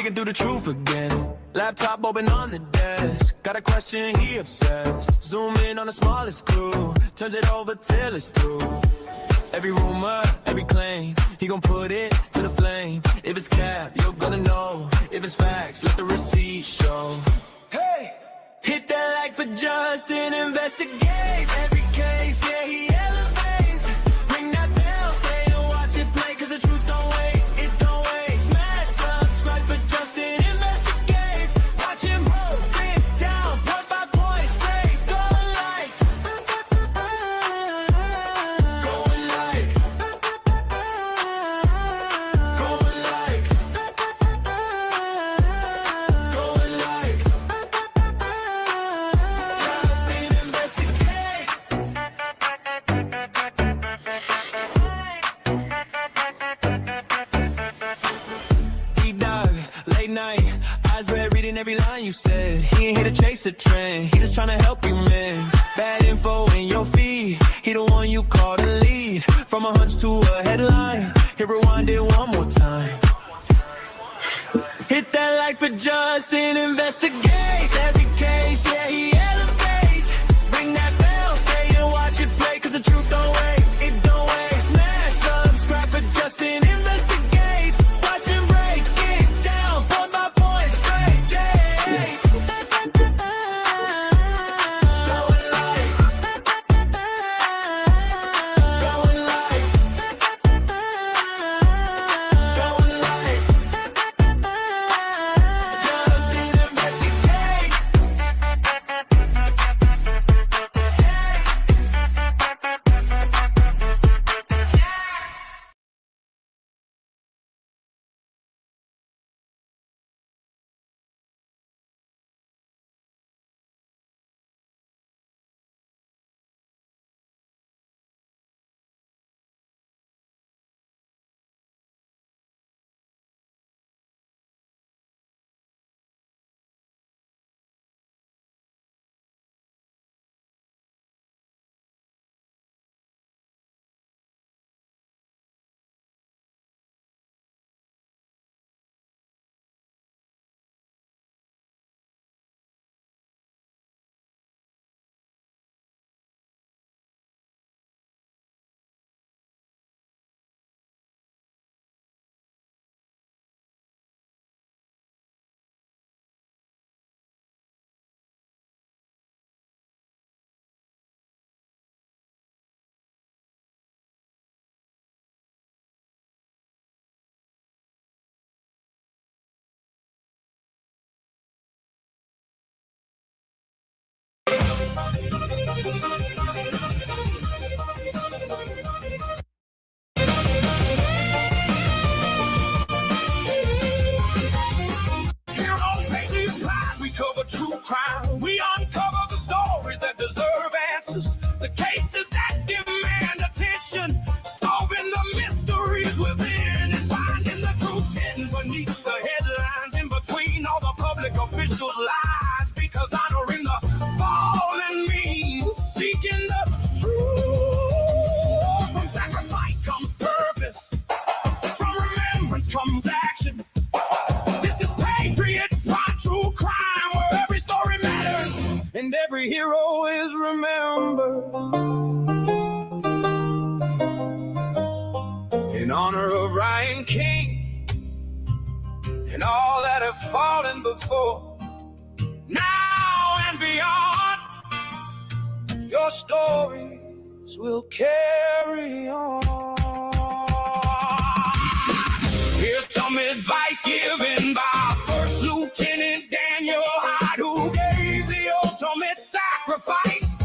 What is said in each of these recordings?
digging through the truth again. Laptop open on the desk. Got a question, he obsessed. Zoom in on the smallest clue. Turns it over till it's through. Every rumor, every claim, he gon' put it to the flame. If it's cap, you're gonna know. If it's facts, let the receipts show. Hey! Hit that like for Justin, investigate every case, yeah, he elevates. Ring that bell, stay and watch it play, cause the truth don't wait, it don't wait. Smash, subscribe for Justin, investigates. Watch him break it down, point by point, straight, going like. Going like. Going like. Going like. Justin, investigate. Deep dive, late night, eyes red, reading every line you said. He ain't here to chase a trend, he just tryna help you, man. Bad info in your feed, he the one you call to lead. From a hunch to a headline, hit rewind it one more time. Hit that like for Justin, investigate every case, yeah, he elevates. Ring that bell, stay and watch it play, cause the truth don't wait, it don't wait. Smash, subscribe for Justin, investigates. Watch him break it down, point by point, straight, yeah. Going like. Going like. Going like. Justin, investigate. Here on Patriot Pride, we cover true crime. We uncover the stories that deserve answers, the cases that demand attention, solving the mysteries within and finding the truth hidden beneath the headlines, in between all the public officials' lies. Because honoring the fallen means seeking the truth. From sacrifice comes purpose, from remembrance comes action. This is Patriot Pride, true crime, where every story matters and every hero is remembered. In honor of Ryan King and all that have fallen before, now and beyond, your stories will carry on. Here's some advice given by First Lieutenant Daniel Hyde, who gave the ultimate sacrifice.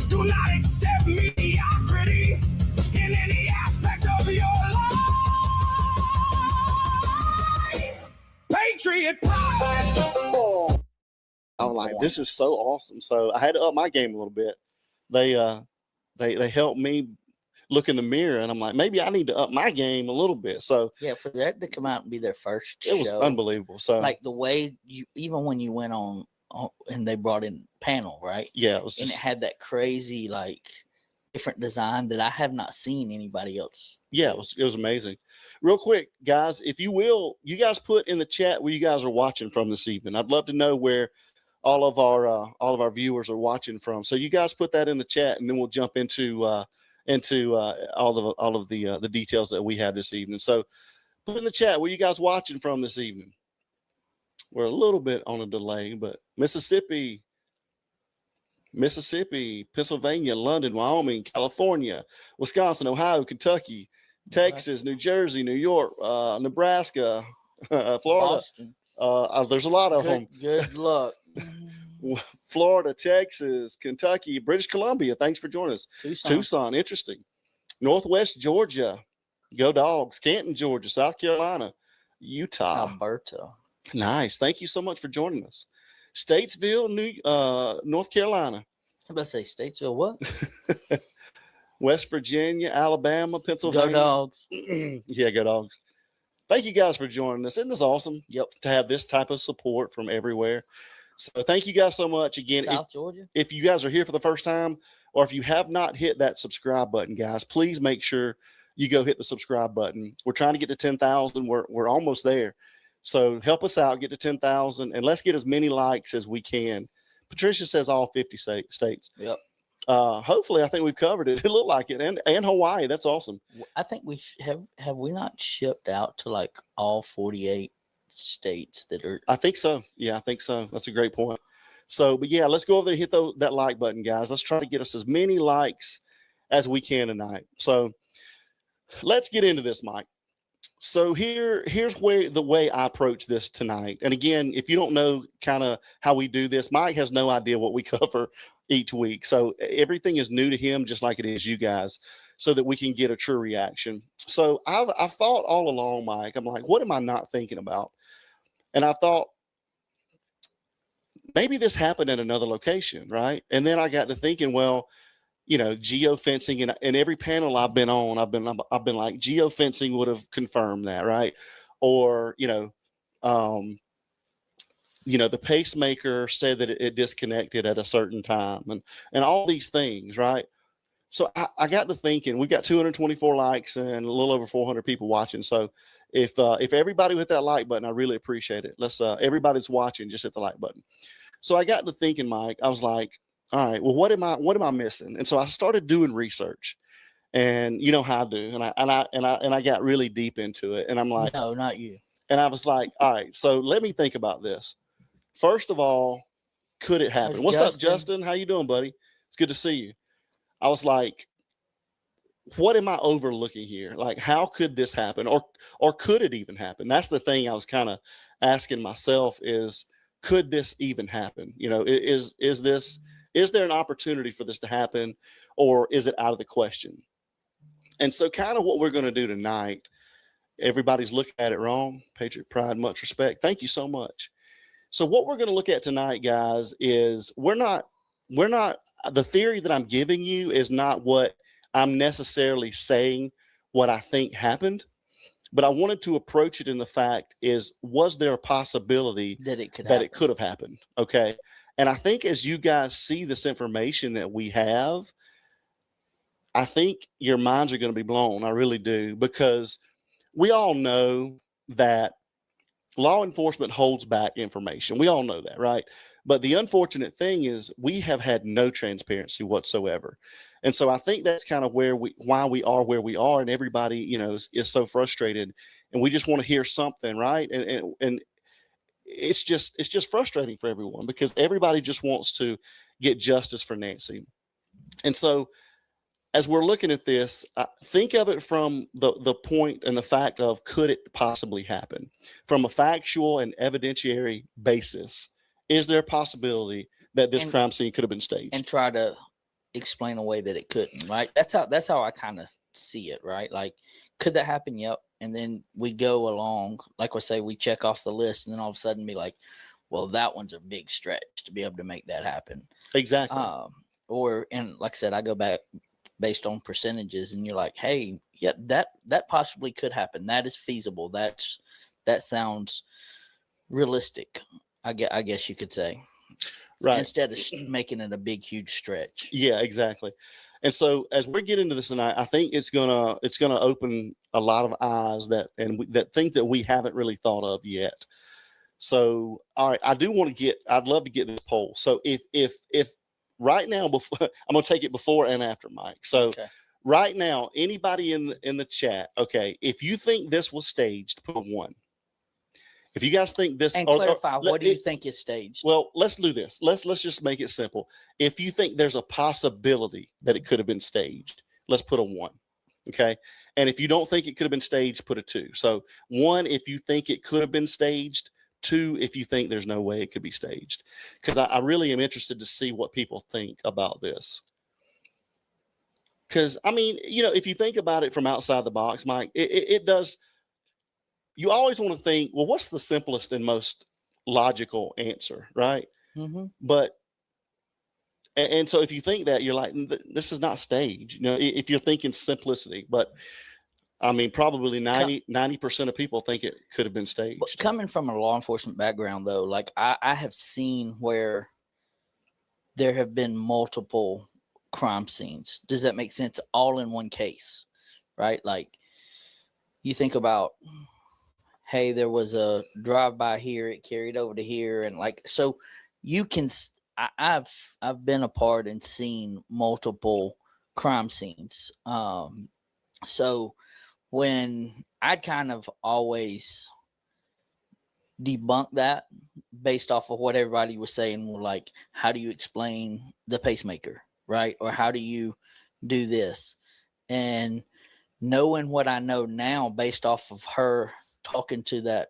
Do not accept mediocrity in any aspect of your life. Patriot Pride. I'm like, this is so awesome. So I had to up my game a little bit. They helped me look in the mirror, and I'm like, maybe I need to up my game a little bit. So Yeah, for that to come out and be their first it was show, unbelievable. So like the way you, even when you went on and they brought in panel, right? yeah, it was And it just, had that crazy like different design that I have not seen anybody else. Yeah, it was amazing. Real quick, guys, if you will, you guys put in the chat where you guys are watching from this evening. I'd love to know where all of our viewers are watching from. So you guys put that in the chat, and then we'll jump into all of the details that we have this evening. So put in the chat where you guys watching from this evening. We're a little bit on a delay, but Mississippi, Pennsylvania, London, Wyoming, California, Wisconsin, Ohio, Kentucky, Texas, New Jersey, New York, Nebraska, Florida. Boston. There's a lot of them. Good luck. Florida, Texas, Kentucky, British Columbia. Thanks for joining us. Tucson, interesting. Northwest Georgia, go Dogs. Canton, Georgia, South Carolina, Utah, Alberta. Nice. Thank you so much for joining us. Statesville, North Carolina. I'm about to say Statesville. What? West Virginia, Alabama, Pennsylvania. Go Dogs. Yeah, go Dogs. Thank you guys for joining us. Isn't this awesome? Yep. To have this type of support from everywhere. So thank you guys so much. Again, Georgia. If you guys are here for the first time, or if you have not hit that subscribe button, guys, please make sure you go hit the subscribe button. We're trying to get to 10,000. We're almost there. So help us out, get to 10,000, and let's get as many likes as we can. Patricia says all 50 states. Yep. Hopefully, I think we've covered it. It looked like it, and Hawaii. That's awesome. I think we have we not shipped out to like all 48 states that are. I think so. Yeah, I think so. That's a great point. So, but yeah, let's go over there and hit that like button, guys. Let's try to get us as many likes as we can tonight. So let's get into this, Mike. So here's where the way I approach this tonight. And again, if you don't know kind of how we do this, Mike has no idea what we cover each week. So everything is new to him, just like it is you guys, so that we can get a true reaction. So I've thought all along, Mike, I'm like, what am I not thinking about? And I thought, maybe this happened at another location, right? And then I got to thinking, well, you know, geofencing, and every panel I've been on, I've been like, geofencing would have confirmed that, right? Or, the pacemaker said that it disconnected at a certain time, and all these things, right? So I got to thinking, we've got 224 likes and a little over 400 people watching. So if everybody hit that like button, I really appreciate it. Let's everybody's watching, just hit the like button. So I got to thinking, Mike, I was like, all right, well, what am I missing? And so I started doing research, and you know how I do, and I got really deep into it, and I'm like, no, not you. And I was like, all right, so let me think about this. First of all, could it happen? There's What's Justin. up, Justin? How you doing, buddy? It's good to see you. I was like, what am I overlooking here? Like, how could this happen? Or could it even happen? That's the thing I was kind of asking myself is, could this even happen? You know, is there an opportunity for this to happen, or is it out of the question? And so kind of what we're going to do tonight, everybody's looking at it wrong. Patriot pride, much respect. Thank you so much. So what we're going to look at tonight, guys, is we're not, the theory that I'm giving you is not what I'm necessarily saying what I think happened, but I wanted to approach it in the fact is, was there a possibility that it could have happened? Okay. And I think as you guys see this information that we have, I think your minds are going to be blown. I really do, because we all know that law enforcement holds back information. We all know that, right? But the unfortunate thing is we have had no transparency whatsoever. And so I think that's kind of why we are where we are. And everybody, is so frustrated, and we just want to hear something, right? And it's just frustrating for everyone, because everybody just wants to get justice for Nancy. And so as we're looking at this, think of it from the point and the fact of, could it possibly happen? From a factual and evidentiary basis, is there a possibility that this crime scene could have been staged? And try to explain away that it couldn't, right? That's how I kind of see it, right? Like, could that happen? Yep. And then we go along, like we say, we check off the list, and then all of a sudden be like, well, that one's a big stretch to be able to make that happen. Exactly. And like I said, I go back based on percentages, and you're like, hey, yep, that possibly could happen. That is feasible. That sounds realistic, I guess you could say. Right. Instead of making it a big, huge stretch. Yeah, exactly. And so as we get into this tonight, I think it's gonna open a lot of eyes that things that we haven't really thought of yet. So, all right, I'd love to get this poll. So if right now, before I'm gonna take it before and after, Mike. So Okay. right now, anybody in the chat, okay, if you think this was staged, put a 1. If you guys think this, And clarify, what do you think is staged? well, let's do this. Let's just make it simple. If you think there's a possibility that it could have been staged, let's put a 1. Okay. And if you don't think it could have been staged, put a 2. So 1, if you think it could have been staged, 2, if you think there's no way it could be staged. Because I really am interested to see what people think about this. Because, I mean, if you think about it from outside the box, Mike, it does. You always want to think, well, what's the simplest and most logical answer, right? Mm-hmm. But, and so if you think that, you're like, this is not staged, if you're thinking simplicity. But, I mean, probably 90% of people think it could have been staged. But coming from a law enforcement background, though, like I have seen where there have been multiple crime scenes. Does that make sense? All in one case, right? Like you think about, hey, there was a drive-by here, it carried over to here, and like so you can. I've been a part and seen multiple crime scenes. So when I'd kind of always debunk that based off of what everybody was saying, well, like, how do you explain the pacemaker, right? Or how do you do this? And knowing what I know now based off of her talking to that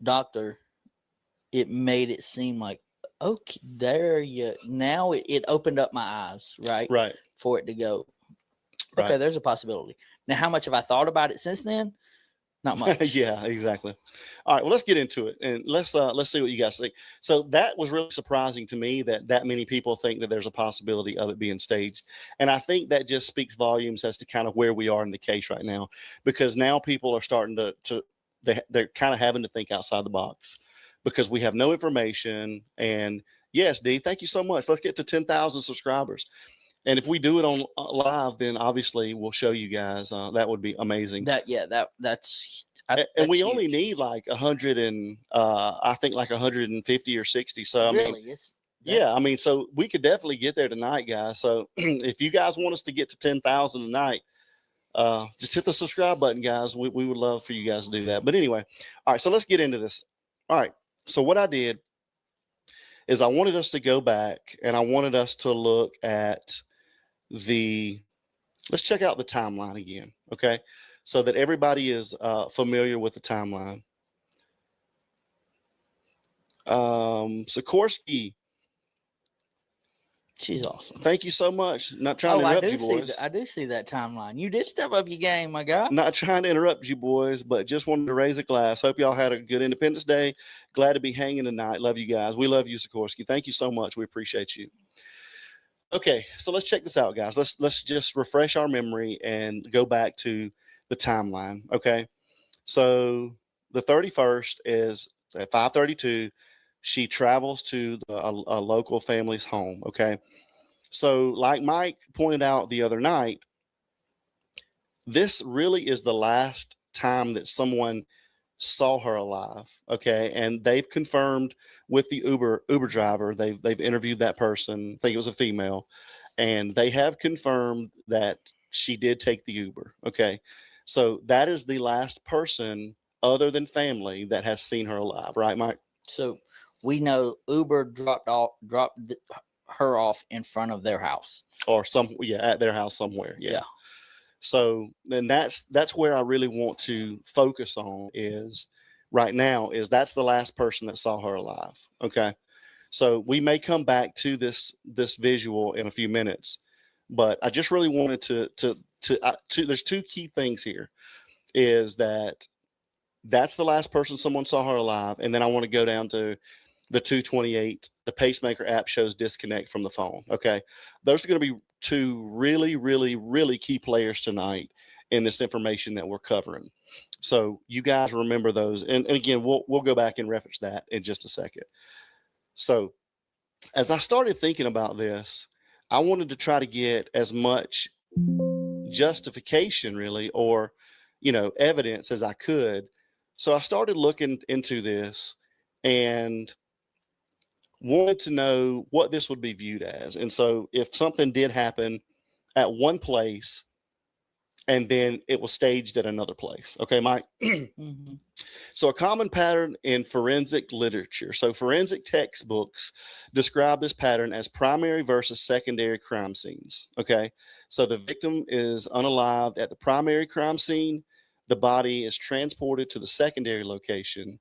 doctor, it made it seem like, okay, now it opened up my eyes, right? Right. For it to go, okay, Right. there's a possibility. Now, how much have I thought about it since then? Not much. Yeah, exactly. All right, well, let's get into it, and let's see what you guys think. So that was really surprising to me that many people think that there's a possibility of it being staged, and I think that just speaks volumes as to kind of where we are in the case right now, because now people are starting they're kind of having to think outside the box because we have no information. And yes, Dee, thank you so much. Let's get to 10,000 subscribers. And if we do it on live, then obviously we'll show you guys. That would be amazing. That's and we only huge. need like 100 and I think like 150 or 60. So Really, I mean, yeah, I mean, so we could definitely get there tonight, guys. So if you guys want us to get to 10,000 tonight, just hit the subscribe button, guys. We would love for you guys to do that. But anyway, all right, so let's get into this. All right, so what I did is I wanted us to go back and I wanted us to look at let's check out the timeline again, okay? So that everybody is familiar with the timeline. Sikorsky, she's awesome. thank you so much. Not trying to interrupt you, boys. I do see that timeline. You did step up your game, my guy. Not trying to interrupt you, boys, but just wanted to raise a glass. Hope y'all had a good Independence Day. Glad to be hanging tonight. Love you guys. We love you, Sikorsky. Thank you so much. We appreciate you. Okay, so let's check this out, guys. Let's just refresh our memory and go back to the timeline. Okay, so the 31st is at 5:32. She travels to a local family's home. Okay, so like Mike pointed out the other night, this really is the last time that someone saw her alive. Okay, and they've confirmed with the Uber driver. They've interviewed that person. I think it was a female, and they have confirmed that she did take the Uber. Okay, so that is the last person other than family that has seen her alive, right, Mike? So we know Uber dropped her off in front of their house, or at their house somewhere. Yeah. So then that's where I really want to focus on is right now is that's the last person that saw her alive. Okay. So we may come back to this visual in a few minutes, but I just really wanted to there's two key things here is that's the last person someone saw her alive. And then I want to go down to the 2:28, the pacemaker app shows disconnect from the phone. Okay. Those are going to be two really, really, really key players tonight in this information that we're covering. So you guys remember those. And again, we'll go back and reference that in just a second. So as I started thinking about this, I wanted to try to get as much justification really, or, evidence as I could. So I started looking into this and wanted to know what this would be viewed as. And so if something did happen at one place and then it was staged at another place. Okay, Mike? Mm-hmm. So a common pattern in forensic literature. So forensic textbooks describe this pattern as primary versus secondary crime scenes. Okay, so the victim is unalived at the primary crime scene. The body is transported to the secondary location.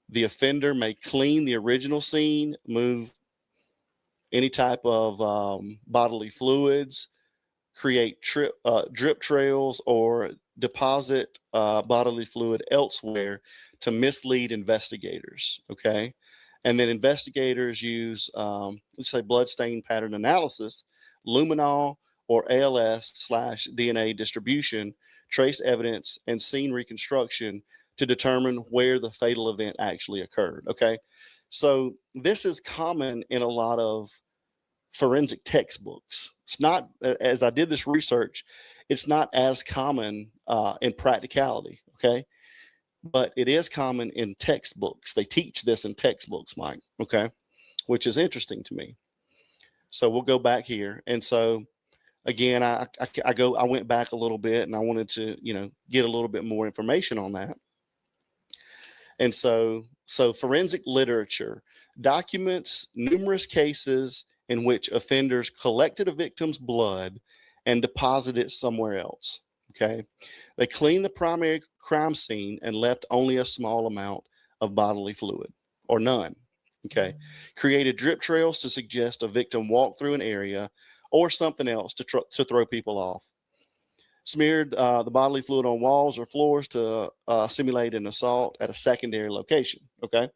The offender may clean the original scene, move any type of bodily fluids, create drip trails, or deposit bodily fluid elsewhere to mislead investigators. Okay. And then investigators use, let's say, blood stain pattern analysis, luminol, or ALS/DNA distribution, trace evidence, and scene reconstruction to determine where the fatal event actually occurred. Okay. So this is common in a lot of forensic textbooks. It's not, as I did this research, it's not as common in practicality. Okay. But it is common in textbooks. They teach this in textbooks, Mike. Okay. Which is interesting to me. So we'll go back here. And so again, I went back a little bit and I wanted to, get a little bit more information on that. And so forensic literature documents numerous cases in which offenders collected a victim's blood and deposited it somewhere else. Okay. They cleaned the primary crime scene and left only a small amount of bodily fluid, or none. Okay. Created drip trails to suggest a victim walked through an area or something else to throw people off. Smeared the bodily fluid on walls or floors to simulate an assault at a secondary location. Okay.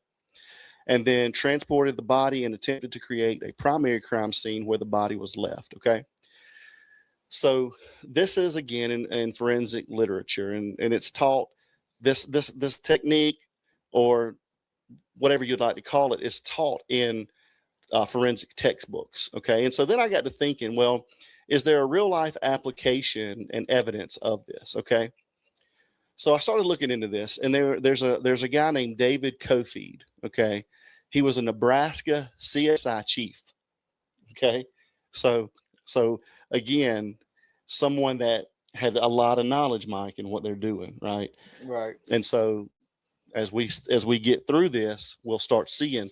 And then transported the body and attempted to create a primary crime scene where the body was left. Okay. So this is, again, in forensic literature, and it's taught, this technique, or whatever you'd like to call it, is taught in forensic textbooks. Okay. And so then I got to thinking, well, is there a real life application and evidence of this? Okay. So I started looking into this, and there's a guy named David Kofeed. Okay. He was a Nebraska CSI chief. Okay. So again, someone that had a lot of knowledge, Mike, in what they're doing. Right. Right. And so as we get through this, we'll start seeing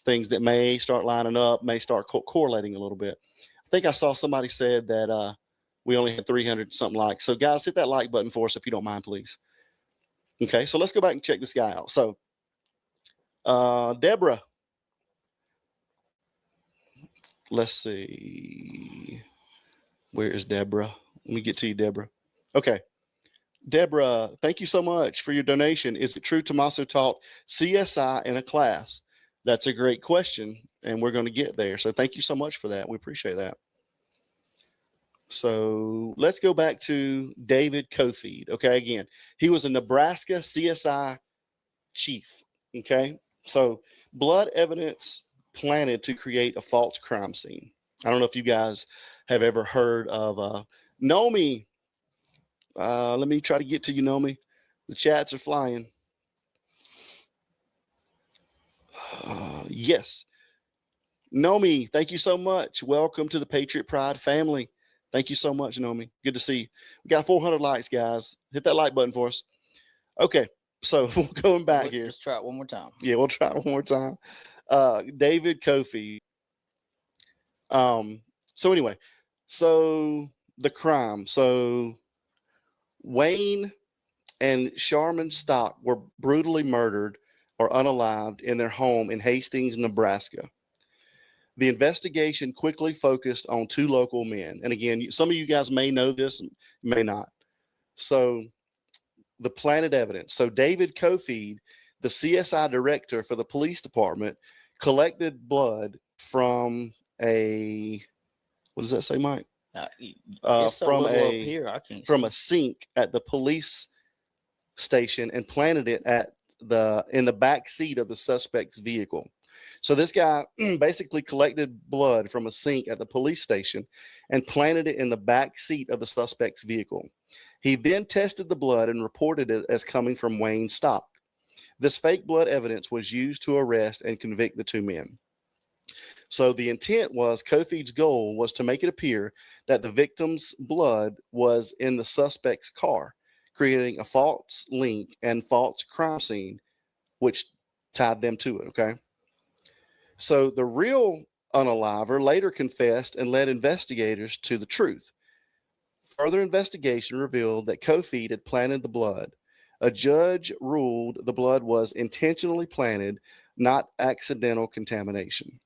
things that may start lining up, may start correlating a little bit. I think I saw somebody said that we only had 300 something likes. So guys, hit that like button for us if you don't mind, please. Okay, so let's go back and check this guy out. So Deborah, let's see. Where is Deborah? Let me get to you, Deborah. Okay. Deborah, thank you so much for your donation. Is it true Tommaso taught CSI in a class? That's a great question, and we're going to get there. So thank you so much for that. We appreciate that. So let's go back to David Kofeed. Okay, again, he was a Nebraska CSI chief. Okay, so blood evidence planted to create a false crime scene. I don't know if you guys have ever heard of Nomi. Let me try to get to you, Nomi. The chats are flying. Yes. Nomi, thank you so much. Welcome to the Patriot Pride family. Thank you so much, Nomi. Good to see you. We got 400 likes, guys. Hit that like button for us. Okay, so we're going back here. Let's try it one more time. Yeah, we'll try it one more time. David Kofeed. So anyway, so the crime. So Wayne and Sharman Stock were brutally murdered or unalived in their home in Hastings, Nebraska. The investigation quickly focused on two local men. And again, some of you guys may know this, may not. So the planted evidence. So David Kofeed, the CSI director for the police department, collected blood from a, what does that say, Mike? From a sink at the police station and planted it in the back seat of the suspect's vehicle. So this guy basically collected blood from a sink at the police station and planted it in the back seat of the suspect's vehicle. He then tested the blood and reported it as coming from Wayne's stock. This fake blood evidence was used to arrest and convict the two men. So the intent was, Kofid's goal was to make it appear that the victim's blood was in the suspect's car, creating a false link and false crime scene, which tied them to it, okay? So the real unaliver later confessed and led investigators to the truth. Further investigation revealed that Kofid had planted the blood. A judge ruled the blood was intentionally planted, not accidental contamination.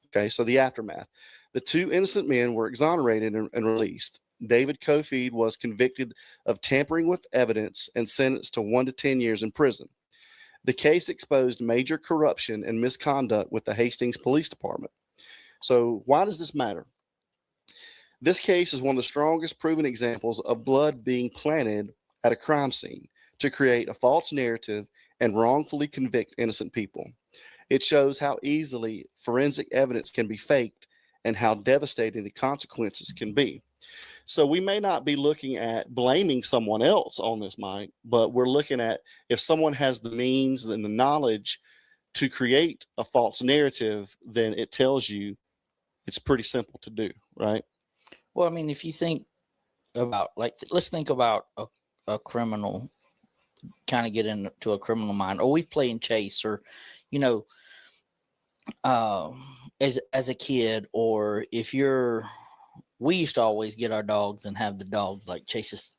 Okay, so the aftermath. The two innocent men were exonerated and released. David Kofid was convicted of tampering with evidence and sentenced to 1 to 10 years in prison. The case exposed major corruption and misconduct with the Hastings Police Department. So why does this matter? This case is one of the strongest proven examples of blood being planted at a crime scene to create a false narrative and wrongfully convict innocent people. It shows how easily forensic evidence can be faked and how devastating the consequences can be. So we may not be looking at blaming someone else on this, Mike, but we're looking at if someone has the means and the knowledge to create a false narrative, then it tells you it's pretty simple to do, right? Well, I mean, if you think about, like, let's think about a criminal, kind of get into a criminal mind, or we play in chase, or, you know, as a kid, or if we used to always get our dogs and have the dogs like chase us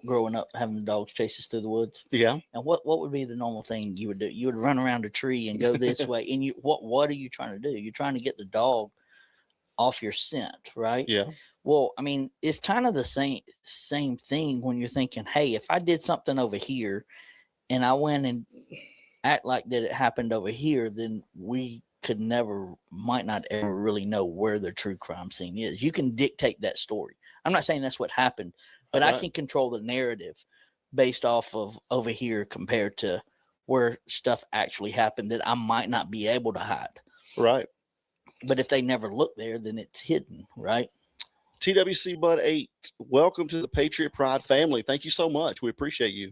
growing up, having the dogs chase us through the woods. Yeah. And what would be the normal thing you would do? You would run around a tree and go this way. And what are you trying to do? You're trying to get the dog off your scent, right? Yeah. Well, I mean, it's kind of the same thing when you're thinking, hey, if I did something over here and I went and act like that it happened over here, then we might not ever really know where the true crime scene is. You can dictate that story. I'm not saying that's what happened, but I can control the narrative based off of over here compared to where stuff actually happened that I might not be able to hide. Right. But if they never look there, then it's hidden, right? TWC Bud 8, welcome to the Patriot Pride family. Thank you so much. We appreciate you.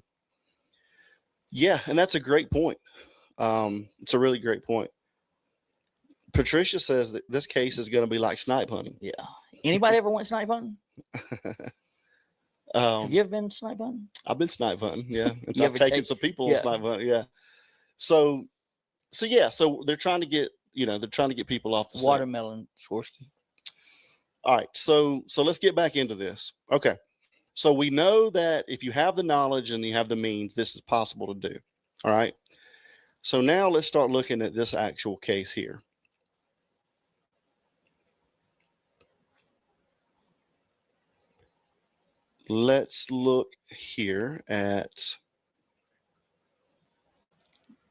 Yeah, and that's a great point. It's a really great point. Patricia says that this case is going to be like snipe hunting. Yeah. Anybody ever went snipe hunting? Have you ever been snipe hunting? I've been snipe hunting. Yeah. I've taken some people on snipe hunting. Yeah. So they're trying to get, people off the watermelon Swarovski. All right. So let's get back into this. Okay. So we know that if you have the knowledge and you have the means, this is possible to do. All right. So now let's start looking at this actual case here. Let's look here at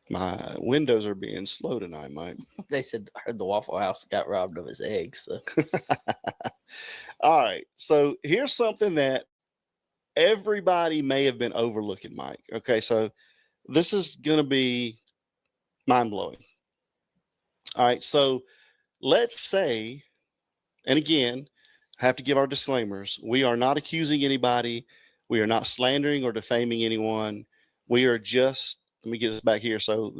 my windows are being slow tonight, Mike. They said, I heard the Waffle House got robbed of his eggs. So. All right. So here's something that everybody may have been overlooking, Mike. Okay. So this is going to be mind blowing. All right. So let's say, and again, have to give our disclaimers. We are not accusing anybody. We are not slandering or defaming anyone. We are just, let me get this back here. So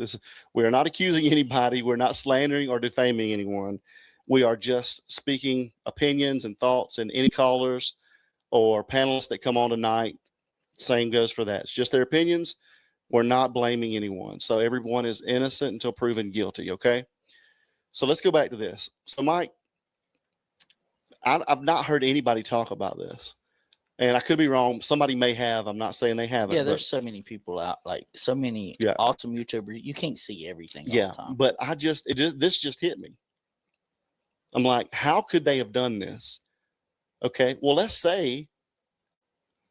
we are not accusing anybody. We're not slandering or defaming anyone. We are just speaking opinions and thoughts, and any callers or panelists that come on tonight, same goes for that. It's just their opinions. We're not blaming anyone. So everyone is innocent until proven guilty. Okay. So let's go back to this. So Mike, I've not heard anybody talk about this, and I could be wrong. Somebody may have. I'm not saying they haven't. Yeah, there's so many people out, like so many awesome YouTubers. You can't see everything all the time. But this just hit me. I'm like, how could they have done this? Okay, well, let's say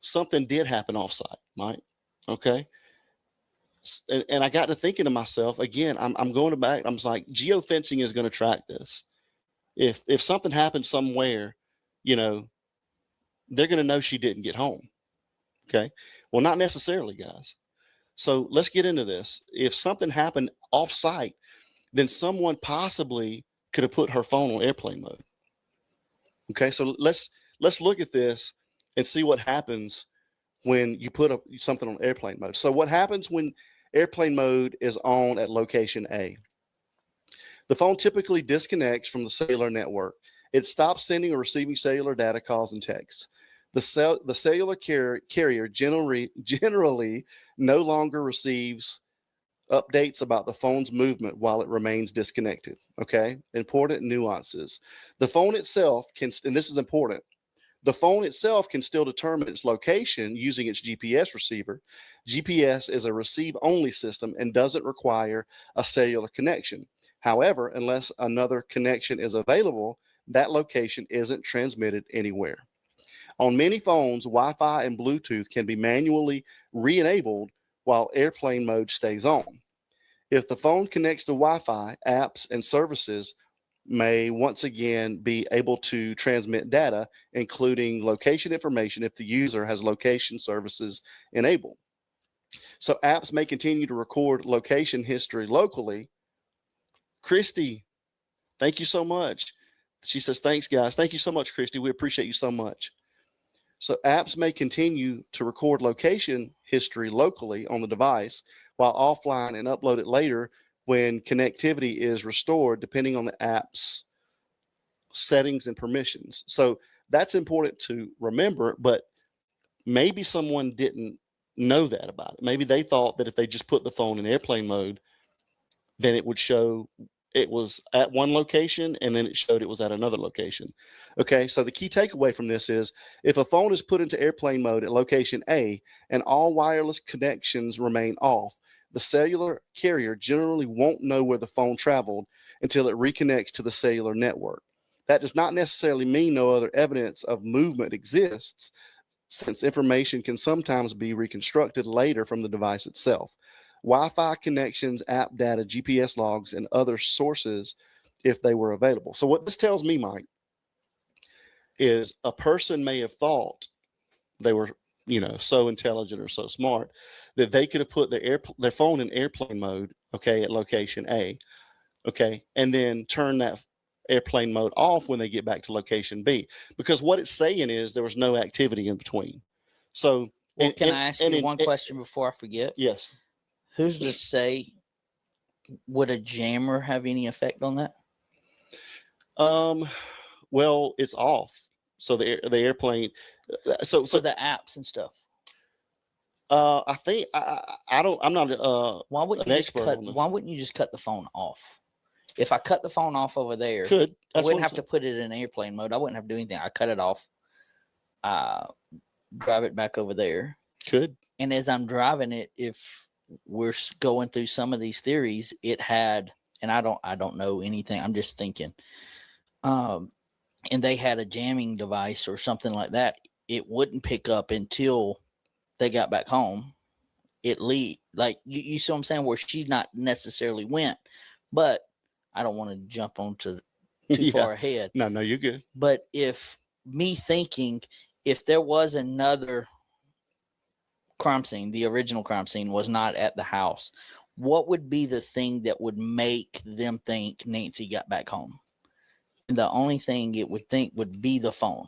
something did happen offsite, Mike. Okay, and I got to thinking to myself again. I'm going back. I'm like, geofencing is going to track this. If something happened somewhere, they're going to know she didn't get home. Okay. Well, not necessarily, guys. So let's get into this. If something happened off site, then someone possibly could have put her phone on airplane mode. Okay, so let's look at this and see what happens when you put something on airplane mode. So what happens when airplane mode is on at location A? The phone typically disconnects from the cellular network. It stops sending or receiving cellular data, calls, and texts. The cellular carrier generally no longer receives updates about the phone's movement while it remains disconnected. Okay, important nuances. The phone itself can, and this is important, the phone itself can still determine its location using its GPS receiver. GPS is a receive-only system and doesn't require a cellular connection. However, unless another connection is available, that location isn't transmitted anywhere. On many phones, Wi-Fi and Bluetooth can be manually re-enabled while airplane mode stays on. If the phone connects to Wi-Fi, apps and services may once again be able to transmit data, including location information if the user has location services enabled. So apps may continue to record location history locally. Christy, thank you so much. She says, thanks, guys. Thank you so much, Christy. We appreciate you so much. So apps may continue to record location history locally on the device while offline and upload it later when connectivity is restored, depending on the app's settings and permissions. So that's important to remember, but maybe someone didn't know that about it. Maybe they thought that if they just put the phone in airplane mode, then it would show it was at one location and then it showed it was at another location. Okay, so the key takeaway from this is if a phone is put into airplane mode at location A and all wireless connections remain off, the cellular carrier generally won't know where the phone traveled until it reconnects to the cellular network. That does not necessarily mean no other evidence of movement exists, since information can sometimes be reconstructed later from the device itself. Wi-Fi connections, app data, GPS logs, and other sources if they were available. So what this tells me, Mike, is a person may have thought they were, so intelligent or so smart that they could have put their phone in airplane mode, okay, at location A, okay, and then turn that airplane mode off when they get back to location B, because what it's saying is there was no activity in between. So, can I ask you one question before I forget? Yes. Who's to say, would a jammer have any effect on that? Well, it's off. So the airplane, so the apps and stuff. I think I'm not why wouldn't you just cut the phone off? If I cut the phone off over there, I wouldn't have to put it in airplane mode. I wouldn't have to do anything. I cut it off, drive it back over there. And as I'm driving it, if we're going through some of these theories, it had, and I don't know anything, I'm just thinking, and they had a jamming device or something like that, it wouldn't pick up until they got back home. It lead, like you see what I'm saying, where she's not necessarily went, but I don't want to jump onto too far ahead. No, you're good. But if there was another crime scene, the original crime scene was not at the house, what would be the thing that would make them think Nancy got back home? And the only thing it would think would be the phone.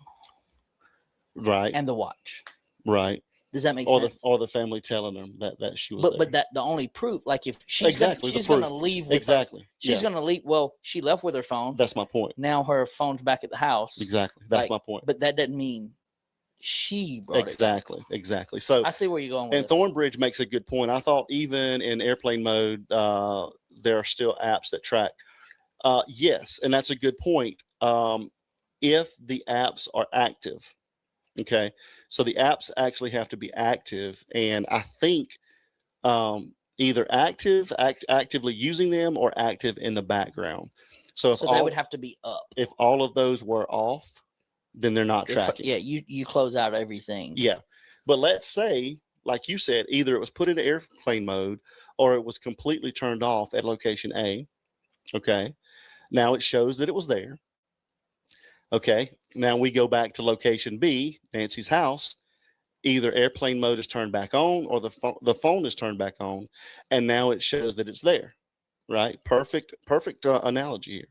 Right. And the watch. Right. Does that make sense? Or the family telling them that she was there. But that the only proof, like if she's going to leave with she's going to leave. Well, she left with her phone. That's my point. Now her phone's back at the house. Exactly. That's my point. But that doesn't mean she brought it back. Exactly. So I see where you're going with this. Thornbridge makes a good point. I thought even in airplane mode, there are still apps that track. Yes, and that's a good point. If the apps are active, okay, so the apps actually have to be active, and I think either actively using them or active in the background. So they would have to be up. If all of those were off, then they're not tracking. You close out everything. Yeah, but let's say, like you said, either it was put into airplane mode or it was completely turned off at location A. Okay, now it shows that it was there. Okay, now we go back to location B, Nancy's house. Either airplane mode is turned back on or the phone is turned back on, and now it shows that it's there. right? Perfect analogy here.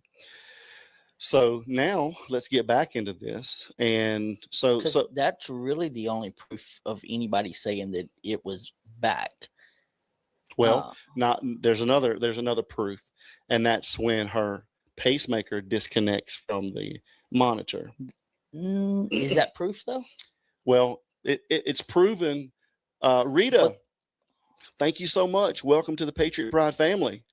So now let's get back into this. And so that's really the only proof of anybody saying that it was back. well, there's another proof, and that's when her pacemaker disconnects from the monitor. Is that proof though? Well, it's proven. Rita, thank you so much. Welcome to the Patriot Pride family.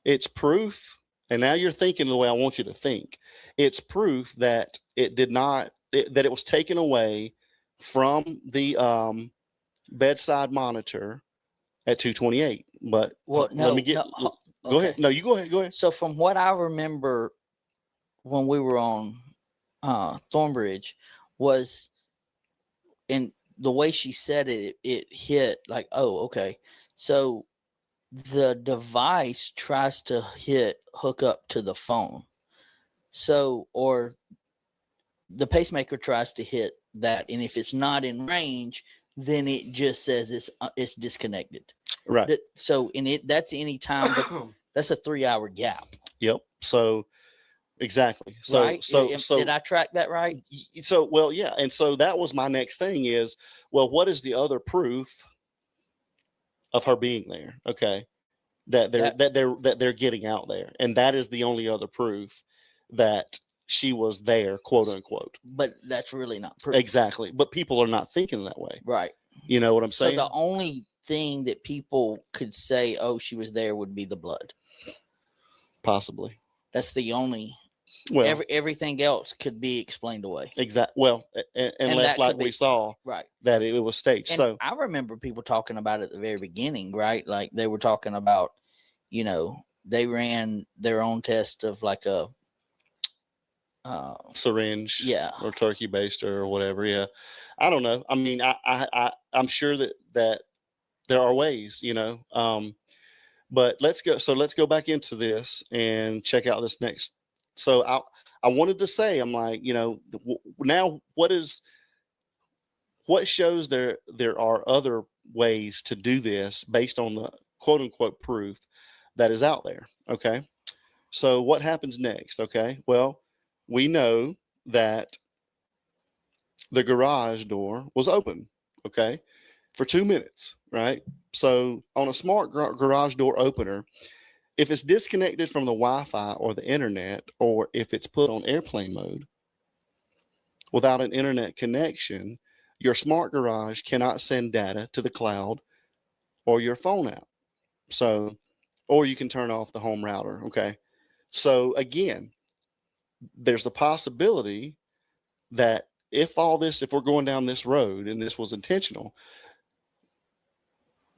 It's proof. And now you're thinking the way I want you to think. It's proof that it did not, that it was taken away from the bedside monitor at 2:28. But let me get, go ahead. No, you go ahead. Go ahead. So from what I remember when we were on Thornbridge was, and the way she said it, it hit like, oh, okay. So the device tries to hook up to the phone. So, or the pacemaker tries to hit that. And if it's not in range, then it just says it's disconnected. Right. So that's any time, but that's a 3-hour gap. Yep. So exactly. So, right? so did I track that right? So, well, yeah. And so that was my next thing is, well, what is the other proof of her being there? Okay. That they're getting out there. And that is the only other proof that she was there, quote unquote. But that's really not proof. Exactly. But people are not thinking that way. Right. You know what I'm saying? So the only thing that people could say, oh, she was there, would be the blood. Possibly. That's the only. Well, everything else could be explained away. Exactly. Well, unless like we saw right that it was staged. And so I remember people talking about it at the very beginning, right? Like they were talking about, they ran their own test of like a syringe, yeah, or turkey baster or whatever. Yeah, I don't know. I mean, I'm sure that there are ways, but let's go. So let's go back into this and check out this next. So I wanted to say, I'm like, now what shows there are other ways to do this based on the quote unquote proof that is out there. Okay. So what happens next? Okay. Well, we know that the garage door was open. Okay. For 2 minutes. Right. So on a smart garage door opener, if it's disconnected from the Wi-Fi or the internet, or if it's put on airplane mode without an internet connection, your smart garage cannot send data to the cloud or your phone app. So, or you can turn off the home router. Okay. So again, there's a possibility that if we're going down this road and this was intentional,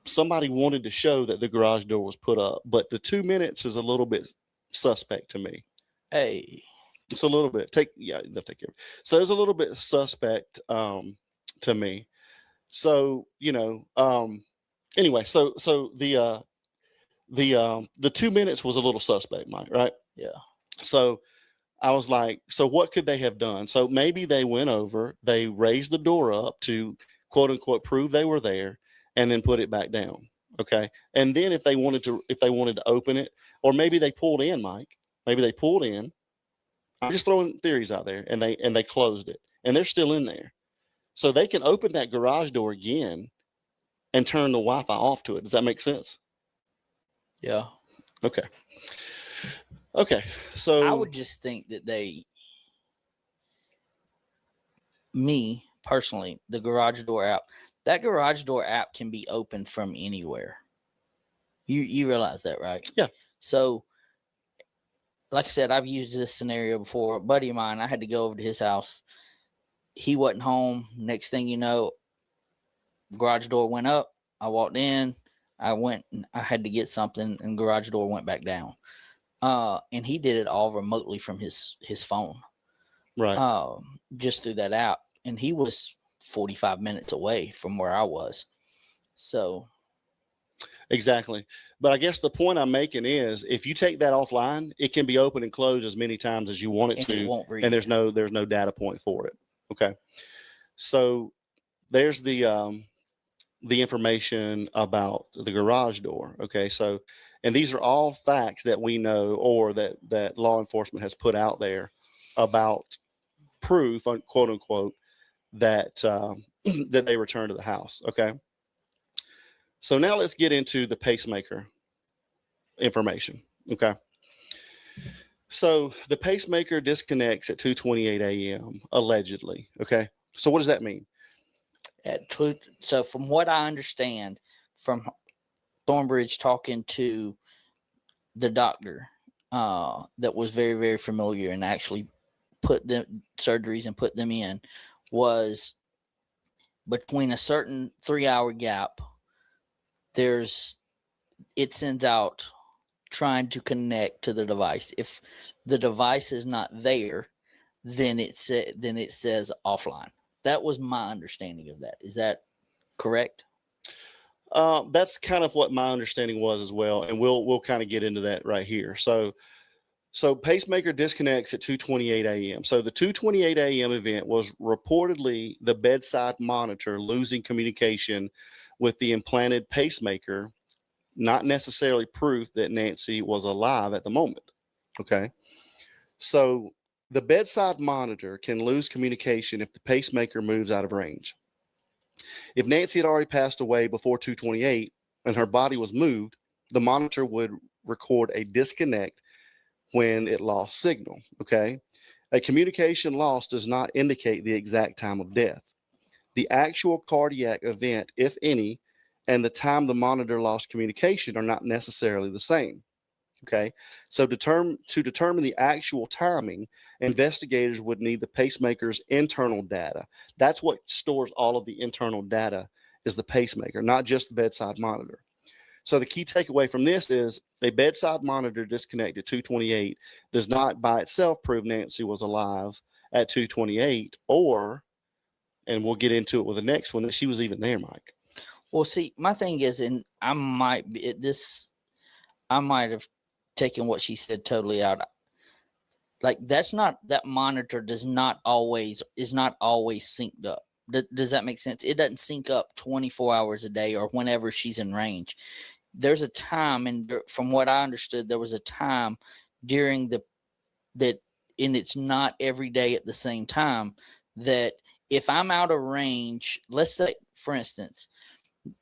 somebody wanted to show that the garage door was put up, but the 2 minutes is a little bit suspect to me. Hey, it's a little bit they'll take care of it. So it's a little bit suspect to me. So, anyway, so the 2 minutes was a little suspect, Mike, right? Yeah. So I was like, so what could they have done? So maybe they went over, they raised the door up to quote unquote prove they were there, and then put it back down. Okay. And then if they wanted to open it, or maybe they pulled in, Mike, maybe they pulled in. I'm just throwing theories out there, and they closed it, and they're still in there. So they can open that garage door again and turn the Wi-Fi off to it. Does that make sense? Yeah. Okay. Okay. So I would just think that me personally, the garage door app, that garage door app can be opened from anywhere. You realize that, right? Yeah. So, like I said, I've used this scenario before. A buddy of mine, I had to go over to his house. He wasn't home. Next thing you know, garage door went up. I walked in. I went and I had to get something, and garage door went back down. And he did it all remotely from his phone. Right. Just through that app. And he was 45 minutes away from where I was. So. Exactly. But I guess the point I'm making is if you take that offline, it can be open and closed as many times as you want it to. It won't read. And there's no data point for it. Okay. So there's the information about the garage door. Okay. So And these are all facts that we know, or that law enforcement has put out there about proof, quote unquote, that that they returned to the house. Okay. So now let's get into the pacemaker information. Okay. So the pacemaker disconnects at 2:28 a.m. allegedly. Okay. So what does that mean? So from what I understand from Thornbridge talking to the doctor that was very, very familiar and actually put the surgeries and put them in, was between a certain 3-hour gap, it sends out trying to connect to the device. If the device is not there, then it says offline. That was my understanding of that. Is that correct? That's kind of what my understanding was as well, and we'll kind of get into that right here. So pacemaker disconnects at 2:28 a.m. So the 2:28 a.m. event was reportedly the bedside monitor losing communication with the implanted pacemaker, not necessarily proof that Nancy was alive at the moment. Okay. So the bedside monitor can lose communication if the pacemaker moves out of range. If Nancy had already passed away before 2:28 and her body was moved, the monitor would record a disconnect when it lost signal. Okay. A communication loss does not indicate the exact time of death. The actual cardiac event, if any, and the time the monitor lost communication are not necessarily the same. Okay. So to determine the actual timing, investigators would need the pacemaker's internal data. That's what stores all of the internal data, is the pacemaker, not just the bedside monitor. So the key takeaway from this is a bedside monitor disconnected at 2:28 does not by itself prove Nancy was alive at 2:28, or, and we'll get into it with the next one, that she was even there, Mike. Well, see, my thing is, and I might have taken what she said totally out. Like, that monitor is not always synced up. Does that make sense? It doesn't sync up 24 hours a day or whenever she's in range. There's a time, and from what I understood, there was a time during and it's not every day at the same time, that if I'm out of range, let's say, for instance,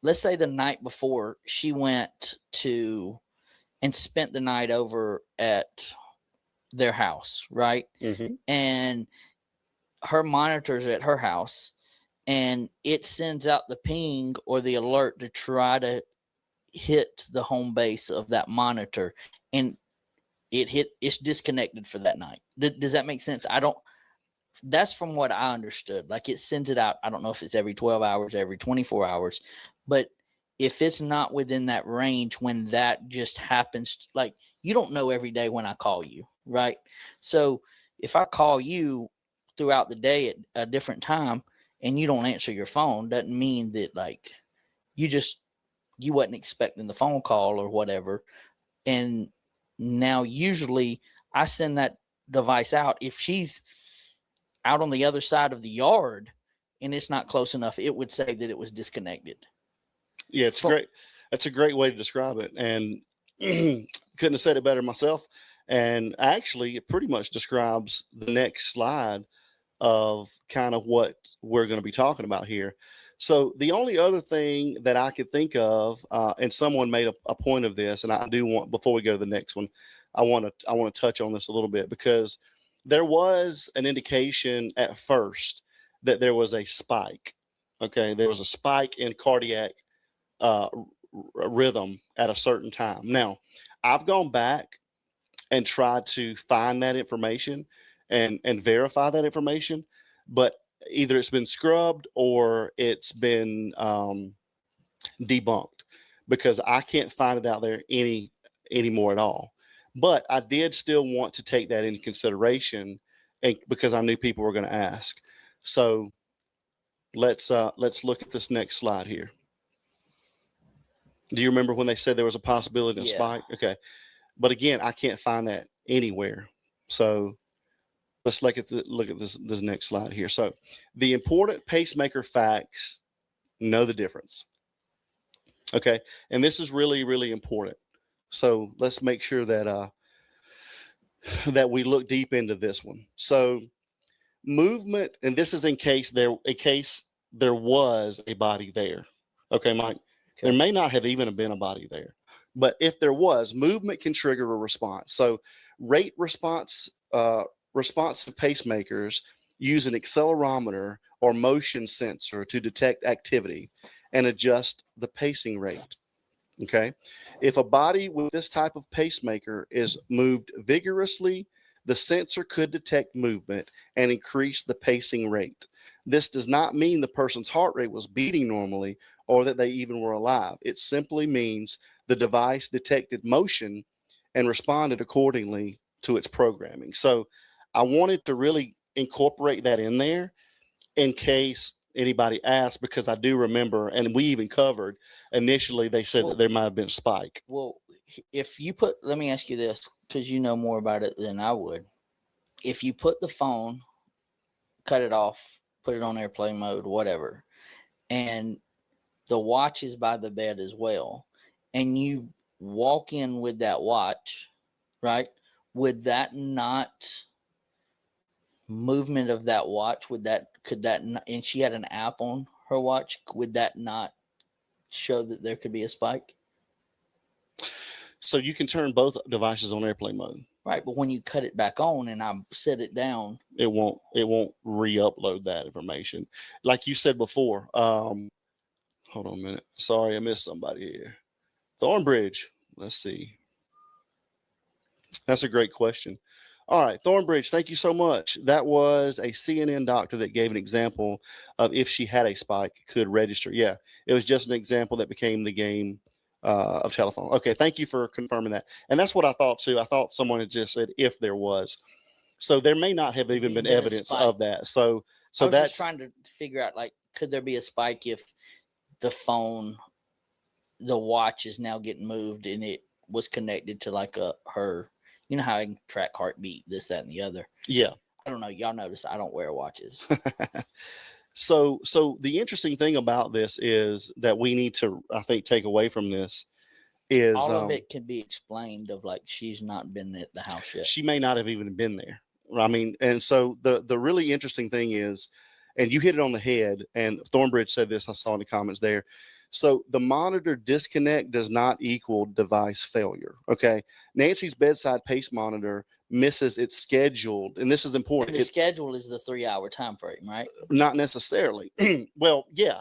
let's say the night before she went to and spent the night over at their house, right? Mm-hmm. And her monitor's at her house, and it sends out the ping or the alert to try to hit the home base of that monitor, and it's disconnected for that night. Does that make sense? That's from what I understood. Like, it sends it out. I don't know if it's every 12 hours, every 24 hours, but if it's not within that range, when that just happens, like, you don't know every day when I call you, right? So if I call you throughout the day at a different time and you don't answer your phone, doesn't mean that, like, you wasn't expecting the phone call or whatever. And now usually I send that device out. If she's out on the other side of the yard and it's not close enough, it would say that it was disconnected. Yeah, it's great. That's a great way to describe it. And couldn't have said it better myself. And actually, it pretty much describes the next slide of kind of what we're going to be talking about here. So the only other thing that I could think of, and someone made a point of this, and I do want, before we go to the next one, I want to touch on this a little bit, because there was an indication at first that there was a spike. Okay, there was a spike in cardiac rhythm at a certain time. Now, I've gone back and tried to find that information and verify that information, but either it's been scrubbed or it's been debunked, because I can't find it out there anymore at all. But I did still want to take that into consideration, because I knew people were going to ask. So let's look at this next slide here. Do you remember when they said there was a possibility of spike? Okay. But again, I can't find that anywhere. So let's look at this next slide here. So the important pacemaker facts, know the difference. Okay. And this is really, really important. So let's make sure that that we look deep into this one. So movement, and this is in case there was a body there. Okay, Mike. Okay. There may not have even been a body there, but if there was, movement can trigger a response. So rate response responsive pacemakers use an accelerometer or motion sensor to detect activity and adjust the pacing rate. Okay. If a body with this type of pacemaker is moved vigorously, the sensor could detect movement and increase the pacing rate. This does not mean the person's heart rate was beating normally or that they even were alive. It simply means the device detected motion and responded accordingly to its programming. So I wanted to really incorporate that in there in case anybody asks, because I do remember, and we even covered initially, they said that there might have been a spike. Well, if you put, let me ask you this, because you know more about it than I would. If you put the phone, cut it off, put it on airplane mode, whatever, and the watch is by the bed as well, and you walk in with that watch, right? Would that not movement of that watch, could that not, and she had an app on her watch, would that not show that there could be a spike? So you can turn both devices on airplane mode. Right, but when you cut it back on and I set it down, it won't re-upload that information. Like you said before, hold on a minute. Sorry, I missed somebody here. Thornbridge, let's see. That's a great question. All right, Thornbridge, thank you so much. That was a CNN doctor that gave an example of if she had a spike, could register. Yeah, it was just an example that became the game of telephone. Okay, thank you for confirming that. And that's what I thought too. I thought someone had just said if there was. So there may not have even been evidence of that. So I was that's just trying to figure out, like, could there be a spike if the phone, the watch is now getting moved and it was connected to like her, you know how I can track heartbeat, this, that, and the other. Yeah. I don't know. Y'all notice I don't wear watches. So the interesting thing about this is that we need to, I think, take away from this is all of it can be explained of like, she's not been at the house yet. She may not have even been there. I mean, and so the really interesting thing is, and you hit it on the head, and Thornbridge said this, I saw in the comments there. So the monitor disconnect does not equal device failure. Okay. Nancy's bedside pace monitor misses its scheduled, and this is important. And the schedule is the 3-hour time frame, right? Not necessarily. Well, yeah.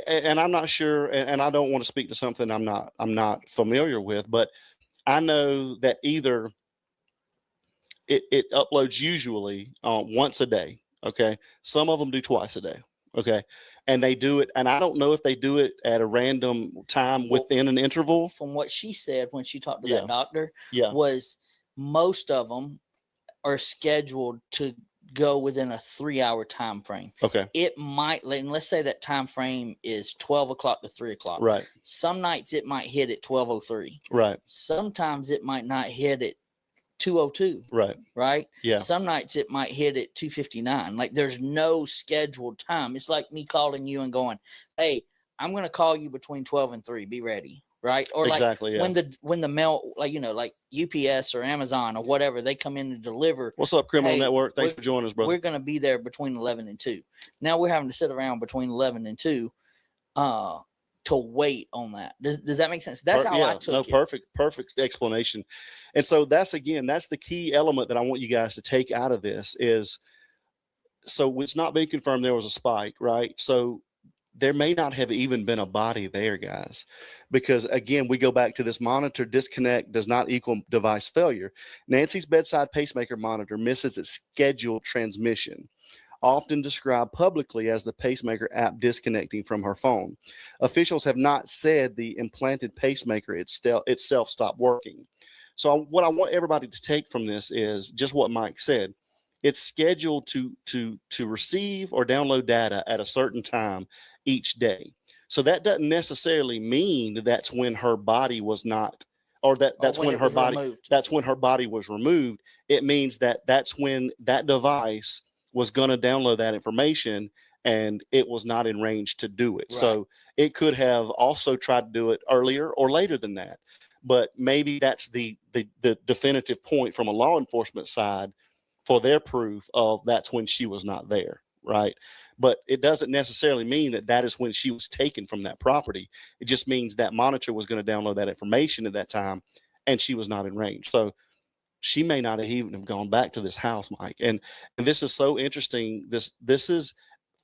And I'm not sure, and I don't want to speak to something I'm not familiar with, but I know that either it uploads usually once a day. Okay. Some of them do twice a day. Okay. And they do it. And I don't know if they do it at a random time within an interval. From what she said when she talked to that doctor, yeah, was most of them are scheduled to go within a 3-hour time frame. Okay. It might, and let's say that time frame is 12 o'clock to 3 o'clock. Right. Some nights it might hit at 12:03. Right. Sometimes it might not hit at 2:02. Right. Right. Yeah. Some nights it might hit at 2:59. Like, there's no scheduled time. It's like me calling you and going, "Hey, I'm going to call you between 12 and 3. Be ready." Right. Or exactly, like when the mail, like, you know, like UPS or Amazon or whatever, they come in to deliver. What's up, Criminal Network? Thanks for joining us, brother. We're going to be there between 11 and 2. Now we're having to sit around between 11 and 2 to wait on that. Does that make sense? That's how I took it. Perfect explanation. And so that's the key element that I want you guys to take out of this is, so it's not being confirmed there was a spike, right? So there may not have even been a body there, guys, because again, we go back to this monitor disconnect does not equal device failure. Nancy's bedside pacemaker monitor misses its scheduled transmission, often described publicly as the pacemaker app disconnecting from her phone. Officials have not said the implanted pacemaker itself stopped working. So what I want everybody to take from this is just what Mike said. It's scheduled to receive or download data at a certain time each day. So that doesn't necessarily mean that's when her body was not, or that's when her body was removed. It means that's when that device was going to download that information and it was not in range to do it. Right. So it could have also tried to do it earlier or later than that. but maybe that's the definitive point from a law enforcement side for their proof of that's when she was not there, right? But it doesn't necessarily mean that that is when she was taken from that property. It just means that monitor was going to download that information at that time, and she was not in range. So she may not have even have gone back to this house, Mike. And this is so interesting. This is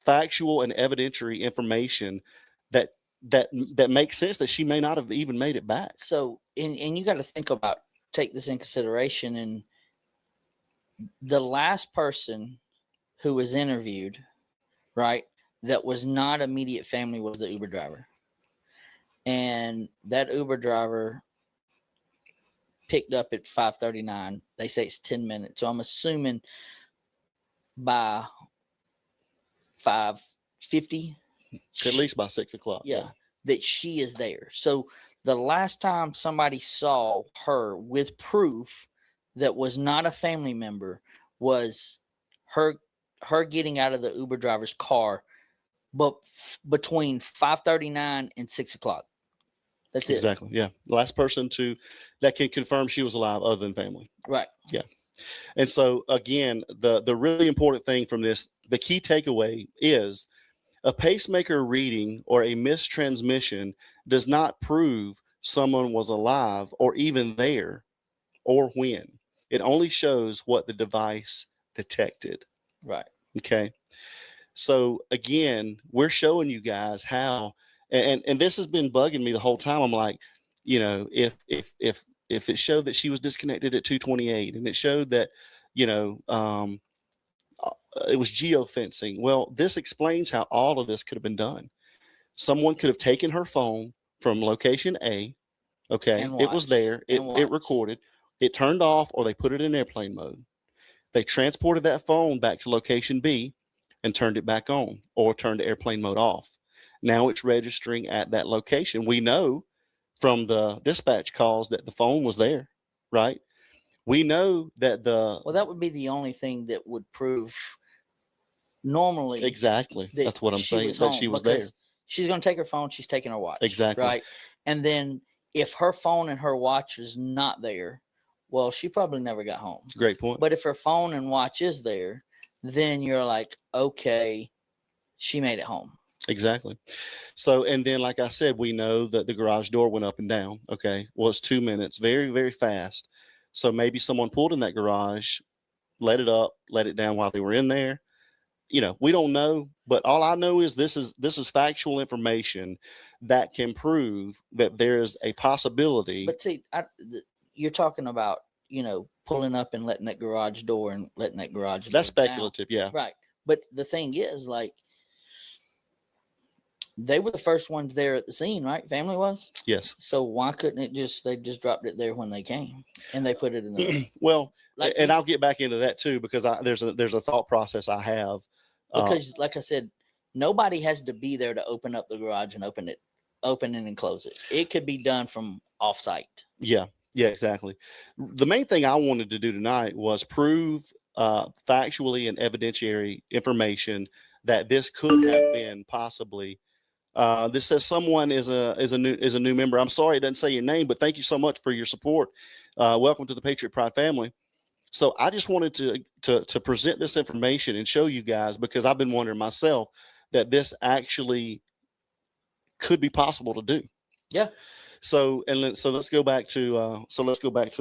factual and evidentiary information that makes sense that she may not have even made it back. So, and you got to take this in consideration. And the last person who was interviewed, right, that was not immediate family was the Uber driver. And that Uber driver picked up at 5:39. They say it's 10 minutes. So I'm assuming by 5:50, at least by 6 o'clock. Yeah, that she is there. So the last time somebody saw her with proof that was not a family member was her getting out of the Uber driver's car, but between 5:39 and 6 o'clock. That's it. Exactly. Yeah. The last person that can confirm she was alive other than family. Right. Yeah. And so again, the really important thing from this, the key takeaway is a pacemaker reading or a mistransmission does not prove someone was alive or even there or when. It only shows what the device detected. Right. Okay. So again, we're showing you guys how, and this has been bugging me the whole time. I'm like, if it showed that she was disconnected at 2:28 and it showed that, it was geofencing. Well, this explains how all of this could have been done. Someone could have taken her phone from location A. Okay. It was there. It recorded. It turned off, or they put it in airplane mode. They transported that phone back to location B and turned it back on, or turned the airplane mode off. Now it's registering at that location. We know from the dispatch calls that the phone was there, right? We know that that would be the only thing that would prove normally. Exactly. That's what I'm saying, that she was there. She's going to take her phone. She's taking her watch. Exactly. Right. And then if her phone and her watch is not there, well, she probably never got home. Great point. But if her phone and watch is there, then you're like, okay, she made it home. Exactly. So, and then, like I said, we know that the garage door went up and down. Okay. Well, it's 2 minutes, very, very fast. So maybe someone pulled in that garage, let it up, let it down while they were in there. We don't know, but all I know is this is factual information that can prove that there is a possibility. But see, you're talking about, pulling up and letting that garage door and letting that garage door That's speculative. down. Yeah. Right. But the thing is, like, they were the first ones there at the scene, right? Family was? Yes. So why couldn't they just dropped it there when they came and they put it in the well, and I'll get back into that too, because there's a thought process I have. Because like I said, nobody has to be there to open up the garage and open it and close it. It could be done from off-site. Yeah. Yeah, exactly. The main thing I wanted to do tonight was prove factually and evidentiary information that this could have been possibly. This says someone is a new member. I'm sorry it doesn't say your name, but thank you so much for your support. Welcome to the Patriot Pride family. So I just wanted to present this information and show you guys, because I've been wondering myself that this actually could be possible to do. Yeah. So let's go back to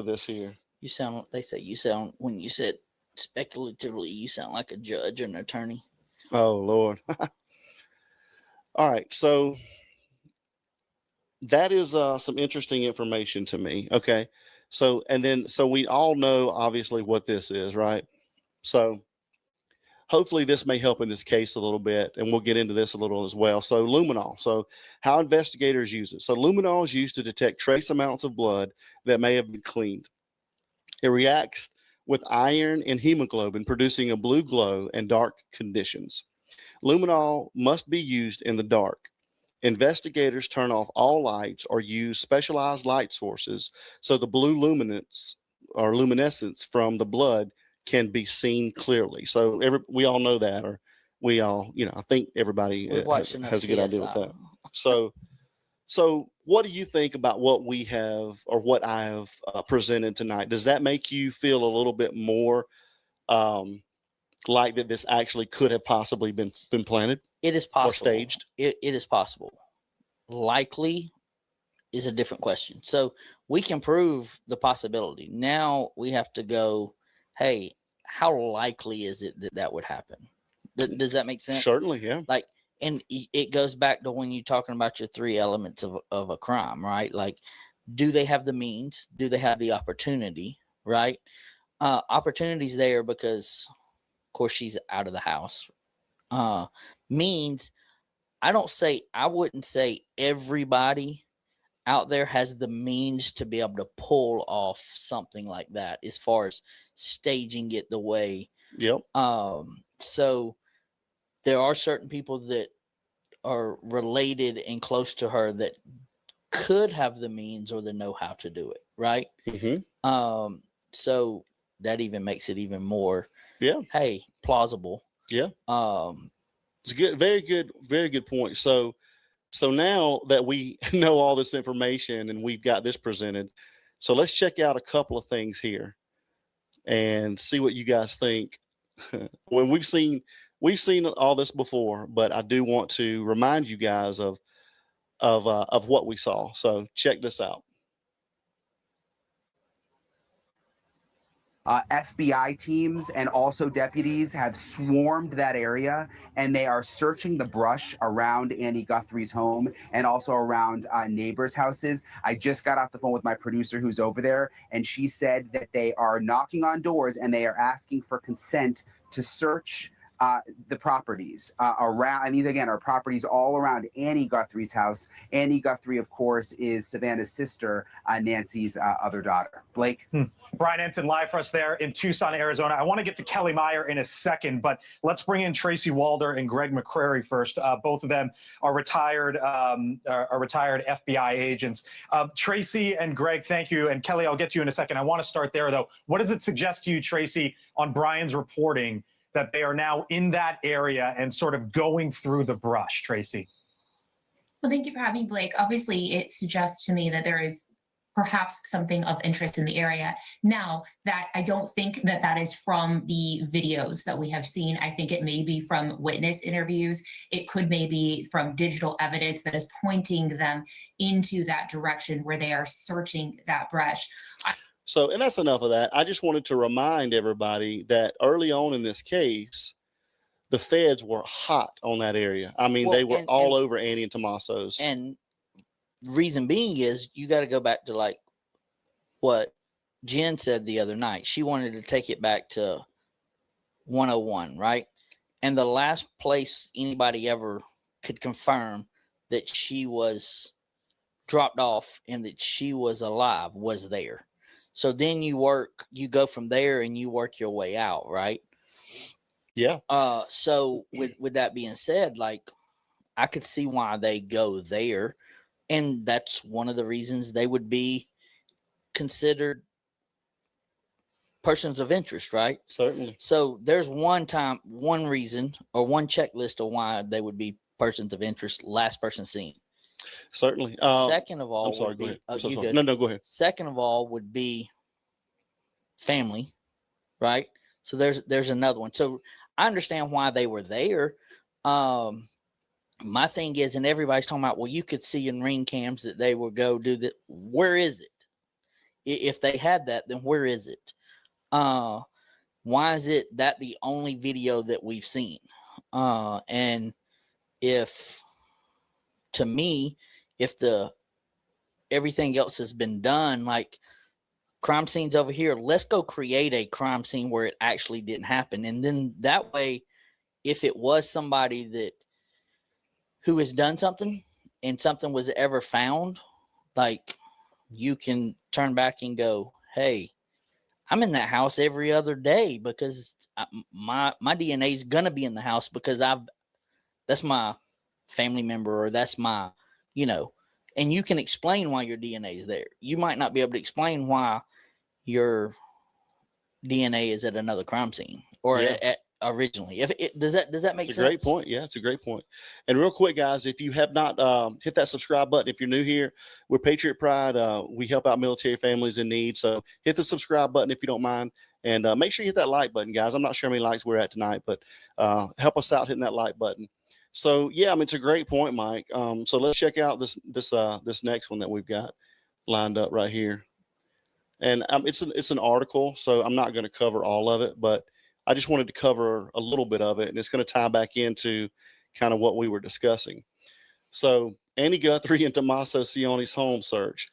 this here. They say you sound, when you said speculatively, you sound like a judge or an attorney. Oh Lord. All right. So that is some interesting information to me. Okay. So we all know obviously what this is, right? So hopefully this may help in this case a little bit, and we'll get into this a little as well. So luminol. So how investigators use it. So luminol is used to detect trace amounts of blood that may have been cleaned. It reacts with iron and hemoglobin, producing a blue glow and dark conditions. Luminol must be used in the dark. Investigators turn off all lights or use specialized light sources so the blue luminance or luminescence from the blood can be seen clearly. So we all know that, or we all, I think everybody has a good idea with that. So So what do you think about what we have or what I have presented tonight? Does that make you feel a little bit more like that this actually could have possibly been planted? It is possible. Or staged? It is possible. Likely is a different question. So we can prove the possibility. Now we have to go, hey, how likely is it that that would happen? Does that make sense? Certainly, yeah. Like, and it goes back to when you're talking about your 3 elements of a crime, right? Like, do they have the means? Do they have the opportunity, right? Opportunity's there because, of course, she's out of the house. Means, I wouldn't say everybody out there has the means to be able to pull off something like that as far as staging it the way. Yep. So there are certain people that are related and close to her that could have the means or the know-how to do it, right? Mm-hmm. So that even makes it even more, hey, plausible. Yeah. It's good, very good point. So now that we know all this information and we've got this presented, so let's check out a couple of things here and see what you guys think. When we've seen all this before, but I do want to remind you guys of what we saw. So check this out. FBI teams and also deputies have swarmed that area, and they are searching the brush around Annie Guthrie's home and also around neighbors' houses. I just got off the phone with my producer who's over there, and she said that they are knocking on doors and they are asking for consent to search the properties around, and these again are properties all around Annie Guthrie's house. Annie Guthrie, of course, is Savannah's sister, Nancy's other daughter. Blake? Brian Enton live for us there in Tucson, Arizona. I want to get to Kelly Meyer in a second, but let's bring in Tracy Walder and Greg McCrary first. Both of them are retired FBI agents. Tracy and Greg, thank you. And Kelly, I'll get to you in a second. I want to start there, though. What does it suggest to you, Tracy, on Brian's reporting that they are now in that area and sort of going through the brush, Tracy? Well, thank you for having me, Blake. Obviously, it suggests to me that there is perhaps something of interest in the area. Now, that I don't think that that is from the videos that we have seen. I think it may be from witness interviews. It could maybe from digital evidence that is pointing them into that direction where they are searching that brush. So, and that's enough of that. I just wanted to remind everybody that early on in this case, the feds were hot on that area. I mean, they were all over Annie and Tommaso's. And reason being is you got to go back to like what Jen said the other night. She wanted to take it back to 101, right? And the last place anybody ever could confirm that she was dropped off and that she was alive was there. So then you go from there and you work your way out, right? Yeah. So with that being said, like I could see why they go there. And that's one of the reasons they would be considered persons of interest, right? Certainly. So there's one reason or one checklist of why they would be persons of interest, last person seen. Certainly. Second of all, I'm sorry, go ahead. Good. No, go ahead. Second of all would be family, right? So there's another one. So I understand why they were there. My thing is, and everybody's talking about, well, you could see in ring cams that they would go do that. Where is it? If they had that, then where is it? Why is it that the only video that we've seen? And if, to me, if everything else has been done, like crime scenes over here, let's go create a crime scene where it actually didn't happen. And then that way, if it was somebody who has done something and something was ever found, like you can turn back and go, hey, I'm in that house every other day because my DNA is going to be in the house because that's my family member or that's my, and you can explain why your DNA is there. You might not be able to explain why your DNA is at another crime scene or originally. If it does that make It's sense? a great point. Yeah, it's a great point. And real quick, guys, if you have not hit that subscribe button, if you're new here, we're Patriot Pride. We help out military families in need. So hit the subscribe button if you don't mind, and make sure you hit that like button, guys. I'm not sure how many likes we're at tonight, but help us out hitting that like button. So yeah, I mean, it's a great point, Mike. So let's check out this next one that we've got lined up right here. And it's an article, so I'm not going to cover all of it, but I just wanted to cover a little bit of it, and it's going to tie back into kind of what we were discussing. So Andy Guthrie and Tommaso Cione's home search.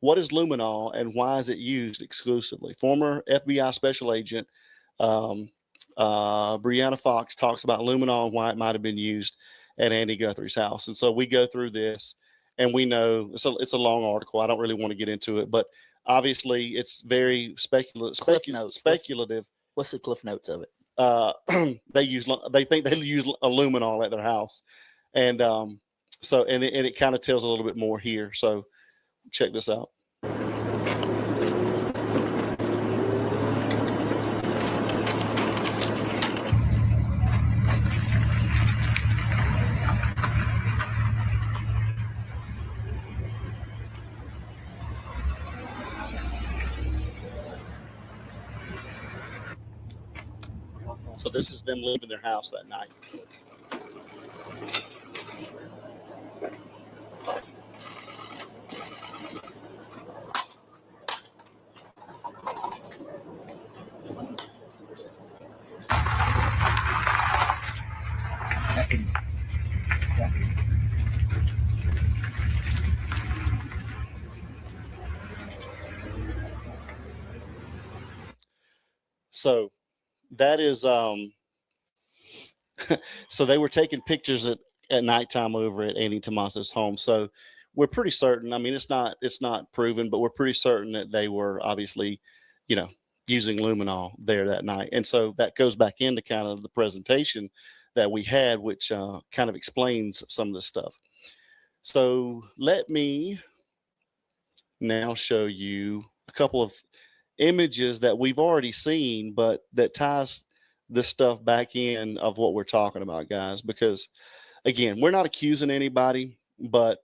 What is luminol and why is it used exclusively? Former FBI special agent Brianna Fox talks about luminol and why it might have been used at Andy Guthrie's house. And so we go through this, and we know it's a long article. I don't really want to get into it, but obviously it's very speculative. What's the cliff notes of it? They think they use luminol at their house, and so it kind of tells a little bit more here. So check this out. So this is them leaving their house that night. So that is so they were taking pictures at nighttime over at Andy Tommaso's home. So we're pretty certain, I mean, it's not proven, but we're pretty certain that they were obviously, using luminol there that night. And so that goes back into kind of the presentation that we had, which kind of explains some of this stuff. So let me now show you a couple of images that we've already seen, but that ties this stuff back in of what we're talking about, guys, because again, we're not accusing anybody, but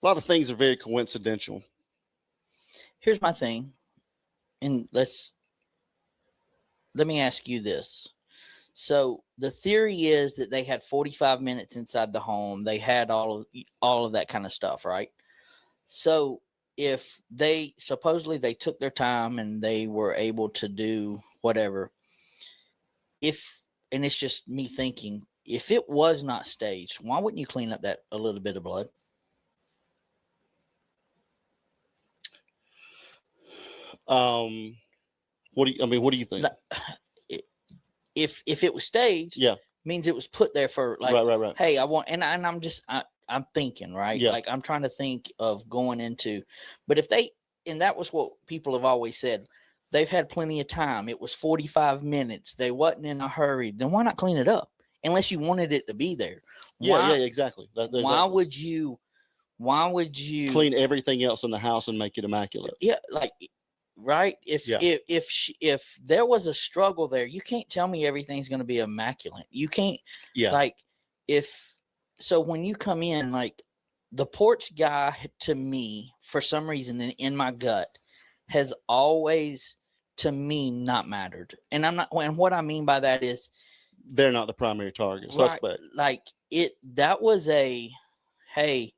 a lot of things are very coincidental. Here's my thing, and let me ask you this. So the theory is that they had 45 minutes inside the home. They had all of that kind of stuff, right? So if they supposedly they took their time and they were able to do whatever, and it's just me thinking, if it was not staged, why wouldn't you clean up that a little bit of blood? What do you think? If it was staged, yeah, means it was put there for like, right. Hey, I want, and I'm thinking, right? Yeah. Like I'm trying to think of going into, but if they, and that was what people have always said, they've had plenty of time. It was 45 minutes. They wasn't in a hurry. Then why not clean it up? Unless you wanted it to be there. Yeah, exactly. Why would you clean everything else in the house and make it immaculate? Yeah. Like, right. If there was a struggle there, you can't tell me everything's going to be immaculate. You can't, like so when you come in, like the porch guy to me, for some reason in my gut has always to me not mattered. And and what I mean by that is they're not the primary target suspect. Like that was hey,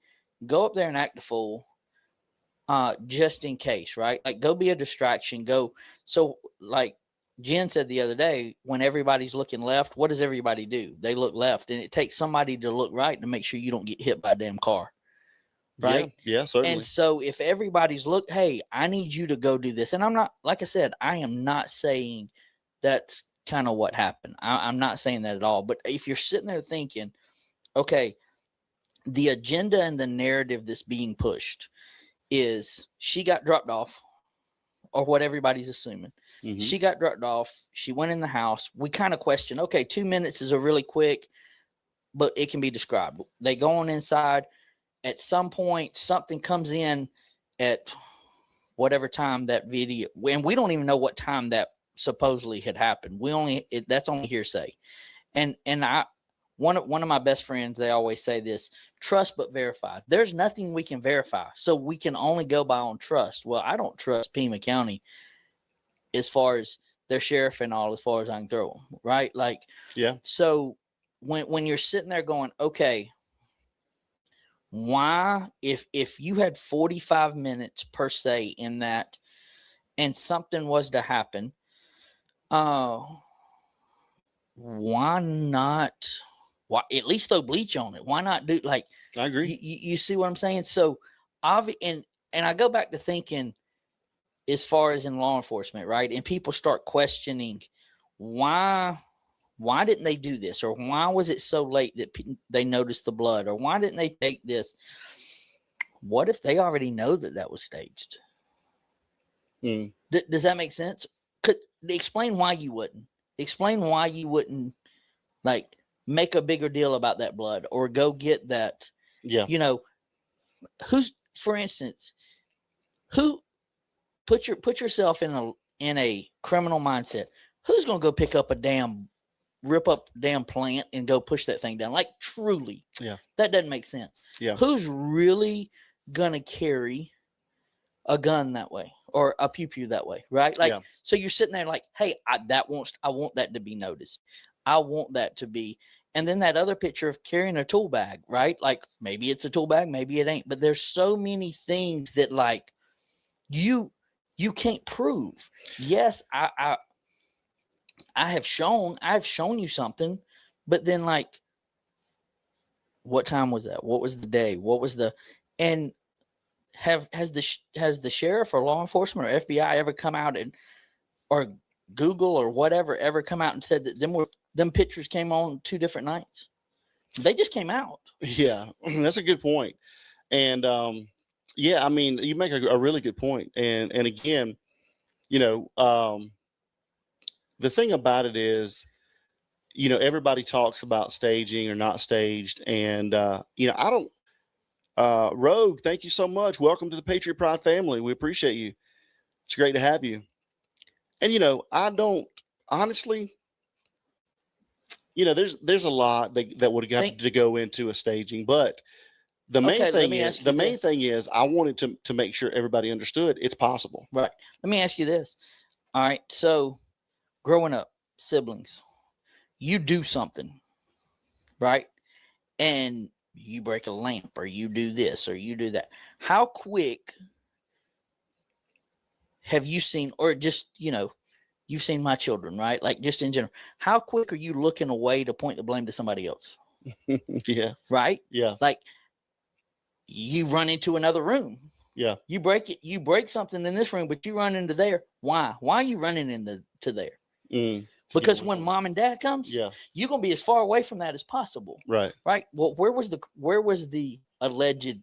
go up there and act a fool. Just in case, right? Like go be a distraction. So like Jen said the other day, when everybody's looking left, what does everybody do? They look left, and it takes somebody to look right to make sure you don't get hit by a damn car. Right? Yeah, certainly. And so if everybody's hey, I need you to go do this. And I'm not, like I said, I am not saying that's kind of what happened. I'm not saying that at all. But if you're sitting there thinking, okay, the agenda and the narrative that's being pushed is she got dropped off, or what everybody's assuming. Mm-hmm. She got dropped off. She went in the house. We kind of question, okay, 2 minutes is a really quick, but it can be described. They go on inside. At some point, something comes in at whatever time that video, and we don't even know what time that supposedly had happened. That's only hearsay. And one of my best friends, they always say this: trust but verify. There's nothing we can verify, so we can only go by on trust. Well, I don't trust Pima County as far as their sheriff and all, as far as I can throw them, right? Like, Yeah. So when you're sitting there going, okay, why, if you had 45 minutes per se in that, and something was to happen, why not? Why at least throw bleach on it? Why not do, like, I agree. You see what I'm saying? So and I go back to thinking, as far as in law enforcement, right? And people start questioning why didn't they do this, or why was it so late that they noticed the blood, or why didn't they take this? What if they already know that was staged? Does that make sense? Explain why you wouldn't. Explain why you wouldn't, like, make a bigger deal about that blood, or go get that. Yeah. For instance, who put yourself in a criminal mindset. Who's going to go pick up rip up a damn plant and go push that thing down? Like, truly. Yeah. That doesn't make sense. Yeah. Who's really going to carry a gun that way, or a pew that way, right? Like, so you're sitting there like, hey, I want that to be noticed. I want that to be. And then that other picture of carrying a tool bag, right? Like, maybe it's a tool bag, maybe it ain't. But there's so many things that, like, you can't prove. Yes, I've shown you something, but then, like, what time was that? What was the day? What was the, and has the sheriff or law enforcement or FBI ever come out or Google or whatever ever come out and said that them pictures came on 2 different nights? They just came out. Yeah, that's a good point. And yeah, I mean, you make a really good point. And again, the thing about it is, everybody talks about staging or not staged. And, I don't, Rogue, thank you so much. Welcome to the Patriot Pride family. We appreciate you. It's great to have you. And, I don't, honestly, there's a lot that would have to go into a staging, but the main thing is I wanted to make sure everybody understood it's possible. Right. Let me ask you this. All right. So growing up, siblings, you do something, right? And you break a lamp, or you do this, or you do that. How quick have you seen, or just, you've seen my children, right? Like, just in general, how quick are you looking away to point the blame to somebody else? Yeah. Right? Yeah. Like, you run into another room. Yeah. You break something in this room, but you run into there. Why? Why are you running to there? Because when mom and dad comes, you're going to be as far away from that as possible. Right. Right. Well, where was the alleged,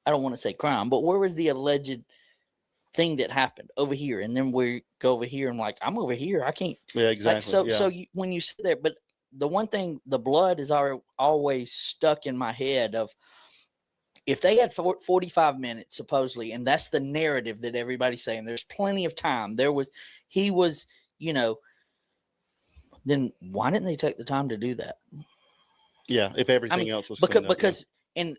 I don't want to say crime, but where was the alleged thing that happened? Over here. And then we go over here and, like, I'm over here. I can't. Yeah, exactly. So when you sit there, but the one thing, the blood is always stuck in my head of, if they had 45 minutes, supposedly, and that's the narrative that everybody's saying, there's plenty of time. He was, then why didn't they take the time to do that? Yeah. If everything else was because it's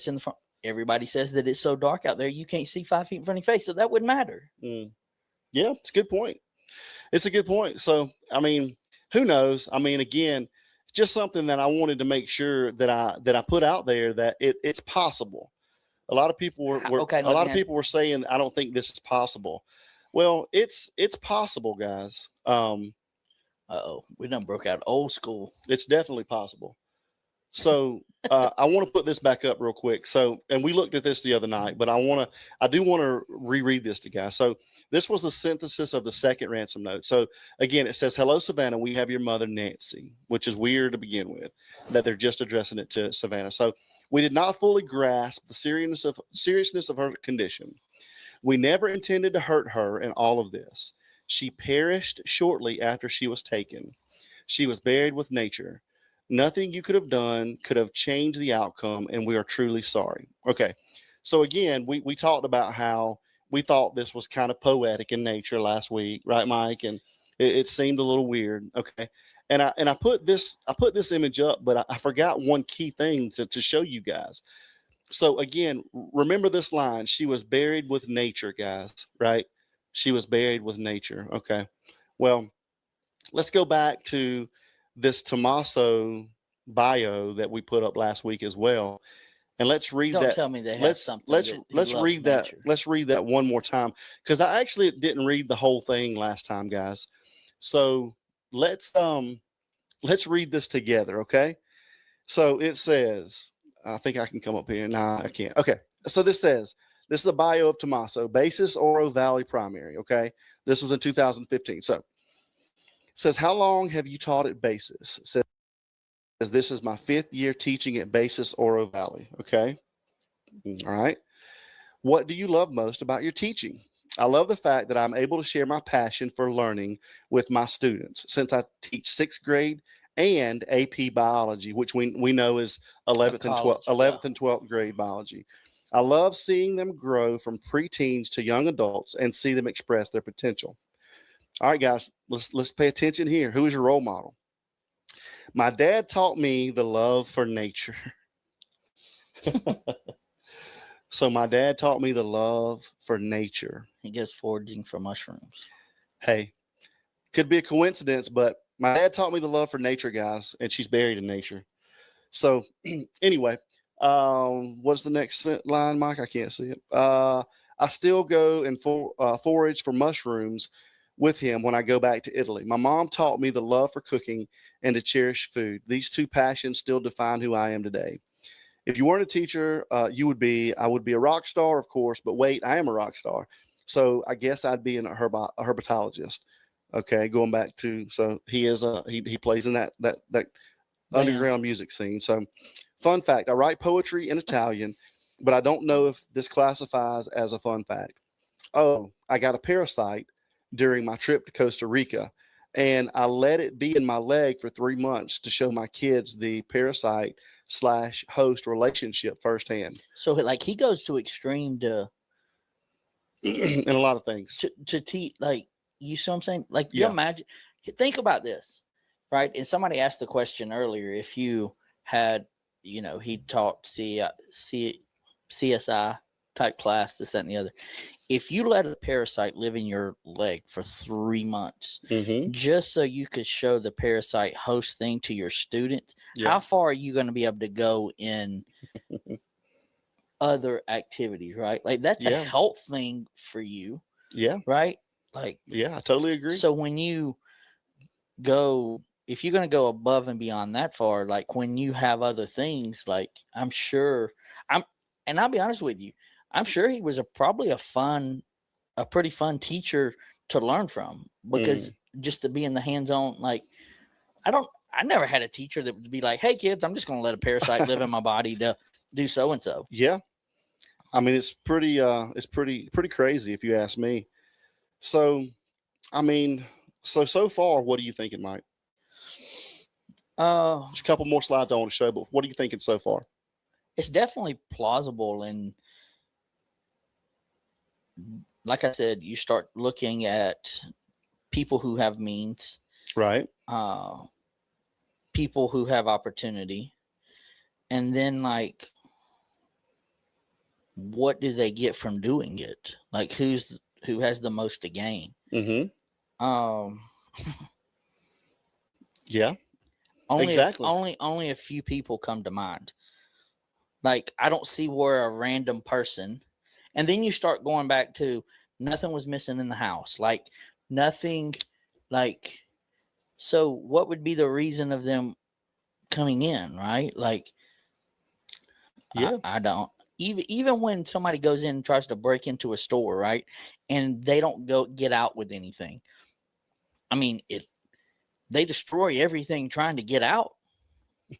in the front. Everybody says that it's so dark out there, you can't see 5 feet in front of your face. So that wouldn't matter. Yeah. It's a good point. It's a good point. So, I mean, who knows? I mean, again, just something that I wanted to make sure that I put out there, that it's possible. A lot of people were saying, I don't think this is possible. Well, it's possible, guys. We done broke out old school. It's definitely possible. So I want to put this back up real quick. So, and we looked at this the other night, but I do want to reread this to guys. So this was the synthesis of the second ransom note. So again, it says, "Hello, Savannah. We have your mother, Nancy," which is weird to begin with, that they're just addressing it to Savannah. So we did not fully grasp the seriousness of her condition. We never intended to hurt her in all of this. She perished shortly after she was taken. She was buried with nature. Nothing you could have done could have changed the outcome, and we are truly sorry. Okay. So again, we talked about how we thought this was kind of poetic in nature last week, right, Mike? And it seemed a little weird. Okay. And I put this image up, but I forgot one key thing to show you guys. So again, remember this line, she was buried with nature, guys, right? She was buried with nature. Okay. Well, let's go back to this Tommaso bio that we put up last week as well. And let's read Don't that. tell me they have let's something. let's read that. Let's read that one more time, because I actually didn't read the whole thing last time, guys. So let's read this together, okay? So it says, I think I can come up here. Nah, I can't. Okay. So this says, this is a bio of Tommaso, Basis Oro Valley Primary, okay? This was in 2015. So it says, how long have you taught at Basis? It says, this is my 5th year teaching at Basis Oro Valley, okay? All right. What do you love most about your teaching? I love the fact that I'm able to share my passion for learning with my students, since I teach 6th grade and AP biology, which we know is 11th and 12th grade biology. I love seeing them grow from preteens to young adults and see them express their potential. All right, guys, let's pay attention here. Who is your role model? My dad taught me the love for nature. So my dad taught me the love for nature. He goes foraging for mushrooms. Hey, could be a coincidence, but my dad taught me the love for nature, guys, and she's buried in nature. So anyway, what's the next line, Mike? I can't see it. I still go and forage for mushrooms with him when I go back to Italy. My mom taught me the love for cooking and to cherish food. These two passions still define who I am today. If you weren't a teacher, I would be a rock star, of course, but wait, I am a rock star. So I guess I'd be a herpetologist. Okay. Going back to, so he is he plays in that underground music scene. So fun fact, I write poetry in Italian, but I don't know if this classifies as a fun fact. Oh, I got a parasite during my trip to Costa Rica, and I let it be in my leg for 3 months to show my kids the parasite/host relationship firsthand. So like he goes to extreme to in a lot of things to teach, like, you see what I'm saying? Like, Yeah. you imagine, think about this, right? And somebody asked the question earlier, if you had, he taught CSI type class, this, that, and the other. If you let a parasite live in your leg for 3 months, just so you could show the parasite host thing to your students, how far are you going to be able to go in other activities, right? Like, that's a health thing for you. Yeah. Right? Like, yeah, I totally agree. So when you go, if you're going to go above and beyond that far, like when you have other things, like and I'll be honest with you, I'm sure he was probably a pretty fun teacher to learn from, because just to be in the hands-on, like, I never had a teacher that would be like, hey kids, I'm just going to let a parasite live in my body to do so-and-so. Yeah. I mean, it's pretty crazy if you ask me. So, I mean, so far, what are you thinking, Mike? Just a couple more slides I want to show, but what are you thinking so far? It's definitely plausible, and like I said, you start looking at people who have means, right? People who have opportunity, and then, like, what do they get from doing it? Like, who has the most to gain? Yeah. Only a few people come to mind. Like, I don't see where a random person, and then you start going back to nothing was missing in the house. Like, nothing, like, so what would be the reason of them coming in, right? Like, yeah, I don't. Even when somebody goes in and tries to break into a store, right, and they don't get out with anything, I mean, they destroy everything trying to get out,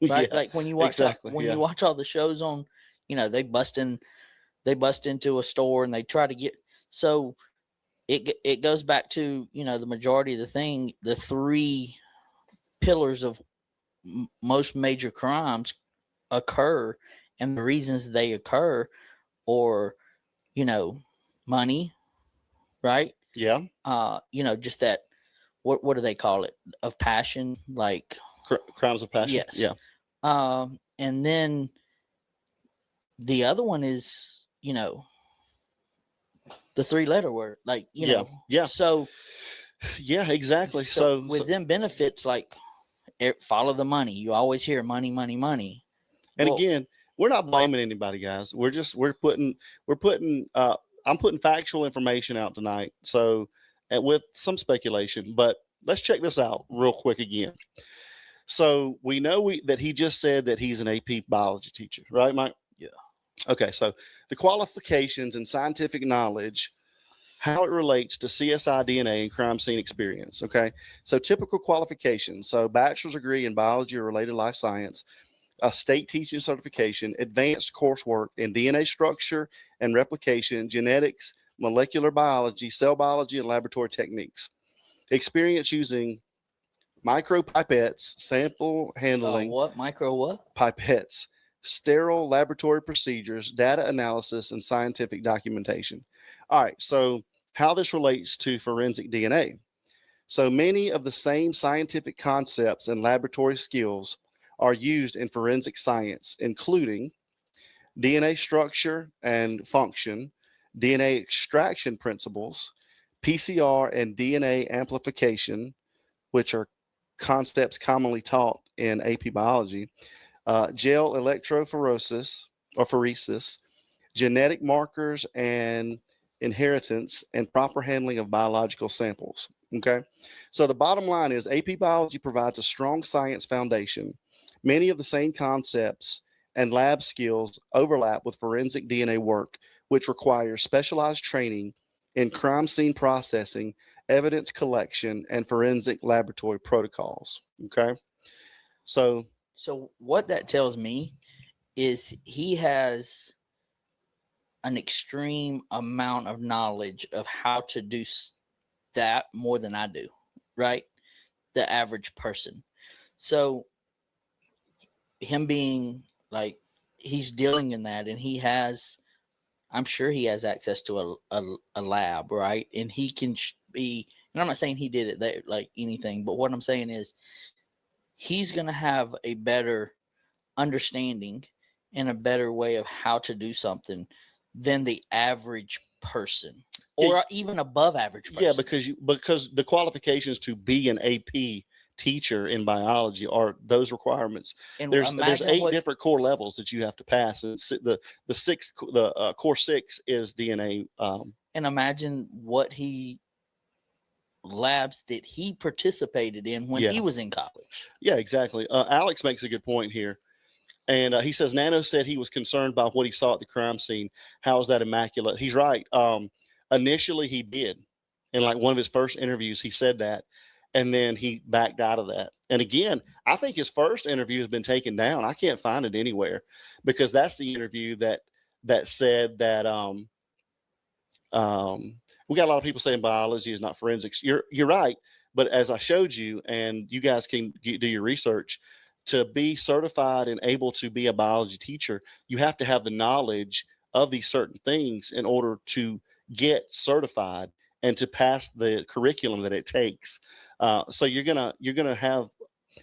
right? Yeah, like when you watch you watch all the shows on, they bust into a store and they try to get. So it goes back to, the majority of the 3 pillars of most major crimes occur. And the reasons they occur, or, money, right? Yeah. You know, just that, what do they call it? Of passion, like Crimes of passion. yes. Yeah. And then the other one is, you know, the 3-letter word, like, you Yeah. know. Yeah. So Yeah, exactly. so So, with them benefits, like follow the money. You always hear money, money, money. and Well, again, we're not blaming anybody, guys. We're putting I'm putting factual information out tonight. So, with some speculation, but let's check this out real quick again. So we know that he just said that he's an AP biology teacher, right, Mike? Yeah. Okay. So the qualifications and scientific knowledge, how it relates to CSI DNA and crime scene experience. Okay. So typical qualifications. So bachelor's degree in biology or related life science, a state teaching certification, advanced coursework in DNA structure and replication, genetics, molecular biology, cell biology, and laboratory techniques. Experience using micropipettes, sample handling, what pipettes, sterile laboratory procedures, data analysis, and scientific documentation. All right, so how this relates to forensic DNA. So many of the same scientific concepts and laboratory skills are used in forensic science, including DNA structure and function, DNA extraction principles, PCR and DNA amplification, which are concepts commonly taught in AP biology, gel electrophoresis or phoresis, genetic markers and inheritance, and proper handling of biological samples. Okay. So the bottom line is AP biology provides a strong science foundation. Many of the same concepts and lab skills overlap with forensic DNA work, which requires specialized training in crime scene processing, evidence collection, and forensic laboratory protocols. Okay. So what that tells me is he has an extreme amount of knowledge of how to do that more than I do, right? The average person. So him being like, he's dealing in that, and I'm sure he has access to a lab, right? And he can be, and I'm not saying he did it there, like anything, but what I'm saying is he's going to have a better understanding and a better way of how to do something than the average person, or even above average person. Yeah, because the qualifications to be an AP teacher in biology are those requirements. And there's 8 different core levels that you have to pass, and the core 6 is DNA. And imagine what labs that he participated in when he was in college. Yeah, exactly. Alex makes a good point here. And he says, Nano said he was concerned by what he saw at the crime scene. How is that immaculate? He's right. Initially, he did. In like one of his first interviews, he said that. And then he backed out of that. And again, I think his first interview has been taken down. I can't find it anywhere, because that's the interview that said that we got a lot of people saying biology is not forensics. You're right. But as I showed you, and you guys can do your research, to be certified and able to be a biology teacher, you have to have the knowledge of these certain things in order to get certified and to pass the curriculum that it takes. So you're gonna have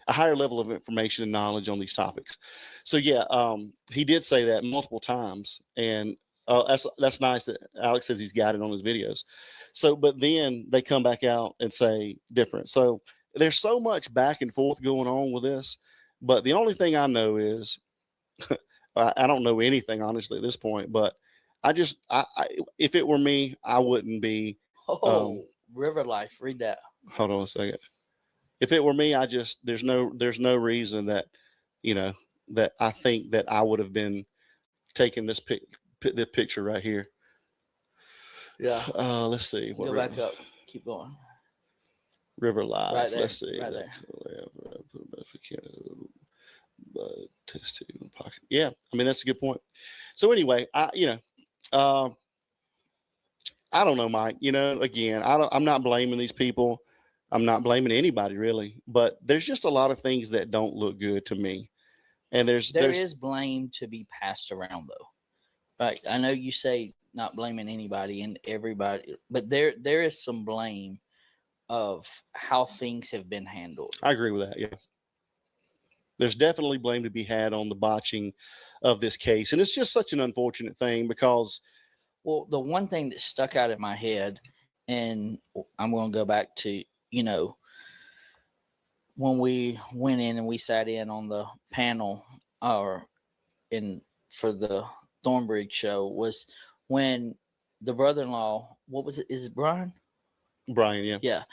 a higher level of information and knowledge on these topics. So yeah, he did say that multiple times, and that's nice that Alex says he's got it on his videos. So, but then they come back out and say different. So there's so much back and forth going on with this. But the only thing I know is, I don't know anything honestly at this point. But I if it were me, I wouldn't be. River Life, read that. Hold on a second. If it were me, there's no reason that, that I think that I would have been taking this picture right here. Yeah. Let's see. Go back up. Keep going. River Life. Right there. Let's see. Right there. Test tube in pocket. Yeah, I mean that's a good point. So anyway, I don't know, Mike. Again, I'm not blaming these people. I'm not blaming anybody really, but there's just a lot of things that don't look good to me. And there is blame to be passed around though. Right. I know you say not blaming anybody and everybody, but there is some blame of how things have been handled. I agree with that. Yeah. There's definitely blame to be had on the botching of this case. And it's just such an unfortunate thing because, well, the one thing that stuck out in my head, and I'm going to go back to, you know, when we went in and we sat in on the panel for the Thornbridge show, was when the brother-in-law, what was it? Is it Brian? Brian, yeah. Yeah.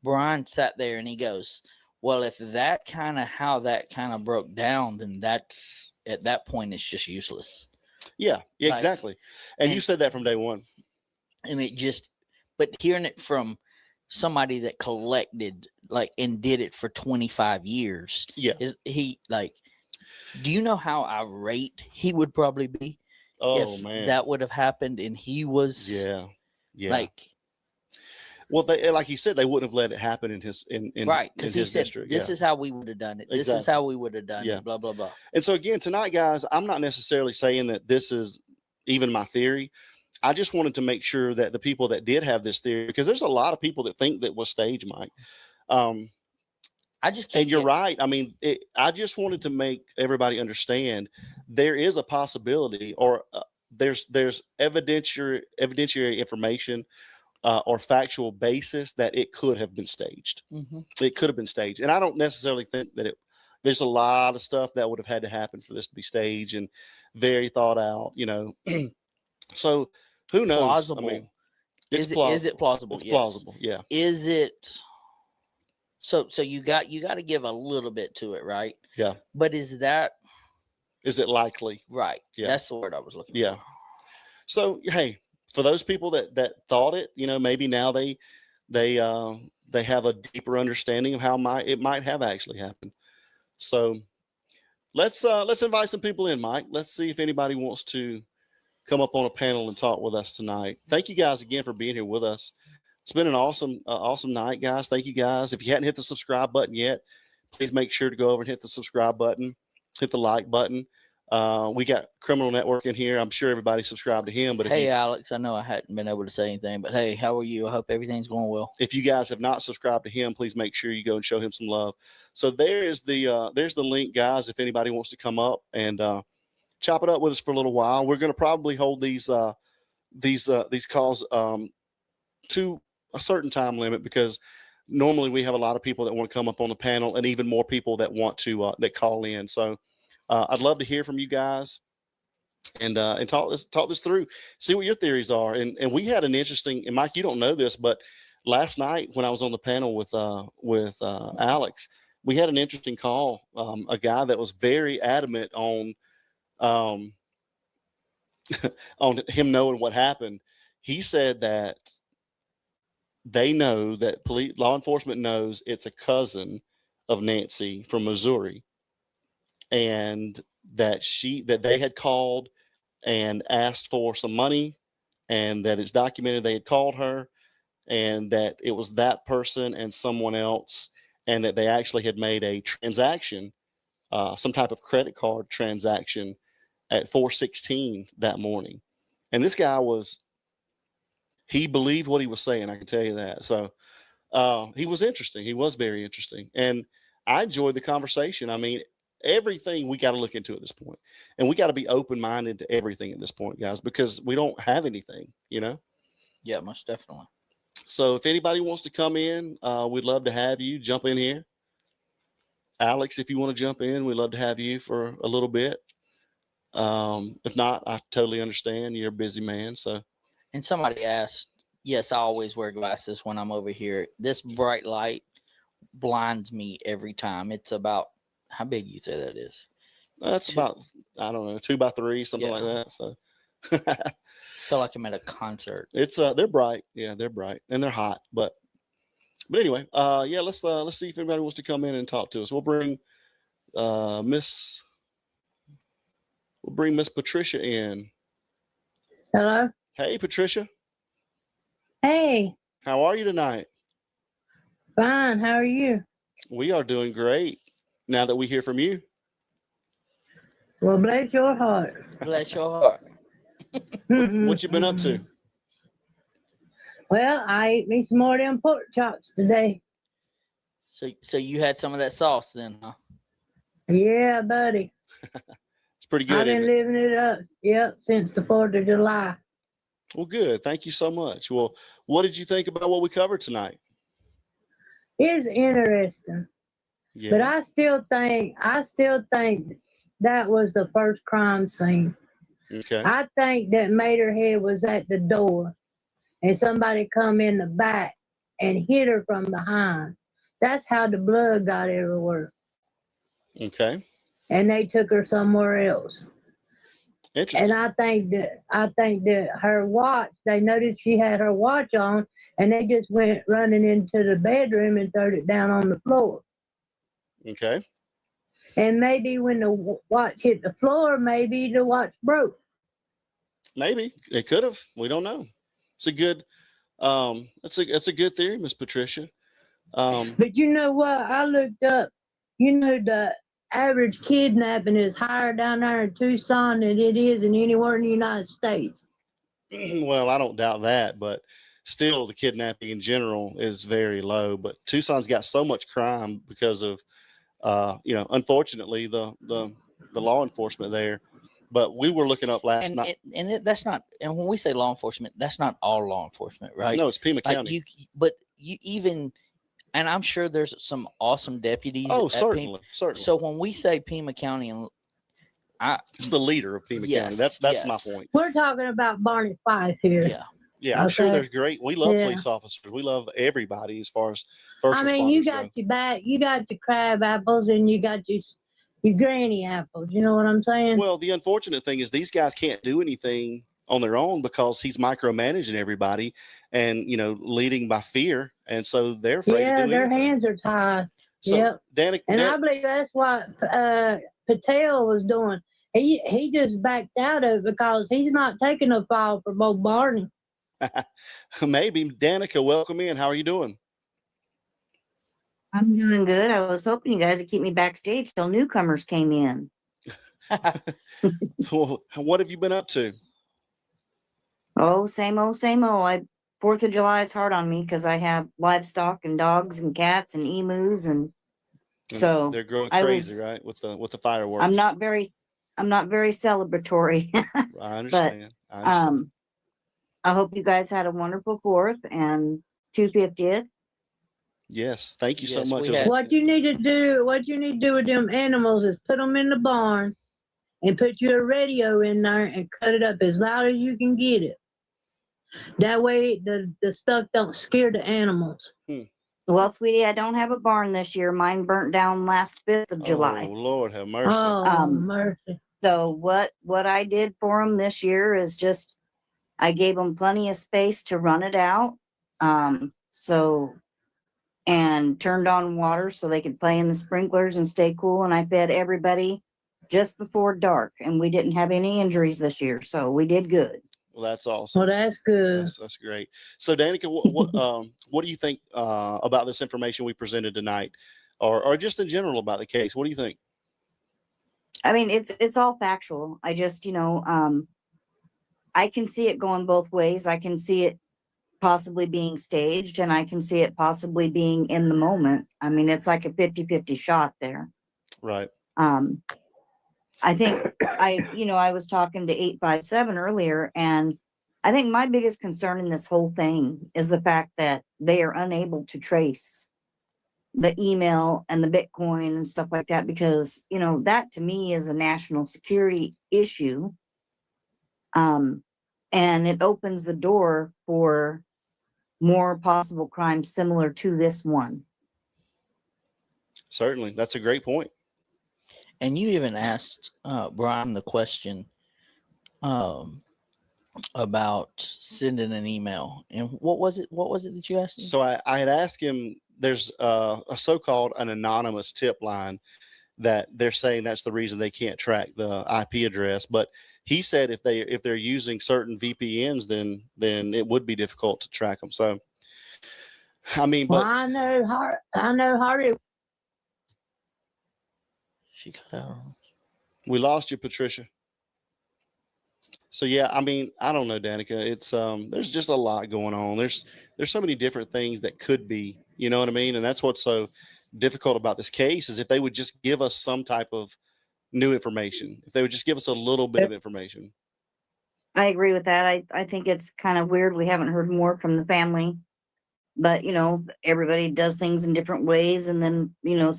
Brian sat there and he goes, well, if that kind of how that kind of broke down, then that's at that point, it's just useless. Yeah, Like, exactly. And you said that from day one. And it just, but hearing it from somebody that collected like and did it for 25 years. Yeah. He like, do you know how irate he would probably be? Oh, if man. that would have happened and he was like, well, they, like he said, they wouldn't have let it happen in his right, because he said district. this is how we would have done it. This is how we would have done it. Blah blah blah. And so again, tonight, guys, I'm not necessarily saying that this is even my theory. I just wanted to make sure that the people that did have this theory, because there's a lot of people that think that was staged, Mike. I just can't. And you're right. I mean, I just wanted to make everybody understand there is a possibility, or there's evidentiary information or factual basis that it could have been staged. Mm-hmm. It could have been staged. And I don't necessarily think that there's a lot of stuff that would have had to happen for this to be staged and very thought out, you know. So who knows? Plausible. I mean, is it plausible? It's yes. plausible. Yeah. Is it? So you got to give a little bit to it, right? Yeah. But is it likely? Right. Yeah. That's the word I was looking for. So, hey, for those people that thought it, you know, maybe now they have a deeper understanding of how it might have actually happened. So let's invite some people in, Mike. Let's see if anybody wants to come up on a panel and talk with us tonight. Thank you guys again for being here with us. It's been an awesome night, guys. Thank you, guys. If you hadn't hit the subscribe button yet, please make sure to go over and hit the subscribe button, hit the like button. We got Criminal Network in here. I'm sure everybody subscribed to him. But hey, Alex, I know I hadn't been able to say anything, but hey, how are you? I hope everything's going well. If you guys have not subscribed to him, please make sure you go and show him some love. So there's the link, guys. If anybody wants to come up and chop it up with us for a little while, we're going to probably hold these calls to a certain time limit, because normally we have a lot of people that want to come up on the panel and even more people that want to that call in. So I'd love to hear from you guys and talk this through, see what your theories are. And we had an interesting, and Mike, you don't know this, but last night when I was on the panel with Alex, we had an interesting call. A guy that was very adamant on on him knowing what happened. He said that they know that law enforcement knows it's a cousin of Nancy from Missouri, and that they had called and asked for some money, and that it's documented they had called her, and that it was that person and someone else, and that they actually had made a transaction, some type of credit card transaction at 4:16 that morning. And this guy he believed what he was saying. I can tell you that. So he was interesting. He was very interesting. And I enjoyed the conversation. I mean, everything we got to look into at this point, and we got to be open-minded to everything at this point, guys, because we don't have anything, you know? Yeah, most definitely. So if anybody wants to come in, we'd love to have you jump in here. Alex, if you want to jump in, we'd love to have you for a little bit. If not, I totally understand. You're a busy man. So. And somebody asked, yes, I always wear glasses when I'm over here. This bright light blinds me every time. It's about, how big you say that is? That's about, I don't know, 2x3, something like that. So I feel like I'm at a concert. It's they're bright. Yeah, they're bright and they're hot. But anyway, yeah, let's see if anybody wants to come in and talk to us. We'll bring Miss Patricia in. Hello. Hey, Patricia. Hey. How are you tonight? Fine. How are you? We are doing great now that we hear from you. Well, bless your heart. Bless your heart. What you been up to? Well, I ate me some more of them pork chops today. So you had some of that sauce then, huh? Yeah, buddy. It's pretty good. I've been Isn't it? living it up. Yep, since the 4th of July. Well, good. Thank you so much. Well, what did you think about what we covered tonight? It's interesting. Yeah. But I still think that was the first crime scene. Okay. I think that Materhead was at the door and somebody come in the back and hit her from behind. That's how the blood got everywhere. Okay. And they took her somewhere else. Interesting. And I think that her watch, they noticed she had her watch on and they just went running into the bedroom and threw it down on the floor. Okay. And maybe when the watch hit the floor, maybe the watch broke. Maybe it could have. We don't know. It's a good. That's a good theory, Miss Patricia. But you know what? I looked up. You know, the average kidnapping is higher down there in Tucson than it is in anywhere in the United States. Well, I don't doubt that, but still, the kidnapping in general is very low. But Tucson's got so much crime because of, unfortunately, the law enforcement there. But we were looking up last night. That's not. And when we say law enforcement, that's not all law enforcement, right? No, it's Pima County. And I'm sure there's some awesome deputies. Oh, at certainly. So when we say Pima County, it's the leader of Pima County. That's my point. We're talking about Barney Fife here. Yeah. Yeah, I'm sure there's great. We love police officers. We love everybody as far as first responders. I mean, you got you got your crab apples and you got your granny apples. You know what I'm saying? Well, the unfortunate thing is these guys can't do anything on their own because he's micromanaging everybody and, leading by fear. And so they're afraid to do anything. Yeah, their hands are tied. So, yep. I believe that's what Patel was doing. He just backed out of it because he's not taking a fall for Bo Barney. Maybe. Danica, welcome in. How are you doing? I'm doing good. I was hoping you guys would keep me backstage till newcomers came in. Well, what have you been up to? Oh, same old, same old. 4th of July is hard on me because I have livestock and dogs and cats and emus, and so they're growing crazy, right? With the fireworks. I'm not very celebratory. I understand. But, I hope you guys had a wonderful 4th and 250th. Yes, thank you so much. What you need to do with them animals is put them in the barn and put your radio in there and cut it up as loud as you can get it. That way the stuff don't scare the animals. Well, sweetie, I don't have a barn this year. Mine burnt down last 5th of July. Oh, Lord have mercy. Oh, mercy. So what I did for them this year is just I gave them plenty of space to run it out. And turned on water so they could play in the sprinklers and stay cool. And I fed everybody just before dark, and we didn't have any injuries this year. So we did good. Well, that's awesome. Well, that's good. That's great. So Danica, what do you think about this information we presented tonight or just in general about the case? What do you think? I mean, it's all factual. I just, I can see it going both ways. I can see it possibly being staged, and I can see it possibly being in the moment. I mean, it's like a 50-50 shot there. Right. I think I was talking to 857 earlier, and I think my biggest concern in this whole thing is the fact that they are unable to trace the email and the Bitcoin and stuff like that, because, that to me is a national security issue. And it opens the door for more possible crimes similar to this one. Certainly. That's a great point. And you even asked Brian the question about sending an email. And what was it that you asked him? So I had asked him, there's a so-called an anonymous tip line that they're saying that's the reason they can't track the IP address. But he said if they're using certain VPNs, then it would be difficult to track them. So, I mean, but I know Hardy. She cut out. We lost you, Patricia. So yeah, I mean, I don't know, Danica. It's there's just a lot going on. There's so many different things that could be, you know what I mean? And that's what's so difficult about this case is if they would just give us some type of new information, if they would just give us a little bit of information. I agree with that. I think it's kind of weird. We haven't heard more from the family, but you know, everybody does things in different ways. And then, you know,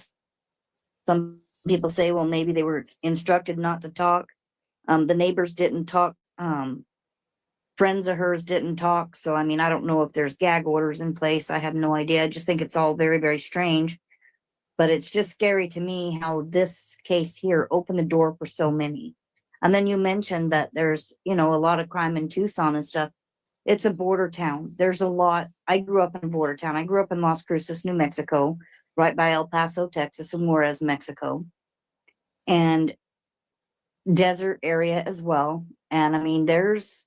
some people say, well, maybe they were instructed not to talk. The neighbors didn't talk. Friends of hers didn't talk. So, I mean, I don't know if there's gag orders in place. I have no idea. I just think it's all very, very strange. But it's just scary to me how this case here opened the door for so many. And then you mentioned that there's, you know, a lot of crime in Tucson and stuff. It's a border town. There's a lot. I grew up in a border town. I grew up in Las Cruces, New Mexico, right by El Paso, Texas, and Juarez, Mexico. And desert area as well. And I mean, there's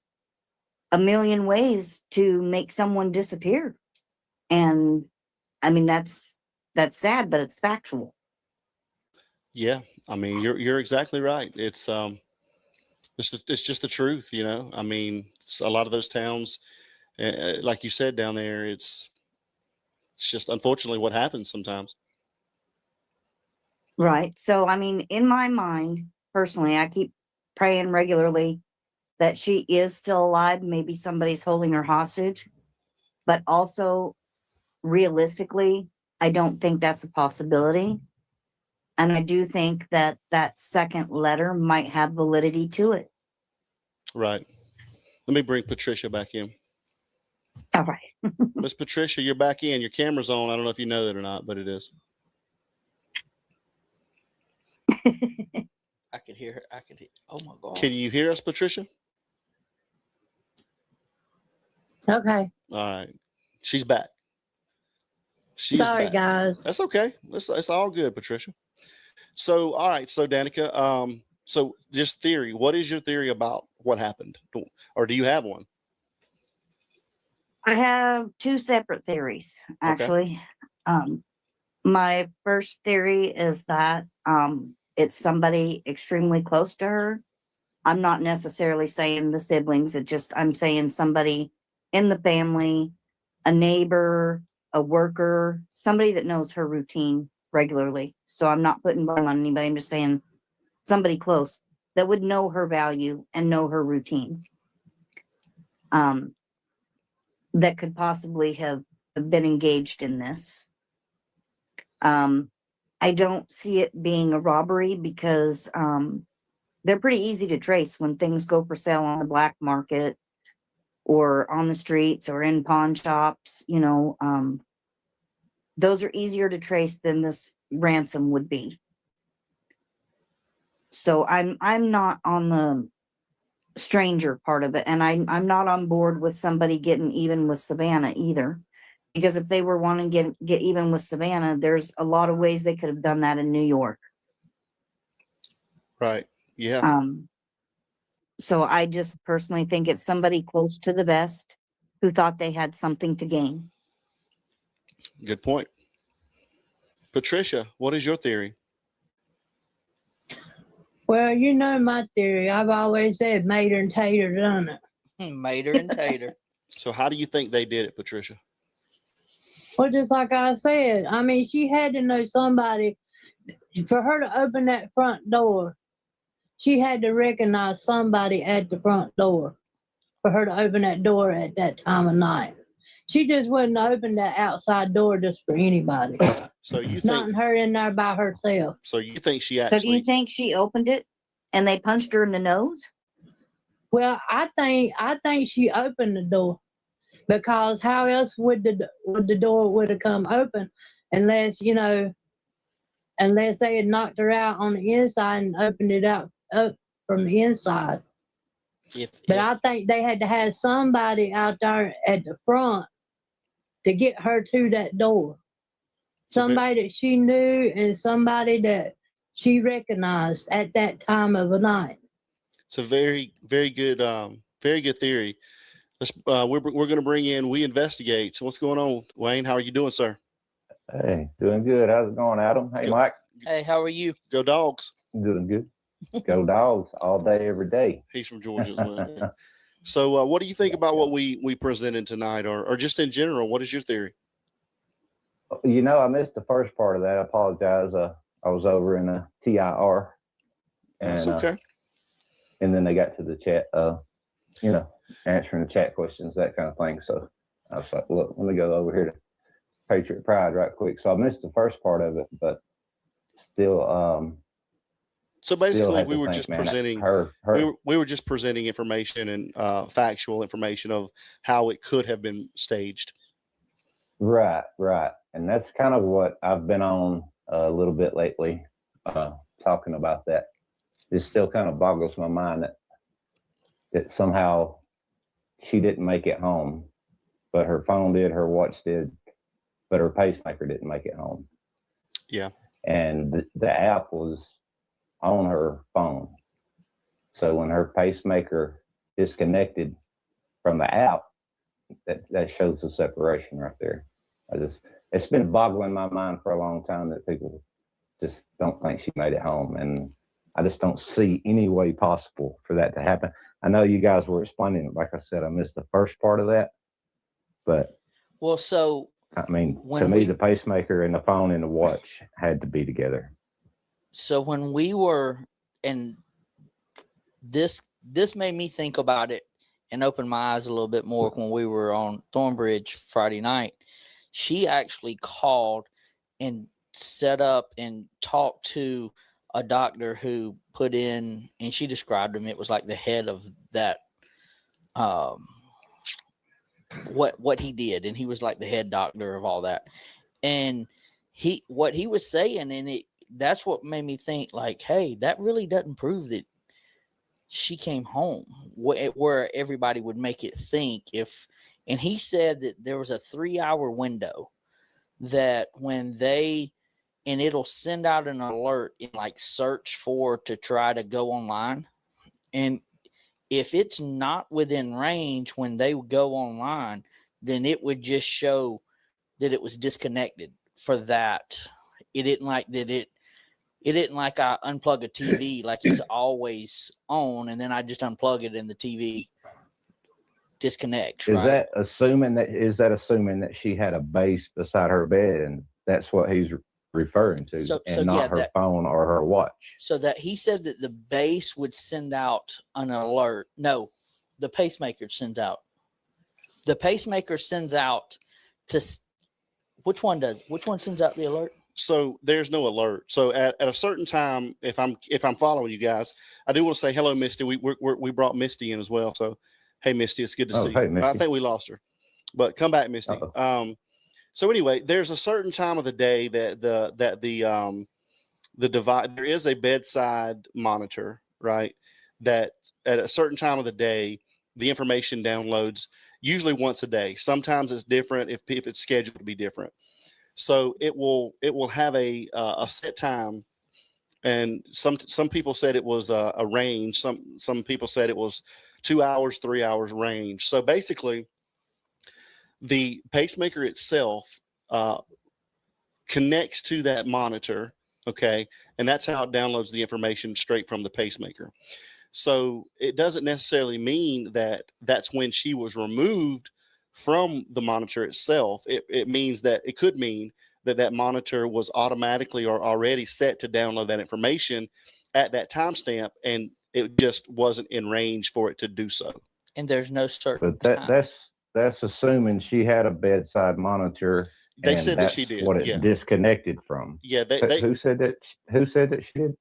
a million ways to make someone disappear. And I mean, that's sad, but it's factual. Yeah. I mean, you're exactly right. It's just the truth, you know. I mean, a lot of those towns, like you said down there, it's just unfortunately what happens sometimes. Right. So, I mean, in my mind, personally, I keep praying regularly that she is still alive. Maybe somebody's holding her hostage, but also realistically, I don't think that's a possibility. And I do think that that second letter might have validity to it. Right. Let me bring Patricia back in. All right. Miss Patricia, you're back in. Your camera's on. I don't know if you know that or not, but it is. I could hear her. I could hear. Oh my God. Can you hear us, Patricia? Okay. All right. She's back. She's Sorry, back. guys. That's okay. It's all good, Patricia. So, all right. So, Danica, so just theory. What is your theory about what happened? Or do you have one? I have two separate theories, actually. Okay. My first theory is that it's somebody extremely close to her. I'm not necessarily saying the siblings. I'm saying somebody in the family, a neighbor, a worker, somebody that knows her routine regularly. So I'm not putting blame on anybody. I'm just saying somebody close that would know her value and know her routine. That could possibly have been engaged in this. I don't see it being a robbery because they're pretty easy to trace when things go for sale on the black market or on the streets or in pawn shops. You know, those are easier to trace than this ransom would be. So I'm not on the stranger part of it, and I'm not on board with somebody getting even with Savannah either, because if they were wanting to get even with Savannah, there's a lot of ways they could have done that in New York. Right. Yeah. So I just personally think it's somebody close to the vest who thought they had something to gain. Good point. Patricia, what is your theory? Well, you know my theory. I've always said Mater and Tater done it. Mater and Tater. So how do you think they did it, Patricia? Well, just like I said, I mean, she had to know somebody. For her to open that front door, she had to recognize somebody at the front door for her to open that door at that time of night. She just wouldn't open that outside door just for anybody. So you think not her in there by herself. So you think she actually? So do you think she opened it and they punched her in the nose? Well, I think she opened the door, because how else would the door would have come open unless, you know, unless they had knocked her out on the inside and opened it up from the inside. But I think they had to have somebody out there at the front to get her to that door. Somebody that she knew and somebody that she recognized at that time of the night. It's a very, very good theory. Let's we're going to bring in We Investigate. So what's going on, Wayne? How are you doing, sir? Hey, doing good. How's it going, Adam? Hey, Good. Mike. Hey, how are you? Go Dogs. Doing good. Go Dogs all day, every day. He's from Georgia as well. Yeah. So what do you think about what we presented tonight, or just in general? What is your theory? You know, I missed the first part of that. I apologize. I was over in a TIR. That's okay. And then they got to the chat, you know, answering the chat questions, that kind of thing. So I was like, look, let me go over here to Patriot Pride right quick. So I missed the first part of it, but still, so basically, we were just presenting. Her. We were just presenting information and factual information of how it could have been staged. Right. And that's kind of what I've been on a little bit lately, talking about that. It still kind of boggles my mind that somehow she didn't make it home, but her phone did, her watch did, but her pacemaker didn't make it home. Yeah. And the app was on her phone. So when her pacemaker disconnected from the app, that shows the separation right there. It's been boggling my mind for a long time that people just don't think she made it home. And I just don't see any way possible for that to happen. I know you guys were explaining it. Like I said, I missed the first part of that, but so I mean, to me, the pacemaker and the phone and the watch had to be together. So when we were, and this made me think about it and open my eyes a little bit more when we were on Thornbridge Friday night. She actually called and set up and talked to a doctor who put in, and she described him, it was like the head of that, what he did. And he was like the head doctor of all that. And what he was saying, and that's what made me think like, hey, that really doesn't prove that she came home where everybody would make it think and he said that there was a 3-hour window that when and it'll send out an alert in like search for to try to go online. And if it's not within range when they go online, then it would just show that it was disconnected for that. It didn't like that it didn't like I unplug a TV like it's always on, and then I just unplug it and the TV disconnects. Is that assuming that she had a base beside her bed, and that's what he's referring to, not her phone or her watch? So that he said that the base would send out an alert. No, the pacemaker sends out. The pacemaker sends out to which one sends out the alert? So there's no alert. So at a certain time, if I'm following you guys, I do want to say hello, Misty. We brought Misty in as well. So hey, Misty, it's good to see you. Misty. I think we lost her, but come back, Misty. So anyway, there's a certain time of the day that the device, there is a bedside monitor, right? That at a certain time of the day, the information downloads usually once a day. Sometimes it's different if it's scheduled to be different. So it will have a set time, and some people said it was a range. Some people said it was 2 hours, 3 hours range. So basically, the pacemaker itself connects to that monitor, okay, and that's how it downloads the information straight from the pacemaker. So it doesn't necessarily mean that that's when she was removed from the monitor itself. It means that it could mean that monitor was automatically or already set to download that information at that timestamp, and it just wasn't in range for it to do so. And there's no certain But that's assuming she had a bedside monitor. They said that she did. What it disconnected from. Yeah. Who said that? Who said that she did?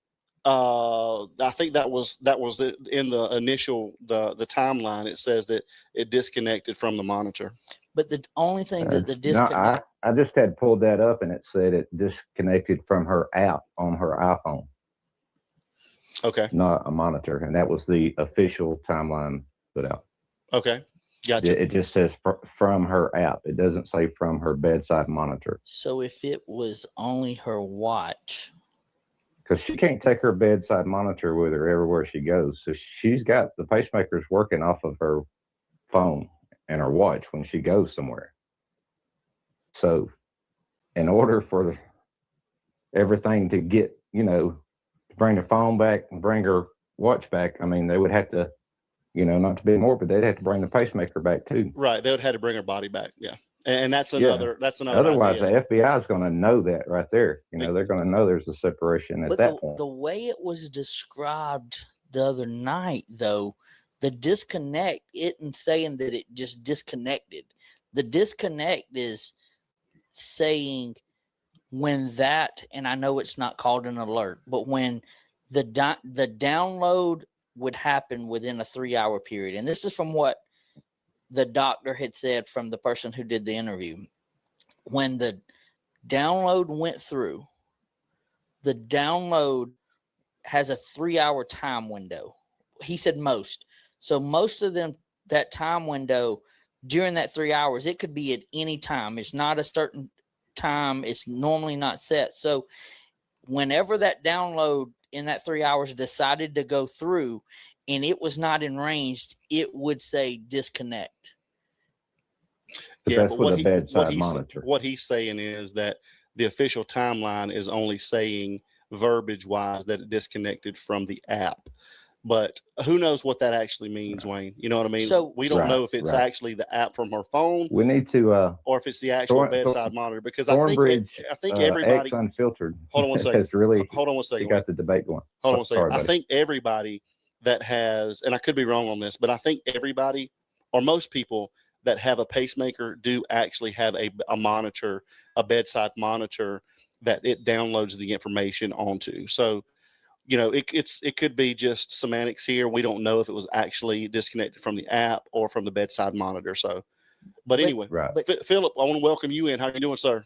I think that was in the initial the timeline. It says that it disconnected from the monitor. But the only thing that the disconnect. I just had pulled that up, and it said it disconnected from her app on her iPhone. Okay. Not a monitor, and that was the official timeline put out. Okay. Gotcha. It just says from her app. It doesn't say from her bedside monitor. So if it was only her watch. Because she can't take her bedside monitor with her everywhere she goes. So she's got the pacemakers working off of her phone and her watch when she goes somewhere. So in order for everything to get, to bring the phone back and bring her watch back, I mean, they would have to, not to be morbid, they'd have to bring the pacemaker back too. Right. They would have to bring her body back. Yeah. And that's Yeah. another Otherwise, idea. the FBI is going to know that right there. They're going to know there's a separation at But that point. the way it was described the other night, though, the disconnect isn't saying that it just disconnected. The disconnect is saying when that, and I know it's not called an alert, but when the download would happen within a 3-hour period. And this is from what the doctor had said from the person who did the interview. When the download went through, the download has a 3-hour time window. He said most. So most of them, that time window during that 3 hours, it could be at any time. It's not a certain time. It's normally not set. So whenever that download in that 3 hours decided to go through and it was not in range, it would say disconnect. But Yeah, that's with a bedside monitor. What he's saying is that the official timeline is only saying verbiage wise that it disconnected from the app. But who knows what that actually means, Wayne? You know what I mean? So we don't know if it's actually the app from her phone. We need to or if it's the actual bedside monitor, because I think everybody X Unfiltered hold on one second. Hold on one second. Got the debate going. Hold on one second. Sorry, I think everybody that has, and I could be wrong on this, but I think everybody or most people that have a pacemaker do actually have a monitor, a bedside monitor that it downloads the information onto. So, it could be just semantics here. We don't know if it was actually disconnected from the app or from the bedside monitor. So, but anyway, Philip, I want to welcome you in. How are you doing, sir?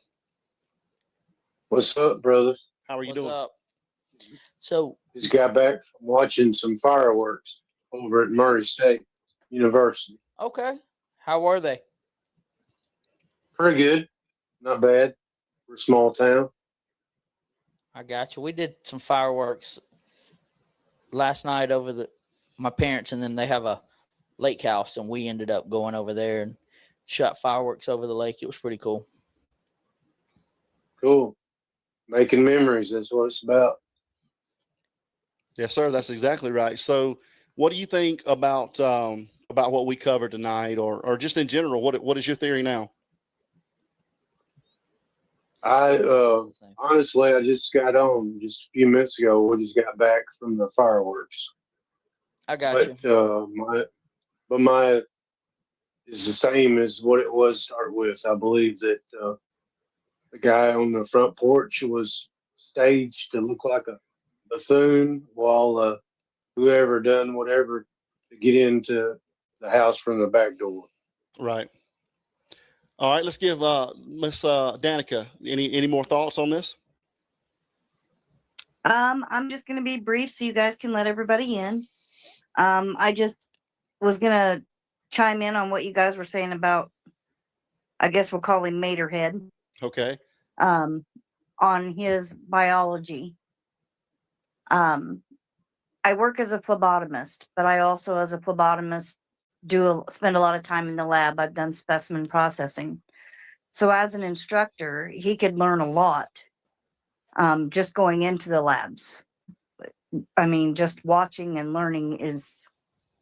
What's up, brother? How are you doing? What's up? So just got back from watching some fireworks over at Murray State University. Okay. How were they? Pretty good. Not bad. We're a small town. I got you. We did some fireworks last night over my parents and them. They have a lake house, and we ended up going over there and shot fireworks over the lake. It was pretty cool. Cool. Making memories. That's what it's about. Yes, sir. That's exactly right. So what do you think about what we covered tonight, or just in general? What is your theory now? Honestly, I just got on just a few minutes ago. We just got back from the fireworks. I got you. My is the same as what it was to start with. I believe that the guy on the front porch was staged to look like a buffoon while whoever done whatever to get into the house from the back door. Right. All right, let's give Miss Danica any more thoughts on this? I'm just going to be brief so you guys can let everybody in. I just was going to chime in on what you guys were saying about, I guess we'll call him Materhead. Okay. On his biology. I work as a phlebotomist, but I also, as a phlebotomist, spend a lot of time in the lab. I've done specimen processing. So as an instructor, he could learn a lot just going into the labs. I mean, just watching and learning is,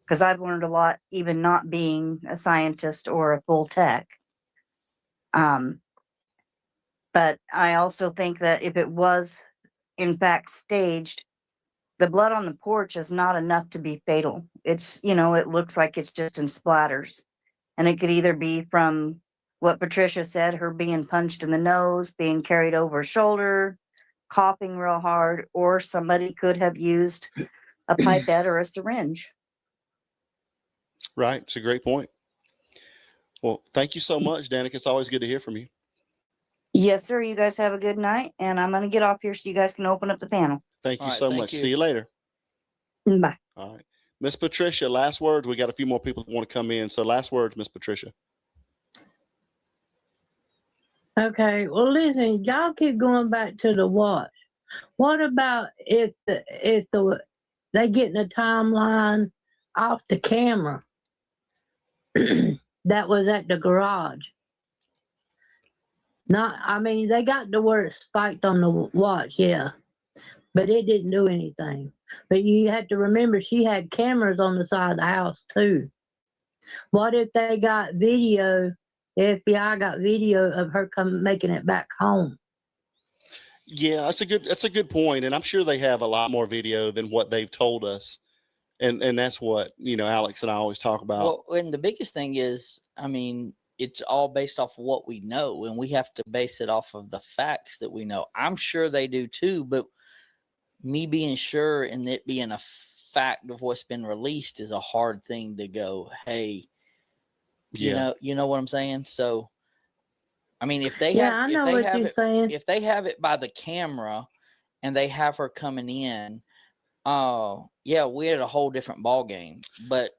because I've learned a lot, even not being a scientist or a full tech. But I also think that if it was, in fact, staged, the blood on the porch is not enough to be fatal. It's, it looks like it's just in splatters. And it could either be from what Patricia said, her being punched in the nose, being carried over her shoulder, coughing real hard, or somebody could have used a pipette or a syringe. Right. It's a great point. Well, thank you so much, Danica. It's always good to hear from you. Yes, sir. You guys have a good night. And I'm going to get off here so you guys can open up the panel. Thank you so much. See you later. Bye. All right. Miss Patricia, last words. We got a few more people that want to come in. So last words, Miss Patricia. Okay. Well, listen, y'all keep going back to the watch. What about if they getting a timeline off the camera that was at the garage? They got the word spiked on the watch, yeah. but it didn't do anything. But you have to remember, she had cameras on the side of the house too. What if they got video? The FBI got video of her making it back home. Yeah, that's a good point, and I'm sure they have a lot more video than what they've told us, and that's what Alex and I always talk about. Well, and the biggest thing is, I mean, it's all based off of what we know, and we have to base it off of the facts that we know. I'm sure they do too, but me being sure and it being a fact of what's been released is a hard thing to go, hey, you know what I'm saying? So, I mean, if they if they have it by the camera and they have her coming in, we had a whole different ball game. But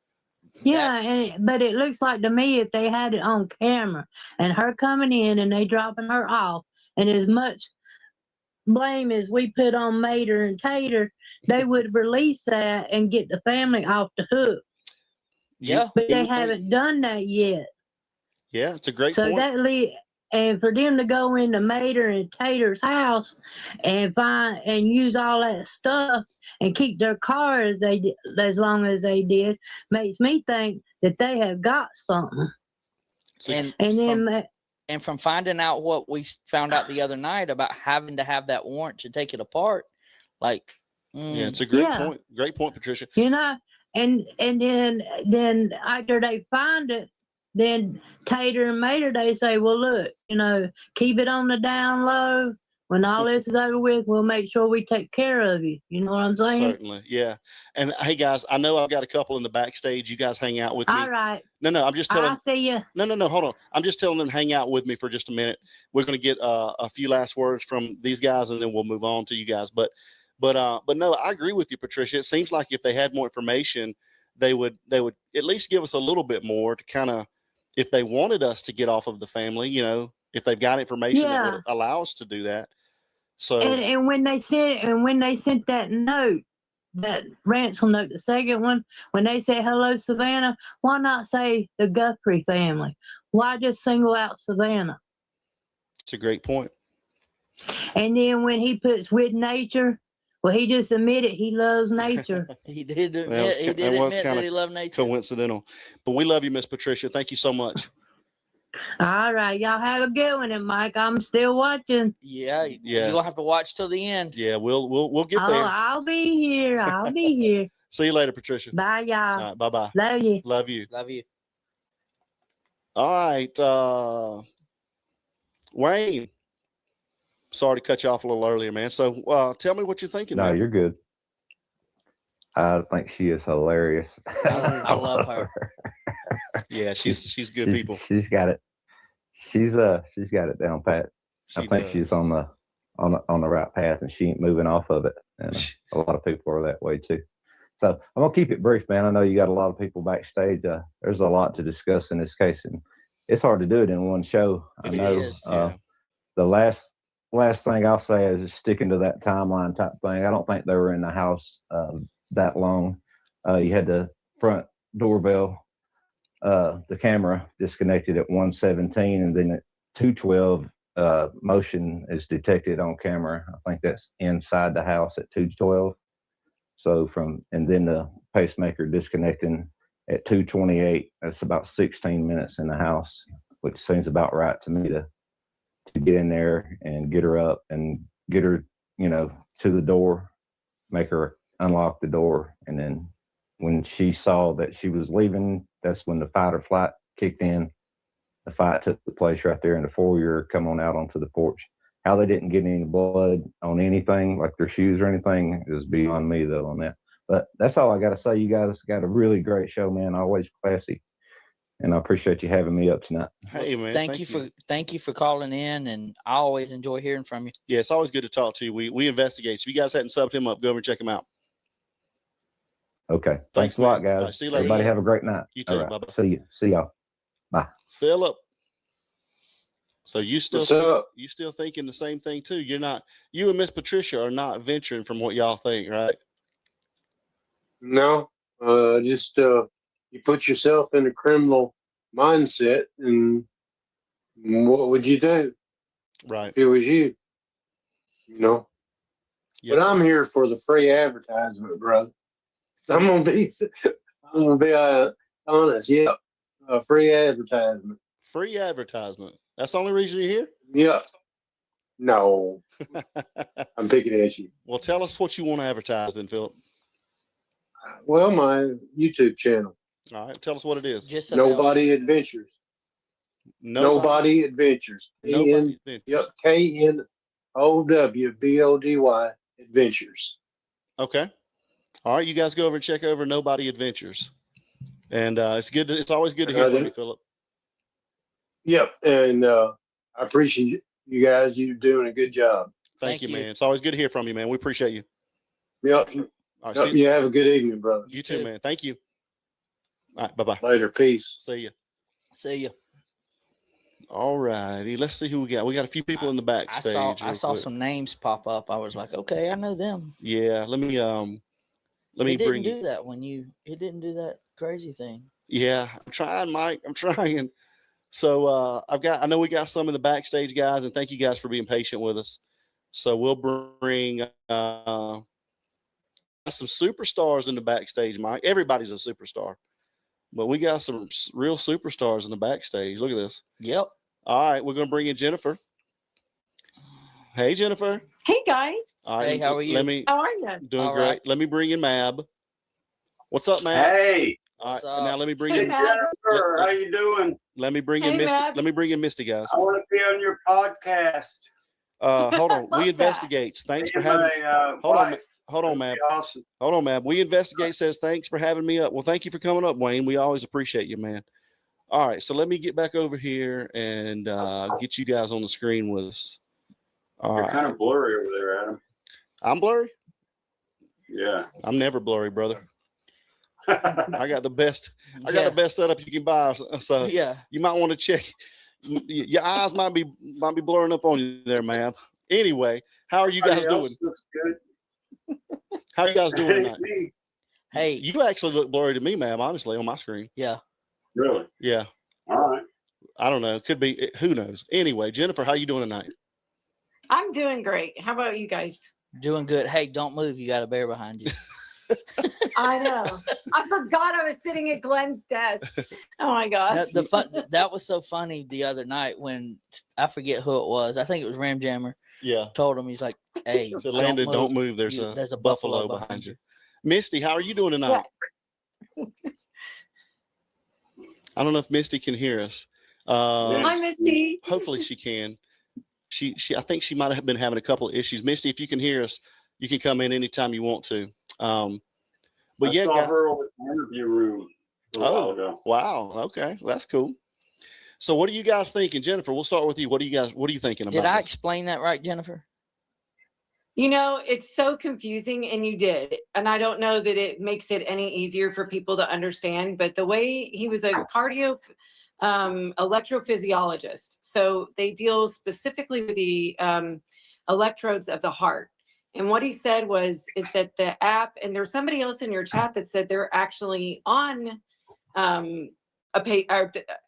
but it looks like to me, if they had it on camera and her coming in and they dropping her off, and as much blame as we put on Mater and Tater, they would release that and get the family off the hook. Yeah, but they haven't done that yet. Yeah, it's a great point. And for them to go into Mater and Tater's house and find and use all that stuff and keep their car as long as they did, makes me think that they have got something. And from finding out what we found out the other night about having to have that warrant to take it apart, it's a great point. Great point, Patricia. And then after they find it, then Tater and Mater, they say, well, look, keep it on the down low. When all this is over with, we'll make sure we take care of you. You know what I'm saying? Certainly, yeah. And hey, guys, I know I've got a couple in the backstage. You guys hang out with me. All right. No, I'm just telling. I'll see you. No, hold on. I'm just telling them to hang out with me for just a minute. We're going to get a few last words from these guys, and then we'll move on to you guys. But no, I agree with you, Patricia. It seems like if they had more information, they would at least give us a little bit more to kind of, if they wanted us to get off of the family, if they've got information that would allow us to do that. So and when they sent that note, that ransom note, the second one, when they said hello Savannah, why not say the Guthrie family? Why just single out Savannah? It's a great point. And then when he puts with nature, well, he just admitted he loves nature. He did admit that he loved nature. Coincidental. But we love you, Miss Patricia. Thank you so much. All right. Y'all have a good one, and Mike, I'm still watching. Yeah. You're going to have to watch till the end. Yeah, we'll get there. I'll be here. I'll be here. See you later, Patricia. Bye, y'all. All right, bye-bye. Love you. Love you. Love you. All right. Wayne. Sorry to cut you off a little earlier, man. So tell me what you're thinking. No, man. You're good. I think she is hilarious. I love her. Yeah, she's good people. She's got it. She's got it down pat. I think she's on the right path, and she ain't moving off of it. And a lot of people are that way too. So I'm gonna keep it brief, man. I know you got a lot of people backstage. There's a lot to discuss in this case, and it's hard to do it in one show. I know. The last thing I'll say is sticking to that timeline type thing. I don't think they were in the house that long. You had the front doorbell, the camera disconnected at 1:17, and then at 2:12, motion is detected on camera. I think that's inside the house at 2:12. So and then the pacemaker disconnecting at 2:28. That's about 16 minutes in the house, which seems about right to me to get in there and get her up and get her, to the door, make her unlock the door. And then when she saw that she was leaving, that's when the fight or flight kicked in. The fight took place right there in the foyer, come on out onto the porch. How they didn't get any blood on anything, like their shoes or anything, is beyond me, though, on that. But that's all I got to say. You guys got a really great show, man. Always classy. And I appreciate you having me up tonight. Hey, man. Thank you for calling in, and I always enjoy hearing from you. Yeah, it's always good to talk to you. We investigate. So if you guys hadn't subbed him up, go over and check him out. Okay. Thanks a lot, guys. Right, see you later. Everybody have a great night. You too. Right. Bye-bye. See y'all. Bye. Philip. So you still thinking the same thing too? You and Miss Patricia are not venturing from what y'all think, right? No, just you put yourself in a criminal mindset, and what would you do? Right. If it was you, Yes, but I'm sir. here for the free advertisement, brother. I'm gonna be honest. Yep, free advertisement. Free advertisement. That's the only reason you're here? Yep. No, I'm picking at you. Well, tell us what you want to advertise then, Philip. Well, my YouTube channel, All right. Tell us what it is. Just so they'll- Nobody Adventures. Nobody Adventures. Nobody Adventures. Yep, KNOWBODY Adventures. Okay. All right. You guys go over and check over Nobody Adventures. And it's good. It's always good to hear from you, Philip. Yep, and I appreciate you guys. You're doing a good job. Thank you, man. It's always good to hear from you, man. We appreciate you. Yep. All right, Yep, you have a good evening, brother. You too, man. Thank you. All right. Bye-bye. Later. Peace. See you. See you. All righty. Let's see who we got. We got a few people in the backstage. I saw some names pop up. I was like, okay, I know them. Yeah. Let me It bring didn't do that when it didn't do that crazy thing. Yeah, I'm trying, Mike. I'm trying. So I know we got some in the backstage, guys, and thank you guys for being patient with us. So we'll bring some superstars in the backstage, Mike. Everybody's a superstar, but we got some real superstars in the backstage. Look at this. Yep. All right, we're gonna bring in Jennifer. Hey, Jennifer. Hey guys. All right, Hey, how are you? How are you? Doing All great. right. Let me bring in Mab. What's up, Mab? Hey, All right, What's and now up? let me bring Hey, in. Mab. Jennifer, how you doing? Let me bring in Hey, Misty. Mab. Let me bring in Misty, guys. I want to be on your podcast. Hold on. Love We that. investigate. Thanks for Me having. and my, Hold on. wife. Hold on, That'd Mab. be awesome. Hold on, Mab. We investigate says thanks for having me up. Well, thank you for coming up, Wayne. We always appreciate you, man. All right, so let me get back over here and get you guys on the screen with us. All You're right. kind of blurry over there, Adam. I'm blurry. Yeah. I'm never blurry, brother. I got the best. I got Yeah. the best setup you can buy. So Yeah. you might want to check. Your eyes might be blurring up on you there, Mab. Anyway, how are you guys Everybody else doing? looks good. How are you guys doing tonight? Me. Hey. You actually look blurry to me, Mab. Honestly, on my screen. Yeah. Really? Yeah. All right. I don't know. Could be. Who knows? Anyway, Jennifer, how you doing tonight? I'm doing great. How about you guys? Doing good. Hey, don't move. You got a bear behind you. I know. I forgot I was sitting at Glenn's desk. Oh my gosh. That was so funny the other night when I forget who it was. I think it was Ram Jammer. Yeah. Told him, he's like, hey, Said, Landon, don't move. There's a buffalo behind you. Misty, how are you doing tonight? I don't know if Misty can hear us. Hi, Misty. Hopefully she can. I think she might have been having a couple of issues. Misty, if you can hear us, you can come in anytime you want to. But I yeah, saw her over in the interview room a while ago. Wow. Okay, well, that's cool. So, what are you guys thinking, Jennifer? We'll start with you. What are you thinking about? Did I this? explain that right, Jennifer? You know, it's so confusing, and you did. And I don't know that it makes it any easier for people to understand, but the way he was a electrophysiologist. So they deal specifically with the electrodes of the heart. And what he said is that the app, and there's somebody else in your chat that said they're actually on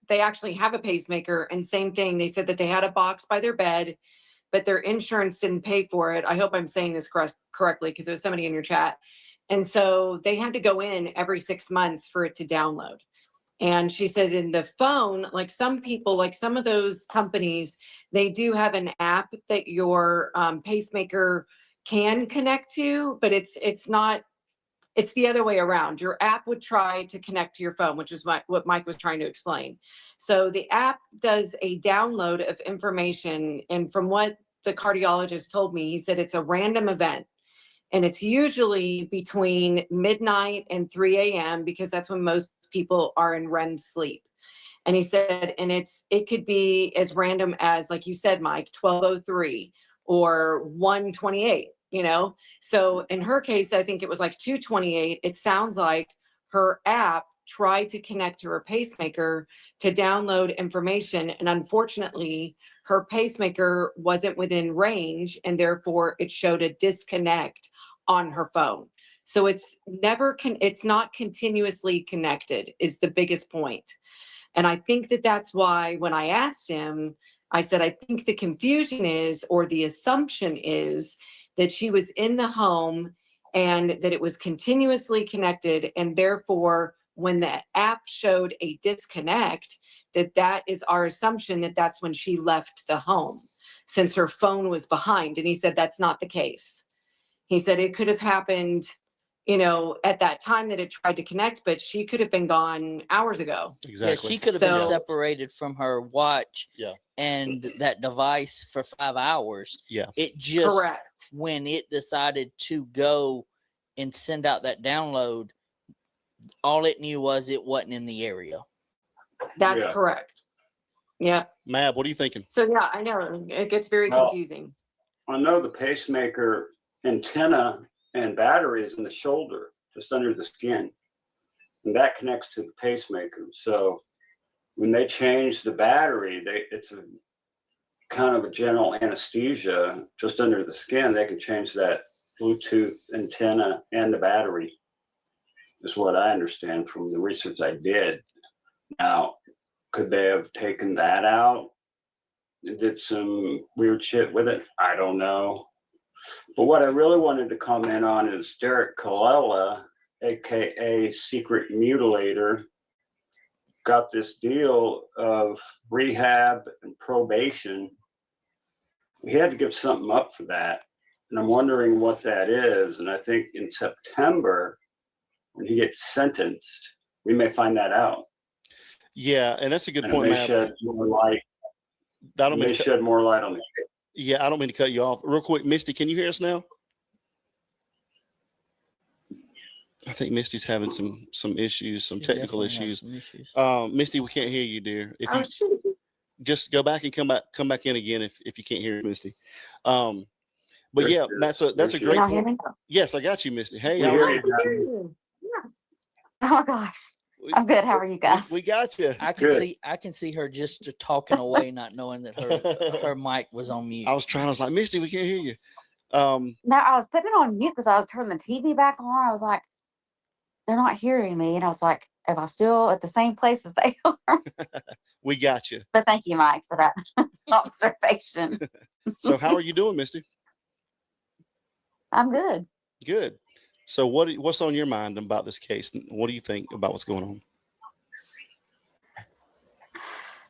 they actually have a pacemaker, and same thing. They said that they had a box by their bed, but their insurance didn't pay for it. I hope I'm saying this correctly because there was somebody in your chat. And so they had to go in every 6 months for it to download. And she said in the phone, like some people, like some of those companies, they do have an app that your pacemaker can connect to, but it's the other way around. Your app would try to connect to your phone, which is what Mike was trying to explain. So the app does a download of information. And from what the cardiologist told me, he said it's a random event. And it's usually between midnight and 3 a.m. because that's when most people are in REM sleep. And he said, and it could be as random as, like you said, Mike, 12:03 or 1:28, you know? So in her case, I think it was like 2:28. It sounds like her app tried to connect to her pacemaker to download information. And unfortunately, her pacemaker wasn't within range, and therefore it showed a disconnect on her phone. So it's not continuously connected is the biggest point. And I think that's why when I asked him, I said, I think the confusion is, or the assumption is that she was in the home and that it was continuously connected. And therefore, when the app showed a disconnect, that is our assumption that that's when she left the home, since her phone was behind. And he said that's not the case. He said it could have happened, at that time that it tried to connect, but she could have been gone hours ago. Exactly. Yeah, she could have been So- separated from her watch Yeah. and that device for 5 hours. Yeah. It just, Correct. when it decided to go and send out that download, all it knew was it wasn't in the area. That's Yeah. correct. Yeah. Mab, what are you thinking? So yeah, I know it gets very Well, confusing. I know the pacemaker antenna and battery is in the shoulder, just under the skin. And that connects to the pacemaker. So when they change the battery, it's a kind of a general anesthesia just under the skin. They can change that Bluetooth antenna and the battery, is what I understand from the research I did. Now, could they have taken that out and did some weird shit with it? I don't know. But what I really wanted to comment on is Derek Colella, aka Secret Mutilator, got this deal of rehab and probation. He had to give something up for that. And I'm wondering what that is. And I think in September, when he gets sentenced, we may find that out. Yeah, and that's a good And point, it may Mab. shed more light. I It don't mean may to, shed more light on the case. yeah, I don't mean to cut you off. Real quick, Misty, can you hear us now? I think Misty's having some issues, some She technical definitely has issues. some issues. Misty, we can't hear you, dear. If Oh, you shoot. just go back and come back in again if you can't hear Misty. But yeah, that's a Can great y'all hear point. me? Yes, I got you, Misty. Hey, We how hear are you. you? Oh my gosh. I'm good. How are you guys? We got you. I can Good. see her just talking away, not knowing that her mic was on mute. I was like, Misty, we can't hear you. No, I was putting it on mute because I was turning the TV back on. I was like, they're not hearing me. And I was like, am I still at the same place as they are? We got you. But thank you, Mike, for that observation. So how are you doing, Misty? I'm good. Good. So what's on your mind about this case? What do you think about what's going on?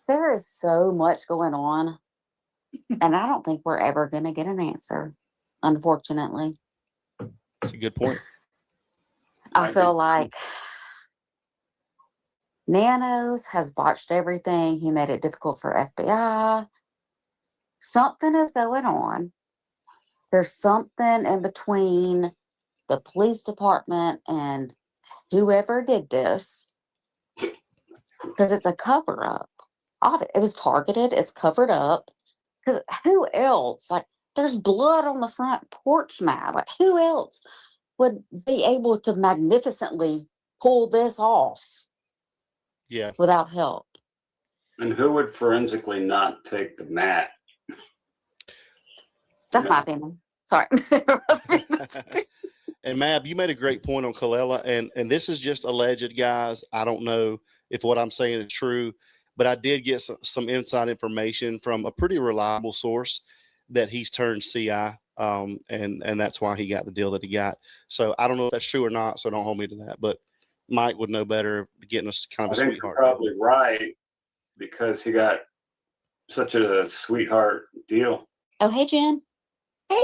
There is so much going on. And I don't think we're ever going to get an answer, unfortunately. That's a good point. I feel like Nanos has botched everything. He made it difficult for FBI. Something is going on. There's something in between the police department and whoever did this, because it's a cover up. It was targeted. It's covered up. Because who else? Like, there's blood on the front porch mat. Like, who else would be able to magnificently pull this off? Yeah. Without help. And who would forensically not take the mat? That's my opinion. Sorry. And Mab, you made a great point on Colella, and this is just alleged, guys. I don't know if what I'm saying is true, but I did get some inside information from a pretty reliable source that he's turned CI, and that's why he got the deal that he got. So I don't know if that's true or not, so don't hold me to that. But Mike would know better, getting us kind I of a think you're sweetheart. probably right, because he got such a sweetheart deal. Oh, hey, Jen. Hey.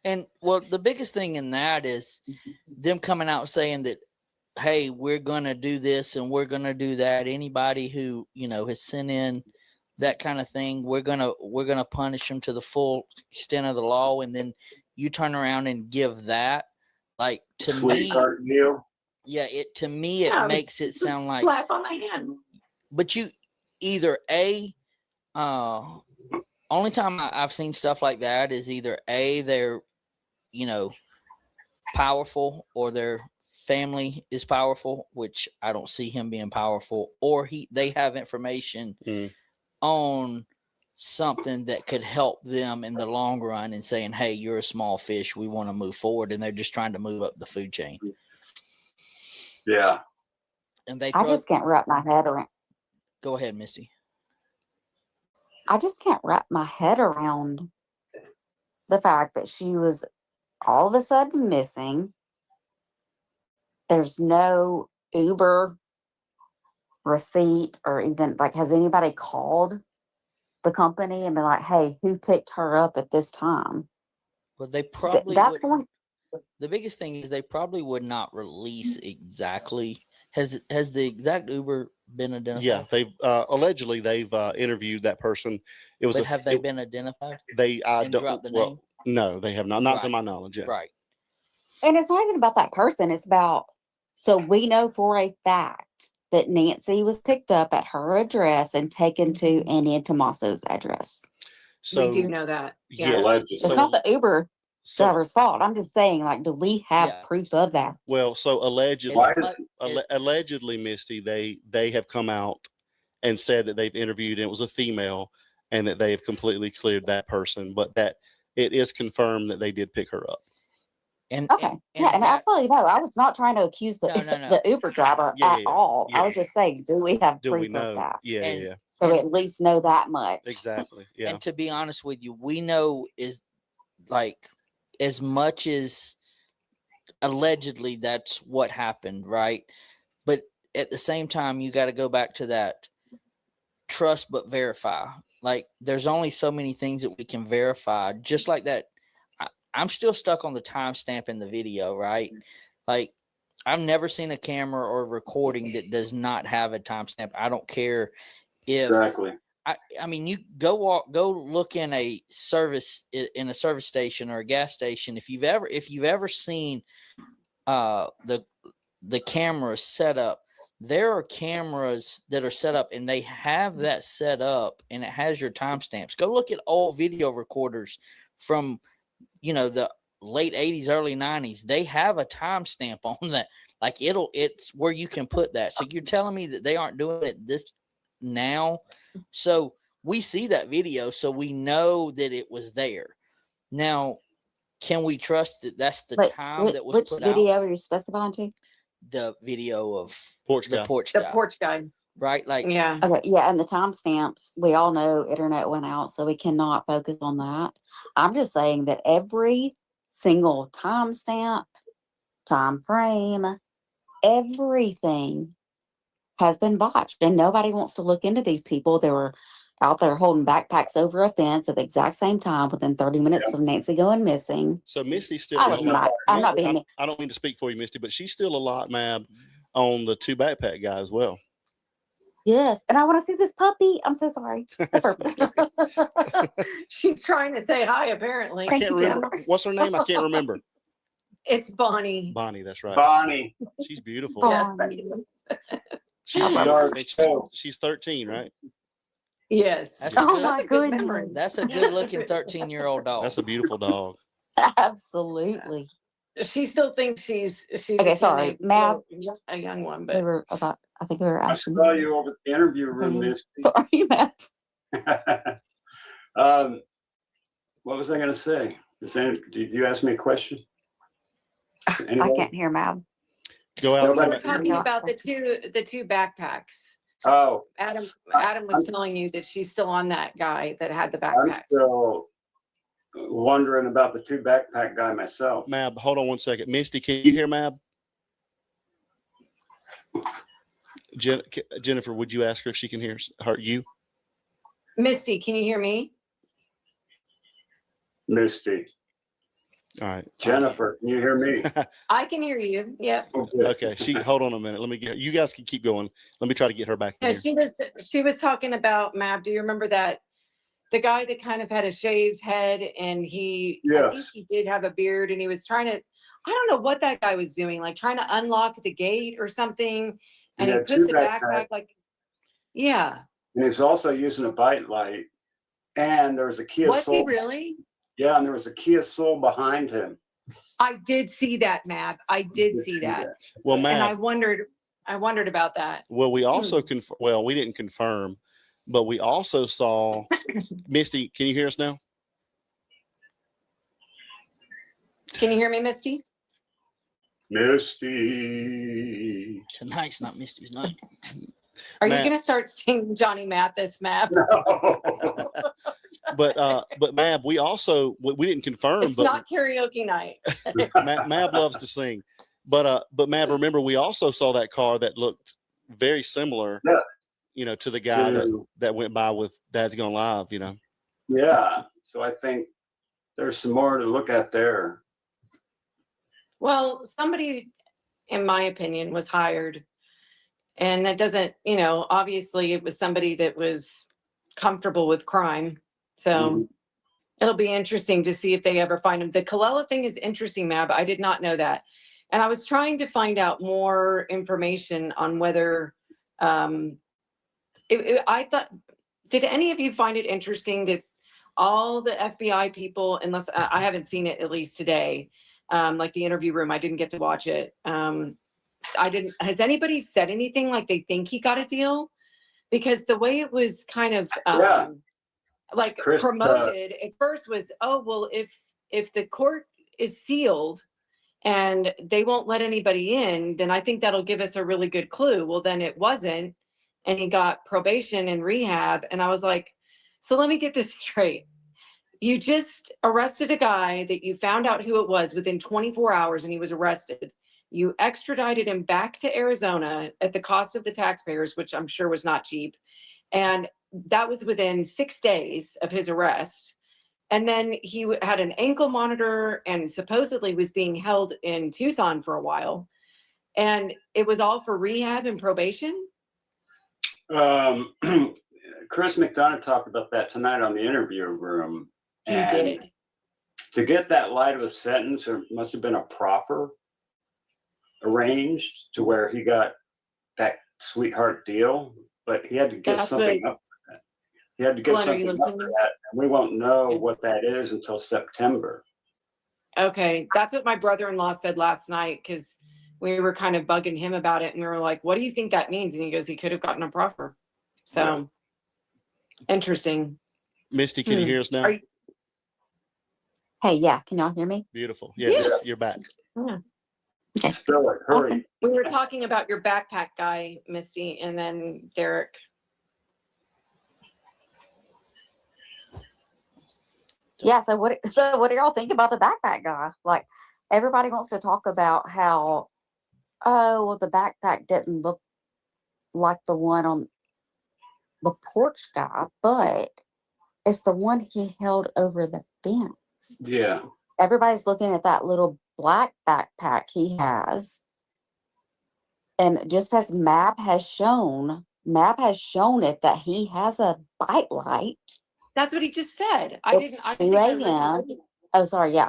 And well, the biggest thing in that is them coming out saying that, hey, we're gonna do this and we're gonna do that. Anybody who has sent in that kind of thing, we're gonna punish them to the full extent of the law. And then you turn around and give that, like, to me, Sweetheart deal. yeah, it makes it sound like slap on the hand. But you either only time I've seen stuff like that is either they're powerful, or their family is powerful, which I don't see him being powerful, or they have information on something that could help them in the long run and saying, hey, you're a small fish, we want to move forward, and they're just trying to move up the food chain. Yeah. And I just can't wrap my head around. Go ahead, Misty. I just can't wrap my head around the fact that she was all of a sudden missing. There's no Uber receipt or even like, has anybody called the company and been like, hey, who picked her up at this time? Well, they probably That's would, going. the biggest thing is they probably would not release exactly. Has the exact Uber been identified? Yeah, they've allegedly they've interviewed that person. It was But have they been identified? They and don't. dropped the Well, name? no, they have not. Not to Right. my knowledge. Yeah. Right. And it's not even about that person. It's about, so we know for a fact that Nancy was picked up at her address and taken to Annie and Tommaso's address. So we do know that. yeah, Allegedly. It's not the Uber so driver's fault. I'm just saying, like, do we have Yeah. proof of that? well, so allegedly, Why is allegedly, Misty, they have come out and said that they've interviewed and it was a female, and that they have completely cleared that person, but that it is confirmed that they did pick her up. And Okay. Yeah, and that- absolutely no. I was not trying to accuse the No. the Uber driver Yeah, at yeah, all. yeah. I was just saying, do we have Do proof we know? of that? Yeah, And- yeah, So we at least know that much. exactly. Yeah. And to be honest with you, we know is like as much as allegedly that's what happened, right? But at the same time, you got to go back to that trust but verify. Like there's only so many things that we can verify. Just like that, I'm still stuck on the timestamp in the video, right? Like I've never seen a camera or recording that does not have a timestamp. I don't care if exactly? I mean, you go look in a service station or a gas station. If you've ever seen the cameras set up, there are cameras that are set up and they have that set up and it has your timestamps. Go look at old video recorders from, the late 80s, early 90s. They have a timestamp on that. Like it's where you can put that. So you're telling me that they aren't doing it this now? So we see that video, so we know that it was there. Now, can we trust that that's the time that was which put video out? are you specifying to? The video of Porch the guy. porch The guy, porch guy. right? Like, Yeah. Okay, yeah, and the timestamps, we all know internet went out, so we cannot focus on that. I'm just saying that every single timestamp, time frame, everything has been botched, and nobody wants to look into these people. They were out there holding backpacks over a fence at the exact same time within 30 minutes of Nancy going missing. So Misty's still. I'm not being. I don't mean to speak for you, Misty, but she's still a lot mad on the two backpack guy as well. Yes, and I want to see this puppy. I'm so sorry. She's trying to say hi, apparently. I can't remember. What's her name? I can't remember. It's Bonnie. Bonnie, that's right. Bonnie. She's beautiful. Yes. She's 13, right? Yes. that's Oh a my good, goodness. memory. that's a good looking 13-year-old dog. That's a beautiful dog. Absolutely. She still thinks she's Okay, a sorry, teenage- Matt. a young one, We but were about. I think we were I asking. saw you over at the interview room, Okay. Misty. Sorry, Matt. What was I going to say? Did you ask me a question? I Anybody? can't hear Matt. Go out. we come were back. talking about the two backpacks. Oh, Adam was telling you that she's still on that guy that had the I'm backpacks. still wondering about the two backpack guy myself. Mab, hold on one second. Misty, can you hear Mab? Jennifer, would you ask her if she can hear you? Misty, can you hear me? Misty. All right. Jennifer, can you hear me? I can hear you. Yep. Okay. Hold on a minute. Let me get. You guys can keep going. Let me try to get her back in No, here. she was talking about Mab. Do you remember that the guy that kind of had a shaved head and I think Yes. he did have a beard and he was trying to, I don't know what that guy was doing, like trying to unlock the gate or something. And He he had put two the backpacks. backpack like, yeah. And he was also using a bite light. And there was a Kia Was he Soul. really? Yeah, and there was a Kia Soul behind him. I did see that, Mab. I did see that. Well, And I Mab. wondered about that. Well, we also we didn't confirm, but we also saw Misty. Can you hear us now? Can you hear me, Misty? Misty. Tonight's not Misty's night. Are you Matt. going to start singing Johnny Mathis, Mab? but Mab, we also we didn't confirm, It's but not karaoke night. Mab loves to sing. But Mab, remember, we also saw that car that looked very similar, to the guy that went by with Dad's Gone Live, Yeah. So I think there's some more to look at there. Well, somebody, in my opinion, was hired. And that doesn't, obviously it was somebody that was comfortable with crime. So it'll be interesting to see if they ever find him. The Colella thing is interesting, Mab. I did not know that. And I was trying to find out more information on whether I thought, did any of you find it interesting that all the FBI people, unless I haven't seen it at least today, like the interview room, I didn't get to watch it. Has anybody said anything like they think he got a deal? Because the way it was kind of like Chris, promoted at first was, oh, well, if the court is sealed and they won't let anybody in, then I think that'll give us a really good clue. Well, then it wasn't. And he got probation and rehab. And I was like, so let me get this straight. You just arrested a guy that you found out who it was within 24 hours and he was arrested. You extradited him back to Arizona at the cost of the taxpayers, which I'm sure was not cheap. And that was within 6 days of his arrest. And then he had an ankle monitor and supposedly was being held in Tucson for a while. And it was all for rehab and probation? Chris McDonough talked about that tonight on the interview room. He did. To get that light of a sentence, there must have been a proffer arranged to where he got that sweetheart deal, but he had to give something up for that. He had to give something up for that, and we won't know what that is until September. Okay, that's what my brother-in-law said last night, because we were kind of bugging him about it, and we were like, what do you think that means? And he goes, he could have gotten a proffer. So interesting. Misty, can you hear us now? Hey, yeah, can y'all hear me? Beautiful. Yeah, Yes. you're back. Yeah. Okay. Spill it, hurry. Awesome. We were talking about your backpack guy, Misty, and then Derek. Yeah, so what do y'all think about the backpack guy? Like, everybody wants to talk about how, oh, well, the backpack didn't look like the one on the porch guy, but it's the one he held over the fence. Yeah. Everybody's looking at that little black backpack he has. And just as Map has shown it that he has a bike light. That's what he just said. It's 2 a.m. Oh, sorry. Yeah,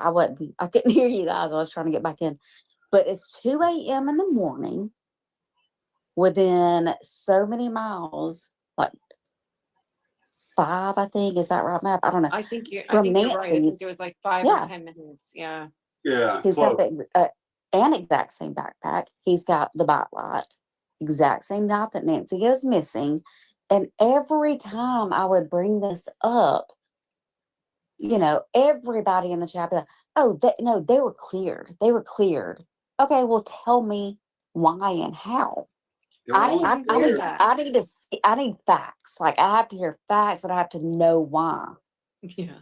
I couldn't hear you guys. I was trying to get back in. But it's 2 a.m. in the morning within so many miles, like 5, I think. Is that right, Map? I don't know. I think you're From right. I think Nancy's. it was like 5 Yeah. or 10 minutes. Yeah. Yeah. He's got an exact same backpack. He's got the bike light, exact same night that Nancy goes missing. And every time I would bring this up, everybody in the chat, be like, oh, no, they were cleared. They were cleared. Okay, well, tell me why and how. I need to see, I need facts. Like, I have to hear facts and I have to know why. Yeah.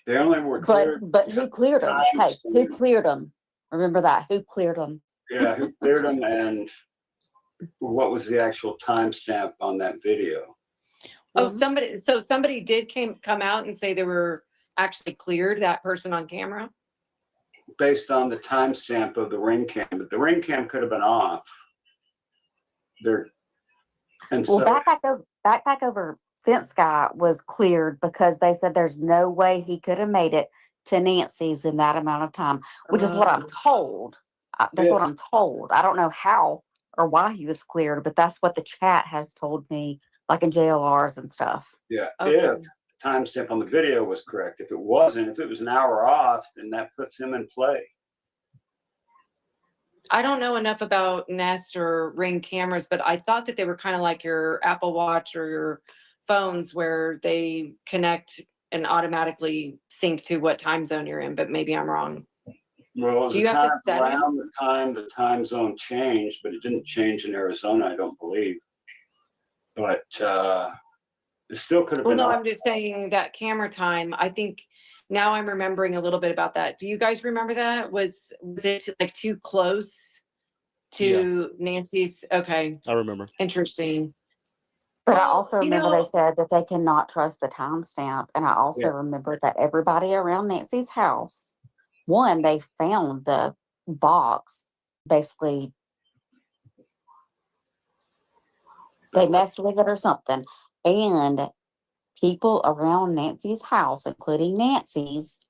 They only were cleared. But who cleared them? Hey, who cleared them? Remember that. Who cleared them? Yeah, who cleared them, and what was the actual timestamp on that video? Oh, somebody did come out and say they were actually cleared, that person on camera? Based on the timestamp of the ring cam, but the ring cam could have been off. Backpack over fence guy was cleared because they said there's no way he could have made it to Nancy's in that amount of time, which is what I'm told. That's what I'm told. I don't know how or why he was cleared, but that's what the chat has told me, like in JLRs and stuff. Yeah, Okay. if the timestamp on the video was correct. If it wasn't, if it was an hour off, then that puts him in play. I don't know enough about Nest or Ring cameras, but I thought that they were kind of like your Apple Watch or your phones where they connect and automatically sync to what time zone you're in, but maybe I'm wrong. Well, it was Do you have to set it? around the time zone changed, but it didn't change in Arizona, I don't believe. But It still could have Well, been. no, I'm just saying that camera time, I think now I'm remembering a little bit about that. Do you guys remember that? Was it like too close to Nancy's? Okay. I remember. Interesting. But I Well, also you remember know- they said that they cannot trust the timestamp. And I also remember that everybody around Nancy's house, one, they found the box, basically they messed with it or something. And people around Nancy's house, including Nancy's,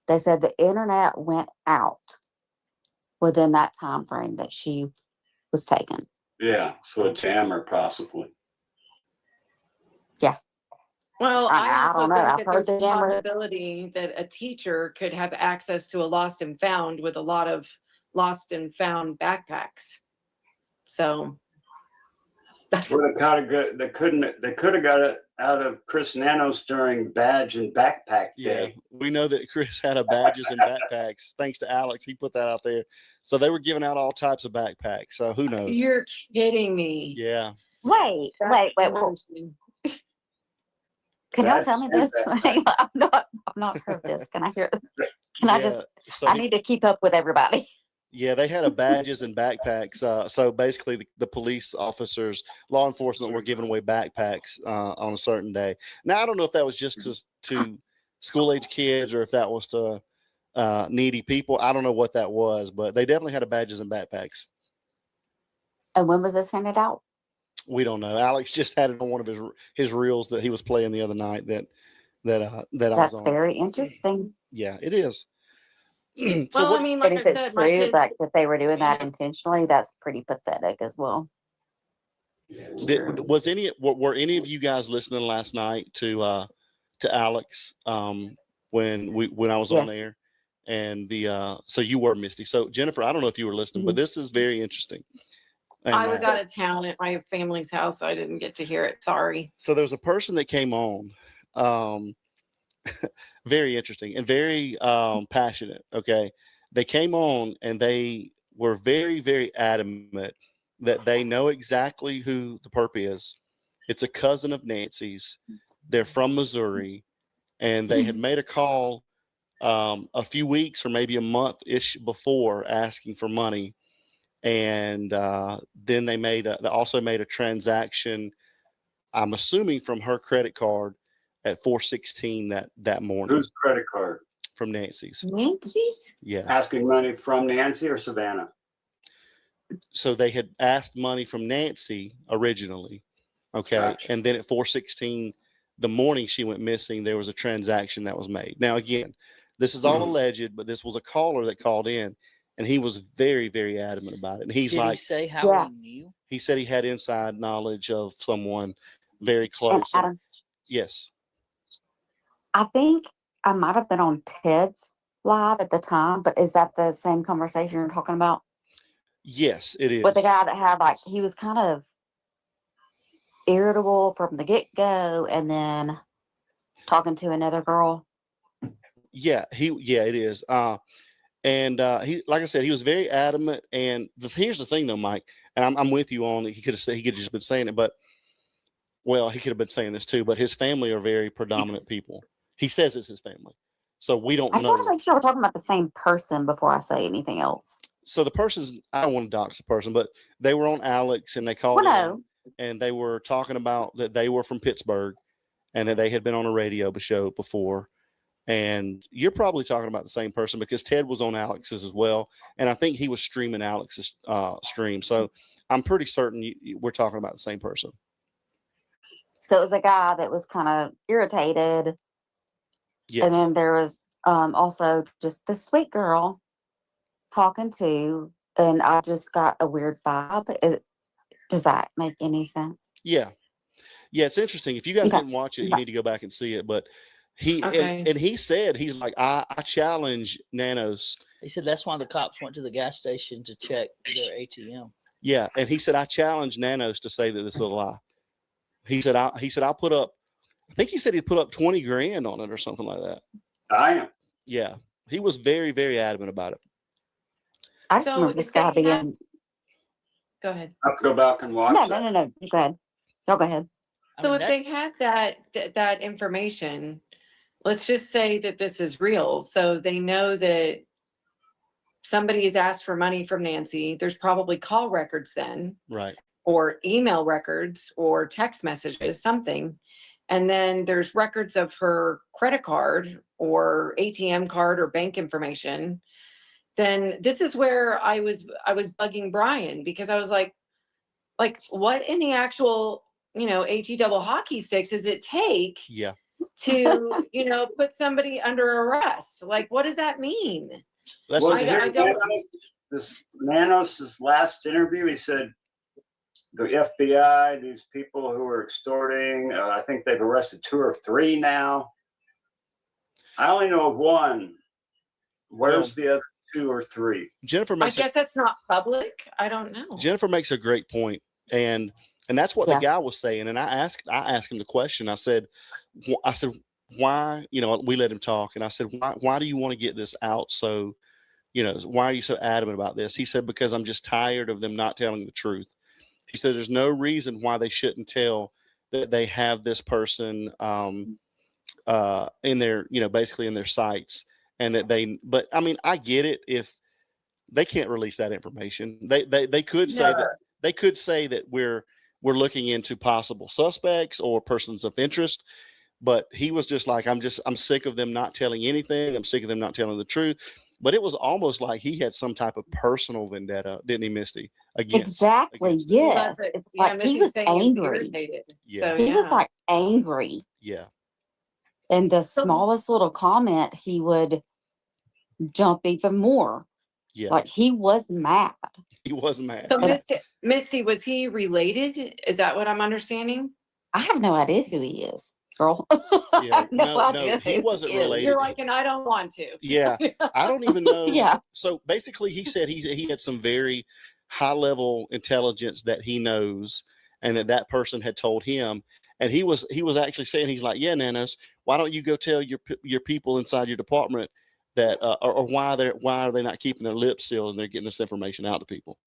they said the internet went out within that time frame that she was taken. Yeah, so a jammer possibly. Yeah. Well, I also don't know. think I've that heard there's the a jammer. possibility that a teacher could have access to a lost and found with a lot of lost and found backpacks. So that's Well, they could have got it out of Chris Nanos during badge and backpack day. We know that Chris had a badges and backpacks. Thanks to Alex, he put that out there. So they were giving out all types of backpacks. So who knows? You're kidding me. Yeah. Wait. Interesting. Can y'all Badges tell me and this? I've not heard this. Can I hear? Can I just? So I need to keep up with everybody. Yeah, they had a badges and backpacks. So basically, the police officers, law enforcement, were giving away backpacks on a certain day. Now, I don't know if that was just to school age kids or if that was to needy people. I don't know what that was, but they definitely had a badges and backpacks. And when was this handed out? We don't know. Alex just had it on one of his reels that he was playing the other night. That I was That's on. very interesting. Yeah, it is. Well, I mean, like and if I it's said, my true kids, that they were doing that intentionally, that's pretty pathetic as well. Was were any of you guys listening last night to Alex when I was on Yes. there? And so you were, Misty. So Jennifer, I don't know if you were listening, but this is very interesting. And, I was out of town at my family's house, so I didn't get to hear it. Sorry. So there's a person that came on, very interesting and very passionate. Okay, they came on and they were very, very adamant that they know exactly who the perp is. It's a cousin of Nancy's. They're from Missouri, and they had made a call a few weeks or maybe a month-ish before asking for money. And then they also made a transaction, I'm assuming from her credit card at 4:16 that morning. Whose credit card? From Nancy's. Nancy's? Yeah. Asking money from Nancy or Savannah? So they had asked money from Nancy originally. Okay. Gotcha. And then at 4:16, the morning she went missing, there was a transaction that was made. Now, again, this is all alleged, but this was a caller that called in. And he was very, very adamant about it. And he's Did like, he say how he knew? He said he had inside knowledge of someone very close. And Adam, yes. I think I might have been on Ted's live at the time, but is that the same conversation you're talking about? Yes, it is. With the guy that had he was kind of irritable from the get-go and then talking to another girl. Yeah, it is. And he, like I said, he was very adamant. And here's the thing, though, Mike, and I'm with you on it. He could have just been saying it, but he could have been saying this too. But his family are very predominant people. He says it's his family, so we don't I know. just want to make sure we're talking about the same person before I say anything else. So the person's, I don't want to dox the person, but they were on Alex and they called in, and they were talking about that they were from Pittsburgh and that they had been on a radio show before. And you're probably talking about the same person because Ted was on Alex's as well. And I think he was streaming Alex's stream. So I'm pretty certain we're talking about the same person. So it was a guy that was kind of irritated. Yes. And then there was also just this sweet girl talking to, and I just got a weird vibe. Does that make any sense? Yeah. Yeah, it's interesting. If you guys didn't watch it, you need to go back and see it. But and he said, he's like, I challenge Nanos. He said that's why the cops went to the gas station to check their ATM. Yeah, and he said, I challenge Nanos to say that this is a lie. He said, I'll put up, I think he said he'd put up 20 grand on it or something like that. I am. Yeah, he was very, very adamant about it. I just remember this guy being. Go ahead. I have to go back and watch No. You go ahead. Y'all go ahead. So if they had that information, let's just say that this is real. So they know that somebody has asked for money from Nancy. There's probably call records then. Right. Or email records or text messages, something. And then there's records of her credit card or ATM card or bank information. Then this is where I was bugging Brian, because I was like what in the actual, HE double hockey sticks does it take Yeah. to, put somebody under arrest? Like, what does that mean? That's Well, I don't. This Nanos' last interview, he said the FBI, these people who are extorting, I think they've arrested 2 or 3 now. I only know of one. Where's the other 2 or 3? Jennifer I guess that's not public. I don't know. Jennifer makes a great point, and that's what the guy was saying. And I asked him the question. I said, why? We let him talk, and I said, why do you want to get this out? So, why are you so adamant about this? He said, because I'm just tired of them not telling the truth. He said, there's no reason why they shouldn't tell that they have this person in their, basically in their sights, and that but I mean, I get it. If they can't release that information, they could say that we're looking into possible suspects or persons of interest. But he was just like, I'm sick of them not telling anything. I'm sick of them not telling the truth. But it was almost like he had some type of personal vendetta, didn't he, Misty? Exactly. Yes. It's like he was angry. Yeah. He was like angry. Yeah. And the smallest little comment, he would jump even more. Yeah. Like he was mad. He was mad. So Misty, was he related? Is that what I'm understanding? I have no idea who he is, girl. Yeah. No, he wasn't related. You're like, and I don't want to. Yeah. I don't even know. Yeah. So basically he said he had some very high level intelligence that he knows, and that person had told him. And he was actually saying, he's like, yeah, Nanos, why don't you go tell your people inside your department that, or why are they not keeping their lips sealed and they're getting this information out to people?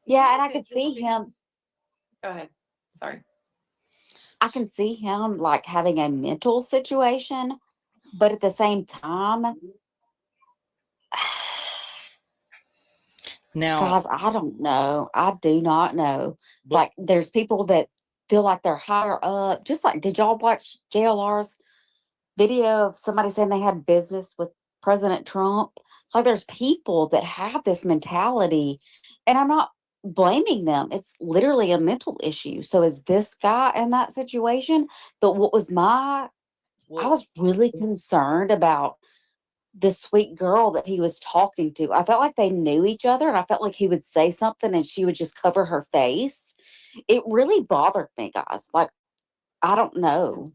Yeah. And I could see him. Go ahead. Sorry. I can see him like having a mental situation, but at the same time, now, guys, I don't know. I do not know. Like, there's people that feel like they're higher up. Just like, did y'all watch JLR's video of somebody saying they had business with President Trump? Like, there's people that have this mentality, and I'm not blaming them. It's literally a mental issue. So is this guy in that situation? But what was I was really concerned about this sweet girl that he was talking to. I felt like they knew each other, and I felt like he would say something and she would just cover her face. It really bothered me, guys. Like, I don't know.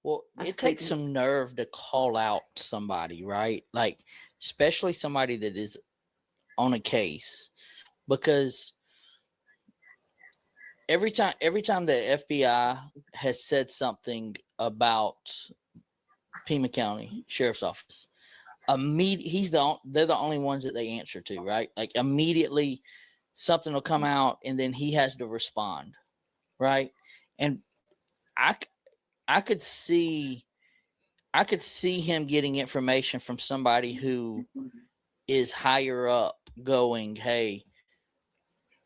Well, it takes some nerve to call out somebody, right? Like, especially somebody that is on a case. Because every time the FBI has said something about Pima County Sheriff's Office, they're the only ones that they answer to, right? Like immediately something will come out and then he has to respond, right? And I could see him getting information from somebody who is higher up going, hey,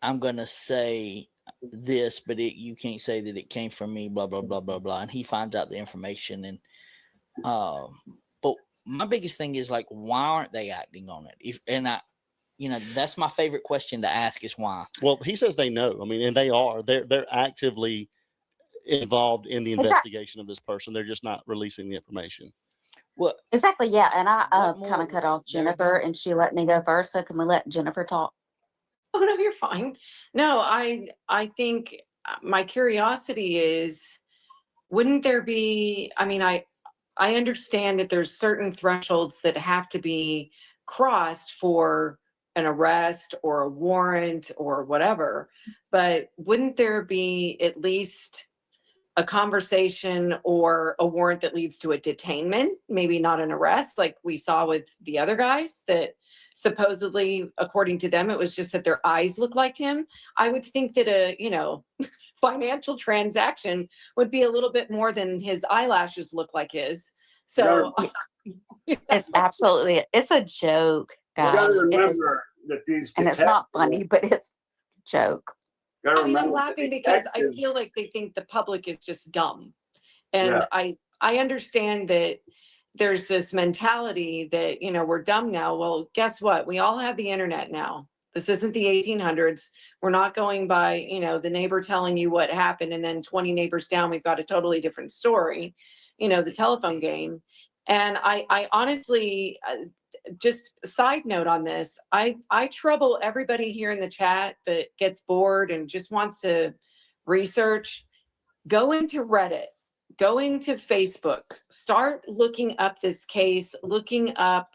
I'm going to say this, but you can't say that it came from me, blah, blah, blah, blah, blah. And he finds out the information. And, but my biggest thing is like, why aren't they acting on it? That's my favorite question to ask is why. Well, he says they know. I mean, and they are. They're actively involved in the investigation of this person. They're just not releasing the information. Well, exactly. Yeah. And I kind of cut off Jennifer and she let me go first. So can we let Jennifer talk? Oh, no, you're fine. No, I think my curiosity is, wouldn't there be, I mean, I understand that there's certain thresholds that have to be crossed for an arrest or a warrant or whatever, but wouldn't there be at least a conversation or a warrant that leads to a detainment, maybe not an arrest like we saw with the other guys that supposedly, according to them, it was just that their eyes looked like him? I would think that financial transaction would be a little bit more than his eyelashes look like his. So It's absolutely, it's a joke, You gotta guys. It is, remember that these and it's not funny, but it's a joke. gotta I mean, I'm remember that laughing because I detectives- feel like they think the public is just dumb. And Yeah. I understand that there's this mentality that, you know, we're dumb now. Well, guess what? We all have the internet now. This isn't the 1800s. We're not going by, you know, the neighbor telling you what happened and then 20 neighbors down, we've got a totally different story, you know, the telephone game. And I honestly, just side note on this, I trouble everybody here in the chat that gets bored and just wants to research. Go into Reddit, go into Facebook, start looking up this case, looking up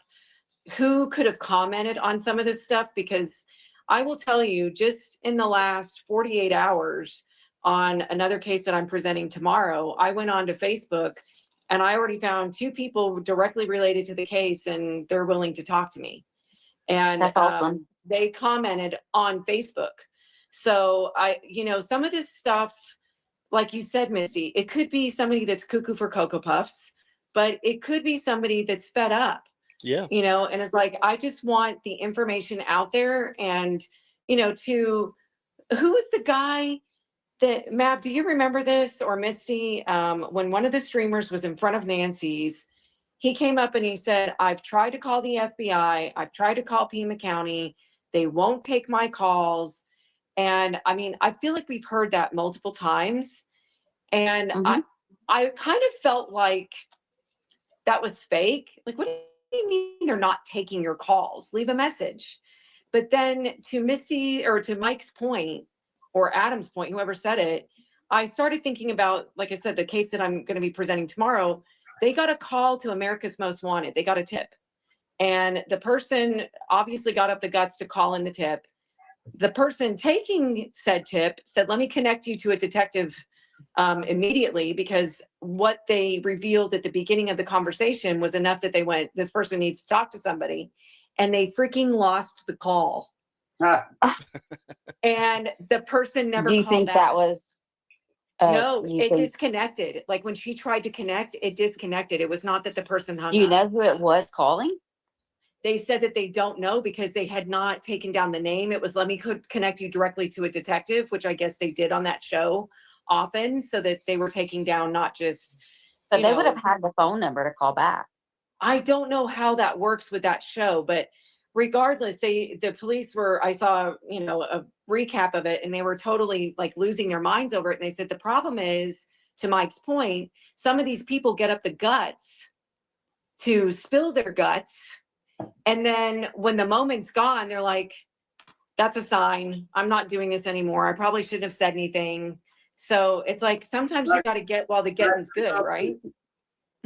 who could have commented on some of this stuff, because I will tell you, just in the last 48 hours on another case that I'm presenting tomorrow, I went on to Facebook and I already found 2 people directly related to the case and they're willing to talk to me. And That's awesome. they commented on Facebook. So you know, some of this stuff, like you said, Misty, it could be somebody that's cuckoo for Cocoa Puffs, but it could be somebody that's fed up. Yeah. You know, and it's like, I just want the information out there. And, you know, who was the guy that, Mab, do you remember this, or Misty, when one of the streamers was in front of Nancy's, he came up and he said, I've tried to call the FBI. I've tried to call Pima County. They won't take my calls. And I mean, I feel like we've heard that multiple times. And I kind of felt like that was fake. Like, what do you mean they're not taking your calls? Leave a message. But then to Misty, or to Mike's point, or Adam's point, whoever said it, I started thinking about, like I said, the case that I'm going to be presenting tomorrow. They got a call to America's Most Wanted. They got a tip. And the person obviously got up the guts to call in the tip. The person taking said tip said, let me connect you to a detective immediately, because what they revealed at the beginning of the conversation was enough that they went, this person needs to talk to somebody. And they freaking lost the call. And the person never Do you called think back. that was? No, you it think- disconnected. Like when she tried to connect, it disconnected. It was not that the person hung Do you up. know who it was calling? They said that they don't know because they had not taken down the name. It was, let me connect you directly to a detective, which I guess they did on that show often, so that they were taking down not just. So you they know, would have had the phone number to call back. I don't know how that works with that show, but regardless, the police were, I saw, you know, a recap of it, and they were totally like losing their minds over it. And they said, the problem is, to Mike's point, some of these people get up the guts to spill their guts. And then when the moment's gone, they're like, that's a sign. I'm not doing this anymore. I probably shouldn't have said anything. So it's like, sometimes you got to get while the getting's good, right?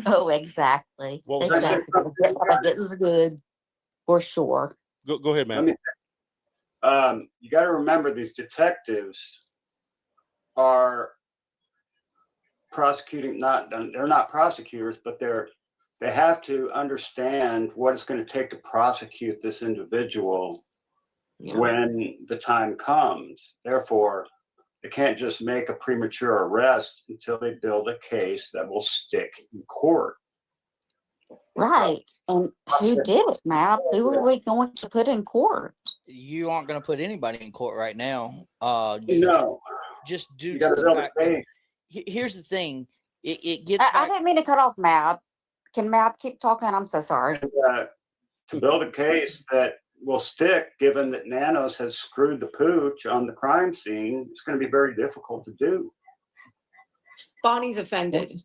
Oh, exactly. What was that? Exactly. The getting's good, for sure. Go ahead, man. You got to remember, these detectives are prosecuting, they're not prosecutors, but they have to understand what it's going to take to prosecute this individual when the time comes. Therefore, they can't just make a premature arrest until they build a case that will stick in court. Right. And who did it, Map? Who are we going to put in court? You aren't going to put anybody in court right now. No. Just due You to gotta the build a fact that, case. here's the thing. It gets I back. didn't mean to cut off Map. Can Map keep talking? I'm so sorry. To build a case that will stick, given that Nanos has screwed the pooch on the crime scene, it's going to be very difficult to do. Bonnie's offended.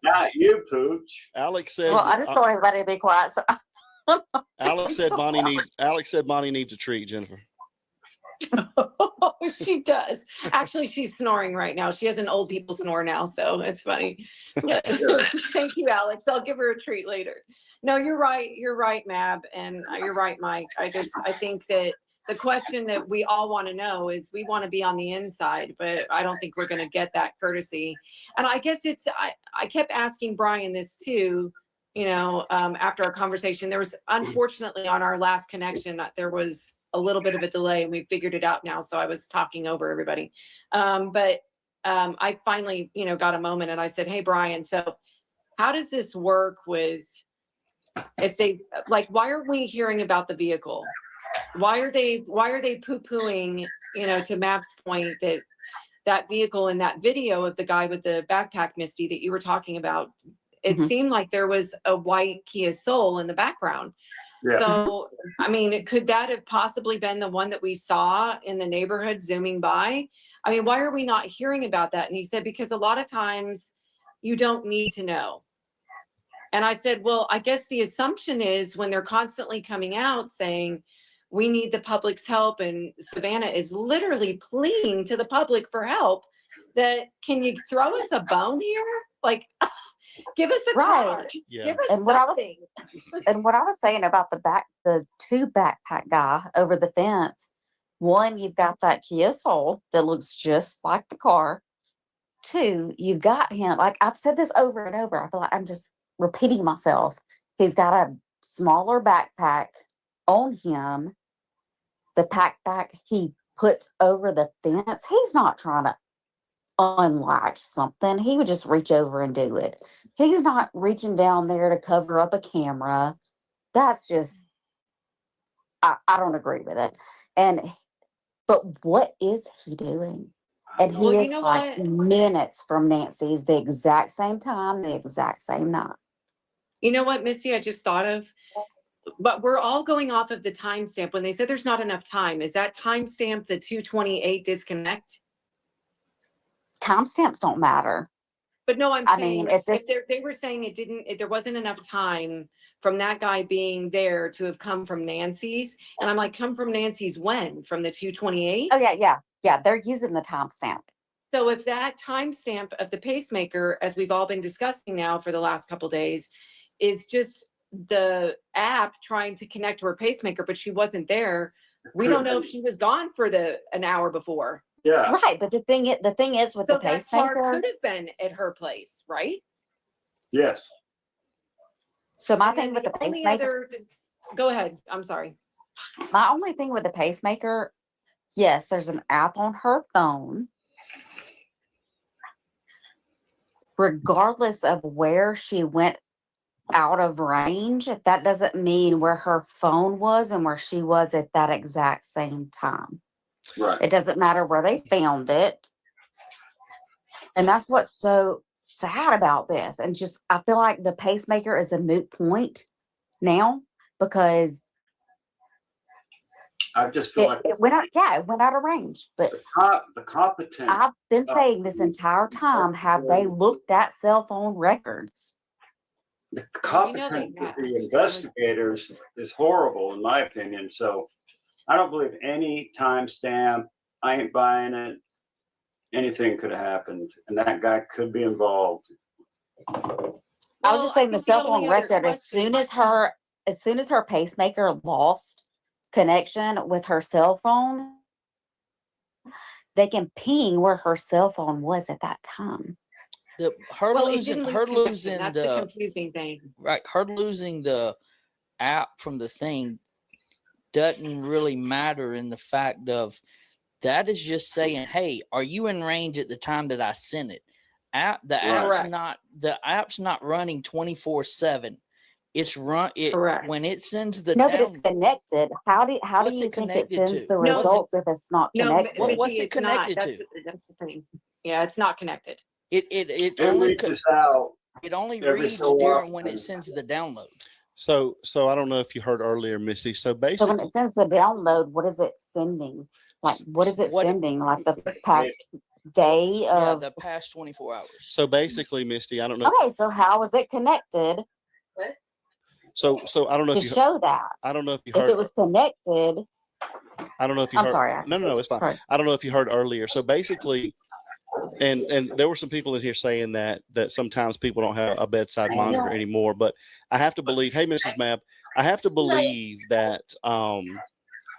Not you, pooch. Alex says. Well, I just told everybody to be quiet. So. Alex said Bonnie needs a treat, Jennifer. She does. Actually, she's snoring right now. She has an old people snore now, so it's funny. Thank you, Alex. I'll give her a treat later. No, you're right. You're right, Mab, and you're right, Mike. I think that the question that we all want to know is, we want to be on the inside, but I don't think we're going to get that courtesy. And I guess it's, I kept asking Brian this too, you know, after our conversation. There was, unfortunately, on our last connection, there was a little bit of a delay and we figured it out now. So I was talking over everybody. I finally, got a moment and I said, hey, Brian, so how does this work with, if they, like, why aren't we hearing about the vehicle? Why are they poo-pooing, to Mav's point, that vehicle in that video of the guy with the backpack, Misty, that you were talking about? It seemed like there was a white Kia Soul in the background. Yeah. So, I mean, could that have possibly been the one that we saw in the neighborhood zooming by? I mean, why are we not hearing about that? And he said, because a lot of times you don't need to know. And I said, well, I guess the assumption is when they're constantly coming out saying, we need the public's help, and Savannah is literally pleading to the public for help, that can you throw us a bone here? Like, give us a car. Yeah. Give us And what something. what I was saying about the two backpack guy over the fence, one, you've got that Kia Soul that looks just like the car. Two, you've got him, like I've said this over and over, I feel like I'm just repeating myself. He's got a smaller backpack on him. The backpack he puts over the fence, he's not trying to unlatch something. He would just reach over and do it. He's not reaching down there to cover up a camera. That's just, I don't agree with it. But what is he doing? And he is like minutes from Nancy's, the exact same time, the exact same night. You know what, Misty, I just thought of, but we're all going off of the timestamp. When they said there's not enough time, is that timestamp the 2:28 disconnect? Timestamps don't matter. But no, I'm saying, mean, if they were saying there wasn't enough time from that guy being there to have come from Nancy's. And I'm like, come from Nancy's when? From the 2:28? Oh, yeah. They're using the timestamp. So if that timestamp of the pacemaker, as we've all been discussing now for the last couple of days, is just the app trying to connect to her pacemaker, but she wasn't there, we don't know if she was gone for an hour before. Yeah. Right, but the thing is with So the that car pacemaker, could have been at her place, right? Yes. so my And thing then with the only pacemaker, go ahead. I'm sorry. my only thing with the pacemaker, yes, there's an app on her phone. Regardless of where she went out of range, that doesn't mean where her phone was and where she was at that exact same time. Right. It doesn't matter where they found it. And that's what's so sad about this. And just, I feel like the pacemaker is a moot point now because I just feel like it went out of range. But the competent. I've been saying this entire time, have they looked at cell phone records? The competence of the investigators is horrible, in my opinion. So I don't believe any timestamp. I ain't buying it. Anything could have happened, and that guy could be involved. I was just saying the cell phone record, as soon as her pacemaker lost connection with her cell phone, they can ping where her cell phone was at that time. Her losing that's the confusing thing. Right, her losing the app from the thing doesn't really matter in the fact of that is just saying, hey, are you in range at the time that I sent it? The app's not running 24/7. It's when it sends the but it's connected. How do you think it sends the results if it's not connected? What's it connected to? That's the thing. Yeah, it's not connected. It only reaches out. It only reads during when it sends the download. So I don't know if you heard earlier, Missy. So basically, so when it sends the download, what is it sending? Like, what is it sending? Like the past day of the past 24 hours. So basically, Misty, I don't know. Okay, so how is it connected? What? So I don't know if you show that. I don't know if you heard. If it was connected. I don't know if you heard. Sorry. No, it's fine. Sorry. I don't know if you heard earlier. So basically, and there were some people in here saying that sometimes people don't have a bedside monitor anymore. But I have to believe. Hey, Mrs. Mab, I have to believe that.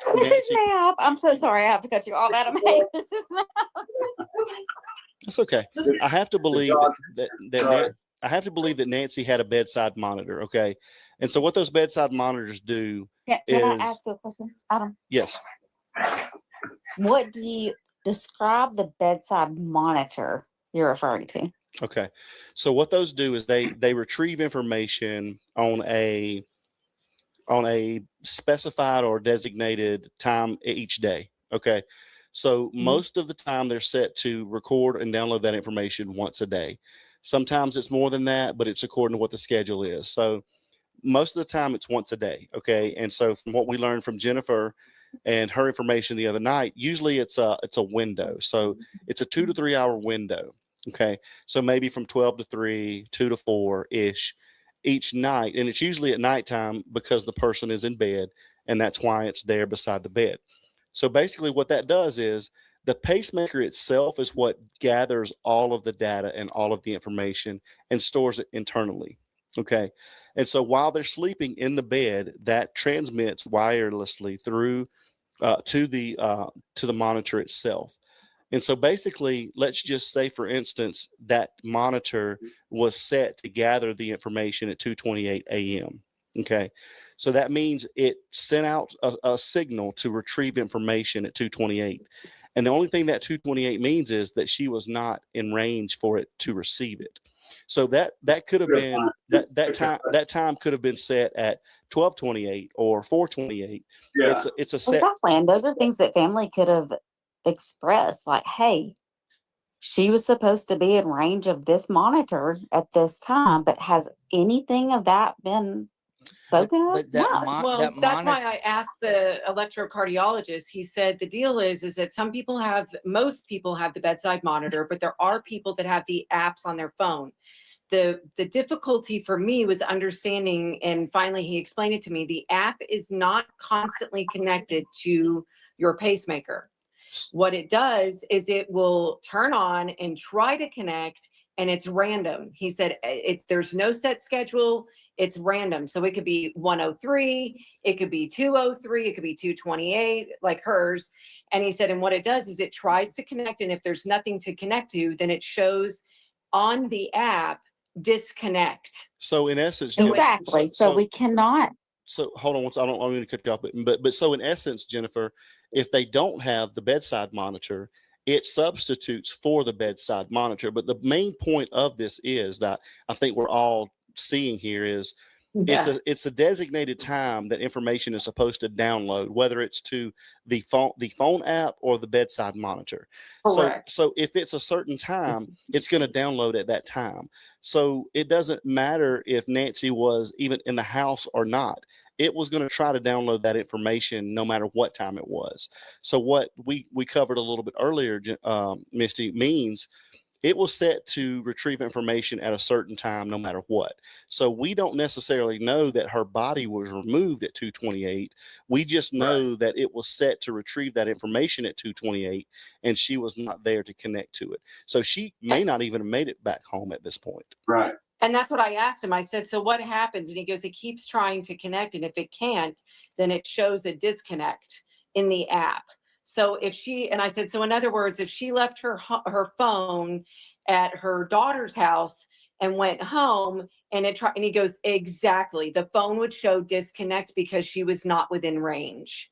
Mrs. Mab, I'm so sorry. I have to cut you off, Adam. Hey, Mrs. Mab. That's okay. I have to believe that I have to believe that Nancy had a bedside monitor. Okay. And so what those bedside monitors do Can I is, ask you a question, Adam? yes. What do you describe the bedside monitor you're referring to? Okay. So what those do is they retrieve information on a specified or designated time each day. Okay. So most of the time they're set to record and download that information once a day. Sometimes it's more than that, but it's according to what the schedule is. So most of the time it's once a day. Okay. And so from what we learned from Jennifer and her information the other night, usually it's a window. So it's a 2 to 3 hour window. Okay. So maybe from 12 to 3, 2 to 4 ish each night. And it's usually at nighttime because the person is in bed, and that's why it's there beside the bed. So basically what that does is the pacemaker itself is what gathers all of the data and all of the information and stores it internally. Okay. And so while they're sleeping in the bed, that transmits wirelessly through to the monitor itself. And so basically, let's just say, for instance, that monitor was set to gather the information at 2:28 a.m. Okay. So that means it sent out a signal to retrieve information at 2:28. And the only thing that 2:28 means is that she was not in range for it to receive it. So that could have been that time could have been set at 12:28 or 4:28. Yeah. It's a set. Exactly. And those are things that family could have expressed, like, hey, she was supposed to be in range of this monitor at this time, but has anything of that been spoken of? But that No. Well, that that's monitor, why I asked the electrocardiologist. He said the deal is that most people have the bedside monitor, but there are people that have the apps on their phone. The difficulty for me was understanding, and finally he explained it to me, the app is not constantly connected to your pacemaker. What it does is it will turn on and try to connect, and it's random. He said there's no set schedule. It's random. So it could be 103, it could be 203, it could be 228, like hers. And he said, and what it does is it tries to connect, and if there's nothing to connect to, then it shows on the app disconnect. So in essence, Exactly. So we cannot. So hold on, I don't want to cut you off, but so in essence, Jennifer, if they don't have the bedside monitor, it substitutes for the bedside monitor. But the main point of this is that I think we're all seeing here is it's a designated time that information is supposed to download, whether it's to the phone app or the bedside monitor. Correct. So if it's a certain time, it's going to download at that time. So it doesn't matter if Nancy was even in the house or not. It was going to try to download that information no matter what time it was. So what we covered a little bit earlier, Misty, means it was set to retrieve information at a certain time no matter what. So we don't necessarily know that her body was removed at 2:28. We just know that it was set to retrieve that information at 2:28, and she was not there to connect to it. So she may not even have made it back home at this point. Right. And that's what I asked him. I said, so what happens? And he goes, it keeps trying to connect. And if it can't, then it shows a disconnect in the app. So if she, and I said, so in other words, if she left her phone at her daughter's house and went home and and he goes, exactly, the phone would show disconnect because she was not within range.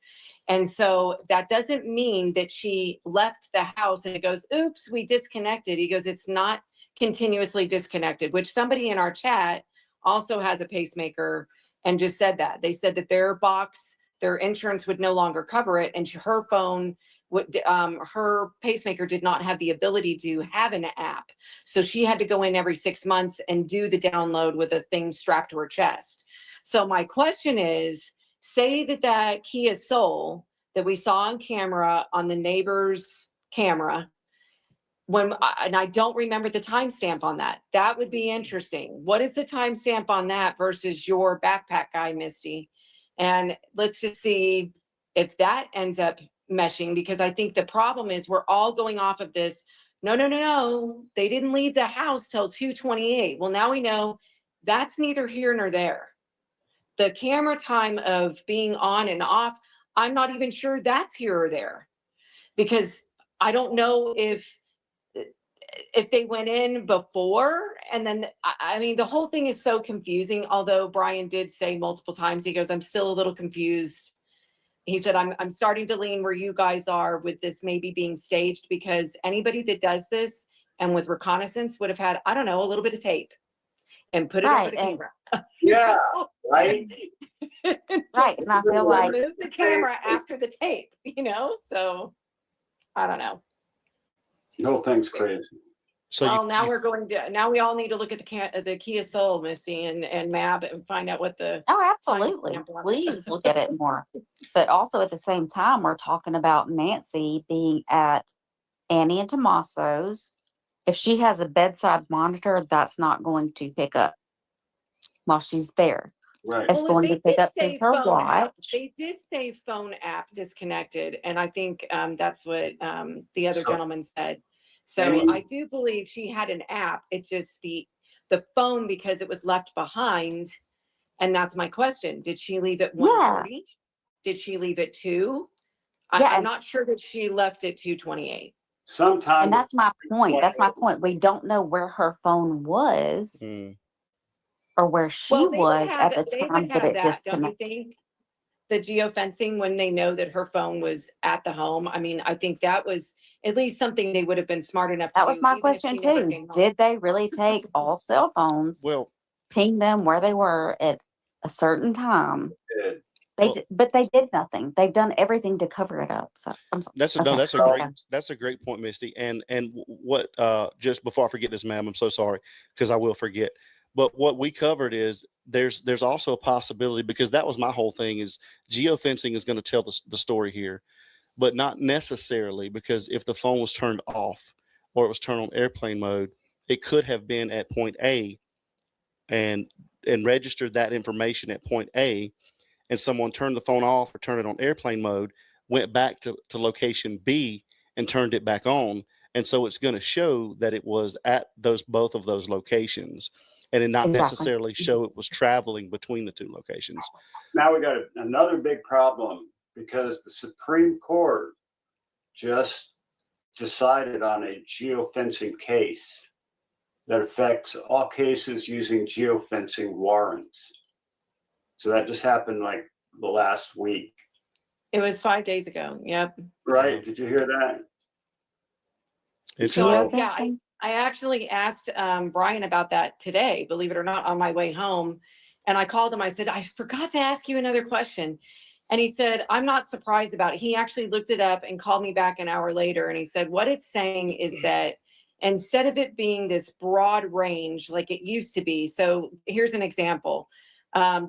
And so that doesn't mean that she left the house and it goes, oops, we disconnected. He goes, it's not continuously disconnected, which somebody in our chat also has a pacemaker and just said that. They said that their insurance would no longer cover it, and her phone her pacemaker did not have the ability to have an app. So she had to go in every 6 months and do the download with a thing strapped to her chest. So my question is, say that Kia Soul that we saw on camera on the neighbor's camera, and I don't remember the timestamp on that. That would be interesting. What is the timestamp on that versus your backpack guy, Misty? And let's just see if that ends up meshing, because I think the problem is we're all going off of this. No. They didn't leave the house till 2:28. Well, now we know that's neither here nor there. The camera time of being on and off, I'm not even sure that's here or there, because I don't know if if they went in before, and then, I mean, the whole thing is so confusing, although Brian did say multiple times, he goes, I'm still a little confused. He said, I'm starting to lean where you guys are with this maybe being staged, because anybody that does this and with reconnaissance would have had, I don't know, a little bit of tape and put it over the camera. Yeah, right. Right. And I feel like Remove the camera after the tape, you know? So I don't know. The whole thing's crazy. So well, now we're going to, now we all need to look at the Kia Soul, Missy, and Mab, and find out what the. oh, absolutely. Please look at it more. But also at the same time, we're talking about Nancy being at Annie and Tommaso's. If she has a bedside monitor, that's not going to pick up while she's there. Right. It's going to pick up through her watch. They did say phone app disconnected, and I think that's what the other gentleman said. So I do believe she had an app. It's just the phone, because it was left behind, and that's my question. Did she leave at 1:40? Did she leave at 2? I'm not sure that she left at 2:28. Sometimes, and that's my point. That's my point. We don't know where her phone was or where she was at the time that it disconnected. The geofencing, when they know that her phone was at the home, I mean, I think that was at least something they would have been smart enough to do. That was my question too. Did they really take all cell phones, ping them where they were at a certain time? But they did nothing. They've done everything to cover it up. So that's a great point, Misty. And what just before I forget this, ma'am, I'm so sorry, because I will forget. But what we covered is there's also a possibility, because that was my whole thing, is geofencing is going to tell the story here, but not necessarily, because if the phone was turned off or it was turned on airplane mode, it could have been at point A and registered that information at point A, and someone turned the phone off or turned it on airplane mode, went back to location B and turned it back on. And so it's going to show that it was at both of those locations, and it not necessarily show it was traveling between the two locations. Now we got another big problem, because the Supreme Court just decided on a geofencing case that affects all cases using geofencing warrants. So that just happened like the last week. It was 5 days ago. Yep. Right. Did you hear that? So yeah, I actually asked Brian about that today, believe it or not, on my way home. And I called him. I said, I forgot to ask you another question. And he said, I'm not surprised about it. He actually looked it up and called me back an hour later. And he said, what it's saying is that instead of it being this broad range like it used to be. So here's an example.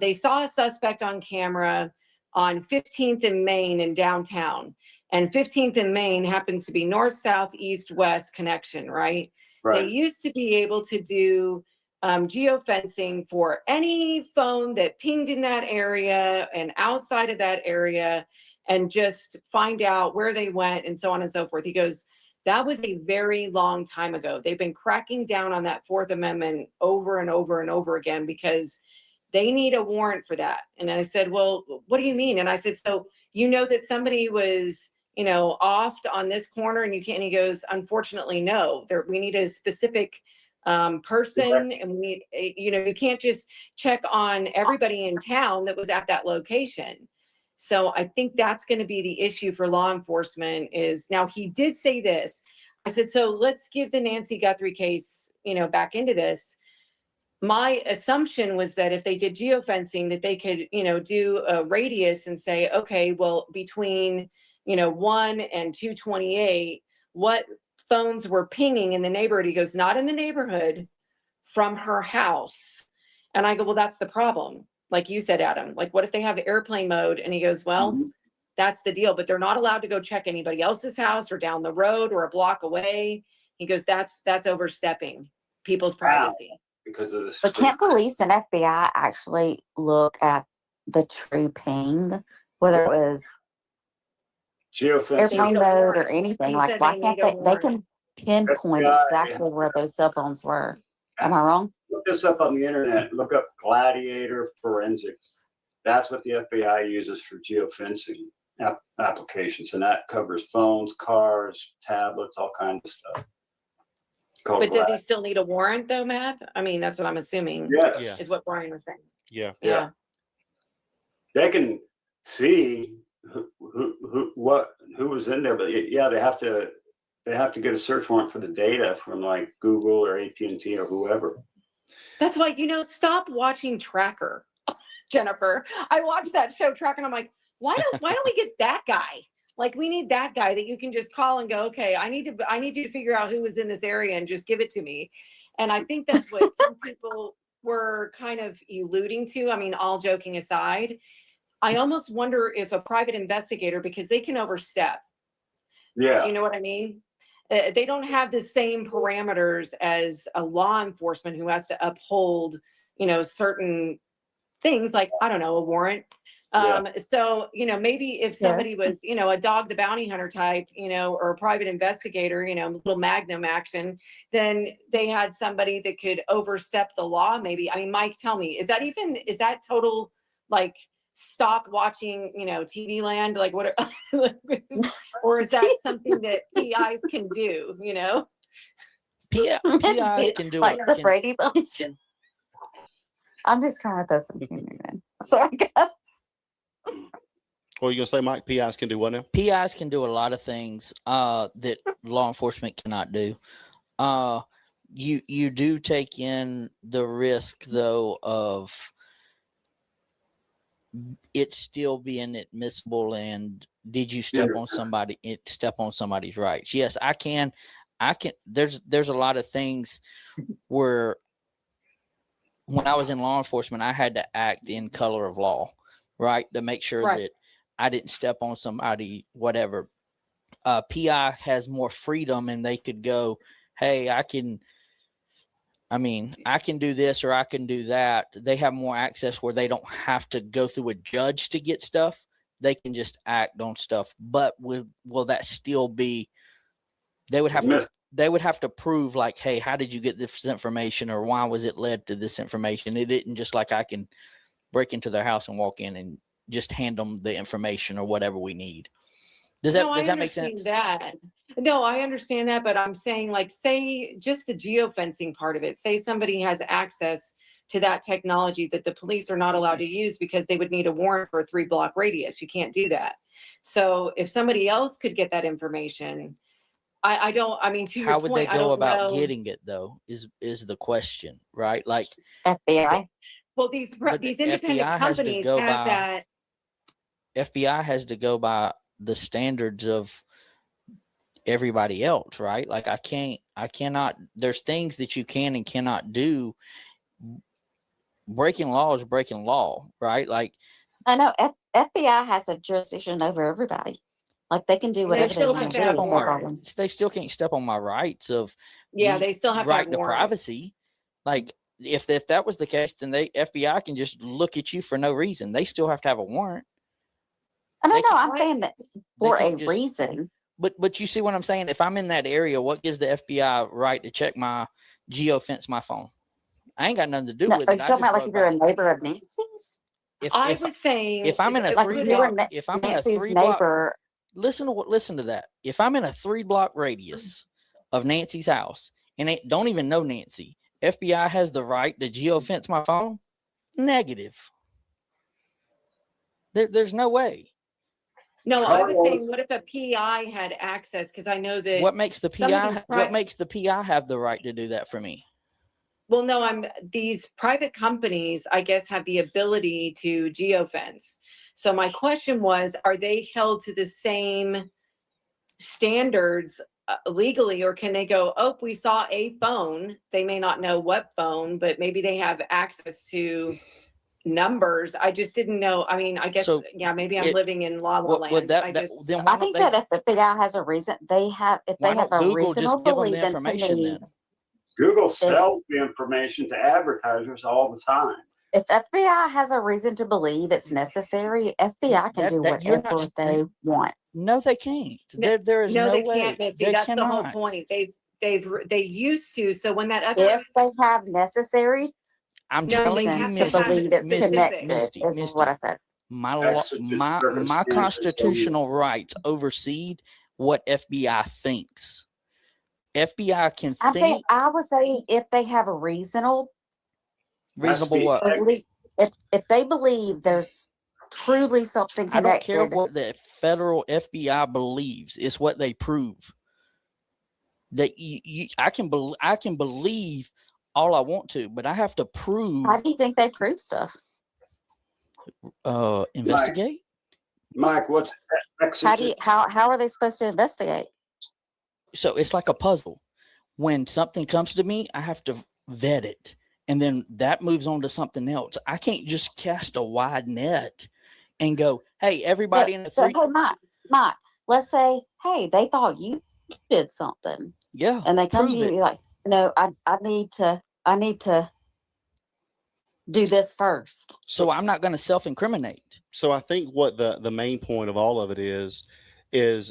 They saw a suspect on camera on 15th and Main in downtown. And 15th and Main happens to be north, south, east, west connection, right? They used to be able to do geofencing for any phone that pinged in that area and outside of that area, and just find out where they went and so on and so forth. He goes, that was a very long time ago. They've been cracking down on that Fourth Amendment over and over and over again, because they need a warrant for that. And I said, well, what do you mean? And I said, so you know that somebody was, you know, offed on this corner and you can't, and he goes, unfortunately, no, we need a specific person, and we need, you know, you can't just check on everybody in town that was at that location. So I think that's going to be the issue for law enforcement. Is now, he did say this. I said, so let's give the Nancy Guthrie case, you know, back into this. My assumption was that if they did geofencing, that they could, you know, do a radius and say, okay, well, between, you know, 1 and 228, what phones were pinging in the neighborhood? He goes, not in the neighborhood, from her house. And I go, well, that's the problem. Like you said, Adam, like, what if they have airplane mode? And he goes, well, that's the deal, but they're not allowed to go check anybody else's house or down the road or a block away. He goes, that's overstepping people's privacy. Because of this. But can't police and FBI actually look at the true ping, whether it was airplane mode or anything? Like, why can't they can pinpoint exactly where those cell phones were. Am I wrong? Look this up on the internet. Look up Gladiator Forensics. That's what the FBI uses for geofencing applications, and that covers phones, cars, tablets, all kinds of stuff. called But did black. he still need a warrant though, Matt? I mean, that's what I'm assuming. Yes. Yeah. Is what Brian was saying. Yeah. Yeah. They can see who was in there, but yeah, they have to get a search warrant for the data from like Google or AT&T or whoever. That's why, stop watching Tracker, Jennifer. I watched that show Tracker and I'm like, why don't we get that guy? Like, we need that guy that you can just call and go, okay, I need you to figure out who was in this area and just give it to me. And I think that's what some people were kind of alluding to. I mean, all joking aside, I almost wonder if a private investigator, because they can overstep. Yeah. You know what I mean? They don't have the same parameters as a law enforcement who has to uphold, certain things like, I don't know, a warrant. So, maybe if somebody was, a dog the bounty hunter type, or a private investigator, little magnum action, then they had somebody that could overstep the law. Maybe. I mean, Mike, tell me, is that total, like, stop watching, TV land? Like, what, or is that something that PIs can do, PIs can do like it. the Brady Bunch. I'm just trying to throw some humor in. So I guess. What are you gonna say, Mike? PIs can do what now? PIs can do a lot of things that law enforcement cannot do. You do take in the risk though of it still being admissible, and did you step on somebody's rights? Yes, I can. There's a lot of things where when I was in law enforcement, I had to act in color of law, right, to make sure that I didn't step on somebody, whatever. PI has more freedom, and they could go, hey, I can do this or I can do that. They have more access where they don't have to go through a judge to get stuff. They can just act on stuff. But will that still be? They would have to prove, like, hey, how did you get this information, or why was it led to this information? It didn't just like I can break into their house and walk in and just hand them the information or whatever we need. Does that make sense? No, I understand that, but I'm saying, like, say just the geofencing part of it. Say somebody has access to that technology that the police are not allowed to use because they would need a warrant for a 3-block radius. You can't do that. So if somebody else could get that information, to your point, how would they go about getting it though? Is the question, right? Like FBI. Well, these independent companies have that. FBI has to go by the standards of everybody else, right? Like I cannot, there's things that you can and cannot do. Breaking law is breaking law, right? Like I know FBI has a jurisdiction over everybody. Like they can do whatever they want to do. They still can't step on my rights of they still have right to privacy. Like if that was the case, then FBI can just look at you for no reason. They still have to have a warrant. I don't know. I'm saying that for a reason. But you see what I'm saying? If I'm in that area, what gives the FBI right to check my geofence my phone? I ain't got nothing to do with it. Are you talking about like if you're a neighbor of Nancy's? If I'm in a 3-block neighbor. Listen to that. If I'm in a 3-block radius of Nancy's house and they don't even know Nancy, FBI has the right to geofence my phone? Negative. There's no way. No, I was saying, what if a PI had access? Because I know that what makes the PI have the right to do that for me? Well, no, these private companies, I guess, have the ability to geofence. So my question was, are they held to the same standards legally, or can they go, oh, we saw a phone. They may not know what phone, but maybe they have access to numbers. I just didn't know. I mean, I guess, maybe I'm living in La La Land. I think that if the FBI has a reason, if they have a reasonable belief in the Google sells the information to advertisers all the time. If FBI has a reason to believe it's necessary, FBI can do whatever they want. No, they can't. There is no way. They can't, Missy. That's the whole point. They used to. So when that other, if they have necessary, I'm telling you, Misty, is what I said. My constitutional rights oversee what FBI thinks. FBI can I think think I would say if they have a reasonable what? if they believe there's truly something I don't care connected. what the federal FBI believes. It's what they prove. That I can believe all I want to, but I have to prove. How do you think they prove stuff? Investigate. Mike, what's How are they supposed to investigate? So it's like a puzzle. When something comes to me, I have to vet it, and then that moves on to something else. I can't just cast a wide net and go, "Hey, everybody in the three." Hey, Mike, let's say, hey, they thought you did something. Yeah, and they come to prove you it. you're like, no, I need to do this first. So I'm not going to self-incriminate. So I think what the main point of all of it is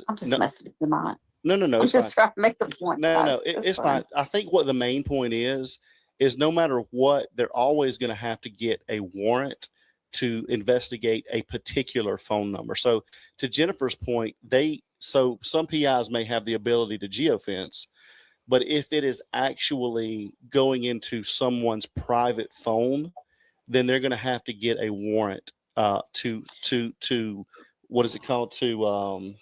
I'm just messing with your mind. No, I'm it's just fine. trying to make the point. No, it's fine. I think what the main point is no matter what, they're always going to have to get a warrant to investigate a particular phone number. So to Jennifer's point, some PIs may have the ability to geofence, but if it is actually going into someone's private phone, then they're going to have to get a warrant to what is it called, to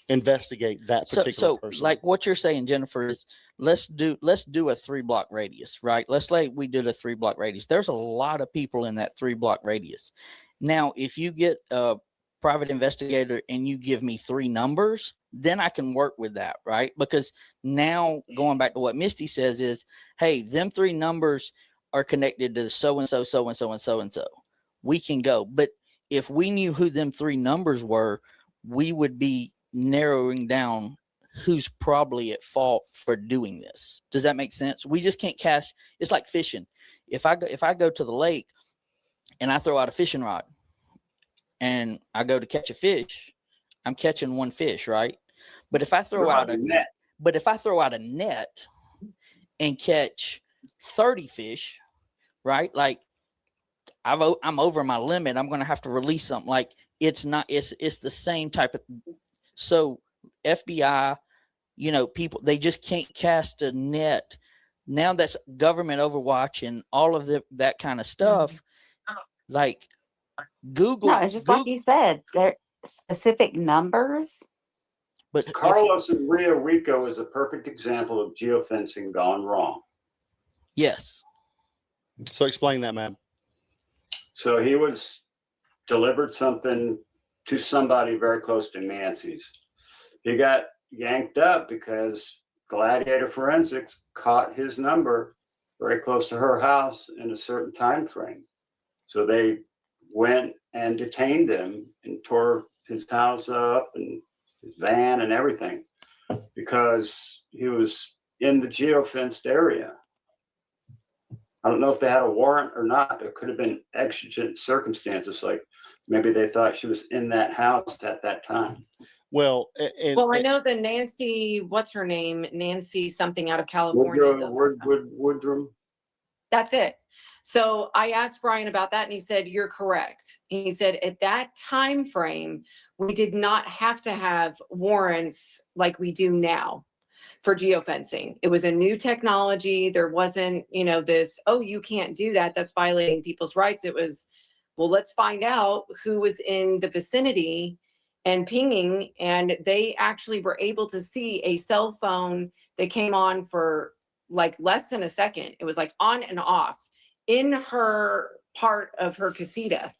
investigate that particular person. Like what you're saying, Jennifer, is let's do a 3-block radius, right? Let's say we did a 3-block radius. There's a lot of people in that 3-block radius. Now, if you get a private investigator and you give me 3 numbers, then I can work with that, right? Because now going back to what Misty says is, hey, them 3 numbers are connected to so-and-so, so-and-so, and so-and-so. We can go. But if we knew who them 3 numbers were, we would be narrowing down who's probably at fault for doing this. Does that make sense? We just can't cast. It's like fishing. If I go to the lake and I throw out a fishing rod and I go to catch a fish, I'm catching 1 fish, right? But if I throw out a net and catch 30 fish, right? Like I'm over my limit. I'm going to have to release something. Like it's the same type of. So FBI, people, they just can't cast a net. Now that's government overwatch and all of that kind of stuff. Like Google. No, just like you said, there specific numbers. But Carlos in Rio Rico is a perfect example of geofencing gone wrong. Yes. So explain that, man. So he was delivered something to somebody very close to Nancy's. He got yanked up because Gladiator Forensics caught his number very close to her house in a certain time frame. So they went and detained him and tore his house up and his van and everything because he was in the geofenced area. I don't know if they had a warrant or not. There could have been exigent circumstances, like maybe they thought she was in that house at that time. Well, I know the Nancy, what's her name? Nancy something out of California. Woodrum. That's it. So I asked Brian about that and he said, you're correct. He said at that time frame, we did not have to have warrants like we do now for geofencing. It was a new technology. There wasn't, this, oh, you can't do that. That's violating people's rights. It was, well, let's find out who was in the vicinity and pinging. And they actually were able to see a cell phone that came on for like less than a second. It was like on and off in her part of her casita.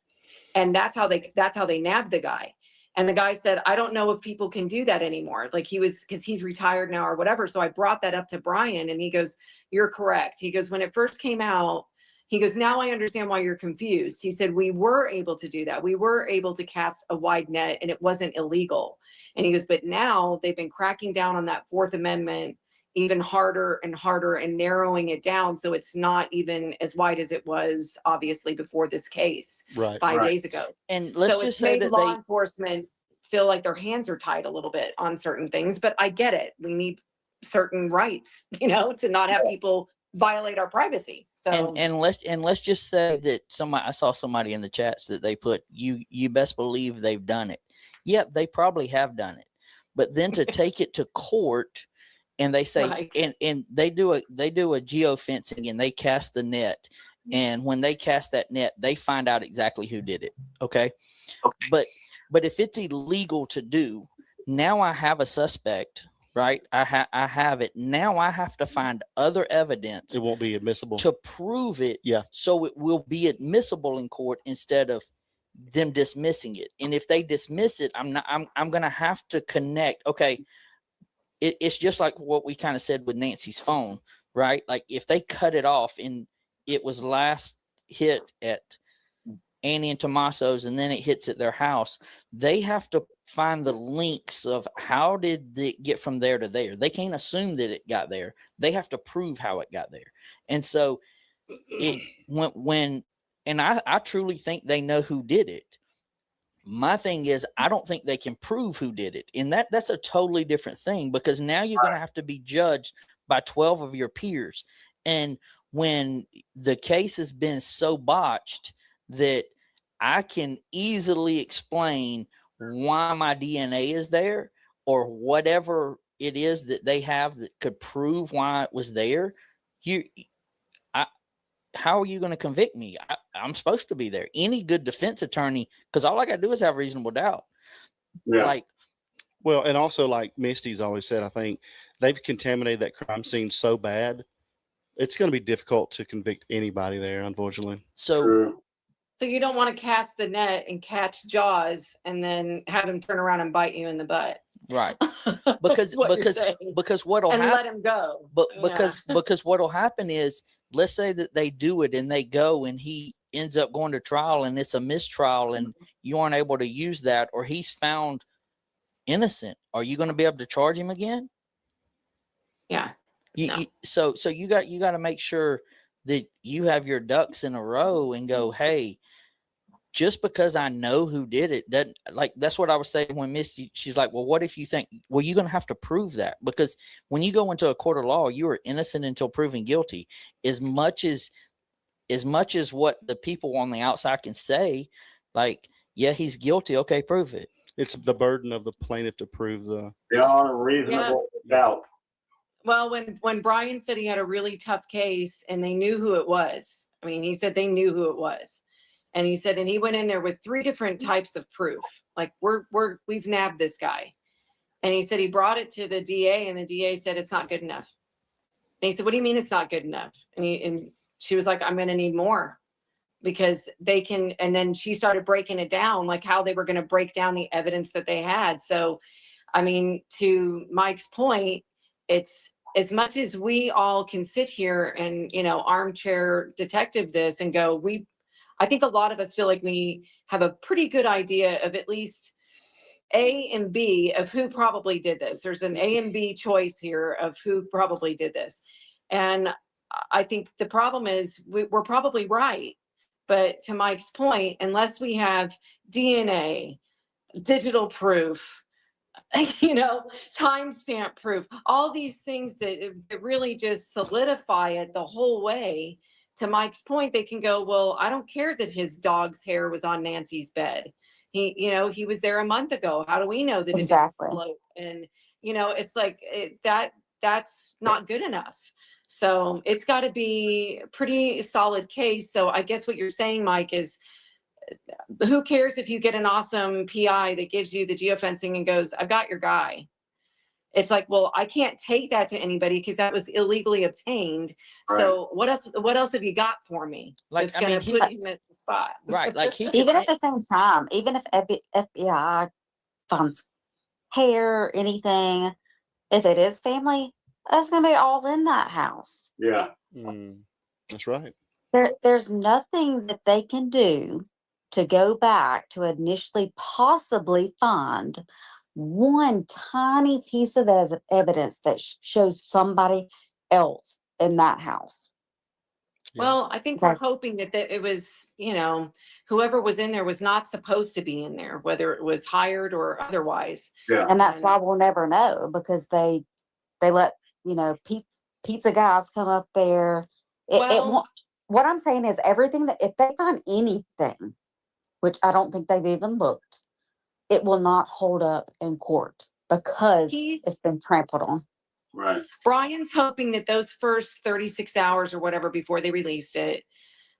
And that's how they nabbed the guy. And the guy said, I don't know if people can do that anymore. Like because he's retired now or whatever. So I brought that up to Brian and he goes, you're correct. He goes, when it first came out, he goes, now I understand why you're confused. He said, we were able to do that. We were able to cast a wide net and it wasn't illegal. And he goes, but now they've been cracking down on that 4th Amendment even harder and narrowing it down. So it's not even as wide as it was obviously before this case 5 days ago. And let's just say that law enforcement feel like their hands are tied a little bit on certain things, but I get it. We need certain rights, to not have people violate our privacy. So and let's just say that I saw somebody in the chats that they put you best believe they've done it. Yep, they probably have done it. But then to take it to court and they say, Right. and they do a geofencing and they cast the net. And when they cast that net, they find out exactly who did it. Okay. But if it's illegal to do, now I have a suspect, right? I have it. Now I have to find other evidence. It won't be admissible to prove it. Yeah. So it will be admissible in court instead of them dismissing it. And if they dismiss it, I'm going to have to connect. Okay. It's just like what we kind of said with Nancy's phone, right? Like if they cut it off and it was last hit at Annie and Tommaso's and then it hits at their house, they have to find the links of how did it get from there to there. They can't assume that it got there. They have to prove how it got there. And so I truly think they know who did it. My thing is, I don't think they can prove who did it. And that's a totally different thing, because now you're going to have to be judged by 12 of your peers. And when the case has been so botched that I can easily explain why my DNA is there or whatever it is that they have that could prove why it was there, how are you going to convict me? I'm supposed to be there. Any good defense attorney, because all I got to do is have reasonable doubt. Yeah. Well, and also like Misty's always said, I think they've contaminated that crime scene so bad, it's going to be difficult to convict anybody there, unfortunately. So you don't want to cast the net and catch Jaws and then have him turn around and bite you in the butt. Right. Because what'll and happen, let him go. But because what'll happen is, let's say that they do it and they go and he ends up going to trial and it's a mistrial and you aren't able to use that, or he's found innocent. Are you going to be able to charge him again? Yeah. So you got to make sure that you have your ducks in a row and go, hey, just because I know who did it, doesn't, like, that's what I was saying when Misty, she's like, well, what if you think, well, you're going to have to prove that, because when you go into a court of law, you are innocent until proven guilty. As much as what the people on the outside can say, yeah, he's guilty. Okay, prove it. It's the burden of the plaintiff to prove the beyond a reasonable doubt. Well, when Brian said he had a really tough case and they knew who it was, I mean, he said they knew who it was. And he said, and he went in there with 3 different types of proof. Like, we've nabbed this guy. And he said he brought it to the DA and the DA said, it's not good enough. And he said, what do you mean it's not good enough? And she was like, I'm going to need more, because they can. And then she started breaking it down, like how they were going to break down the evidence that they had. So, I mean, to Mike's point, it's as much as we all can sit here and, armchair detective this and go, I think a lot of us feel like we have a pretty good idea of at least A and B of who probably did this. There's an A and B choice here of who probably did this. And I think the problem is we're probably right. But to Mike's point, unless we have DNA, digital proof, timestamp proof, all these things that really just solidify it the whole way, to Mike's point, they can go, well, I don't care that his dog's hair was on Nancy's bed. He was there a month ago. How do we know that Exactly. it didn't float? And, it's like that's not good enough. So it's got to be a pretty solid case. So I guess what you're saying, Mike, is who cares if you get an awesome PI that gives you the geofencing and goes, I've got your guy. It's like, well, I can't take that to anybody because that was illegally obtained. Right. So what else have you got for me? Like, that's going to put him at the spot. Right. Like even at the same time, even if FBI finds hair, anything, if it is family, that's going to be all in that house. Yeah. That's right. There's nothing that they can do to go back to initially possibly find one tiny piece of evidence that shows somebody else in that house. Well, I think we're hoping that it was, whoever was in there was not supposed to be in there, whether it was hired or otherwise. Yeah. And that's why we'll never know, because they let, pizza guys come up there. What I'm saying is everything that, if they find anything, which I don't think they've even looked, it will not hold up in court because it's been trampled on. Right. Brian's hoping that those first 36 hours or whatever before they released it,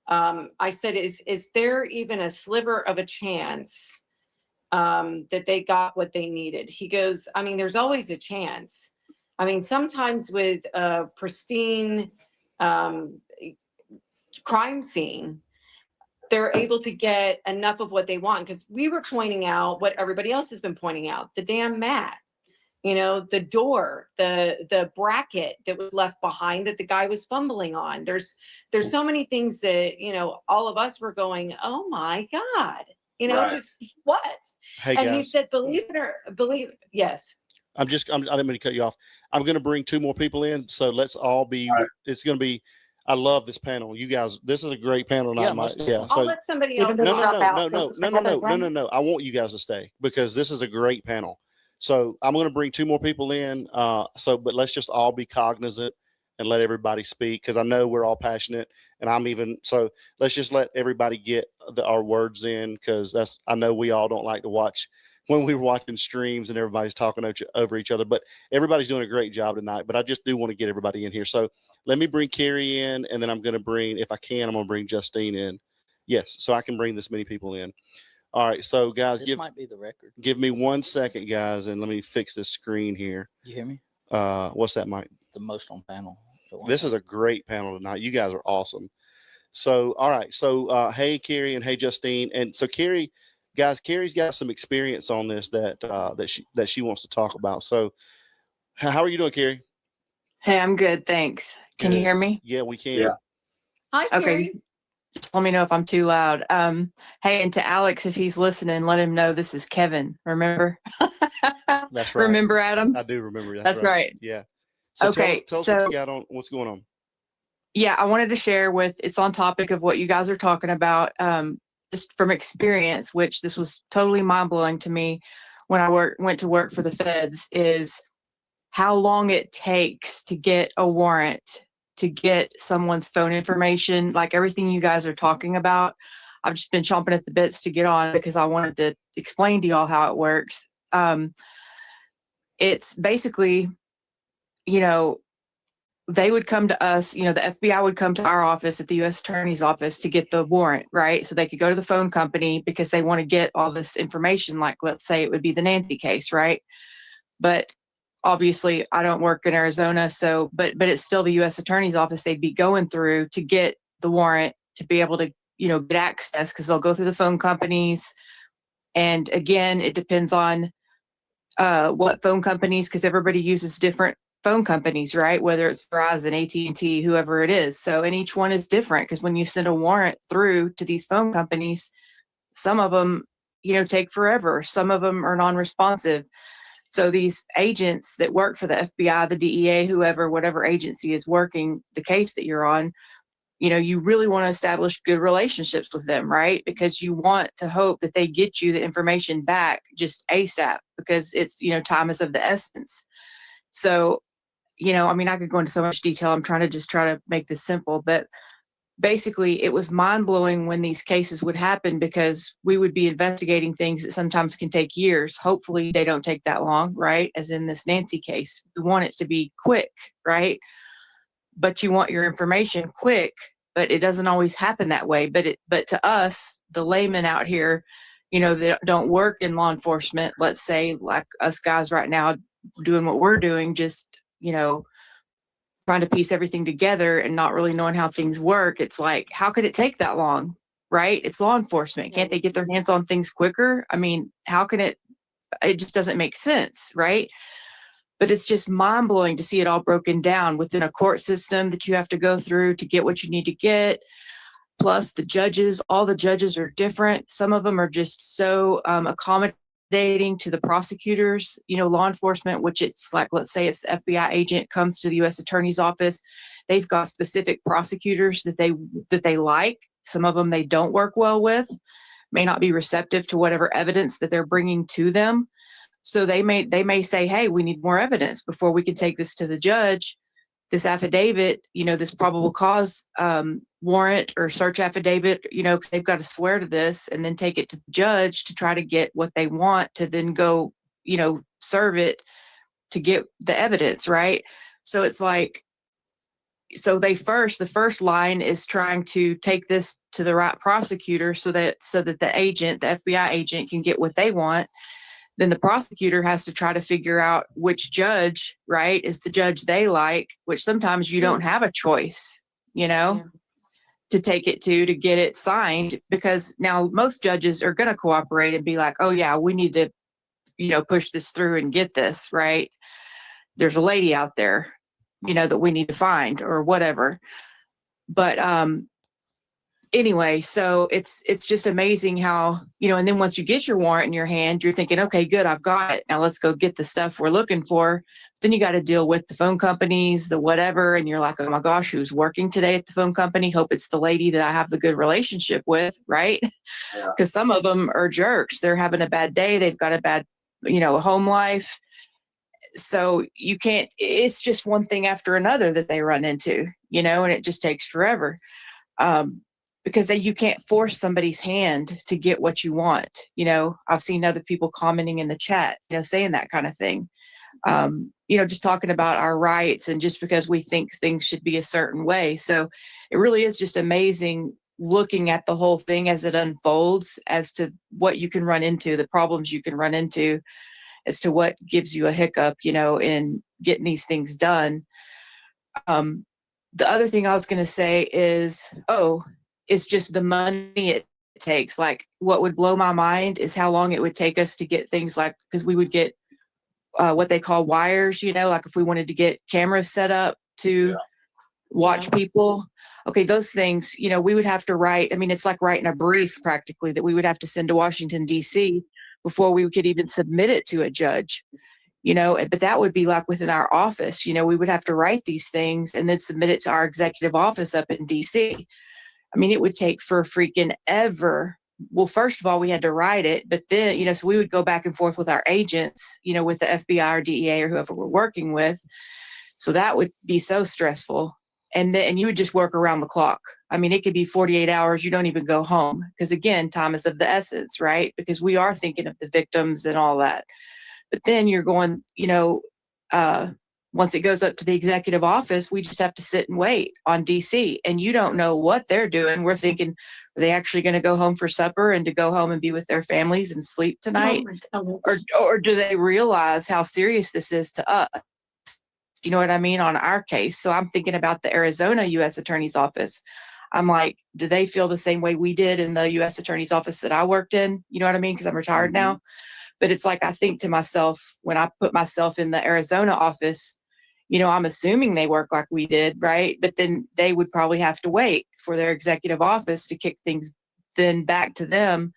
I said, is there even a sliver of a chance that they got what they needed? He goes, I mean, there's always a chance. I mean, sometimes with a pristine crime scene, they're able to get enough of what they want, because we were pointing out what everybody else has been pointing out, the damn mat, the door, the bracket that was left behind that the guy was fumbling on. There's so many things that, all of us were going, oh my God, Right. just what? Hey, and he guys. said, yes. I didn't mean to cut you off. I'm going to bring 2 more people in. So let's all be, it's going to be, I love this panel. You guys, this is a great panel tonight. I'll So let somebody else. no. I want you guys to stay because this is a great panel. So I'm going to bring 2 more people in. But let's just all be cognizant and let everybody speak, because I know we're all passionate, and so let's just let everybody get our words in, because I know we all don't like to watch when we were watching streams and everybody's talking over each other, but everybody's doing a great job tonight. But I just do want to get everybody in here. So let me bring Carrie in, and then I'm going to bring, if I can, I'm going to bring Justine in. Yes, so I can bring this many people in. All right, so guys, This might be the record. Give me 1 second, guys, and let me fix this screen here. You hear me? What's that, Mike? The most on panel. This is a great panel tonight. You guys are awesome. So, all right. So, hey, Carrie, and hey, Justine. And so, Carrie's got some experience on this that she wants to talk about. So, how are you doing, Carrie? Hey, I'm good. Thanks. Can you hear me? Yeah, we can. Yeah. Hi, Okay. Carrie. Just let me know if I'm too loud. Hey, and to Alex, if he's listening, let him know this is Kevin. Remember? That's right. Remember, Adam? I do remember. That's right. Yeah. So Okay, Tell us so- what you got on. What's going on? Yeah, I wanted to share it's on topic of what you guys are talking about, just from experience, which this was totally mind blowing to me when I went to work for the feds, is how long it takes to get a warrant, to get someone's phone information, like everything you guys are talking about. I've just been chomping at the bits to get on because I wanted to explain to y'all how it works. It's basically, they would come to us, the FBI would come to our office at the U.S. Attorney's Office to get the warrant, right? So they could go to the phone company because they want to get all this information, like let's say it would be the Nancy case, right? But obviously I don't work in Arizona, so, but it's still the U.S. Attorney's Office they'd be going through to get the warrant to be able to, get access, because they'll go through the phone companies. And again, it depends on what phone companies, because everybody uses different phone companies, right? Whether it's Verizon, AT&T, whoever it is. So, and each one is different, because when you send a warrant through to these phone companies, some of them, take forever. Some of them are non-responsive. So these agents that work for the FBI, the DEA, whoever, whatever agency is working the case that you're on, you really want to establish good relationships with them, right? Because you want to hope that they get you the information back just ASAP, because it's, time is of the essence. So, I could go into so much detail. I'm trying to make this simple, but basically it was mind blowing when these cases would happen, because we would be investigating things that sometimes can take years. Hopefully they don't take that long, right? As in this Nancy case, we want it to be quick, right? But you want your information quick, but it doesn't always happen that way. But to us, the laymen out here, that don't work in law enforcement, let's say like us guys right now doing what we're doing, just, trying to piece everything together and not really knowing how things work. It's like, how could it take that long, right? It's law enforcement. Can't they get their hands on things quicker? I mean, how can it just doesn't make sense, right? But it's just mind blowing to see it all broken down within a court system that you have to go through to get what you need to get. Plus the judges, all the judges are different. Some of them are just so accommodating to the prosecutors, law enforcement, which it's like, let's say it's the FBI agent comes to the U.S. Attorney's Office. They've got specific prosecutors that they like. Some of them they don't work well with, may not be receptive to whatever evidence that they're bringing to them. So they may say, hey, we need more evidence before we can take this to the judge. This affidavit, this probable cause warrant or search affidavit, they've got to swear to this and then take it to the judge to try to get what they want to then go, serve it to get the evidence, right? So it's like, so the first line is trying to take this to the right prosecutor so that the agent, the FBI agent, can get what they want. Then the prosecutor has to try to figure out which judge, right, is the judge they like, which sometimes you don't have a choice, you know, to take it to get it signed, because now most judges are going to cooperate and be like, oh yeah, we need to, you know, push this through and get this, right? There's a lady out there, you know, that we need to find or whatever. But anyway, so it's just amazing how, you know, and then once you get your warrant in your hand, you're thinking, okay, good, I've got it. Now let's go get the stuff we're looking for. Then you got to deal with the phone companies, the whatever, and you're like, oh my gosh, who's working today at the phone company? Hope it's the lady that I have the good relationship with, right? Because some of them are jerks. They're having a bad day. They've got a bad, you know, home life. So you can't, it's just one thing after another that they run into, you know, and it just takes forever. Because you can't force somebody's hand to get what you want. You know, I've seen other people commenting in the chat, you know, saying that kind of thing. You know, just talking about our rights and just because we think things should be a certain way. So it really is just amazing looking at the whole thing as it unfolds, as to what you can run into, the problems you can run into, as to what gives you a hiccup, you know, in getting these things done. The other thing I was going to say is, it's just the money it takes. Like, what would blow my mind is how long it would take us to get things like, because we would get what they call wires, you know, like if we wanted to get cameras set up to watch people. Okay, those things, you know, we would have to write, I mean, it's like writing a brief practically that we would have to send to Washington, D.C. before we could even submit it to a judge, you know, but that would be like within our office, you know, we would have to write these things and then submit it to our executive office up in D.C. I mean, it would take for freaking ever. Well, first of all, we had to write it, but then, you know, so we would go back and forth with our agents, you know, with the FBI or DEA or whoever we're working with. So that would be so stressful. And then you would just work around the clock. I mean, it could be 48 hours. You don't even go home because, again, time is of the essence, right? Because we are thinking of the victims and all that. But then you're going, you know, once it goes up to the executive office, we just have to sit and wait on DC, and you don't know what they're doing. We're thinking, are they actually going to go home for supper and to go home and be with their families and sleep tonight? Or do they realize how serious this is to us? You know what I mean? On our case. So I'm thinking about the Arizona U.S. Attorney's Office. I'm like, do they feel the same way we did in the U.S. Attorney's Office that I worked in? You know what I mean? Because I'm retired now. But it's like, I think to myself, when I put myself in the Arizona office, you know, I'm assuming they work like we did, right? But then they would probably have to wait for their executive office to kick things then back to them,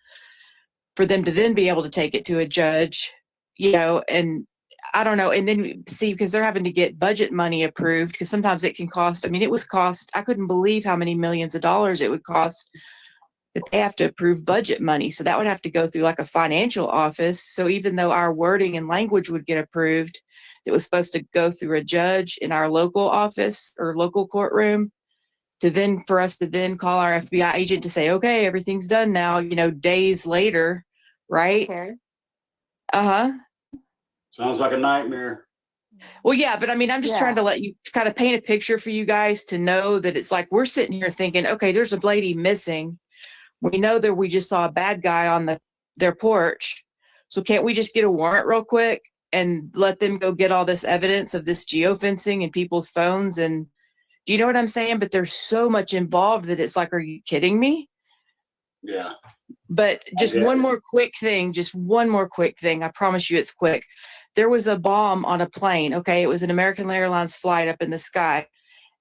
for them to then be able to take it to a judge, you know, and I don't know. And then see, because they're having to get budget money approved, because sometimes it can cost, I mean, it was cost, I couldn't believe how many millions of dollars it would cost that they have to approve budget money. So that would have to go through like a financial office. So even though our wording and language would get approved, it was supposed to go through a judge in our local office or local courtroom to then, for us to then call our FBI agent to say, okay, everything's done now, you know, days later, right? Okay. Sounds like a nightmare. Well, yeah, but I mean, I'm just Yeah. trying to let you kind of paint a picture for you guys to know that it's like, we're sitting here thinking, okay, there's a lady missing. We know that we just saw a bad guy on their porch. So can't we just get a warrant real quick and let them go get all this evidence of this geofencing and people's phones? And do you know what I'm saying? But there's so much involved that it's like, are you kidding me? Yeah. But just one more quick thing, I promise you it's quick. There was a bomb on a plane. Okay. It was an American Airlines flight up in the sky.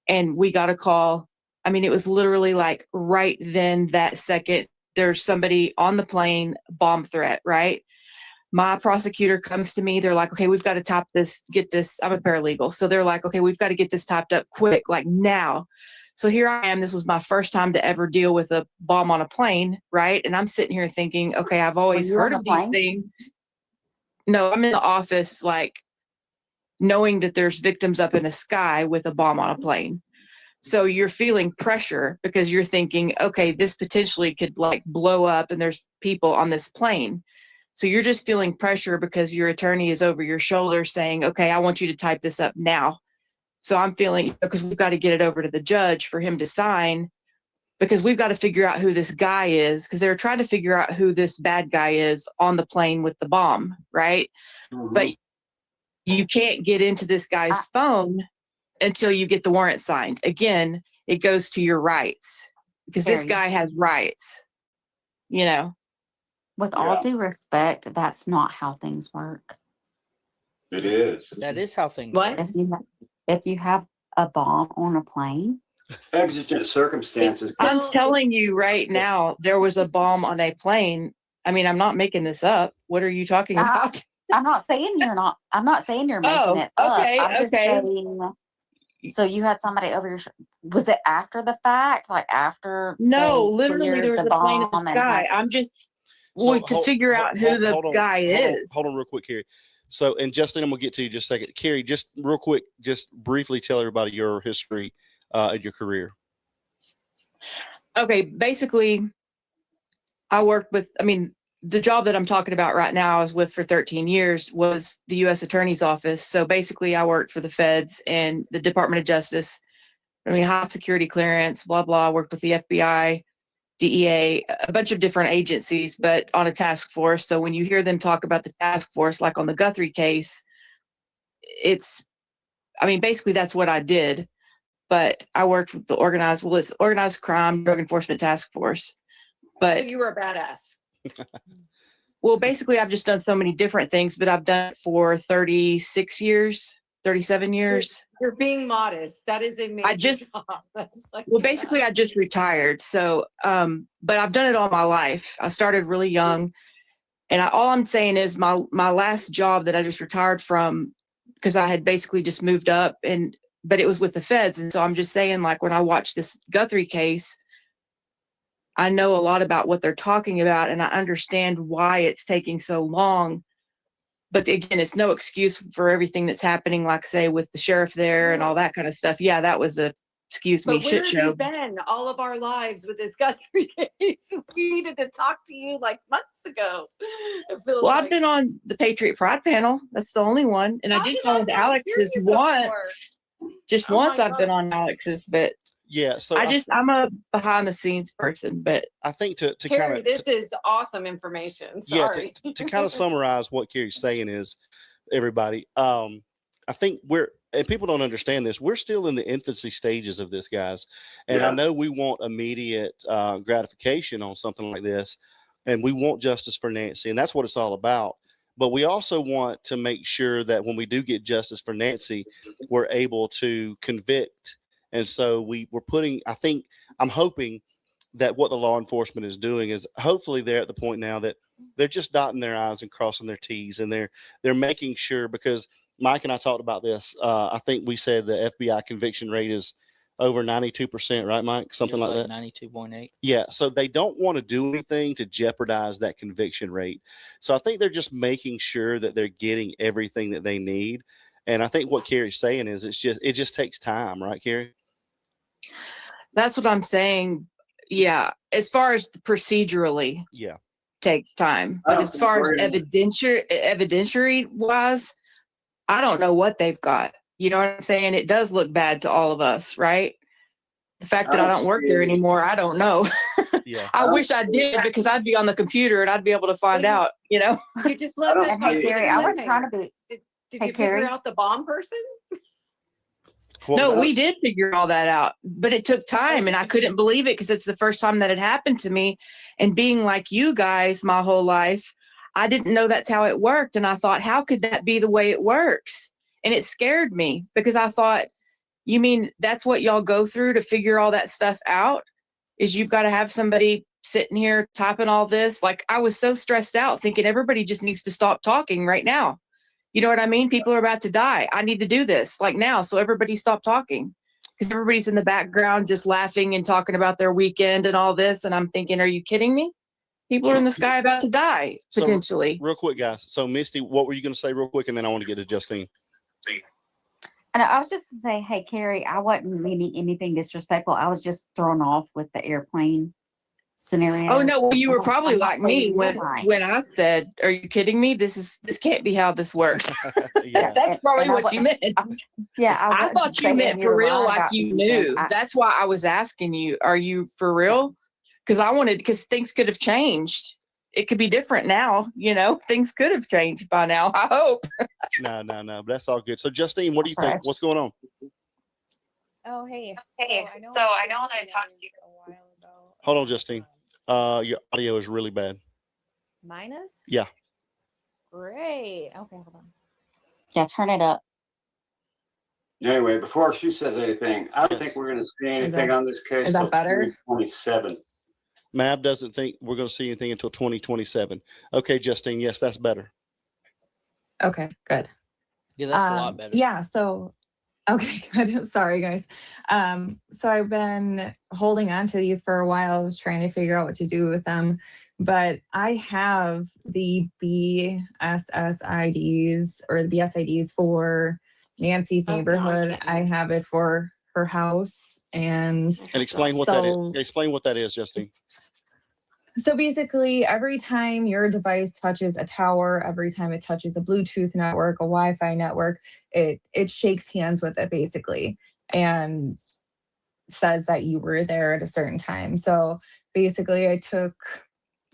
And we got a call. I mean, it was literally like right then, that second, there's somebody on the plane, bomb threat, right? My prosecutor comes to me. They're like, okay, we've got to top this, get this. I'm a paralegal. So they're like, okay, we've got to get this topped up quick, like now. So here I am. This was my first time to ever deal with a bomb on a plane, right? And I'm sitting here thinking, okay, I've always heard of these things. No, I'm in the office, like knowing that there's victims up in the sky with a bomb on a plane. So you're feeling pressure because you're thinking, okay, this potentially could like blow up and there's people on this plane. So you're just feeling pressure because your attorney is over your shoulder saying, okay, I want you to type this up now. So I'm feeling, because we've got to get it over to the judge for him to sign, because we've got to figure out who this guy is, because they're trying to figure out who this bad guy is on the plane with the bomb, right? But you can't get into this guy's phone until you get the warrant signed. Again, it goes to your rights, because this Carrie. guy has rights, you know. With all due respect, that's not how things work. It is. That is how things What? work. If you have a bomb on a plane, Exigent circumstances. I'm telling you right now, there was a bomb on a plane. I mean, I'm not making this up. What are you talking about? I'm not saying you're not. I'm not saying you're making Oh, it up. okay, I'm just okay. saying. So you had somebody over your. Was it after the fact? Like after? No, they literally, cleared there was the a plane in the bomb and sky. had- I'm just So to figure out who the guy is. Hold on real quick, Carrie. So, and Justin, I'm gonna get to you just a second. Carrie, just real quick, just briefly tell everybody your history and your career. Okay, basically, I worked with, I mean, the job that I'm talking about right now I was with for 13 years was the U.S. Attorney's Office. So basically, I worked for the feds and the Department of Justice. I mean, high security clearance, blah, blah. I worked with the FBI, DEA, a bunch of different agencies, but on a task force. So when you hear them talk about the task force, like on the Guthrie case, I mean, basically that's what I did. But I worked with the it's organized crime, drug enforcement task force. But So you were a badass. well, basically I've just done so many different things, but I've done it for 36 years, 37 years. You're being modest. That is a major job. Well, basically I just retired. So, but I've done it all my life. I started really young. And all I'm saying is my last job that I just retired from, because I had basically just moved up, but it was with the feds. And so I'm just saying, like, when I watch this Guthrie case, I know a lot about what they're talking about, and I understand why it's taking so long. But again, it's no excuse for everything that's happening, like, say, with the sheriff there and all that kind of stuff. Yeah, that was a, excuse me, But where shit have show. you been all of our lives with this Guthrie case? We needed to talk to you like months ago. It feels Well, like. I've been on the Patriot Pride panel. That's the only one. And I did go with Alex's once. Just once I've been on Alex's, but yeah, so I'm a behind the scenes person, but I think to Carrie, kind of this is awesome information. Sorry. to kind of summarize what Carrie's saying is, everybody, I think and people don't understand this, we're still in the infancy stages of this, guys. And I know we want immediate gratification on something like this, and we want justice for Nancy, and that's what it's all about. But we also want to make sure that when we do get justice for Nancy, we're able to convict. And so we're putting, I'm hoping that what the law enforcement is doing is hopefully they're at the point now that they're just dotting their I's and crossing their T's, and they're making sure, because Mike and I talked about this. I think we said the FBI conviction rate is over 92%, right, Mike? Something like that. 92.8. Yeah. So they don't want to do anything to jeopardize that conviction rate. So I think they're just making sure that they're getting everything that they need. And I think what Carrie's saying is it just takes time, right, Carrie? that's what I'm saying. Yeah. As far as procedurally, takes time. But as far as evidentiary wise, I don't know what they've got. You know what I'm saying? It does look bad to all of us, right? The fact that I don't work there anymore, I don't know. Yeah. I wish I did, because I'd be on the computer and I'd be able to find out, you know? You just let us Hey, Carrie, I wasn't trying to be. Did Hey, you Carrie. figure out the bomb person? No, we did figure all that out, but it took time, and I couldn't believe it because it's the first time that it happened to me. And being like you guys my whole life, I didn't know that's how it worked. And I thought, how could that be the way it works? And it scared me, because I thought, you mean that's what y'all go through to figure all that stuff out? Is you've got to have somebody sitting here typing all this? Like, I was so stressed out thinking everybody just needs to stop talking right now. You know what I mean? People are about to die. I need to do this like now. So everybody stop talking, because everybody's in the background just laughing and talking about their weekend and all this. And I'm thinking, are you kidding me? People are in the sky about to die, potentially. So, real quick, guys. So Misty, what were you going to say real quick? And then I want to get to Justine. And I was just saying, hey, Carrie, I wasn't meaning anything disrespectful. I was just thrown off with the airplane scenario. Oh no, well, you were probably I'm not like me saying when you're right. I said, "Are you kidding me? This can't be how this works." Yeah. That's probably And I what you meant. Yeah, I wasn't thought you saying meant you're for real, right like about you anything. knew. That's why I was asking you, "Are you for real?" Because because things could have changed. It could be different now. Things could have changed by now. I hope. No, but that's all good. So, Justine, what do you That's think? right. What's going on? Oh, hey. Hey, So I know that I talked to you a while ago. Hold on, Justine. Your audio is really bad. Mine is? Yeah. Great. Okay, hold on. Yeah, turn it up. Anyway, before she says anything, I don't think Yes. we're going to see anything on this case is that till better? 2027. Mab doesn't think we're going to see anything until 2027. Okay, Justine. Yes, that's better. Okay, good. Yeah, that's a lot better. Yeah, so okay, good. Sorry, guys. So I've been holding on to these for a while. I was trying to figure out what to do with them, but I have the BSSIDs or the BSIDs for Nancy's neighborhood. I have it for her house, and explain what that is. Explain what that is, Justine. So basically, every time your device touches a tower, every time it touches a Bluetooth network, a Wi-Fi network, it shakes hands with it basically and says that you were there at a certain time. So basically, I took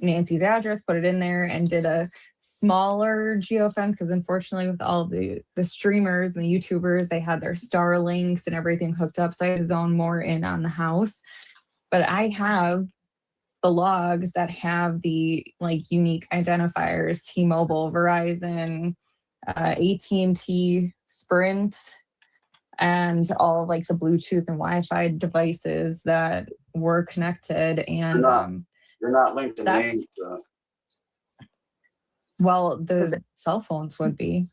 Nancy's address, put it in there, and did a smaller geofence because unfortunately, with all the streamers and the YouTubers, they had their Starlinks and everything hooked up, so I had to zone more in on the house. But I have the logs that have the unique identifiers: T-Mobile, Verizon, AT&T, Sprint, and all of the Bluetooth and Wi-Fi devices that were connected. And You're not linked to that's- names. well, the cell phones would be.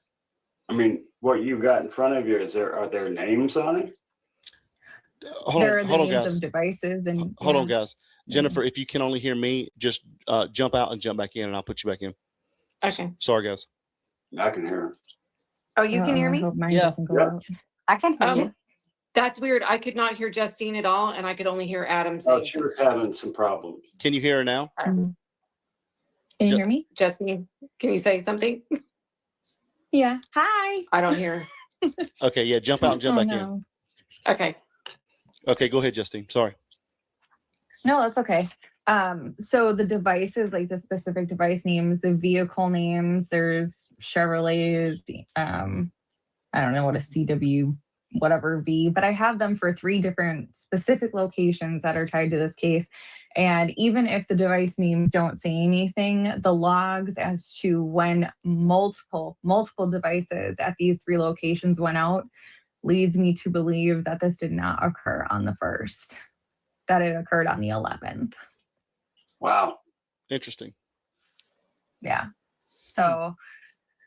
I mean, what you got in front of you, are there names on it? There are the hold on, names guys. of devices and Hold on, guys. Jennifer, if you can only hear me, just jump out and jump back in, and I'll put you back in. Okay. Sorry, guys. I can hear her. Oh, you can hear I me? hope mine Yeah. doesn't go out. I can hear you. That's weird. I could not hear Justine at all, and I could only hear Adam Oh, saying. she was having some problems. Can you hear her now? Can you hear me? Justine, can you say something? Yeah. Hi. I don't hear. Okay, yeah, jump out and jump Oh, back in. no. Okay. Okay, go ahead, Justine. Sorry. No, that's okay. So the devices, the specific device names, the vehicle names, there's Chevrolets, I don't know what a CW whatever V, but I have them for 3 different specific locations that are tied to this case. And even if the device names don't say anything, the logs as to when multiple devices at these 3 locations went out leads me to believe that this did not occur on the 1st, that it occurred on the 11th. Wow. Interesting. Yeah. So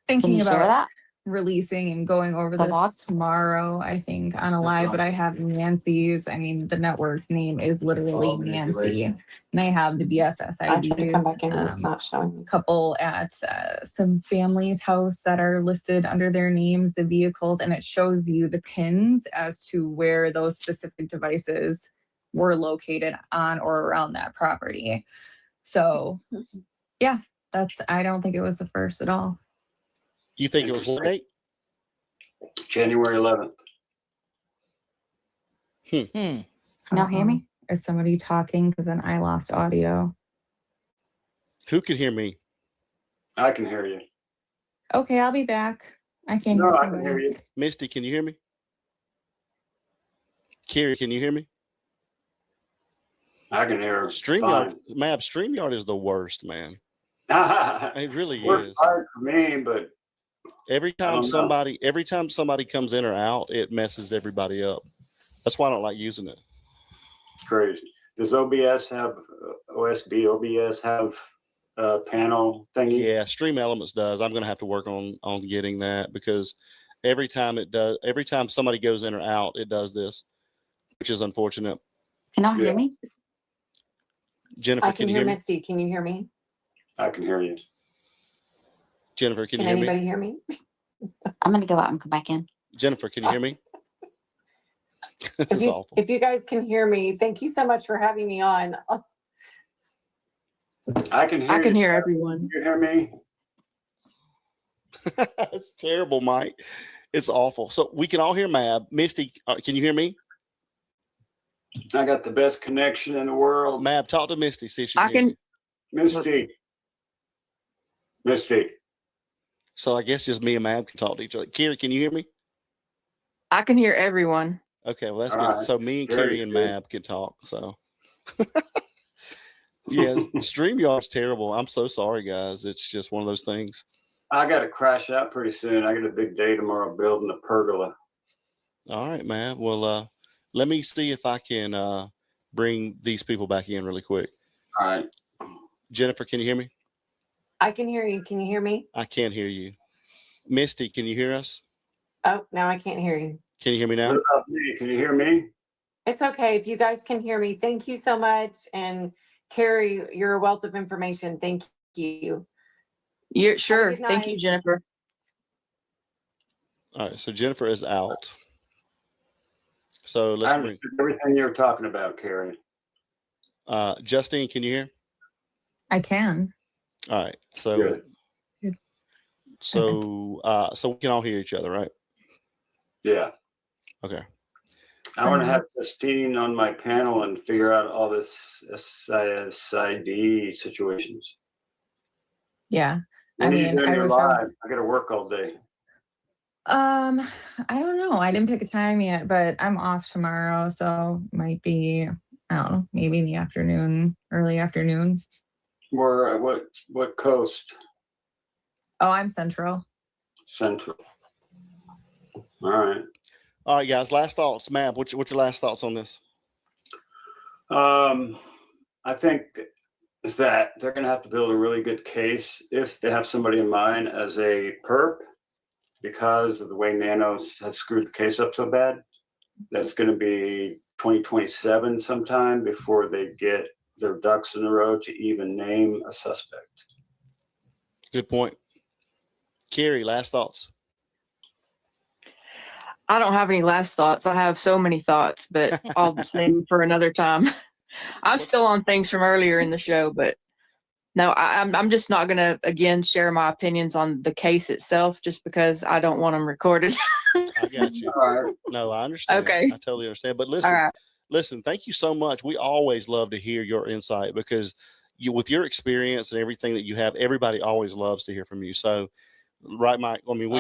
Can thinking you share about that? releasing and going over The this log? tomorrow, I think, on a live, but I have Nancy's. I mean, the network name is literally Nancy, and I have the BSS I tried to come IDs. back in and it's not showing me. Couple at some family's house that are listed under their names, the vehicles, and it shows you the pins as to where those specific devices were located on or around that property. So yeah, I don't think it was the 1st at all. You think it was what date? January 11th. Can y'all hear me? Is somebody talking? Because then I lost audio. Who can hear me? I can hear you. Okay, I'll be back. I can't No, hear I somebody. can hear you. Misty, can you hear me? Carrie, can you hear me? I can hear her. StreamYard, Mab, StreamYard is the worst, man. Fine. It really Works is. hard for me, but Every time don't know. somebody comes in or out, it messes everybody up. That's why I don't like using it. it's crazy. Does OBS have OBS have a panel thingy? Yeah, Stream Elements does. I'm gonna have to work on getting that because every time somebody goes in or out, it does this, which is unfortunate. Can y'all hear me? Jennifer, I can can you hear hear me? Misty. Can you hear me? I can hear you. Jennifer, can Can you hear me? anybody hear me? I'm gonna go out and come back in. Jennifer, can you hear me? This is awful. If you guys can hear me, thank you so much for having me on. I can hear I can you. hear everyone. You hear me? It's terrible, Mike. It's awful. So we can all hear Mab. Misty, can you hear me? I got the best connection in the world. Mab, talk to Misty. See if she I can. can. Misty. Misty. So I guess just me and Mab can talk to each other. Kira, can you hear me? I can hear everyone. Okay, well that's All good. right. So me and Very Carrie and good. Mab can talk. So yeah, StreamYard's terrible. I'm so sorry, guys. It's just one of those things. I got to crash out pretty soon. I got a big day tomorrow building a pergola. All right, Mab. Well, let me see if I can bring these people back in really quick. All right. Jennifer, can you hear me? I can hear you. Can you hear me? I can't hear you. Misty, can you hear us? Oh, now I can't hear you. Can you hear me now? What about me? Can you hear me? It's okay if you guys can hear me. Thank you so much. And Carrie, you're a wealth of information. Thank you. You're sure. good Thank you, night. Jennifer. All right, so Jennifer is out. So I let's bring understood everything you were talking about, Carrie. Justine, can you hear? I can. All right. So Good. Good. so we can all hear each other, right? Yeah. Okay. I want to have Justine on my panel and figure out all this SID situations. Yeah. When are you doing I your wish I live? was, I got to work all day. I don't know. I didn't pick a time yet, but I'm off tomorrow. So might be, I don't know, maybe in the afternoon, early afternoon. Where? What coast? Oh, I'm central. Central. All right. All right, guys. Last thoughts, Mab. What's your last thoughts on this? I think that they're going to have to build a really good case if they have somebody in mind as a perp, because of the way Nanos has screwed the case up so bad. That's going to be 2027 sometime before they get their ducks in a row to even name a suspect. Good point. Carrie, last thoughts. I don't have any last thoughts. I have so many thoughts, but I'll save them for another time. I'm still on things from earlier in the show, but no, I'm just not going to, again, share my opinions on the case itself just because I don't want them recorded. I got you. No, I understand. Okay. I totally understand. But listen, All right. listen, thank you so much. We always love to hear your insight because with your experience and everything that you have, everybody always loves to hear from you. So, right, Mike? I mean,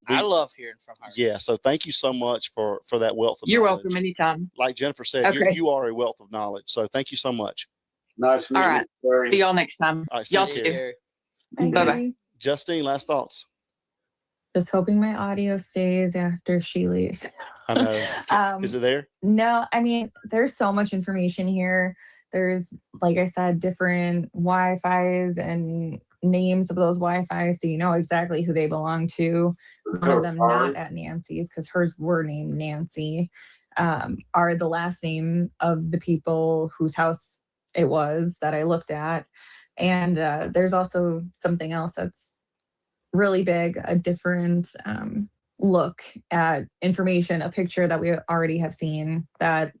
I love hearing from her. Yeah. So thank you so much for that wealth of You're knowledge. welcome anytime. Like Jennifer said, Okay. you are a wealth of knowledge. So thank you so much. Nice All right. See y'all next time. All right, Y'all see you, too. Carrie. Bye-bye. Justine, last thoughts. Just hoping my audio stays after she leaves. I know. Is it there? No, I mean, there's so much information here. There's, like I said, different Wi-Fis and names of those Wi-Fi, so you know exactly who they belong to. One of them not at Nancy's, because hers were named Nancy, are the last name of the people whose house it was that I looked at. And there's also something else that's really big, a different look at information, a picture that we already have seen that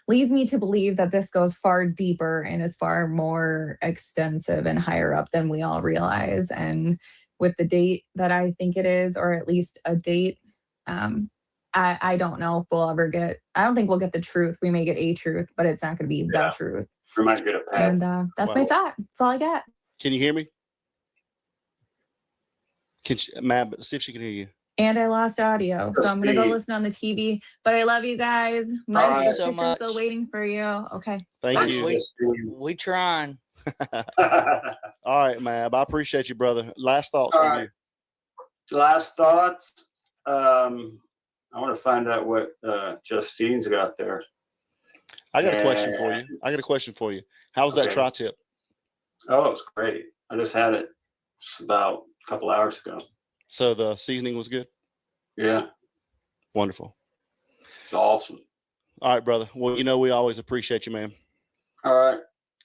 leads me to believe that this goes far deeper and is far more extensive and higher up than we all realize. And with the date that I think it is, or at least a date, I don't know if we'll ever get, I don't think we'll get the truth. We may get a truth, but it's not going to be the truth. We might get a pat. And that's my thought. That's all I got. Can you hear me? Mab, see if she can hear you. And I lost audio, so I'm gonna go listen on the TV. But I love you guys. My Thank you so picture's much. still waiting for you. Okay. Thank you. We trying. All right, Mab. I appreciate you, brother. Last thoughts from you. Last thoughts. I want to find out what Justine's got there. I got a question for you. How was that Okay. tri-tip? Oh, it was great. I just had it about a couple hours ago. So the seasoning was good? Yeah. Wonderful. It's awesome. All right, brother. Well, you know, we always appreciate you, man. All right.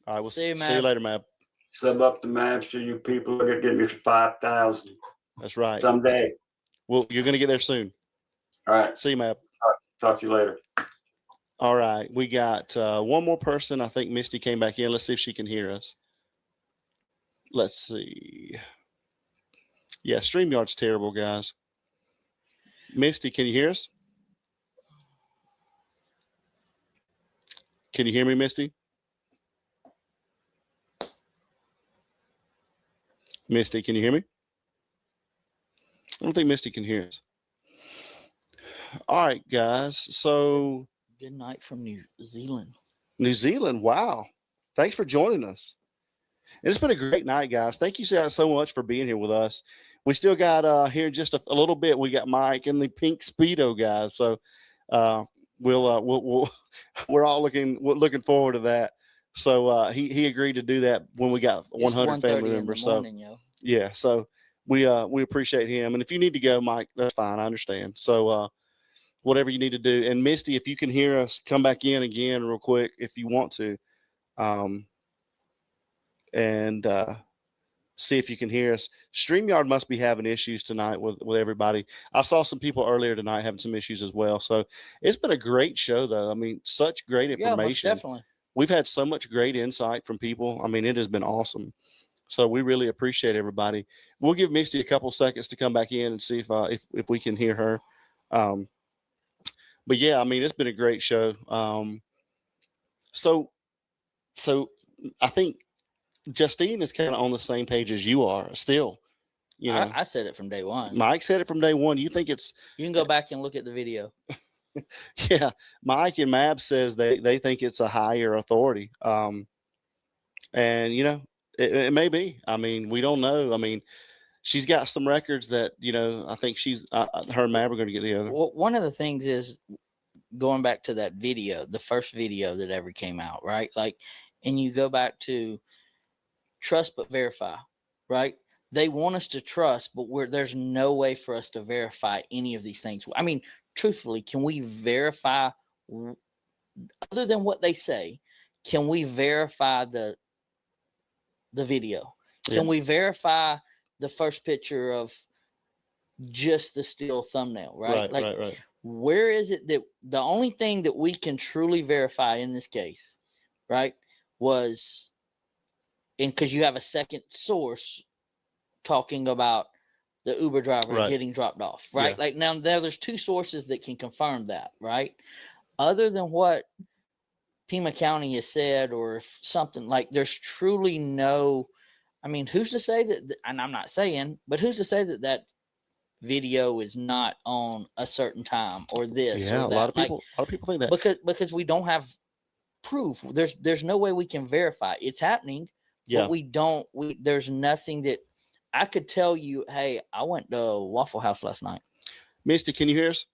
All right. We'll See you, see you Mab. later, Mab. Sub up the maps to you people. Look at getting me for 5,000 That's right. someday. Well, you're going to get there soon. All right. See you, Mab. Talk to you later. All right. We got one more person. I think Misty came back in. Let's see if she can hear us. let's see. Yeah, StreamYard's terrible, guys. Misty, can you hear us? Can you hear me, Misty? Misty, can you hear me? I don't think Misty can hear us. All right, guys. So Good night from New Zealand. New Zealand, wow. Thanks for joining us. And it's been a great night, guys. Thank you so much for being here with us. We still got here in just a little bit. We got Mike and the pink Speedo guys. So we'll we're all looking forward to that. So he agreed to do that when we got 100 family members. So yeah, so we appreciate him. And if you need to go, Mike, that's fine. I understand. So whatever you need to do. And Misty, if you can hear us, come back in again real quick if you want to. And see if you can hear us. StreamYard must be having issues tonight with everybody. I saw some people earlier tonight having some issues as well. So it's been a great show, though. I mean, such great information. Yeah, most definitely. We've had so much great insight from people. I mean, it has been awesome. So we really appreciate everybody. We'll give Misty a couple seconds to come back in and see if we can hear her. But yeah, I mean, it's been a great show. So I think Justine is kind of on the same page as you are still. You know, I said it from day one. Mike said it from day one. You think it's? You can go back and look at the video. Yeah, Mike and Mab says they think it's a higher authority. And you know, it may be. I mean, we don't know. I mean, she's got some records that, you know, I think her and Mab are going to get together. Well, one of the things is going back to that video, the first video that ever came out, right? Like, and you go back to trust but verify, right? They want us to trust, but there's no way for us to verify any of these things. I mean, truthfully, can we verify, other than what they say, can we verify the video? Can we verify the first picture of just the still thumbnail, right? Right. Where is it that the only thing that we can truly verify in this case, right, was, and because you have a second source talking about the Uber driver getting dropped off, right? Yeah. Like now there's two sources that can confirm that, right? Other than what Pima County has said or something, like there's truly no, I mean, who's to say that, and I'm not saying, but who's to say that video is not on a certain time or this? Yeah, or that? a lot of people think that because we don't have proof. There's no way we can verify it's happening. Yeah, but there's nothing that I could tell you. Hey, I went to Waffle House last night. Misty, can you hear us?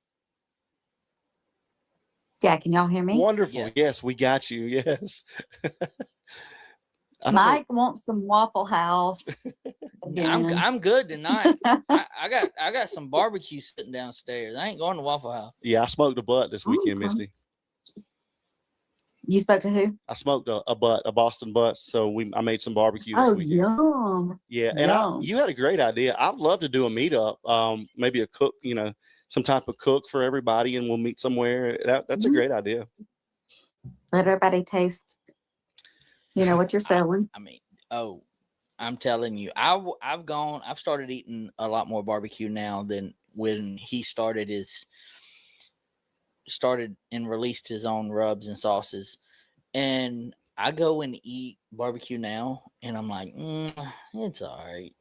Yeah, can y'all hear me? Wonderful. Yes, we got you. Yes. Mike wants some Waffle House. I'm good tonight. I got some barbecue sitting downstairs. I ain't going to Waffle House. Yeah, I smoked a butt this weekend, Misty. You spoke to who? I smoked a Boston butt. So I made some barbecue this weekend. Yum. Yeah, and you had a great idea. I'd love to do a meetup, maybe a cook, you know, some type of cook for everybody, and we'll meet somewhere. That's a great idea. Let everybody taste, you know, what you're selling. I mean, I'm telling you, I've started eating a lot more barbecue now than when he started and released his own rubs and sauces. And I go and eat barbecue now, and I'm like, it's all right.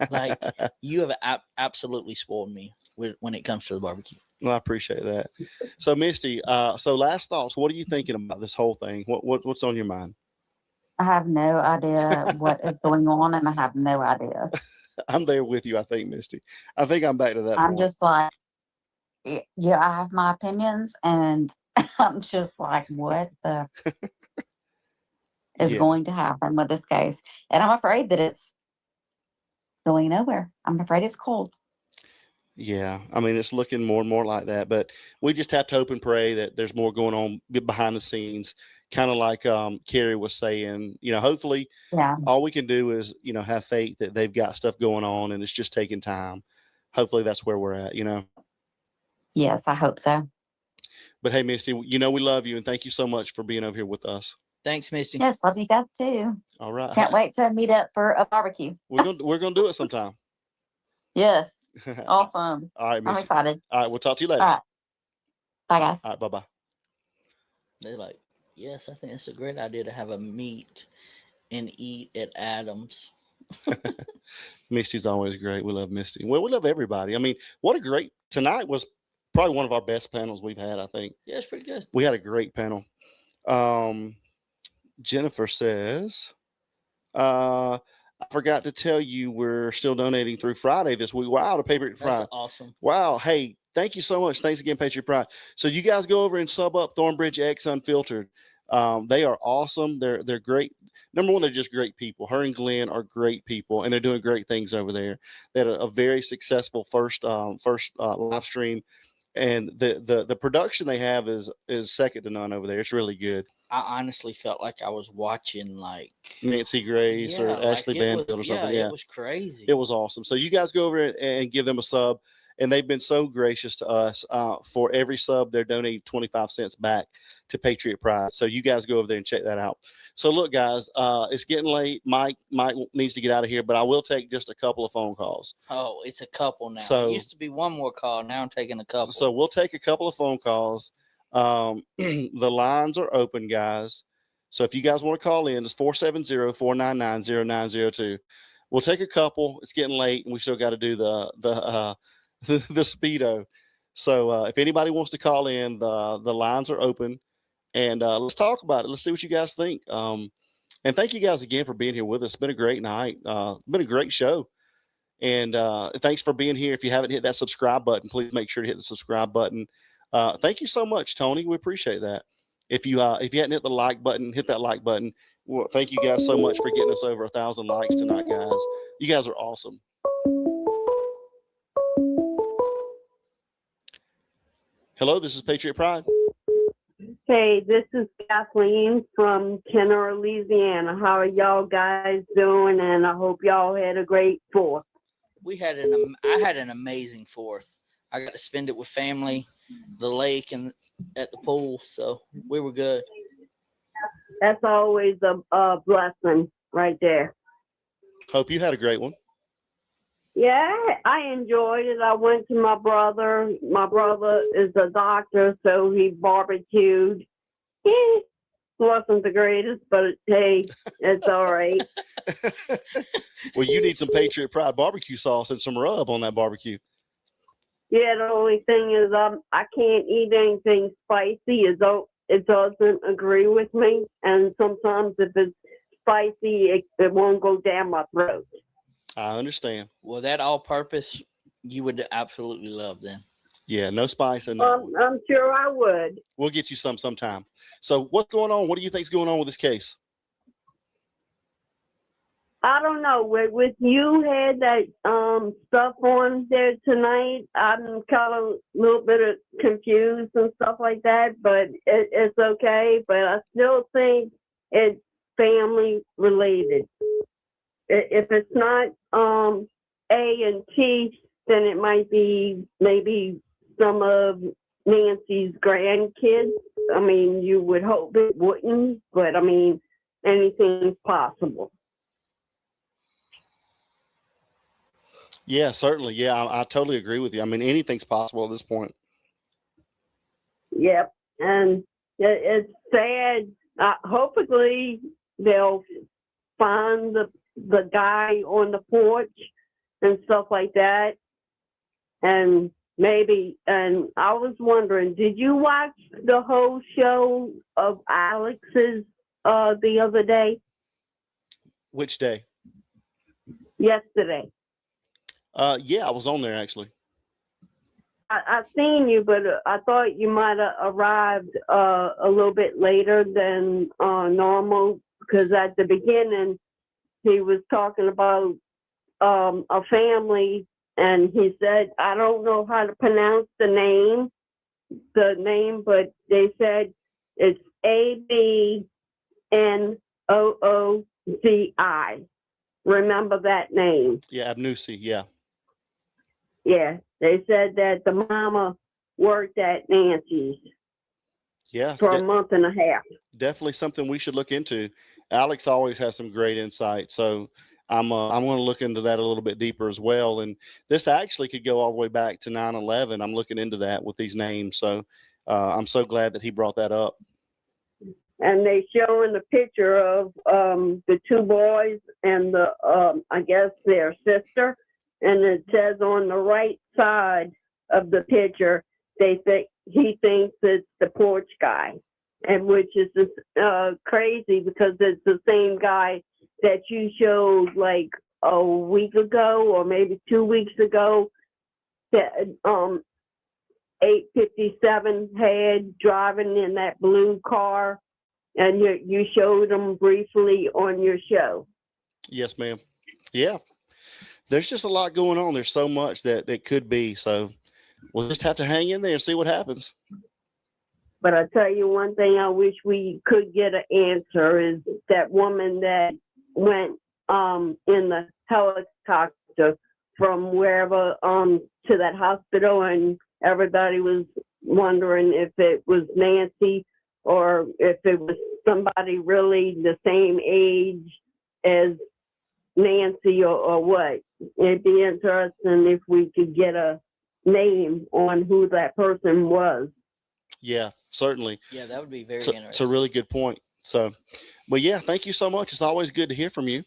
Like, you have absolutely spoiled me when it comes to the barbecue. Well, I appreciate that. So, Misty, so last thoughts. What are you thinking about this whole thing? What's on your mind? I have no idea what is going on, and I have no idea. I'm there with you, I think, Misty. I think I'm back to that. I'm just like, yeah, I have my opinions, and I'm just like, what the is going to happen with this case? And I'm afraid that it's going nowhere. I'm afraid it's cold. Yeah, I mean, it's looking more and more like that, but we just have to hope and pray that there's more going on behind the scenes, kind of like Carrie was saying. You know, hopefully, all we can do is, you know, have faith that they've got stuff going on, and it's just taking time. Hopefully, that's where we're at, you know. Yes, I hope so. But hey, Misty, you know we love you, and thank you so much for being over here with us. Thanks, Misty. Yes, love you guys too. All right. Can't wait to meet up for a barbecue. We're gonna do it sometime. Yes. Awesome. All right, I'm Misty. excited. All right, we'll talk to you later. All right. Bye, guys. All right, bye-bye. They're like, yes, I think it's a great idea to have a meet and eat at Adams. Misty's always great. We love Misty. Well, we love everybody. I mean, tonight was probably one of our best panels we've had, I think. Yeah, it's pretty good. We had a great panel. Jennifer says, I forgot to tell you we're still donating through Friday this week. Wow, to Patriot Pride. That's awesome. Wow. Hey, thank you so much. Thanks again, Patriot Pride. So you guys go over and sub up Thornbridge X Unfiltered. They are awesome. They're great. Number one, they're just great people. Her and Glenn are great people, and they're doing great things over there. They had a very successful first live stream, and the production they have is second to none over there. It's really good. I honestly felt like I was watching like Nancy Grace or Ashley Banfield or something. Yeah, it was crazy. It was awesome. So you guys go over and give them a sub. And they've been so gracious to us. For every sub, they're donating 25 cents back to Patriot Pride. So you guys go over there and check that out. So look, guys, it's getting late. Mike needs to get out of here, but I will take just a couple of phone calls. Oh, it's a couple now. So, it used to be one more call. Now I'm taking a couple. So we'll take a couple of phone calls. The lines are open, guys. So if you guys want to call in, it's 470-499-0902. We'll take a couple. It's getting late, and we still got to do the Speedo. So if anybody wants to call in, the lines are open, and let's talk about it. Let's see what you guys think. And thank you guys again for being here with us. It's been a great night. Been a great show. And thanks for being here. If you haven't hit that subscribe button, please make sure to hit the subscribe button. Thank you so much, Tony. We appreciate that. If you hadn't hit the like button, hit that like button. Well, thank you guys so much for getting us over 1,000 likes tonight, guys. You guys are awesome. Hello, this is Patriot Pride. Hey, this is Kathleen from Kenner, Louisiana. How are y'all guys doing? And I hope y'all had a great 4th. I had an amazing 4th. I got to spend it with family, the lake, and at the pool. So we were good. That's always a blessing right there. Hope you had a great one. Yeah, I enjoyed it. I went to my brother. My brother is a doctor, so he barbecued. It wasn't the greatest, but hey, it's all right. Well, you need some Patriot Pride barbecue sauce and some rub on that barbecue. Yeah, the only thing is I can't eat anything spicy. It doesn't agree with me, and sometimes if it's spicy, it won't go down my throat. I understand. Well, that all-purpose, you would absolutely love then. Yeah, no spice in that one. I'm sure I would. We'll get you some sometime. So what's going on? What do you think's going on with this case? I don't know. With you had that stuff on there tonight, I'm kind of a little bit confused and stuff like that, but it's okay. But I still think it's family related. If it's not A and T, then it might be maybe some of Nancy's grandkids. I mean, you would hope it wouldn't, but I mean, anything's possible. Yeah, certainly. Yeah, I totally agree with you. I mean, anything's possible at this point. Yep. And it's sad. Hopefully they'll find the guy on the porch and stuff like that. And maybe, and I was wondering, did you watch the whole show of Alex's the other day? Which day? Yesterday. Yeah, I was on there actually. I seen you, but I thought you might have arrived a little bit later than normal, because at the beginning he was talking about a family, and he said, I don't know how to pronounce the name, but they said it's Abnoozi. Remember that name? Yeah, Abnoozi, yeah. Yeah, they said that the mama worked at Nancy's. Yeah, for a month and a half. definitely something we should look into. Alex always has some great insight, so I'm going to look into that a little bit deeper as well. And this actually could go all the way back to 9/11. I'm looking into that with these names, so I'm so glad that he brought that up. And they showing the picture of the two boys and the I guess their sister, and it says on the right side of the picture he thinks it's the porch guy, and which is just crazy because it's the same guy that you showed like a week ago or maybe 2 weeks ago that 857 had driving in that blue car. And you showed them briefly on your show. Yes, ma'am. Yeah. There's just a lot going on. There's so much that it could be. So we'll just have to hang in there and see what happens. But I tell you one thing I wish we could get an answer is that woman that went in the helicopter from wherever to that hospital, and everybody was wondering if it was Nancy or if it was somebody really the same age as Nancy or what. It'd be interesting if we could get a name on who that person was. Yeah, certainly. Yeah, that would be very It's interesting. a really good point. So, but yeah, thank you so much. It's always good to hear from you.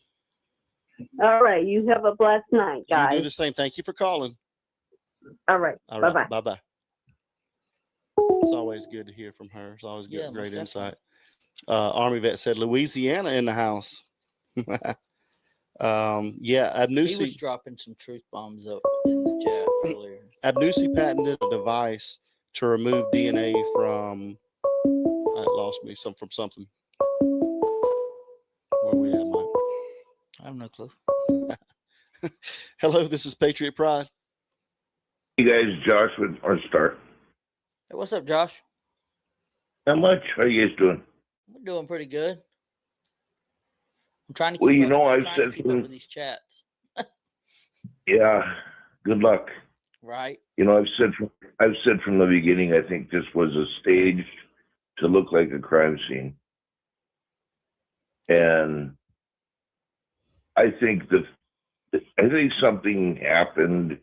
All right. You have a blessed night, guys. You do the same. Thank you for calling. All right. All right. Bye-bye. Bye-bye. It's always good to hear from her. It's always good, Yeah, great most insight. Army vet said Louisiana in the house. Yeah, He was Abnusi dropping some truth bombs up in the chat earlier. Abnusi patented a device to remove DNA from. It lost me from something. Where we at, Mike? I have no clue. Hello, this is Patriot Pride. You guys, Josh with our start. Hey, what's up, Josh? Not much. How you guys doing? We're doing pretty good. I'm trying to keep Well, you up, know, I'm I've trying to said keep up from, with these chats. yeah, good luck. Right. You know, I've said from the beginning, I think this was a stage to look like a crime scene. And I think something happened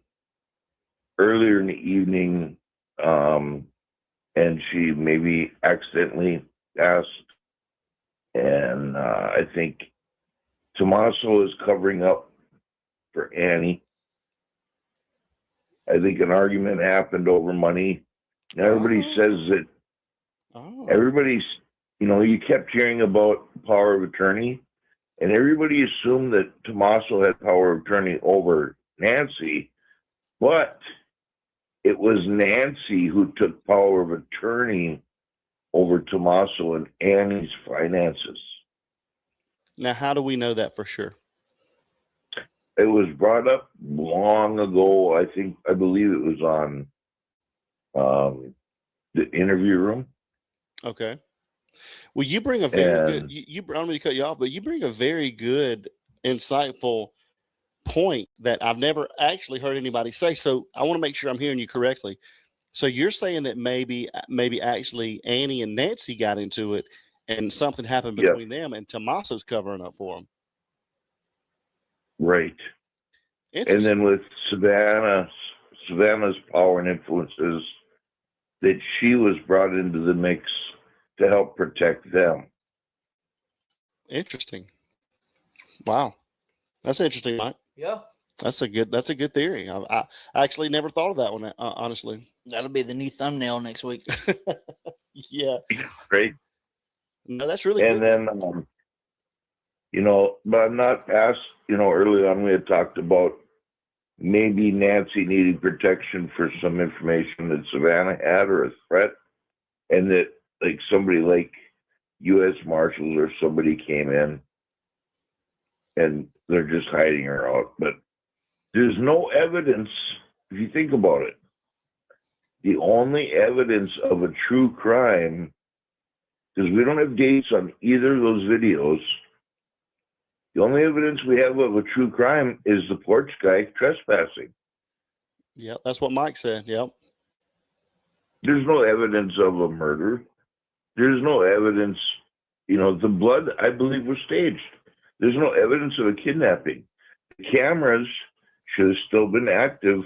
earlier in the evening, and she maybe accidentally passed. And I think Tommaso is covering up for Annie. I think an argument happened over money. And everybody says that everybody's, you know, you kept hearing about power of attorney, and everybody assumed that Tommaso had power of attorney over Nancy, but it was Nancy who took power of attorney over Tommaso and Annie's finances. Now, how do we know that for sure? It was brought up long ago. I believe it was on the interview room. Okay. Well, you bring a very good. I don't mean to cut you off, but you bring a very good, insightful point that I've never actually heard anybody say. So I want to make sure I'm hearing you correctly. So you're saying that maybe actually Annie and Nancy got into it, and something happened between them, and Tommaso's covering up for them. Right. And then with Savannah's power and influences, that she was brought into the mix to help protect them. Interesting. Wow. That's interesting, Mike. Yeah. That's a good theory. I actually never thought of that one, honestly. That'll be the new thumbnail next week. Yeah. Great. No, that's really good. And then, you know, but I'm not past, you know, early on we had talked about maybe Nancy needing protection for some information that Savannah had or a threat, and that like somebody like U.S. Marshals or somebody came in and they're just hiding her out. But there's no evidence, if you think about it. The only evidence of a true crime, because we don't have dates on either of those videos, the only evidence we have of a true crime is the porch guy trespassing. Yeah, that's what Mike said. Yep. There's no evidence of a murder. There's no evidence You know, the blood, I believe, was staged. There's no evidence of a kidnapping. The cameras should have still been active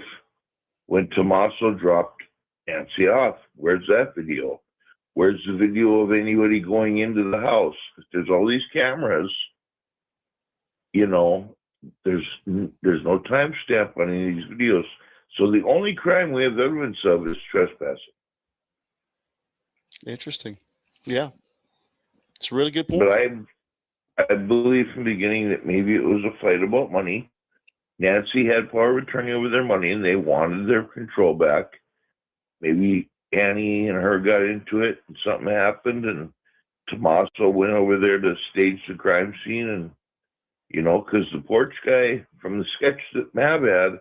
when Tommaso dropped Nancy off. Where's that video? Where's the video of anybody going into the house? There's all these cameras. You know, there's no timestamp on any of these videos. So the only crime we have evidence of is trespassing. Interesting. Yeah. It's a really good point. But I believe from the beginning that maybe it was a fight about money. Nancy had power of attorney over their money and they wanted their control back. Maybe Annie and her got into it and something happened and Tommaso went over there to stage the crime scene. And, you know, because the porch guy from the sketch that Mav had,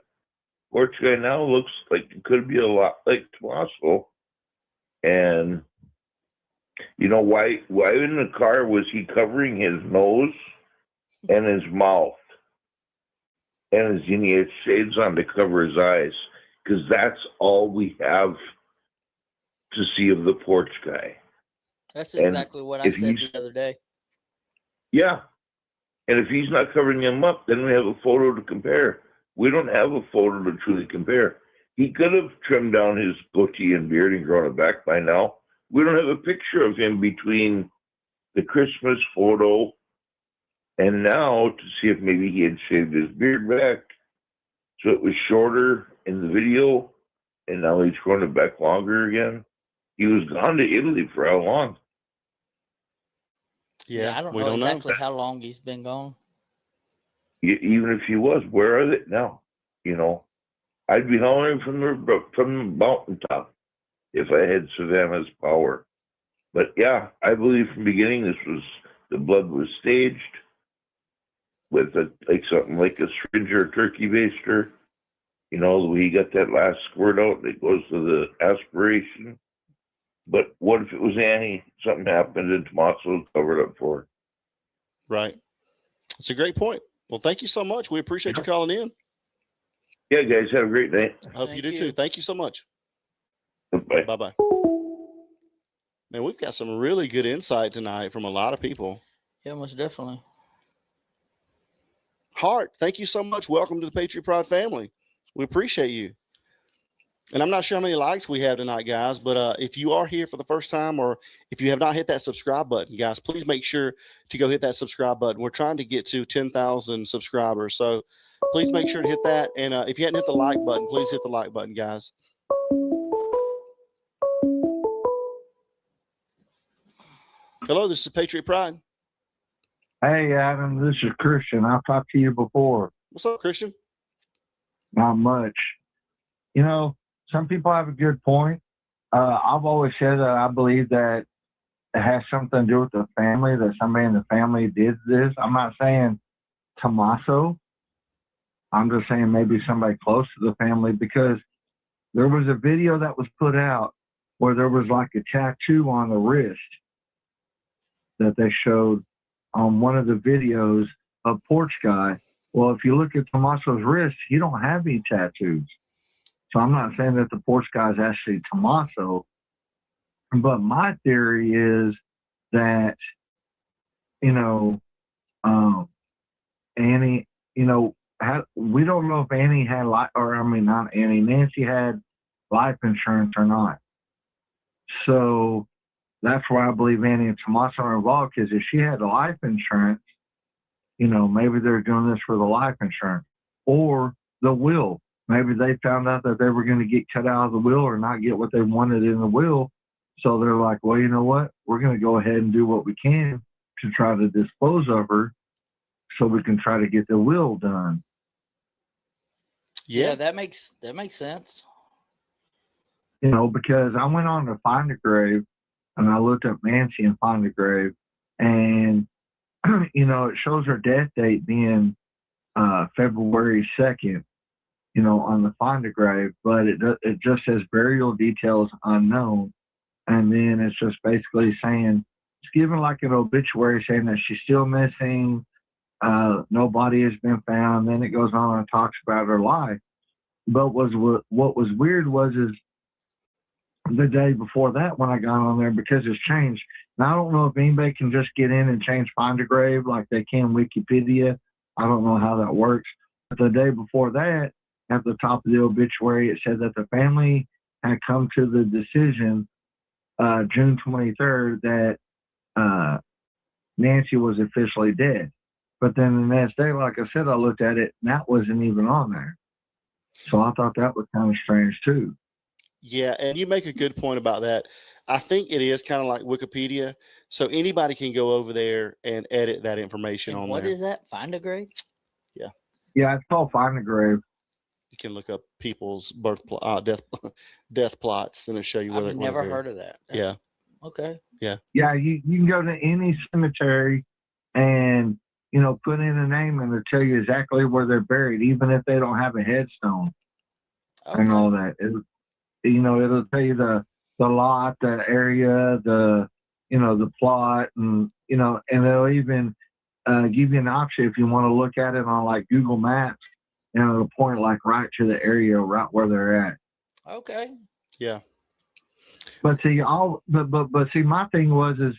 porch guy now looks like it could be a lot like Tommaso. And, you know, why in the car was he covering his nose and his mouth? And he had shades on to cover his eyes, because that's all we have to see of the porch guy. That's exactly what I said the other day. Yeah. And if he's not covering him up, then we have a photo to compare. We don't have a photo to truly compare. He could have trimmed down his goatee and beard and grown it back by now. We don't have a picture of him between the Christmas photo and now to see if maybe he had shaved his beard back. So it was shorter in the video, and now he's growing it back longer again. He was gone to Italy for how long? Yeah, I don't know exactly how long he's been gone. Even if he was, where are they now? You know, I'd be hollering from the mountaintop if I had Savannah's power. But yeah, I believe from the beginning the blood was staged with something like a syringe or turkey baster. You know, he got that last squirt out that goes to the aspiration. But what if it was Annie? Something happened and Tommaso covered up for her. Right. It's a great point. Well, thank you so much. We appreciate you calling in. Yeah, guys, have a great day. I hope you do too. Thank you so much. Bye. Bye-bye. Man, we've got some really good insight tonight from a lot of people. Yeah, most definitely. Hart, thank you so much. Welcome to the Patriot Pride family. We appreciate you. And I'm not sure how many likes we have tonight, guys, but if you are here for the first time or if you have not hit that subscribe button, guys, please make sure to go hit that subscribe button. We're trying to get to 10,000 subscribers, so please make sure to hit that. And if you hadn't hit the like button, please hit the like button, guys. Hello, this is Patriot Pride. Hey, Adam, this is Christian. I've talked to you before. What's up, Christian? Not much. You know, some people have a good point. I've always said that I believe that it has something to do with the family, that somebody in the family did this. I'm not saying Tommaso. I'm just saying maybe somebody close to the family, because there was a video that was put out where there was like a tattoo on the wrist that they showed on one of the videos of Porch Guy. Well, if you look at Tommaso's wrist, he don't have any tattoos. So I'm not saying that the Porch Guy is actually Tommaso, but my theory is that, you know, Annie, you know, we don't know if Annie had not Annie, Nancy had life insurance or not. So that's why I believe Annie and Tommaso are involved, because if she had life insurance, you know, maybe they're doing this for the life insurance or the will. Maybe they found out that they were going to get cut out of the will or not get what they wanted in the will. So they're like, well, you know what? We're going to go ahead and do what we can to try to dispose of her so we can try to get the will done. Yeah, that makes sense. You know, because I went on to Find a Grave and I looked up Nancy and Find a Grave, and, you know, it shows her death date being February 2nd. You know, on the Find a Grave, but it just says burial details unknown. And then it's just basically saying, it's given like an obituary saying that she's still missing, no body has been found. Then it goes on and talks about her life. But what was weird was the day before that when I got on there because it's changed. Now, I don't know if anybody can just get in and change Find a Grave like they can Wikipedia. I don't know how that works. But the day before that, at the top of the obituary, it said that the family had come to the decision June 23rd that Nancy was officially dead. But then the next day, like I said, I looked at it and that wasn't even on there. So I thought that was kind of strange too. Yeah, and you make a good point about that. I think it is kind of like Wikipedia. So anybody can go over there and edit that information And on what there. is that? Find a grave? Yeah. Yeah, it's called Find a Grave. You can look up people's death plots and it'll show you where I've they never heard of that. Yeah. Okay. Yeah. Yeah, you can go to any cemetery and, you know, put in a name and it'll tell you exactly where they're buried, even if they don't have a headstone and all that. It'll tell you the lot, the area, the plot, and, and it'll even give you an option if you want to look at it on like Google Maps, and it'll point like right to the area, right where they're at. Okay. Yeah. But see, see, my thing is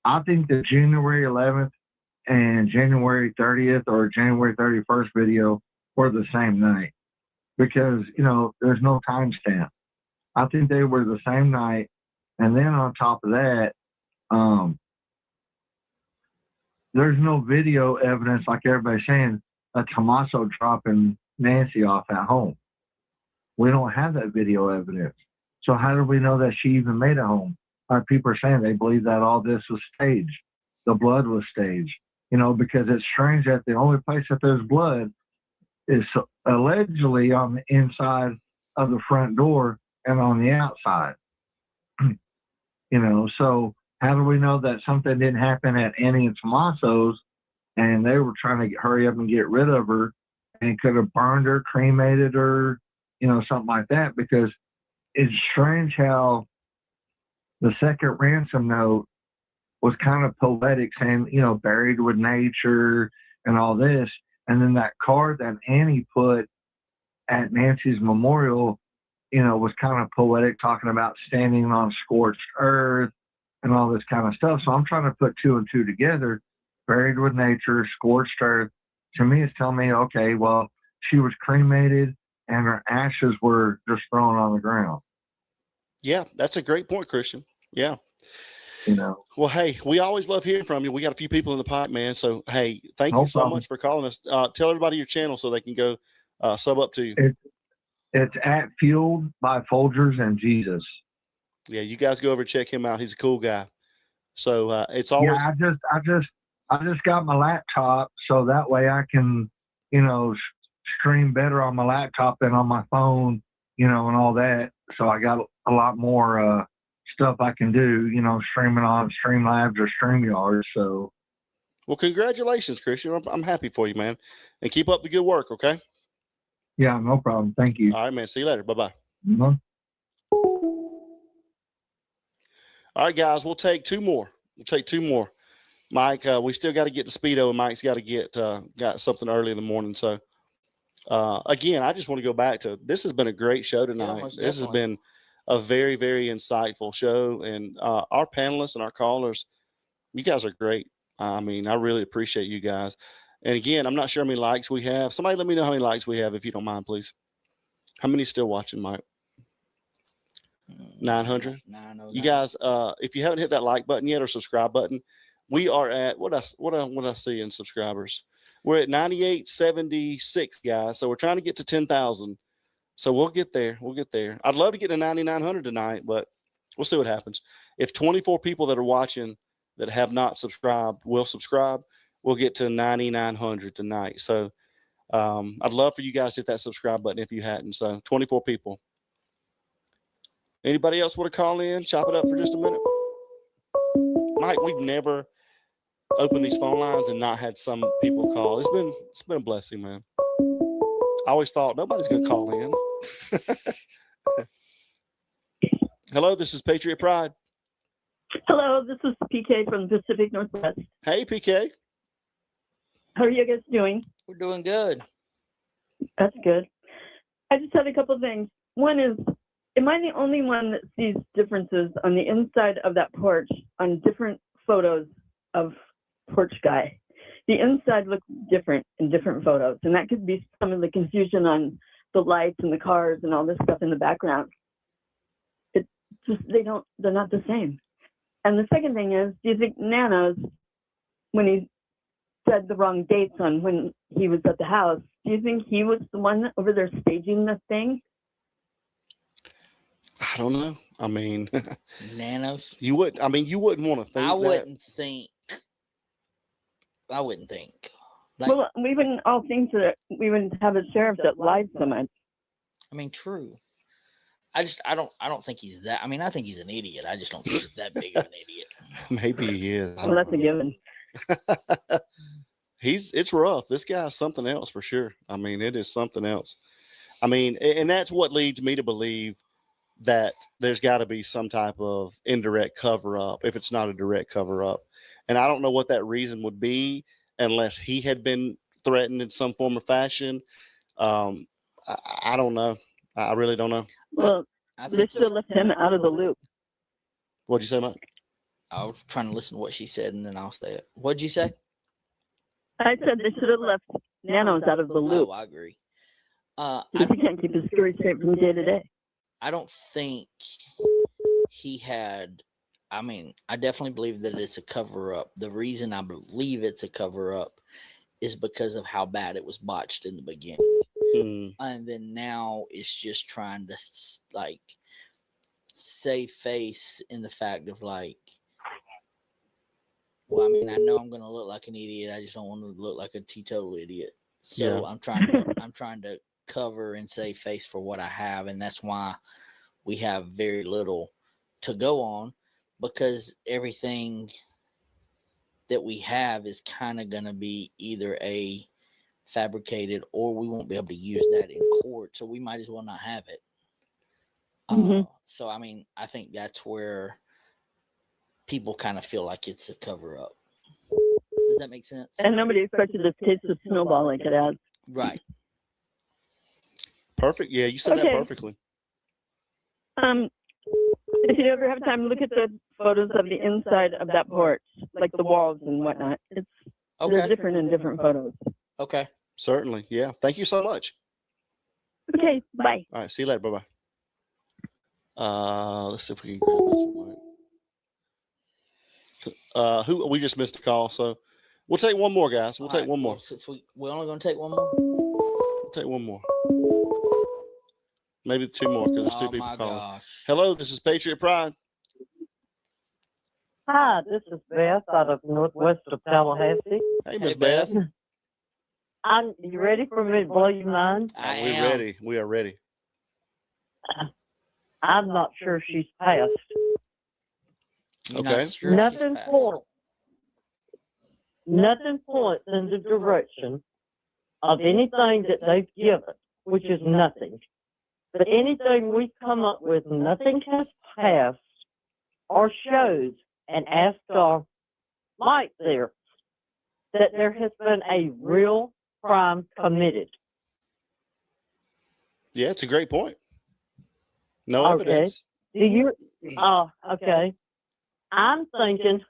I think the January 11th and January 30th or January 31st video were the same night because, there's no timestamp. I think they were the same night. And then on top of that, there's no video evidence like everybody's saying of Tommaso dropping Nancy off at home. We don't have that video evidence. So how do we know that she even made it home? People are saying they believe that all this was staged. The blood was staged, because it's strange that the only place that there's blood is allegedly on the inside of the front door and on the outside. So how do we know that something didn't happen at Annie and Tommaso's and they were trying to hurry up and get rid of her and could have burned her, cremated her, something like that? Because it's strange how the second ransom note was kind of poetic, saying, buried with nature and all this. And then that card that Annie put at Nancy's memorial, was kind of poetic, talking about standing on scorched earth and all this kind of stuff. So I'm trying to put two and two together. Buried with nature, scorched earth. To me, it's telling me, okay, well, she was cremated and her ashes were just thrown on the ground. Yeah, that's a great point, Christian. Yeah. Well, hey, we always love hearing from you. We got a few people in the pipe, man. So, hey, thank you so much for calling us. Tell everybody your channel so they can go sub up to you. It's at Fueled by Folgers and Jesus. Yeah, you guys go over and check him out. He's a cool guy. So it's always. Yeah, I just got my laptop so that way I can, stream better on my laptop than on my phone, and all that. So I got a lot more stuff I can do, streaming on Streamlabs or StreamYard. So, well, congratulations, Christian. I'm happy for you, man, and keep up the good work. Okay. Yeah, no problem. Thank you. All right, man. See you later. Bye-bye. Mm-hmm. All right, guys, we'll take two more. Mike, we still got to get to Speedo, and Mike's got to got something early in the morning. So, again, I just want to go back to, this has been a great show tonight. most This has definitely. been a very, very insightful show. And our panelists and our callers, you guys are great. I mean, I really appreciate you guys. And again, I'm not sure how many likes we have. Somebody let me know how many likes we have, if you don't mind, please. How many still watching, Mike? 900. 909. You guys, if you haven't hit that like button yet or subscribe button, we are at what I see in subscribers. We're at 9876, guys. So we're trying to get to 10,000. So we'll get there. I'd love to get to 9,900 tonight, but we'll see what happens. If 24 people that are watching that have not subscribed will subscribe, we'll get to 9,900 tonight. So I'd love for you guys to hit that subscribe button if you hadn't. So 24 people. Anybody else want to call in? Chop it up for just a minute. Mike, we've never opened these phone lines and not had some people call. It's been a blessing, man. I always thought nobody's going to call in. Hello, this is Patriot Pride. Hello, this is PK from the Pacific Northwest. Hey, PK. How are you guys doing? We're doing good. That's good. I just had a couple of things. One is, am I the only one that sees differences on the inside of that porch on different photos of porch guy? The inside looks different in different photos, and that could be some of the confusion on the lights and the cars and all this stuff in the background. It's just, they're not the same. And the second thing is, do you think Nanos, when he said the wrong dates on when he was at the house, do you think he was the one over there staging the thing? I don't know. I mean, Nanos. you wouldn't want to think I that. wouldn't think. Like, Well, we wouldn't all think that we wouldn't have a sheriff that lied so much. I mean, true. I don't think he's that. I mean, I think he's an idiot. I just don't think he's that big of an idiot. Maybe he is. Well, that's a given. It's rough. This guy's something else for sure. I mean, it is something else. I mean, and that's what leads me to believe that there's got to be some type of indirect cover up if it's not a direct cover up. And I don't know what that reason would be unless he had been threatened in some form or fashion. I don't know. I really don't know. Well, they should have left him out of the loop. What'd you say, Mike? I was trying to listen to what she said, and then I'll say it. What'd you say? I said they should have left Nanos out of the loop. Oh, I agree. Because he can't keep his story straight from day to day. I don't think he had. I mean, I definitely believe that it's a cover up. The reason I believe it's a cover up is because of how bad it was botched in the beginning. And then now it's just trying to like save face in the fact of like, well, I mean, I know I'm going to look like an idiot. I just don't want to look like a teetotal idiot. So I'm trying to cover and save face for what I have. And that's why we have very little to go on, because everything that we have is kind of going to be either a fabricated or we won't be able to use that in court. So we might as well not have it. So, I mean, I think that's where people kind of feel like it's a cover up. Does that make sense? And nobody expected this case to snowball like it has. Right. Perfect. Yeah, you said that perfectly. If you ever have time, look at the photos of the inside of that porch, like the walls and whatnot. They're different in different photos. Okay. Certainly. Yeah. Thank you so much. Okay. Bye. All right. See you later. Bye-bye. Let's see if we can grab this one. Who we just missed a call, so we'll take one more, guys. We'll take one more. Since we're only going to take one more. We'll take one more. Maybe two more because there's two people calling. Hello, this is Patriot Pride. Hi, this is Beth out of northwest of Tallahassee. Hey, Miss Beth. You ready for me to blow your mind? We're ready. We are ready. I'm not sure she's passed. Okay. Nothing points in the direction of anything that they've given, which is nothing. But anything we come up with, nothing has passed or shows and ask our Mike there that there has been a real crime committed. Yeah, it's a great point. No evidence. Do you? Okay. I'm thinking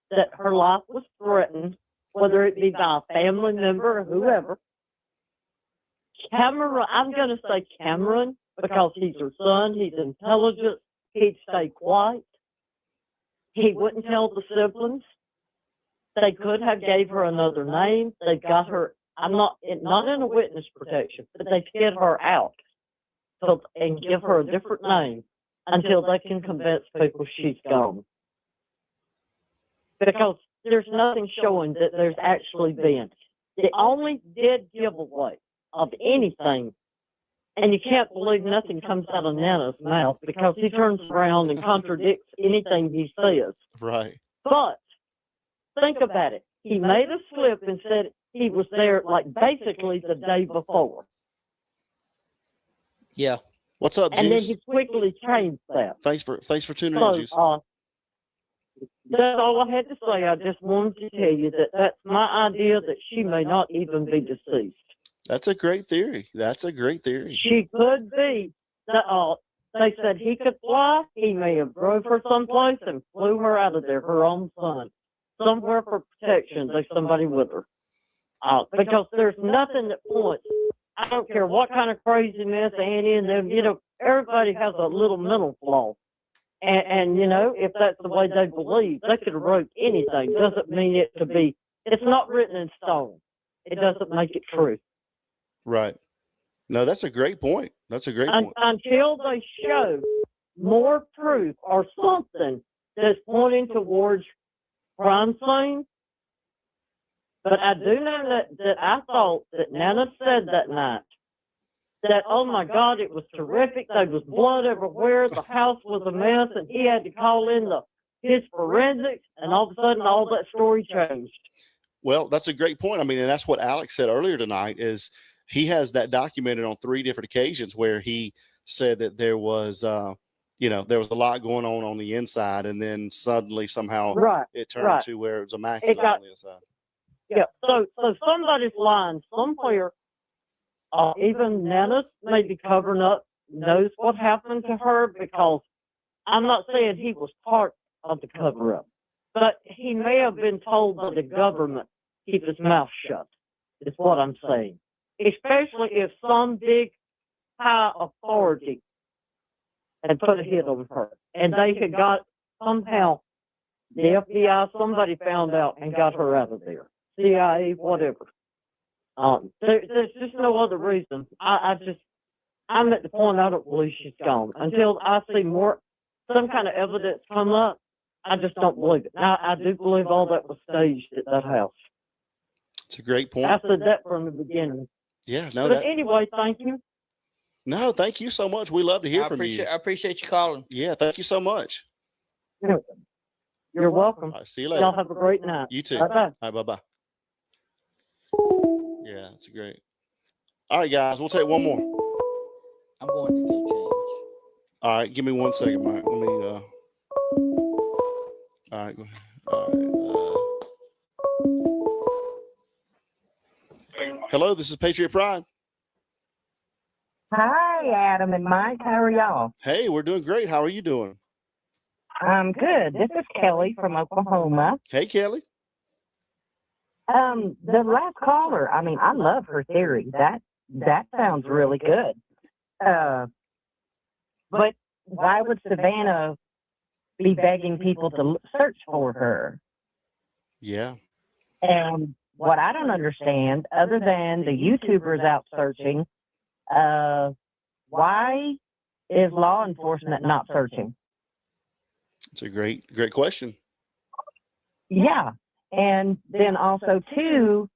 that her life was threatened, whether it be by a family member or whoever. Cameron, I'm going to say Cameron because he's her son. He's intelligent. He'd stay quiet. He wouldn't tell the siblings. They could have gave her another name. They got her. I'm not in a witness protection, but they get her out and give her a different name until they can convince people she's gone. Because there's nothing showing that there's actually been. The only dead giveaway of anything, and you can't believe nothing comes out of Nana's mouth because he turns around and contradicts anything he says. Right. But think about it. He made a slip and said he was there like basically the day before. Yeah. What's up, Juice? And then he quickly changed that. Thanks for tuning in, Juice. That's all I had to say. I just wanted to tell you that that's my idea that she may not even be deceased. That's a great theory. That's a great theory. She could be the they said he could fly, he may have drove her someplace and flew her out of there, her own son, somewhere for protection. There's somebody with her. Because there's nothing that points. I don't care what kind of craziness Annie and them, you know, everybody has a little mental flaw. And you know, if that's the way they believe, they could have wrote anything. Doesn't mean it to be, it's not written in stone. It doesn't make it true. Right. No, that's a great point. That's a great point. Until they show more proof or something that's pointing towards crime scene. But I do know that I thought that Nana said that night that, oh my God, it was terrific. There was blood everywhere. The house was a mess, and he had to call in his forensics, and all of a sudden, all that story changed. Well, that's a great point. I mean, and that's what Alex said earlier tonight is he has that documented on 3 different occasions where he said that there was, you know, there was a lot going on the inside, and then suddenly somehow it turned to where it was immaculate on the inside. Yeah, so somebody's lying somewhere. Even Nana may be covering up, knows what happened to her, because I'm not saying he was part of the cover-up, but he may have been told by the government keep his mouth shut, is what I'm saying. Especially if some big high authority had put a hit on her, and they had got somehow, the FBI, somebody found out and got her out of there. CIA, whatever. There's just no other reason. I'm at the point I don't believe she's gone. Until I see some kind of evidence come up, I just don't believe it. Now, I do believe all that was staged at that house. It's a great point. I said that from the beginning. Yeah, no. But anyway, thank you. No, thank you so much. We love to hear from you. I appreciate you calling. Yeah, thank you so much. You're welcome. All right, see you later. Y'all have a great night. You too. Bye-bye. All right, bye-bye. Yeah, that's great. All right, guys, we'll take one more. I'm going to go change. All right, give me 1 second, Mike. Let me, all right, go ahead. All right, hello, this is Patriot Pride. Hi, Adam and Mike. How are y'all? Hey, we're doing great. How are you doing? I'm good. This is Kelly from Oklahoma. Hey, Kelly. The last caller, I mean, I love her theory. That sounds really good. But why would Savannah be begging people to search for her? Yeah. And what I don't understand, other than the YouTubers out searching, why is law enforcement not searching? It's a great question. Yeah. And then also too,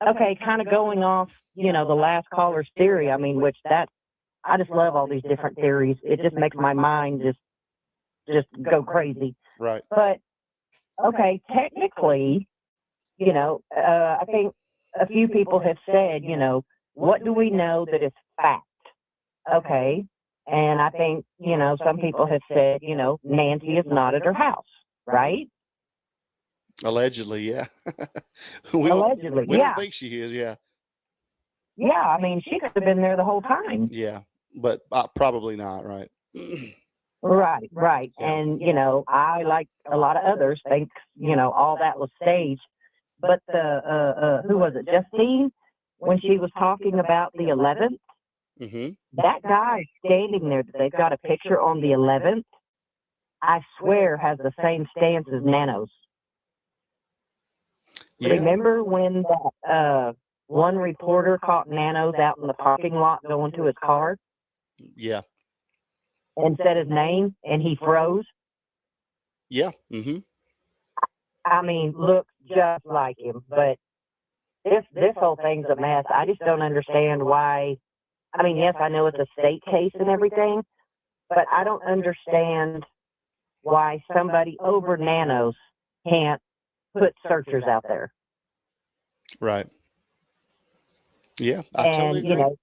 okay, kind of going off, you know, the last caller's theory. I mean, I just love all these different theories. It just makes my mind just go crazy. Right. But okay, technically, you know, I think a few people have said, you know, what do we know that is fact? Okay. And I think, you know, some people have said, you know, Nancy is not at her house, right? Allegedly, yeah. Allegedly, we yeah. don't think she is, yeah. Yeah, I mean, she could have been there the whole time. Yeah, but probably not, right? Right. Yeah. And, you know, I, like a lot of others, think, you know, all that was staged. But who was it, Justine? When she was talking about the 11th, that guy standing there, they've got a picture on the 11th, I swear has the same stance as Nano's. Yeah. Remember when that one reporter caught Nano's out in the parking lot going to his car? Yeah. And said his name, and he froze? Yeah. I mean, looks just like him, but this whole thing's a mess. I just don't understand why. I mean, yes, I know it's a state case and everything, but I don't understand why somebody over Nanos can't put searchers out there. Right. Yeah, I totally agree. You know,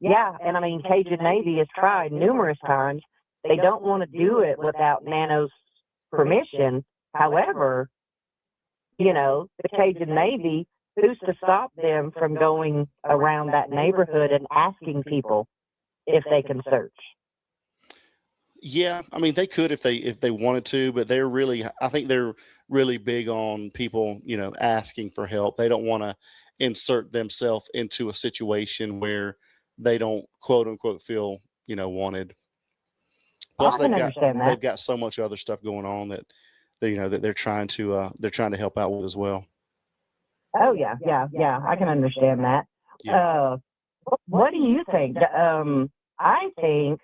yeah, and I mean, Cajun Navy has tried numerous times. They don't want to do it without Nano's permission. However, you know, the Cajun Navy, who's to stop them from going around that neighborhood and asking people if they can search? Yeah, I mean they could if they wanted to, but I think they're really big on people, asking for help. They don't want to insert themselves into a situation where they don't quote unquote feel, wanted. Plus I can understand that. they've got so much other stuff going on that that they're trying to help out with as well. Oh yeah, I can understand that. Yeah. What do you think? I think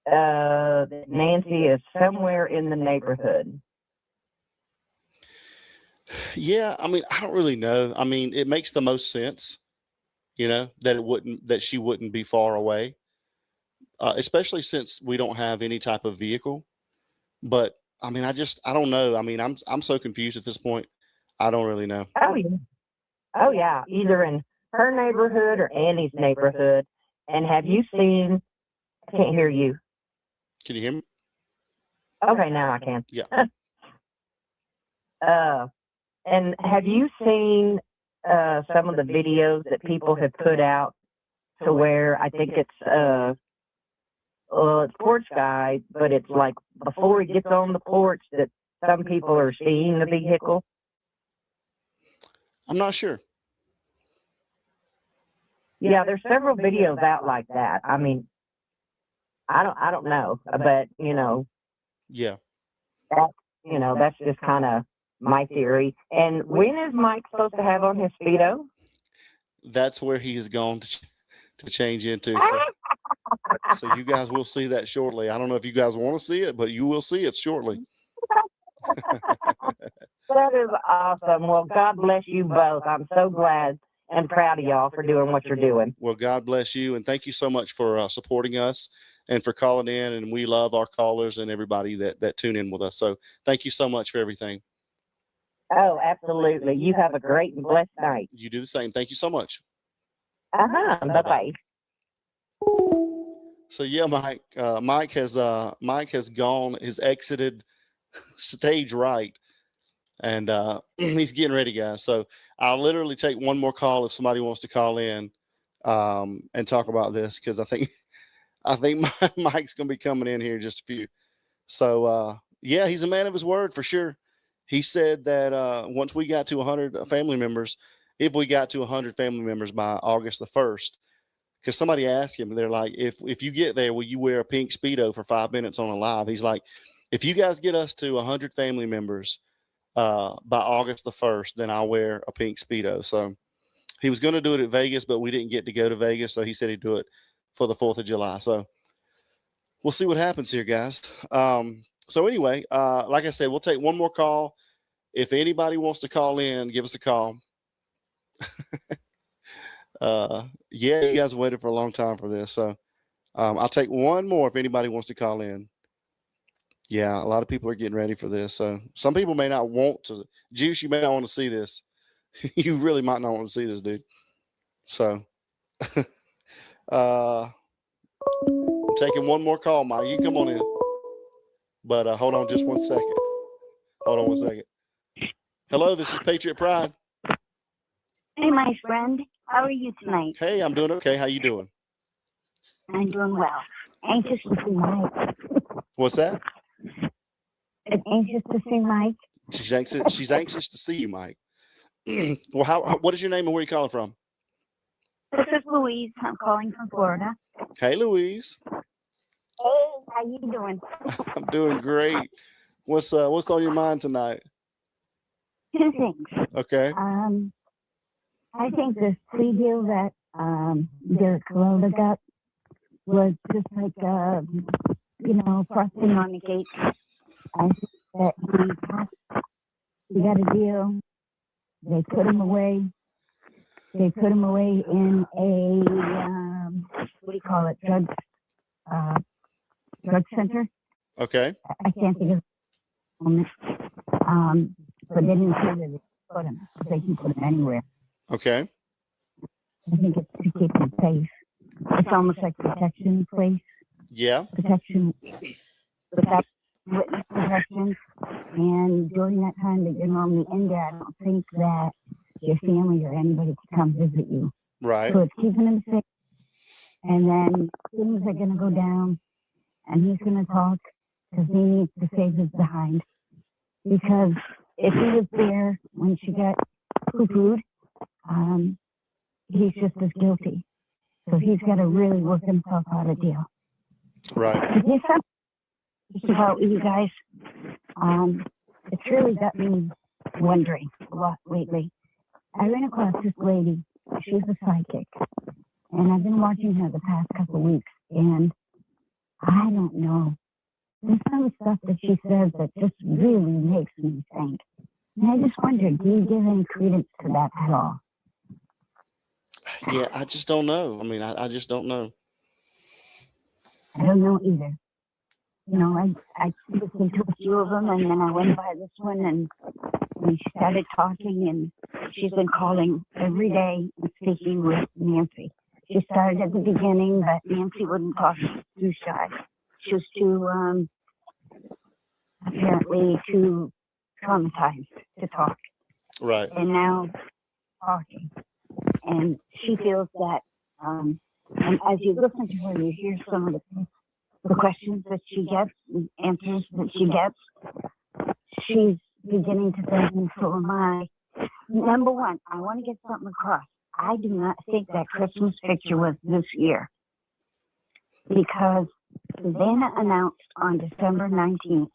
that Nancy is somewhere in the neighborhood. Yeah, I mean, I don't really know. I mean, it makes the most sense, that she wouldn't be far away, especially since we don't have any type of vehicle. But I mean, I don't know. I mean, I'm so confused at this point. I don't really know. Oh yeah, either in her neighborhood or Annie's neighborhood. And have you seen? I can't hear you. Can you hear me? Okay, now I can. Yeah. And have you seen some of the videos that people have put out to where I think it's it's porch guy, but it's like before he gets on the porch that some people are seeing the vehicle? I'm not sure. Yeah, there's several videos out like that. I mean, I don't know, but Yeah. That's just kind of my theory. And when is Mike supposed to have on his Speedo? That's where he has gone to change into. So you guys will see that shortly. I don't know if you guys want to see it, but you will see it shortly. That is awesome. Well, God bless you both. I'm so glad and proud of y'all for doing what you're doing. Well, God bless you. And thank you so much for supporting us and for calling in. And we love our callers and everybody that tune in with us. So thank you so much for everything. Oh, absolutely. You have a great and blessed night. You do the same. Thank you so much. Bye-bye. So yeah, Mike has exited stage right, and he's getting ready, guys. So I'll literally take one more call if somebody wants to call in and talk about this, because I think Mike's gonna be coming in here in just a few. So yeah, he's a man of his word for sure. He said that once we got to 100 family members, if we got to 100 family members by August the 1st, because somebody asked him, they're like, if you get there, will you wear a pink Speedo for 5 minutes on a live? He's like, if you guys get us to 100 family members by August the 1st, then I'll wear a pink Speedo. So he was going to do it at Vegas, but we didn't get to go to Vegas. So he said he'd do it for the 4th of July. So we'll see what happens here, guys. So anyway, like I said, we'll take one more call. If anybody wants to call in, give us a call. Yeah, you guys waited for a long time for this. So I'll take one more if anybody wants to call in. Yeah, a lot of people are getting ready for this. So some people may not want to. Juice, you may not want to see this. You really might not want to see this, dude. So I'm taking one more call, Mike. You can come on in. But hold on just 1 second. Hold on 1 second. Hello, this is Patriot Pride. Hey, my friend. How are you tonight? Hey, I'm doing okay. How you doing? I'm doing well. Anxious to see Mike. What's that? Anxious to see Mike. She's anxious to see you, Mike. Well, what is your name and where are you calling from? This is Louise. I'm calling from Florida. Hey, Louise. Hey, how you doing? I'm doing great. What's on your mind tonight? Two things. Okay. I think this plea deal that Derek Corona got was just like frosting on the cake. I think that he got a deal. They put him away. They put him away in a what do you call it? Drug center. Okay. I can't think of it. But they didn't say that they put him. They can put him anywhere. Okay. I think it's to keep him safe. It's almost like protection place. Yeah. Protection, witness protection. And during that time that you're normally in there, I don't think that your family or anybody can come visit you. Right. So it's keeping him safe. And then things are going to go down and he's going to talk because he needs to save his behind. Because if he was there when she got poo-pooed, he's just as guilty. So he's got to really work himself out a deal. Right. Just about you guys, it's really got me wondering a lot lately. I ran across this lady. She's a psychic, and I've been watching her the past couple of weeks, and I don't know. There's some stuff that she says that just really makes me think. And I just wonder, do you give any credence to that at all? Yeah, I just don't know. I mean, I just don't know. I don't know either. You know, I listened to a few of them, and then I went by this one, and we started talking, and she's been calling every day and speaking with Nancy. She started at the beginning, but Nancy wouldn't talk. She was too shy. She was too, apparently too traumatized to talk. Right. And now talking. And she feels that, and as you listen to her, you hear some of the questions that she gets, and answers that she gets. She's beginning to think, and so am I. Number one, I want to get something across. I do not think that Christmas picture was this year, because Savannah announced on December 19th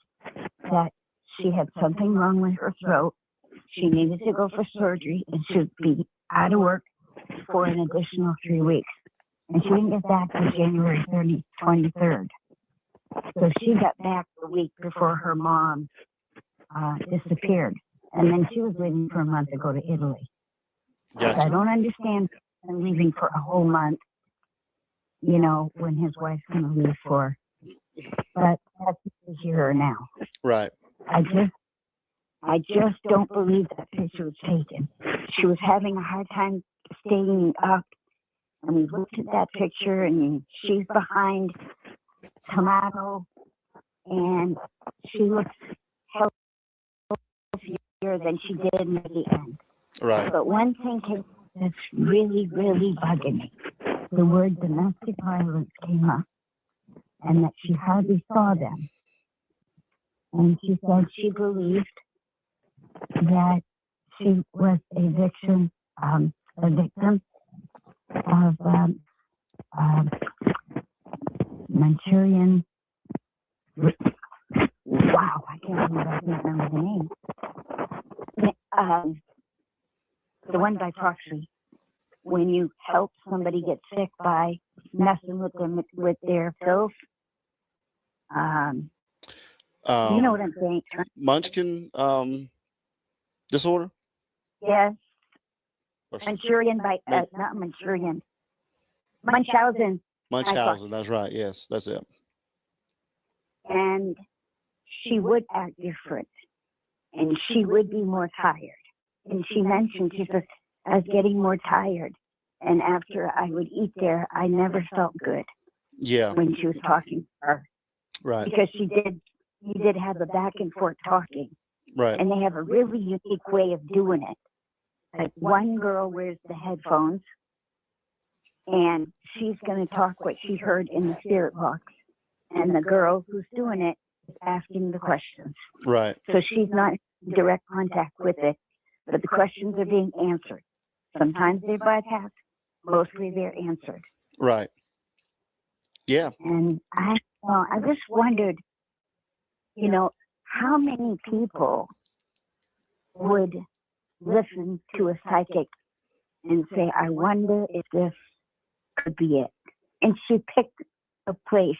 that she had something wrong with her throat. She needed to go for surgery and should be out of work for an additional 3 weeks. And she didn't get back till January 23rd. So she got back the week before her mom disappeared. And then she was leaving for a month to go to Italy. Gotcha. So I don't understand him leaving for a whole month, you know, when his wife's going to leave for. But that's here now. Right. I just don't believe that picture was taken. She was having a hard time staying up, and we looked at that picture, and she's behind Tomato, and she looks healthier than she did near the end. Right. But one thing that's really, really bugging me, the word domestic violence came up, and that she hardly saw them. And she said she believed that she was a victim of Manchurian. Wow, I can't remember the name. The one by proxy, when you help somebody get sick by messing with them with their pills. You know what I'm saying? Munchkin disorder? Yes. Manchurian by, not Manchurian. Munchausen. Munchausen, that's right. Yes, that's it. And she would act different. And she would be more tired. And she mentioned, she says, I was getting more tired. And after I would eat there, I never felt good. Yeah. When she was talking to her. Right. Because you did have a back and forth talking. Right. And they have a really unique way of doing it. Like one girl wears the headphones, and she's going to talk what she heard in the spirit box. And the girl who's doing it is asking the questions. Right. So she's not in direct contact with it, but the questions are being answered. Sometimes they're bypassed, mostly they're answered. Right. Yeah. And I just wondered, you know, how many people would listen to a psychic and say, I wonder if this could be it. And she picked a place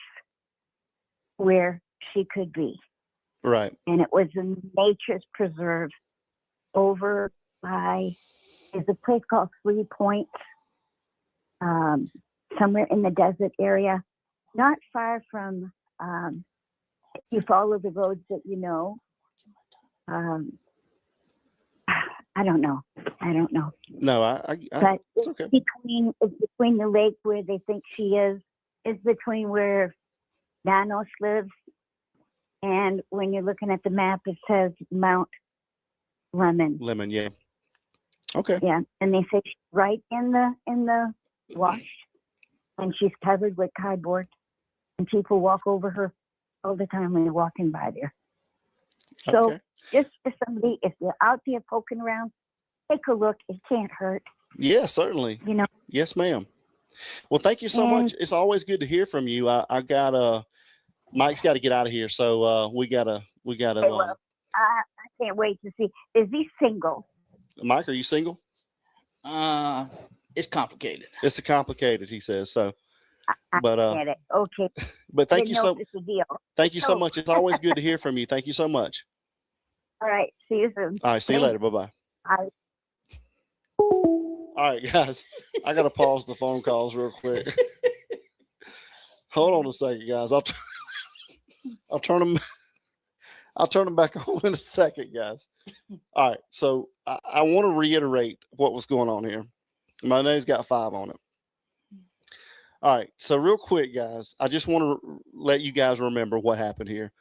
where she could be. Right. And it was a nature's preserve over by, is a place called 3 Points, somewhere in the desert area, not far from, if you follow the roads that you know, I don't know. No, But it's okay. It's between the lake where they think she is. It's between where Nanos lives. And when you're looking at the map, it says Mount Lemon. Lemon, yeah. Okay. Yeah, and they say she's right in the wash, and she's covered with cardboard. and people walk over her all the time when they're walking by there. So Okay. just for somebody, if you're out there poking around, take a look. It can't hurt. Yeah, certainly. You know. Yes, ma'am. Well, thank you so much. It's always good to hear from you. I got Mike's got to get out of here, so we gotta. Okay, well, I can't wait to see. Is he single? Mike, are you single? It's complicated. It's complicated, he says. So, I but get it. Okay. but thank Didn't you know so. if it's a deal. Thank you so So- much. It's always good to hear from you. Thank you so much. All right. See you soon. All right. See you Thanks. later. Bye bye. Bye. All right, guys. I gotta pause the phone calls real quick. Hold on a second, guys. I'll turn them. I'll turn them back on in a second, guys. All right. So I want to reiterate what was going on here. My name's got 5 on it. All right. So real quick, guys, I just want to let you guys remember what happened here.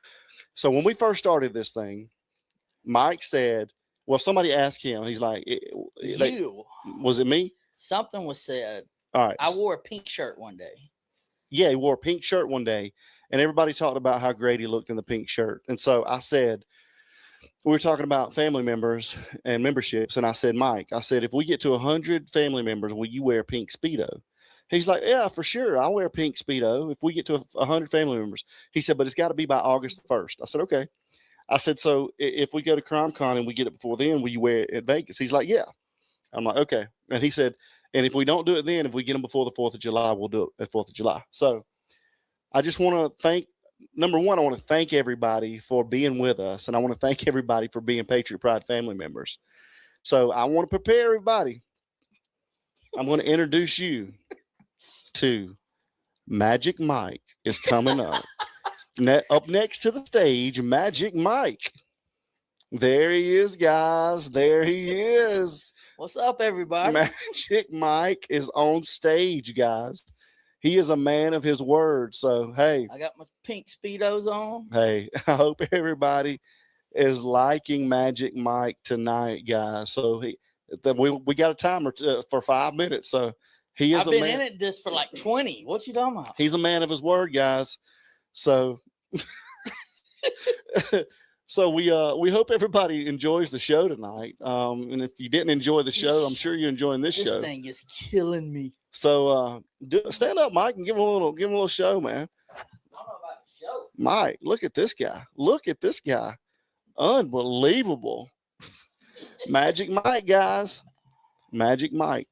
So when we first started this thing, Mike said, well, somebody asked him, he's like, was it me? Something was said. All right. I wore a pink shirt one day. Yeah, he wore a pink shirt one day, and everybody talked about how great he looked in the pink shirt. And so I said, we were talking about family members and memberships, and I said, Mike, I said, if we get to 100 family members, will you wear a pink Speedo? He's like, yeah, for sure. I'll wear a pink Speedo if we get to 100 family members. He said, but it's got to be by August 1st. I said, okay. I said, so if we go to CrimeCon and we get it before then, will you wear it at Vegas? He's like, yeah. I'm like, okay. And he said, and if we don't do it then, if we get them before the 4th of July, we'll do it at 4th of July. So I just want to thank, number one, I want to thank everybody for being with us. And I want to thank everybody for being Patriot Pride family members. So I want to prepare everybody. I'm going to introduce you to Magic Mike is coming up. Up next to the stage, Magic Mike. There he is, guys. There he is. What's up, everybody? Magic Mike is on stage, guys. He is a man of his word. So, hey. I got my pink Speedos on. Hey, I hope everybody is liking Magic Mike tonight, guys. So, we got a timer for 5 minutes. So, he is I've been in it this for like 20. What you talking about? He's a man of his word, guys. So, so we hope everybody enjoys the show tonight. And if you didn't enjoy the show, I'm sure you're enjoying this show. This thing is killing me. So stand up, Mike, and give him a little show, man. I don't know about the show. Mike, look at this guy. Look at this guy. Unbelievable. Magic Mike, guys. Magic Mike.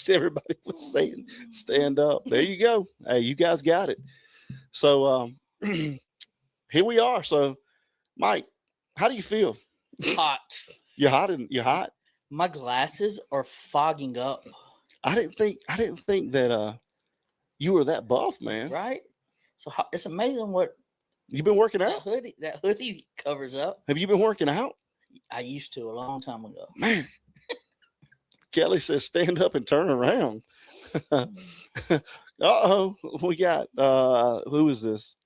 Everybody was saying, stand up. There you go. Hey, you guys got it. So here we are. So, Mike, how do you feel? Hot. You're hot and you're hot. My glasses are fogging up. I didn't think that you were that buff, man. Right? So it's amazing what you've been working out. That hoodie covers up. Have you been working out? I used to a long time ago. Man. Kelly says, stand up and turn around. Uh-oh. We got, who is this?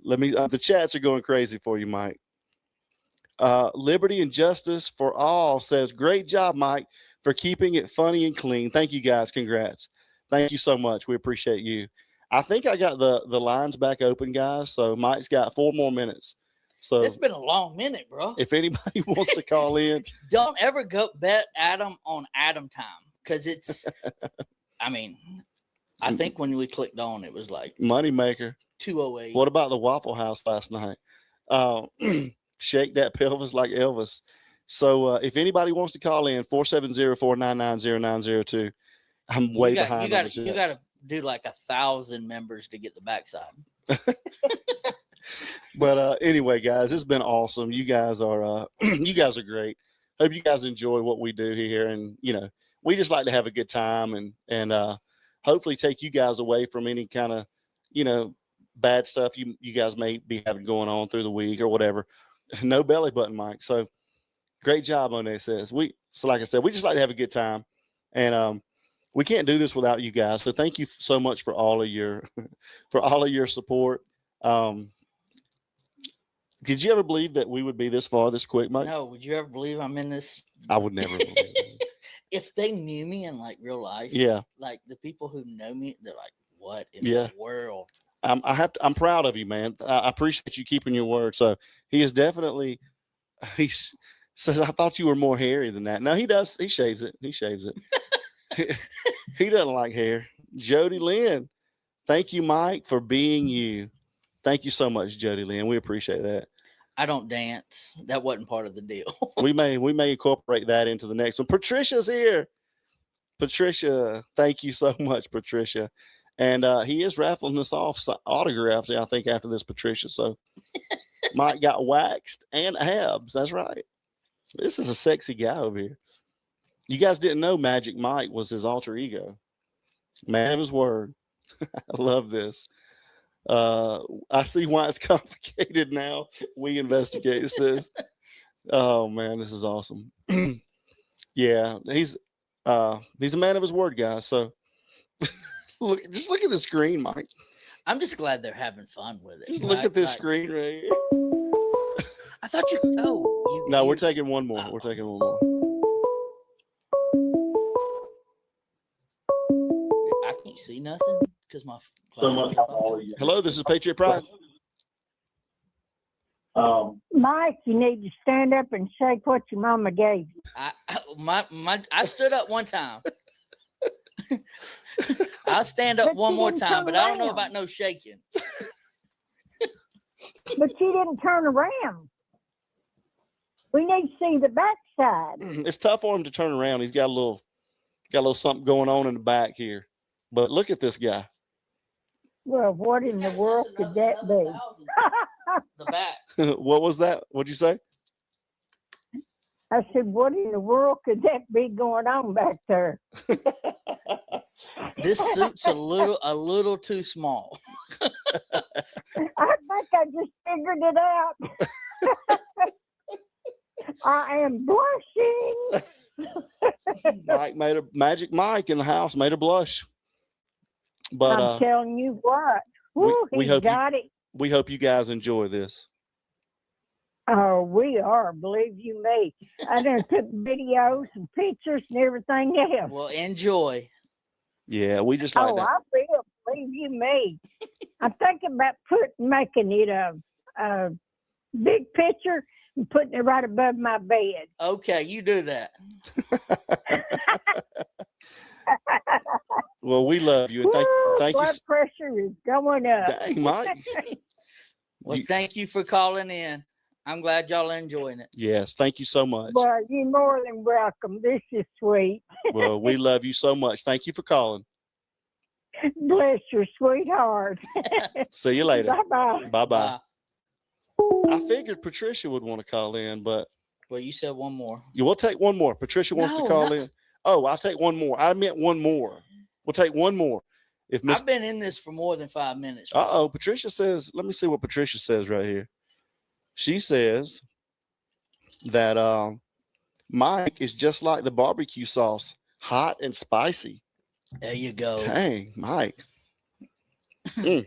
Let me, the chats are going crazy for you, Mike. Liberty and Justice for All says, great job, Mike, for keeping it funny and clean. Thank you, guys. Congrats. Thank you so much. We appreciate you. I think I got the lines back open, guys. So Mike's got 4 more minutes. So it's been a long minute, bro. If anybody wants to call in, don't ever go bet Adam on Adam time, because it's, I mean, I think when we clicked on, it was like moneymaker 208. What about the Waffle House last night? Shake that pelvis like Elvis. So if anybody wants to call in, 470-499-0902. I'm way behind. You got to do like 1,000 members to get the backside. But anyway, guys, it's been awesome. You guys are you guys are great. Hope you guys enjoy what we do here, and we just like to have a good time and hopefully take you guys away from any kind of bad stuff you guys may be having going on through the week or whatever. No belly button, Mike. So great job on this. So like I said, we just like to have a good time, and we can't do this without you guys. So thank you so much for all of your support. Did you ever believe that we would be this far this quick, Mike? No. Would you ever believe I'm in this? I would never believe it. If they knew me in like real life, yeah, like the people who know me, they're like, what in Yeah. the world? I'm proud of you, man. I appreciate you keeping your word. So he is definitely, he says, I thought you were more hairy than that. No, he does. He shaves it. He shaves it. He doesn't like hair. Jody Lynn, thank you, Mike, for being you. Thank you so much, Jody Lynn. We appreciate that. I don't dance. That wasn't part of the deal. we may incorporate that into the next one. Patricia's here. Patricia, thank you so much, Patricia. And he is raffling us off autographs, I think, after this, Patricia. So Mike got waxed and abs. That's right. This is a sexy guy over here. You guys didn't know Magic Mike was his alter ego. Man of his word. I love this. I see why it's complicated now. We investigate, says. Oh man, this is awesome. Yeah, he's a man of his word, guys. So just look at the screen, Mike. I'm just glad they're having fun with it. Just look at this screen right here. I thought No, we're taking one more. We're taking one more. I can't see nothing because my glasses are fogged. Hello, this is Patriot Pride. Mike, you need to stand up and shake what your mama gave you. I stood up one time. I'll stand up one more time, but I don't know about no shaking. But you didn't turn around. We need to see the backside. It's tough for him to turn around. He's got a little something going on in the back here. But look at this guy. Well, what in the world could that be? The back. What was that? What'd you say? I said, what in the world could that be going on back there? This suit's a little too small. I think I just figured it out. I am blushing. Magic Mike in the house made her blush. But I'm telling you what. Woo, we he hope got it. We hope you guys enjoy this. Oh, we are, believe you me. I done took videos and pictures and everything else. Well, enjoy. Yeah, we just like that. I will, believe you me. I'm thinking about making it a big picture and putting it right above my bed. Okay, you do that. Well, we love you. And thank you. Blood pressure is going up. Dang, Mike. Well, thank you for calling in. I'm glad y'all are enjoying it. Yes, thank you so much. Well, you're more than welcome. This is sweet. Well, we love you so much. Thank you for calling. Bless your sweetheart. See you later. Bye-bye. Bye-bye. I figured Patricia would want to call in, but... Well, you said one more. Yeah, we'll take one more. Patricia wants to call in. Oh, I'll take one more. I meant one more. We'll take one more. I've been in this for more than 5 minutes. Uh-oh, Patricia says, let me see what Patricia says right here. She says that Mike is just like the barbecue sauce, hot and spicy. There you go. Dang, Mike. I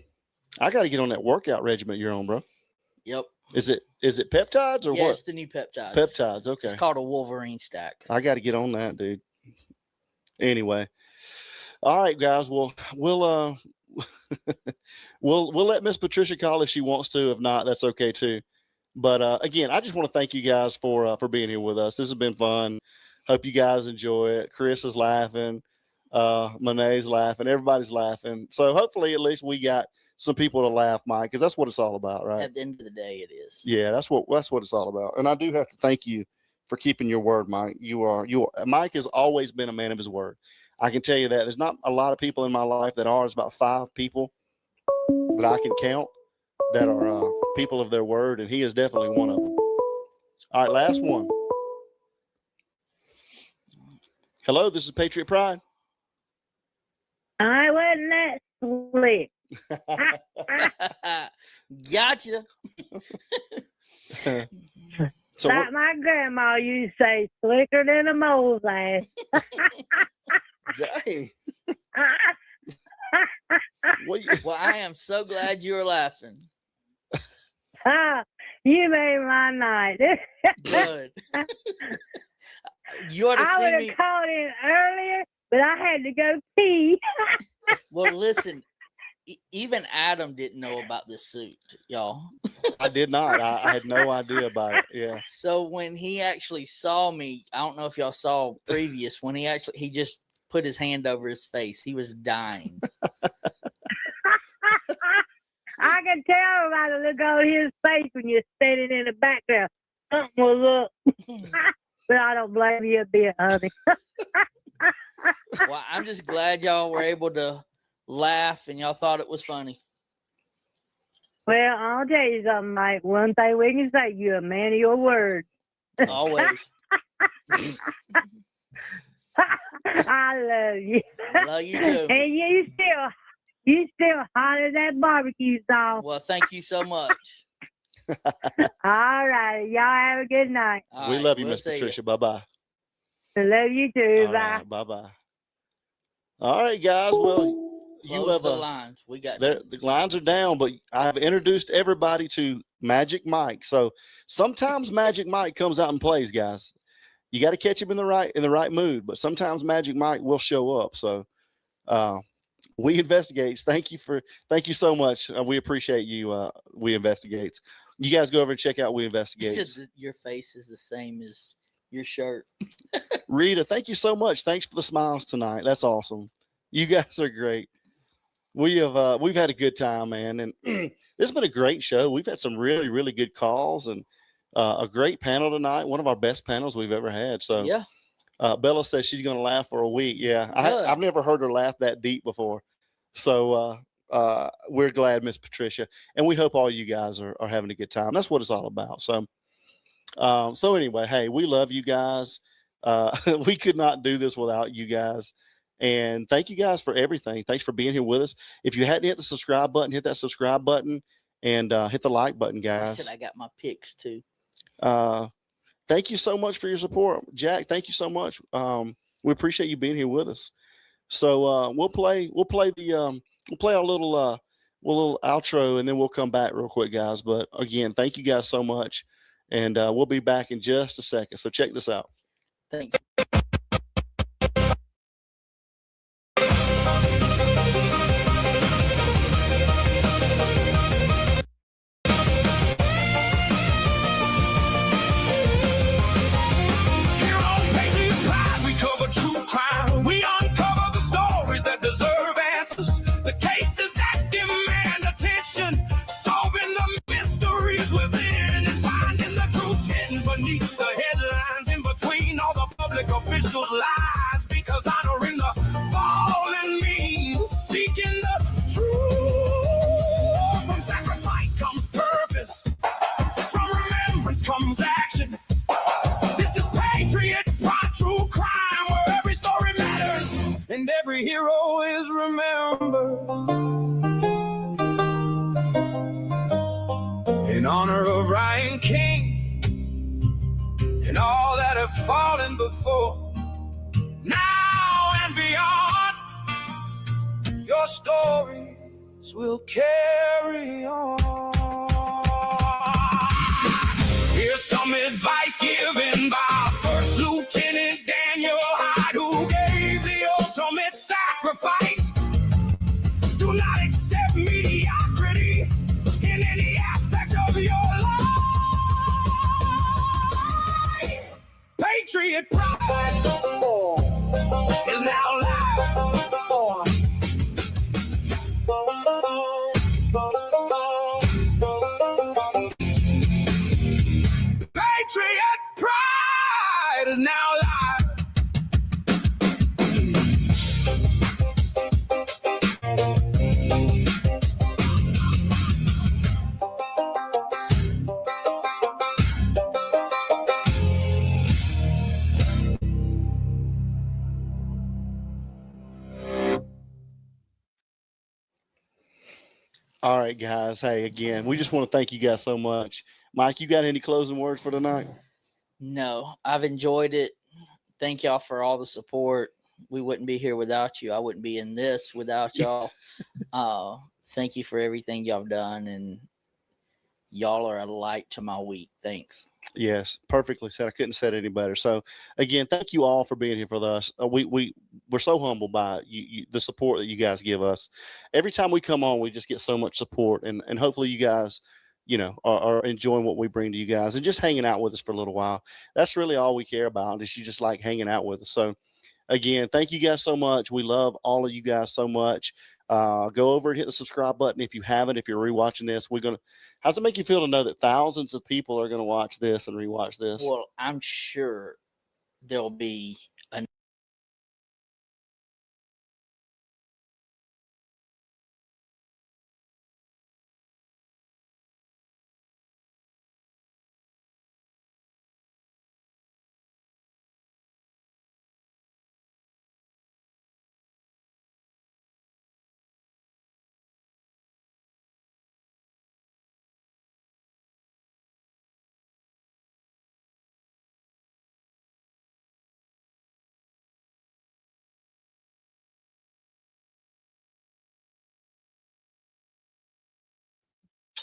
got to get on that workout regimen you're on, bro. Yep. Is it peptides or what? Yeah, it's the new peptides. Peptides, okay. It's called a Wolverine stack. I got to get on that, dude. Anyway. All right, guys. Well, we'll let Miss Patricia call if she wants to. If not, that's okay too. But again, I just want to thank you guys for being here with us. This has been fun. Hope you guys enjoy it. Chris is laughing. Monet's laughing. Everybody's laughing. So hopefully, at least we got some people to laugh, Mike, because that's what it's all about, right? At the end of the day, it is. Yeah, that's what it's all about. And I do have to thank you for keeping your word, Mike. Mike has always been a man of his word. I can tell you that. There's not a lot of people in my life that are. It's about 5 people that I can count that are people of their word, and he is definitely one of them. All right, last one. Hello, this is Patriot Pride. I wasn't that slick. Gotcha. So like my grandma used to say, slicker than a mole's ass. Dang. Well, I am so glad you're laughing. You made my night. Good. You ought to I see would me. have called in earlier, but I had to go pee. Well, listen, even Adam didn't know about this suit, y'all. I did not. I had no idea about it. Yeah. So when he actually saw me, I don't know if y'all saw previous, when he just put his hand over his face. He was dying. I can tell by the look on his face when you're standing in the background. Something was up. But I don't blame you a bit, honey. Well, I'm just glad y'all were able to laugh and y'all thought it was funny. Well, I'll tell you something, Mike. One thing we can say, you're a man of your word. Always. I love you. Love you too. And you still hot as that barbecue sauce. Well, thank you so much. All right. Y'all have a good night. All We right, love you, we'll Miss see ya. Patricia. Bye-bye. I love you too. All Bye. right, bye-bye. All right, guys. Well, you Close have the lines. We got the lines are down, but I've introduced everybody to Magic Mike. So sometimes Magic Mike comes out and plays, guys. You got to catch him in the right mood, but sometimes Magic Mike will show up. So We Investigates. Thank you so much. We appreciate you. We Investigates. You guys go over and check out We He Investigates. said that your face is the same as your shirt. Rita, thank you so much. Thanks for the smiles tonight. That's awesome. You guys are great. We've had a good time, man, and this has been a great show. We've had some really, really good calls and a great panel tonight. One of our best panels we've ever had. So Yeah. Bella says she's going to laugh for a week. Yeah, Good. I've never heard her laugh that deep before. So we're glad, Miss Patricia, and we hope all you guys are having a good time. That's what it's all about. So anyway, hey, we love you guys. We could not do this without you guys. And thank you guys for everything. Thanks for being here with us. If you hadn't hit the subscribe button, hit that subscribe button and hit the like button, I guys. said I got my picks too. Thank you so much for your support, Jack. Thank you so much. We appreciate you being here with us. So we'll play our little outro and then we'll come back real quick, guys. But again, thank you guys so much, and we'll be back in just a second. So check this out. Thanks. Officials' lies, because honoring the fallen means seeking the truth. From sacrifice comes purpose, from remembrance comes action. This is patriot, pride, true crime, where every story matters and every hero is remembered. In honor of Ryan King and all that have fallen before, now and beyond, your stories will carry on. Here's some advice given by First Lieutenant Daniel Hyde, who gave the ultimate sacrifice. Do not accept mediocrity in any aspect of your life. Patriot pride is now live. Patriot pride is now live. All right, guys. Hey, again, we just want to thank you guys so much. Mike, you got any closing words for tonight? No, I've enjoyed it. Thank y'all for all the support. We wouldn't be here without you. I wouldn't be in this without y'all. Thank you for everything y'all have done. And y'all are a light to my week. Thanks. Yes, perfectly said. I couldn't have said it any better. So again, thank you all for being here for us. We're so humbled by the support that you guys give us. Every time we come on, we just get so much support, and hopefully you guys, are enjoying what we bring to you guys and just hanging out with us for a little while. That's really all we care about, is you just like hanging out with us. So again, thank you guys so much. We love all of you guys so much. Go over and hit the subscribe button if you haven't. If you're rewatching this, how's it make you feel to know that thousands of people are going to watch this and rewatch this? Well, I'm sure there'll be a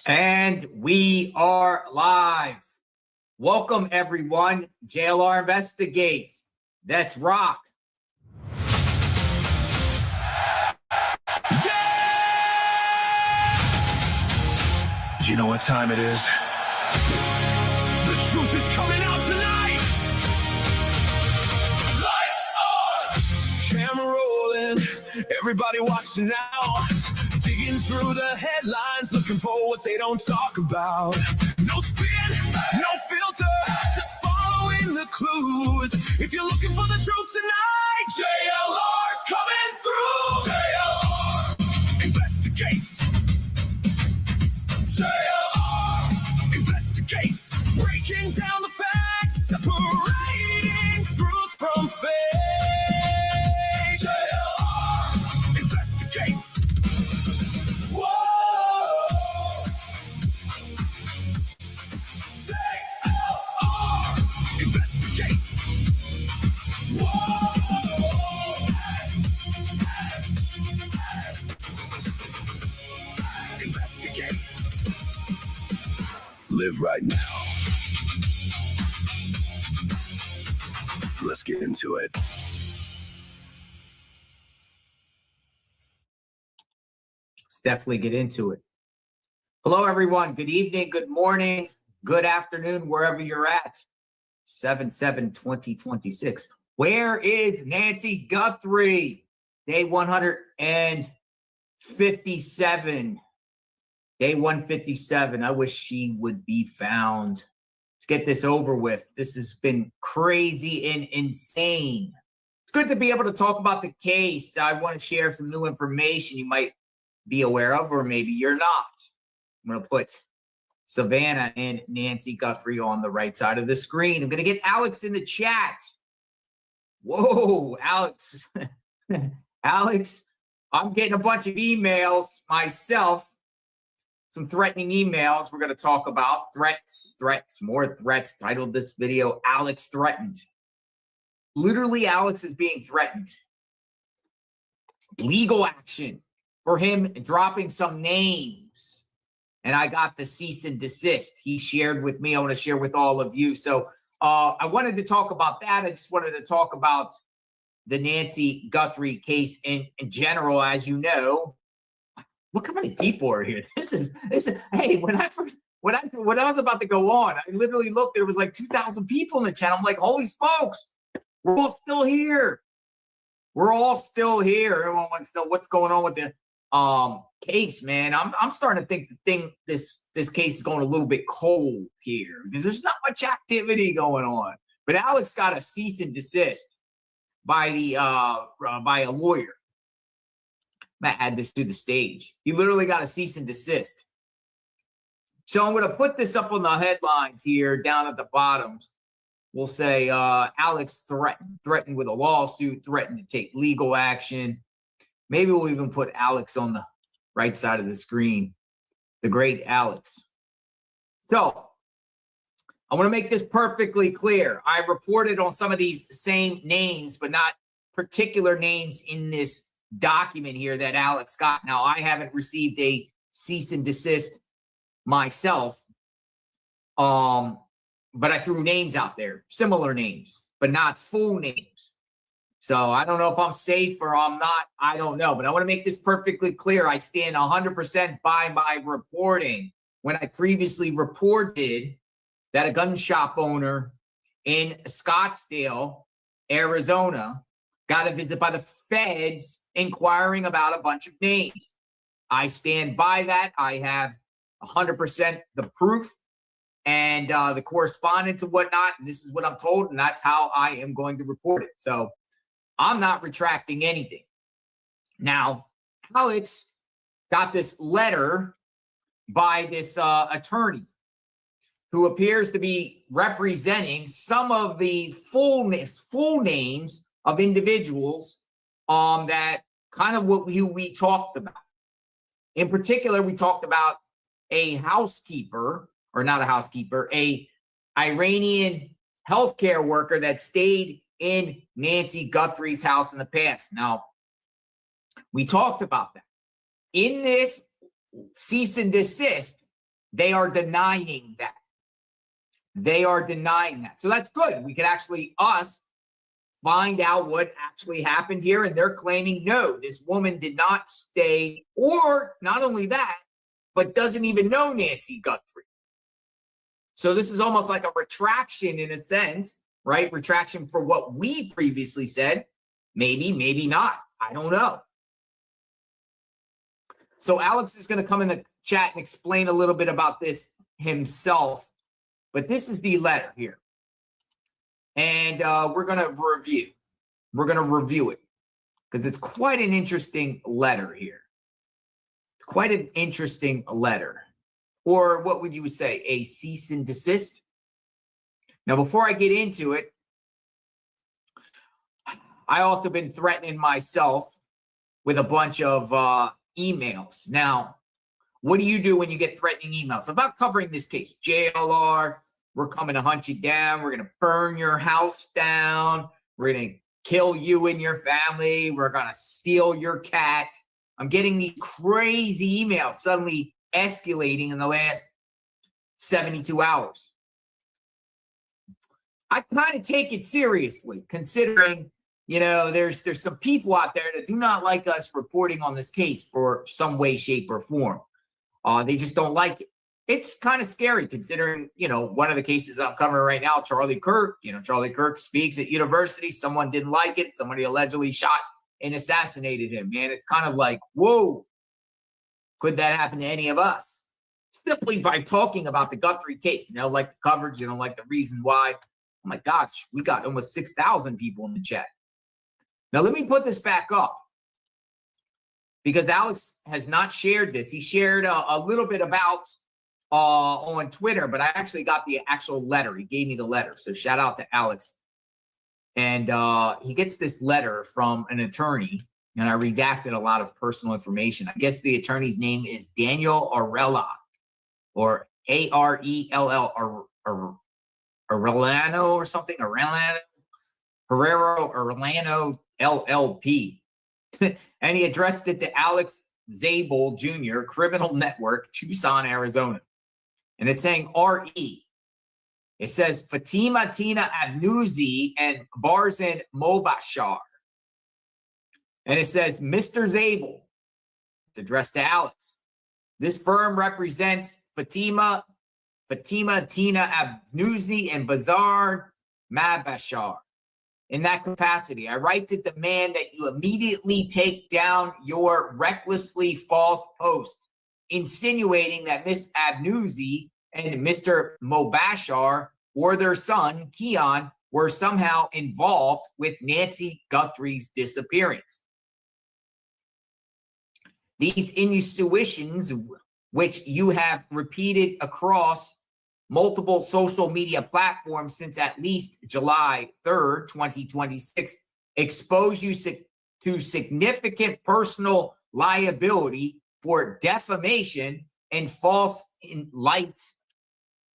And we are live. Welcome, everyone. JLR Investigates. Let's rock. You know what time it is? The truth is coming out tonight. Lights on. Camera rolling. Everybody watching now. Digging through the headlines, looking for what they don't talk about. No spin, no filter, just following the clues. If you're looking for the truth tonight, JLR's coming through. JLR investigates. JLR investigates. Breaking down the facts, separating truth from fake. JLR investigates. Whoa! JLR investigates. Whoa! Investigates. Live right now. Let's get into it. Let's definitely get into it. Hello, everyone. Good evening, good morning, good afternoon, wherever you're at. 7/7/2026. Where is Nancy Guthrie? Day 157. Day 157. I wish she would be found. Let's get this over with. This has been crazy and insane. It's good to be able to talk about the case. I want to share some new information you might be aware of, or maybe you're not. I'm going to put Savannah and Nancy Guthrie on the right side of the screen. I'm going to get Alex in the chat. Whoa, Alex. Alex, I'm getting a bunch of emails myself. Some threatening emails we're going to talk about. Threats, more threats. Titled this video, Alex Threatened. Literally, Alex is being threatened. Legal action for him dropping some names. And I got the cease and desist he shared with me. I want to share with all of you. So I wanted to talk about that. I just wanted to talk about the Nancy Guthrie case in general. As you know, look how many people are here. This is hey, when I was about to go on, I literally looked, there was like 2,000 people in the chat. I'm like, holy smokes, we're all still here. We're all still here. Everyone wants to know what's going on with the case, man. I'm starting to think this case is going a little bit cold here because there's not much activity going on. But Alex got a cease and desist by a lawyer. Matt had this to the stage. He literally got a cease and desist. So I'm going to put this up on the headlines here down at the bottoms. We'll say Alex threatened with a lawsuit, threatened to take legal action. Maybe we'll even put Alex on the right side of the screen, the great Alex. So I want to make this perfectly clear. I reported on some of these same names, but not particular names in this document here that Alex got. Now, I haven't received a cease and desist myself, But I threw names out there, similar names, but not full names. So I don't know if I'm safe or I'm not. I don't know. But I want to make this perfectly clear. I stand 100% by my reporting. When I previously reported that a gun shop owner in Scottsdale, Arizona, got a visit by the feds inquiring about a bunch of names. I stand by that. I have 100% the proof and the correspondence and whatnot. And this is what I'm told, and that's how I am going to report it. So I'm not retracting anything. Now, Alex got this letter by this attorney who appears to be representing some of the full names of individuals that kind of who we talked about. In particular, we talked about a housekeeper, or not a housekeeper, a Iranian healthcare worker that stayed in Nancy Guthrie's house in the past. Now, we talked about that. In this cease and desist, they are denying that. They are denying that. So that's good. We could actually, find out what actually happened here. And they're claiming, no, this woman did not stay, or not only that, but doesn't even know Nancy Guthrie. So this is almost like a retraction in a sense, right? Retraction for what we previously said. Maybe, maybe not. I don't know. So Alex is going to come in the chat and explain a little bit about this himself. But this is the letter here. And we're going to review. We're going to review it because it's quite an interesting letter here. It's quite an interesting letter. Or what would you say? A cease and desist? Now, before I get into it, I also been threatening myself with a bunch of emails. Now, what do you do when you get threatening emails? About covering this case, JLR, we're coming to hunt you down. We're going to burn your house down. We're going to kill you and your family. We're going to steal your cat. I'm getting these crazy emails suddenly escalating in the last 72 hours. I kind of take it seriously, considering, you know, there's some people out there that do not like us reporting on this case for some way, shape, or form. They just don't like it. It's kind of scary considering, you know, one of the cases I'm covering right now, Charlie Kirk. You know, Charlie Kirk speaks at university. Someone didn't like it. Somebody allegedly shot and assassinated him. Man, it's kind of like, whoa, could that happen to any of us? Simply by talking about the Guthrie case. You know, like the coverage, you know, like the reason why. Oh my gosh, we got almost 6,000 people in the chat. Now, let me put this back up because Alex has not shared this. He shared a little bit about on Twitter, but I actually got the actual letter. He gave me the letter. So shout out to Alex. And he gets this letter from an attorney, and I redacted a lot of personal information. I guess the attorney's name is Daniel Arella, or Arell, Arellano or something, Arellano, Herrero Orlando LLP. And he addressed it to Alex Zabel Jr., Criminal Network, Tucson, Arizona. And it's saying RE. It says Fatima Tina Abnouzi and Barzan Mobashar. And it says, Mr. Zabel. It's addressed to Alex. This firm represents Fatima Tina Abnouzi and Bazar Mabashar. In that capacity, I write to demand that you immediately take down your recklessly false post, insinuating that Miss Abnouzi and Mr. Mobashar or their son, Keon, were somehow involved with Nancy Guthrie's disappearance. These insinuations, which you have repeated across multiple social media platforms since at least July 3rd, 2026, expose you to significant personal liability for defamation and false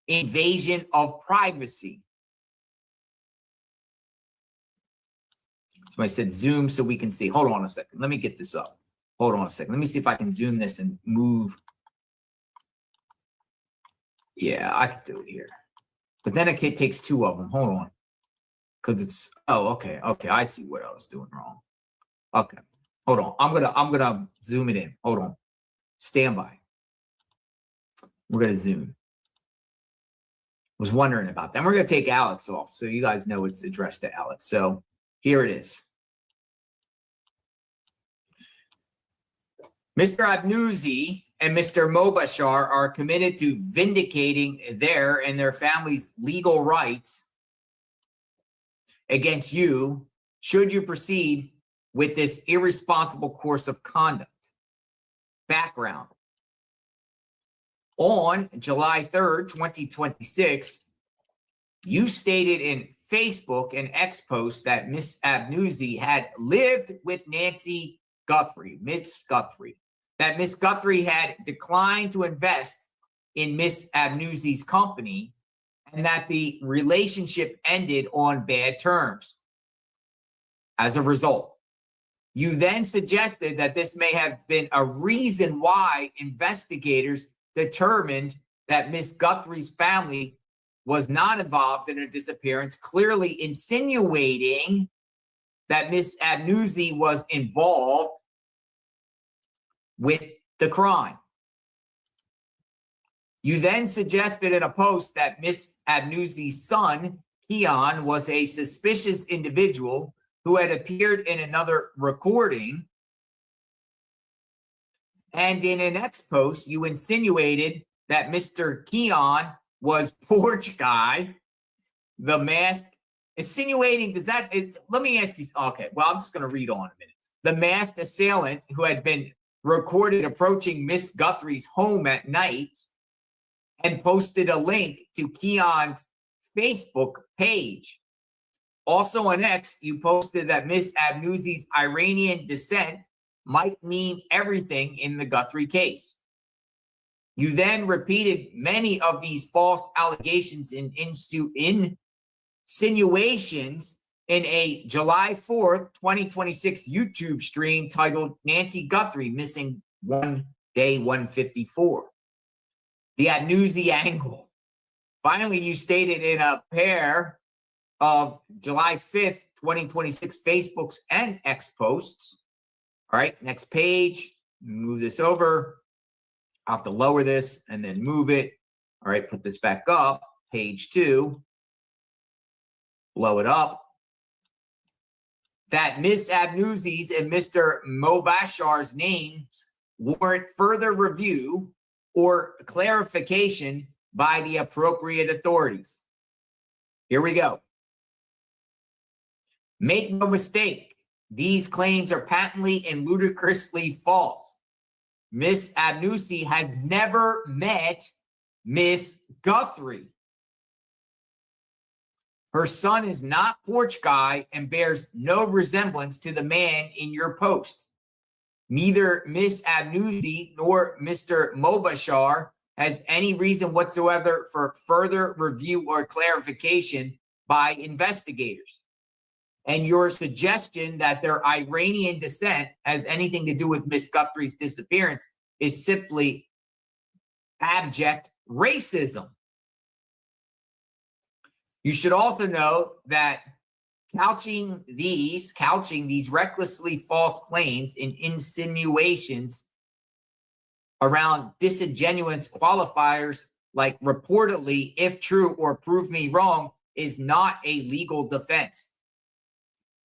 invasion of privacy. So I said zoom so we can see. Hold on a second. Let me get this up. Hold on a second. Let me see if I can zoom this and move. Yeah, I could do it here. But then it takes two of them. Hold on. Because it's, oh, okay. Okay, I see what I was doing wrong. Okay. Hold on. I'm gonna zoom it in. Hold on. Stand by. We're gonna zoom. Was wondering about that. We're gonna take Alex off so you guys know it's addressed to Alex. So here it is. Mr. Abnouzi and Mr. Mobashar are committed to vindicating their and their family's legal rights against you should you proceed with this irresponsible course of conduct. Background. On July 3rd, 2026, you stated in Facebook and X posts that Miss Abnouzi had lived with Nancy Guthrie, Miss Guthrie, that Miss Guthrie had declined to invest in Miss Abnouzi's company and that the relationship ended on bad terms. As a result, you then suggested that this may have been a reason why investigators determined that Miss Guthrie's family was not involved in her disappearance, clearly insinuating that Miss Abnouzi was involved with the crime. You then suggested in a post that Miss Abnouzi's son, Keon, was a suspicious individual who had appeared in another recording. And in an X post, you insinuated that Mr. Keon was Porch Guy, the masked, insinuating, let me ask you, okay, well, I'm just going to read on a minute. The masked assailant who had been recorded approaching Miss Guthrie's home at night and posted a link to Keon's Facebook page. Also on X, you posted that Miss Abnouzi's Iranian descent might mean everything in the Guthrie case. You then repeated many of these false allegations and insinuations in a July 4th, 2026 YouTube stream titled Nancy Guthrie Missing One Day 154. The Abnouzi Angle. Finally, you stated in a pair of July 5th, 2026 Facebook's and X posts. All right, next page, move this over. I'll have to lower this and then move it. All right, put this back up, page 2. Blow it up. That Miss Abnouzi's and Mr. Mobashar's names warrant further review or clarification by the appropriate authorities. Here we go. Make no mistake, these claims are patently and ludicrously false. Miss Abnouzi has never met Miss Guthrie. Her son is not Porch Guy and bears no resemblance to the man in your post. Neither Miss Abnouzi nor Mr. Mobashar has any reason whatsoever for further review or clarification by investigators. And your suggestion that their Iranian descent has anything to do with Miss Guthrie's disappearance is simply abject racism. You should also know that couching these recklessly false claims and insinuations around disingenuous qualifiers like reportedly, if true or prove me wrong, is not a legal defense.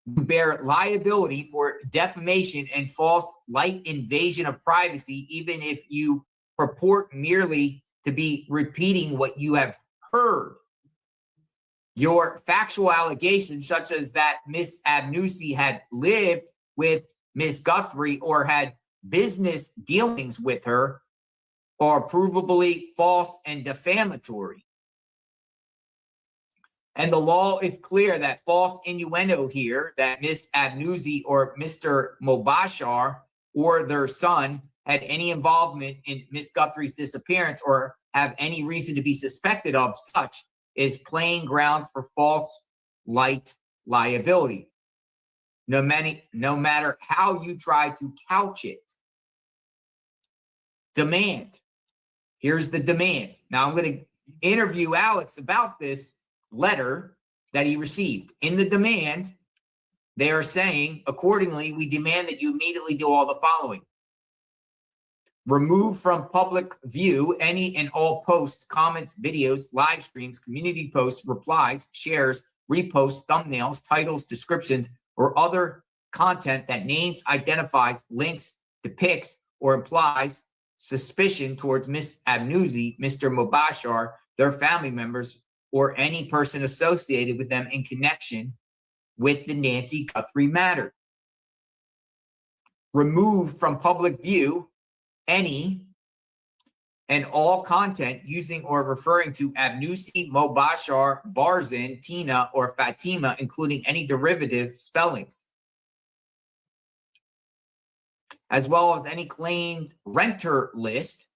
You bear liability for defamation and false light invasion of privacy, even if you purport merely to be repeating what you have heard. Your factual allegations, such as that Miss Abnouzi had lived with Miss Guthrie or had business dealings with her, are provably false and defamatory. And the law is clear that false innuendo here that Miss Abnouzi or Mr. Mobashar or their son had any involvement in Miss Guthrie's disappearance or have any reason to be suspected of such is plain grounds for false light liability. No matter how you try to couch it. Demand. Here's the demand. Now I'm going to interview Alex about this letter that he received. In the demand, they are saying, accordingly, we demand that you immediately do all the following. Remove from public view any and all posts, comments, videos, live streams, community posts, replies, shares, reposts, thumbnails, titles, descriptions, or other content that names, identifies, links, depicts, or implies suspicion towards Ms. Abnouzi, Mr. Mobashar, their family members, or any person associated with them in connection with the Nancy Guthrie matter. Remove from public view any and all content using or referring to Abnouzi, Mobashar, Barzin, Tina, or Fatima, including any derivative spellings, as well as any claimed renter list,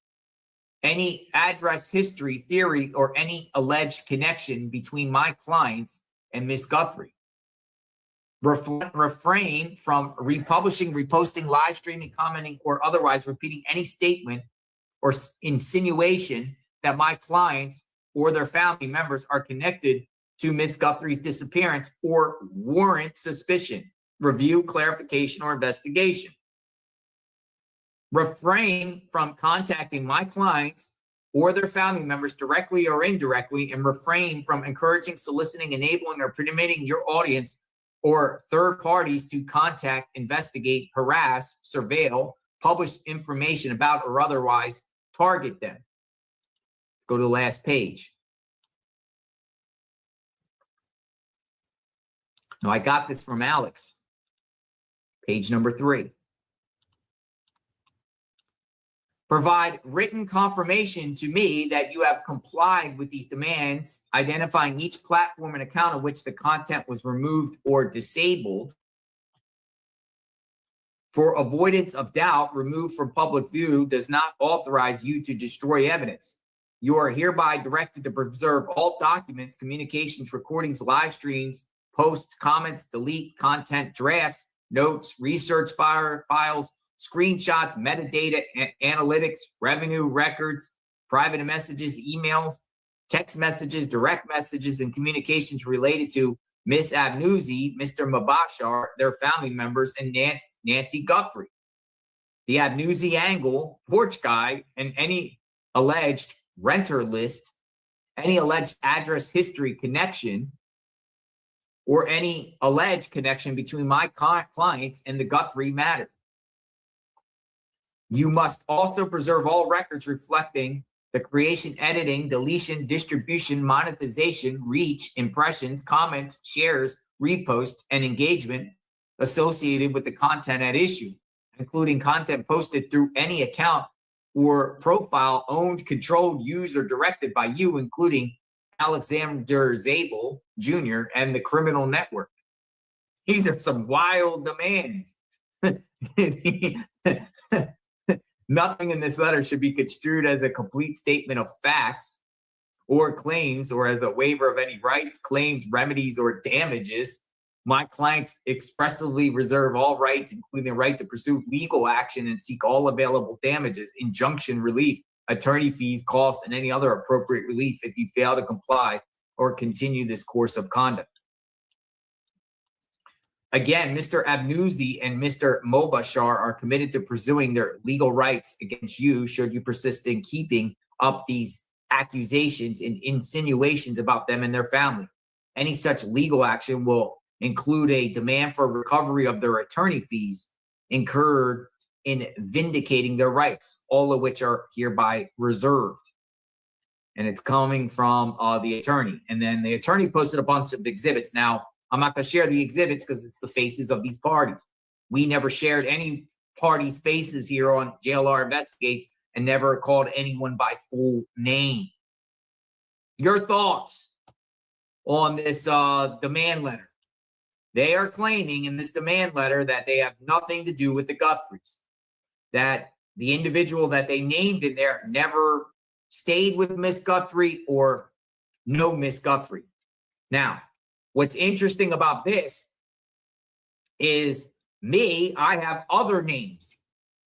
any address history theory, or any alleged connection between my clients and Ms. Guthrie. Refrain from republishing, reposting, live streaming, commenting, or otherwise repeating any statement or insinuation that my clients or their family members are connected to Ms. Guthrie's disappearance or warrant suspicion, review, clarification, or investigation. Refrain from contacting my clients or their family members directly or indirectly, and refrain from encouraging, soliciting, enabling, or permitting your audience or third parties to contact, investigate, harass, surveil, publish information about, or otherwise target them. Let's go to the last page. Now, I got this from Alex. Page number 3. Provide written confirmation to me that you have complied with these demands, identifying each platform and account of which the content was removed or disabled. For avoidance of doubt, remove from public view does not authorize you to destroy evidence. You are hereby directed to preserve all documents, communications, recordings, live streams, posts, comments, delete, content, drafts, notes, research files, screenshots, metadata, analytics, revenue records, private messages, emails, text messages, direct messages, and communications related to Ms. Abnouzi, Mr. Mobashar, their family members, and Nancy Guthrie. The Abnouzi angle, porch guy, and any alleged renter list, any alleged address history connection, or any alleged connection between my clients and the Guthrie matter. You must also preserve all records reflecting the creation, editing, deletion, distribution, monetization, reach, impressions, comments, shares, reposts, and engagement associated with the content at issue, including content posted through any account or profile owned, controlled, used, or directed by you, including Alexander Zabel Jr. and the criminal network. These are some wild demands. Nothing in this letter should be construed as a complete statement of facts or claims, or as a waiver of any rights, claims, remedies, or damages. My clients expressly reserve all rights, including the right to pursue legal action and seek all available damages, injunction relief, attorney fees, costs, and any other appropriate relief if you fail to comply or continue this course of conduct. Again, Mr. Abnouzi and Mr. Mobashar are committed to pursuing their legal rights against you should you persist in keeping up these accusations and insinuations about them and their family. Any such legal action will include a demand for recovery of their attorney fees incurred in vindicating their rights, all of which are hereby reserved. And it's coming from the attorney. And then the attorney posted a bunch of exhibits. Now, I'm not going to share the exhibits because it's the faces of these parties. We never shared any parties' faces here on JLR Investigates and never called anyone by full name. Your thoughts on this demand letter? They are claiming in this demand letter that they have nothing to do with the Guthries, that the individual that they named in there never stayed with Miss Guthrie or know Miss Guthrie. Now, what's interesting about this is I have other names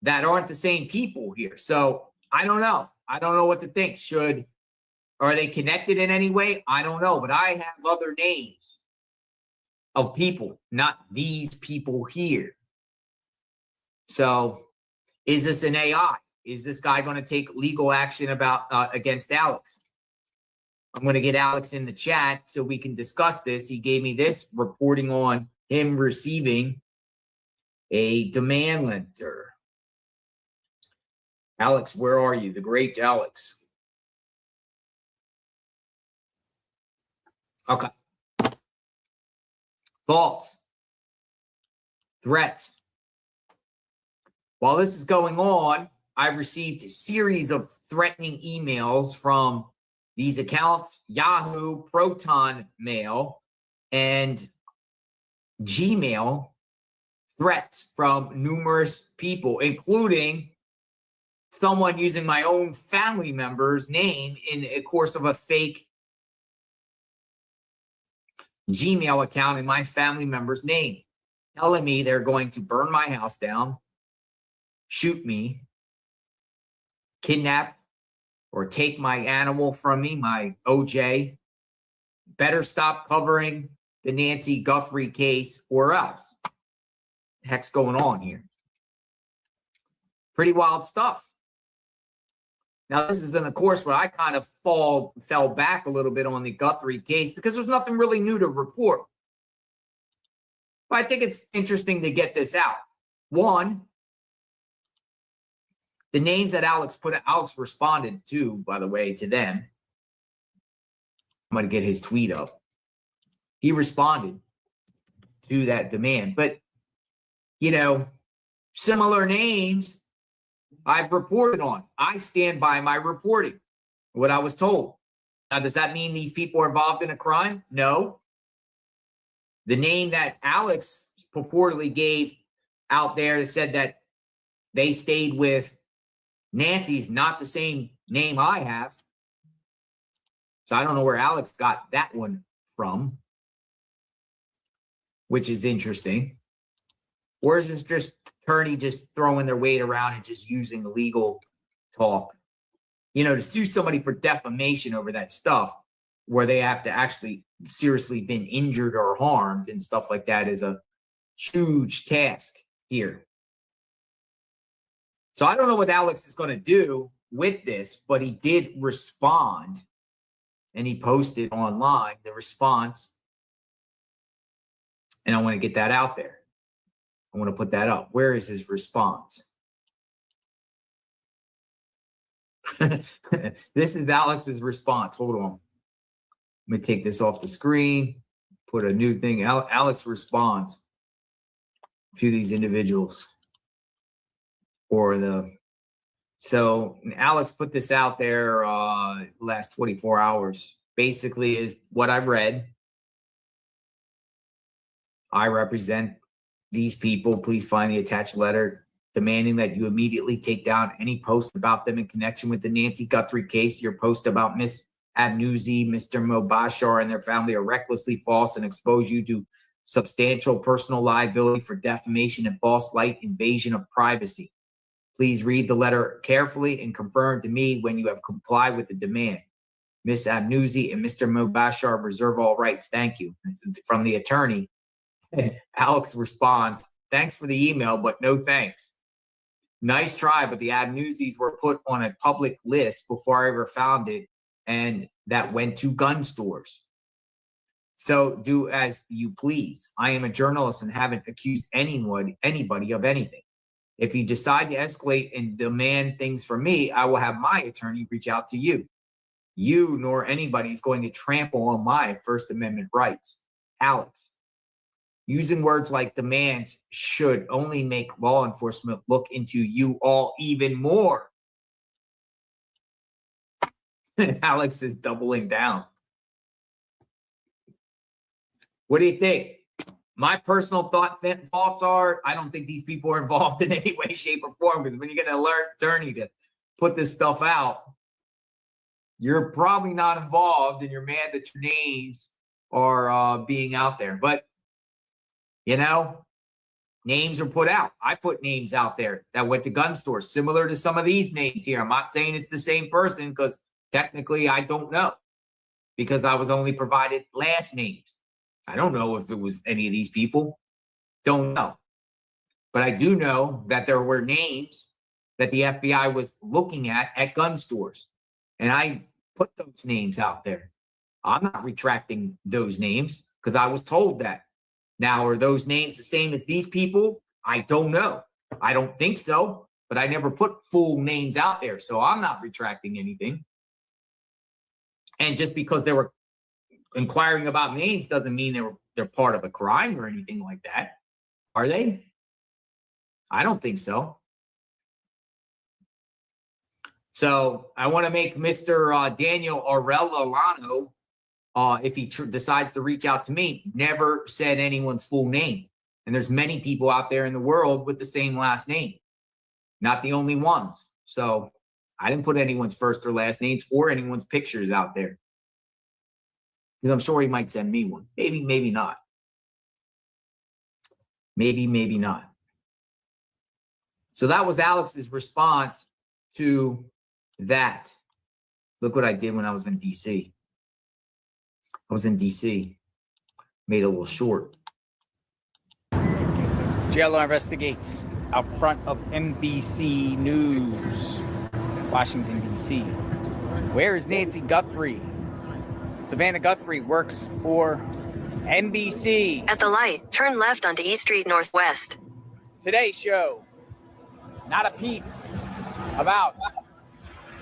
that aren't the same people here. So I don't know. I don't know what to think. Should Are they connected in any way? I don't know, but I have other names of people, not these people here. So is this an AI? Is this guy going to take legal action against Alex? I'm going to get Alex in the chat so we can discuss this. He gave me this reporting on him receiving a demand letter. Alex, where are you? The great Alex. Okay. Thoughts, threats. While this is going on, I've received a series of threatening emails from these accounts, Yahoo, Proton Mail, and Gmail, threats from numerous people, including someone using my own family member's name in the course of a fake Gmail account in my family member's name, telling me they're going to burn my house down, shoot me, kidnap, or take my animal from me, my OJ. Better stop covering the Nancy Guthrie case or else. What the heck's going on here? Pretty wild stuff. Now, this is in the course where I kind of fell back a little bit on the Guthrie case because there's nothing really new to report. But I think it's interesting to get this out. One, the names that Alex responded to, by the way, to them. I'm going to get his tweet up. He responded to that demand. But, you know, similar names I've reported on. I stand by my reporting, what I was told. Now, does that mean these people are involved in a crime? No. The name that Alex purportedly gave out there that said that they stayed with Nancy's not the same name I have. So I don't know where Alex got that one from, which is interesting. Or is this just attorney just throwing their weight around and just using legal talk? You know, to sue somebody for defamation over that stuff where they have to actually seriously been injured or harmed and stuff like that is a huge task here. So I don't know what Alex is going to do with this, but he did respond and he posted online the response. And I want to get that out there. I want to put that up. Where is his response? This is Alex's response. Hold on. Let me take this off the screen, put a new thing. Alex responds to these individuals. So Alex put this out there last 24 hours. Basically is what I read. I represent these people. Please find the attached letter demanding that you immediately take down any post about them in connection with the Nancy Guthrie case. Your post about Miss Abnouzi, Mr. Mobashar, and their family are recklessly false and expose you to substantial personal liability for defamation and false light invasion of privacy. Please read the letter carefully and confirm to me when you have complied with the demand. Miss Abnouzi and Mr. Mobashar reserve all rights. Thank you. It's from the attorney. And Alex responds, thanks for the email, but no thanks. Nice try, but the Abnouzis were put on a public list before I ever found it, and that went to gun stores. So do as you please. I am a journalist and haven't accused anybody of anything. If you decide to escalate and demand things from me, I will have my attorney reach out to you. You nor anybody is going to trample on my First Amendment rights. Alex, using words like demands should only make law enforcement look into you all even more. Alex is doubling down. What do you think? My personal thoughts are, I don't think these people are involved in any way, shape, or form, because when you get an attorney to put this stuff out, you're probably not involved and you're mad that your names are being out there. But, you know, names are put out. I put names out there that went to gun stores, similar to some of these names here. I'm not saying it's the same person because technically I don't know because I was only provided last names. I don't know if it was any of these people. Don't know. But I do know that there were names that the FBI was looking at gun stores. And I put those names out there. I'm not retracting those names because I was told that. Now, are those names the same as these people? I don't know. I don't think so, but I never put full names out there. So I'm not retracting anything. And just because they were inquiring about names doesn't mean they're part of a crime or anything like that. Are they? I don't think so. So I want to make Mr. Daniel Arellano, if he decides to reach out to me, never said anyone's full name. And there's many people out there in the world with the same last name. Not the only ones. So I didn't put anyone's first or last names or anyone's pictures out there. Because I'm sure he might send me one. Maybe, maybe not. Maybe, maybe not. So that was Alex's response to that. Look what I did when I was in DC. I was in DC. Made a little short. JLR investigates out front of NBC News, Washington, D.C. Where is Nancy Guthrie? Savannah Guthrie works for NBC. At the light, turn left onto East Street Northwest. Today show, not a peep about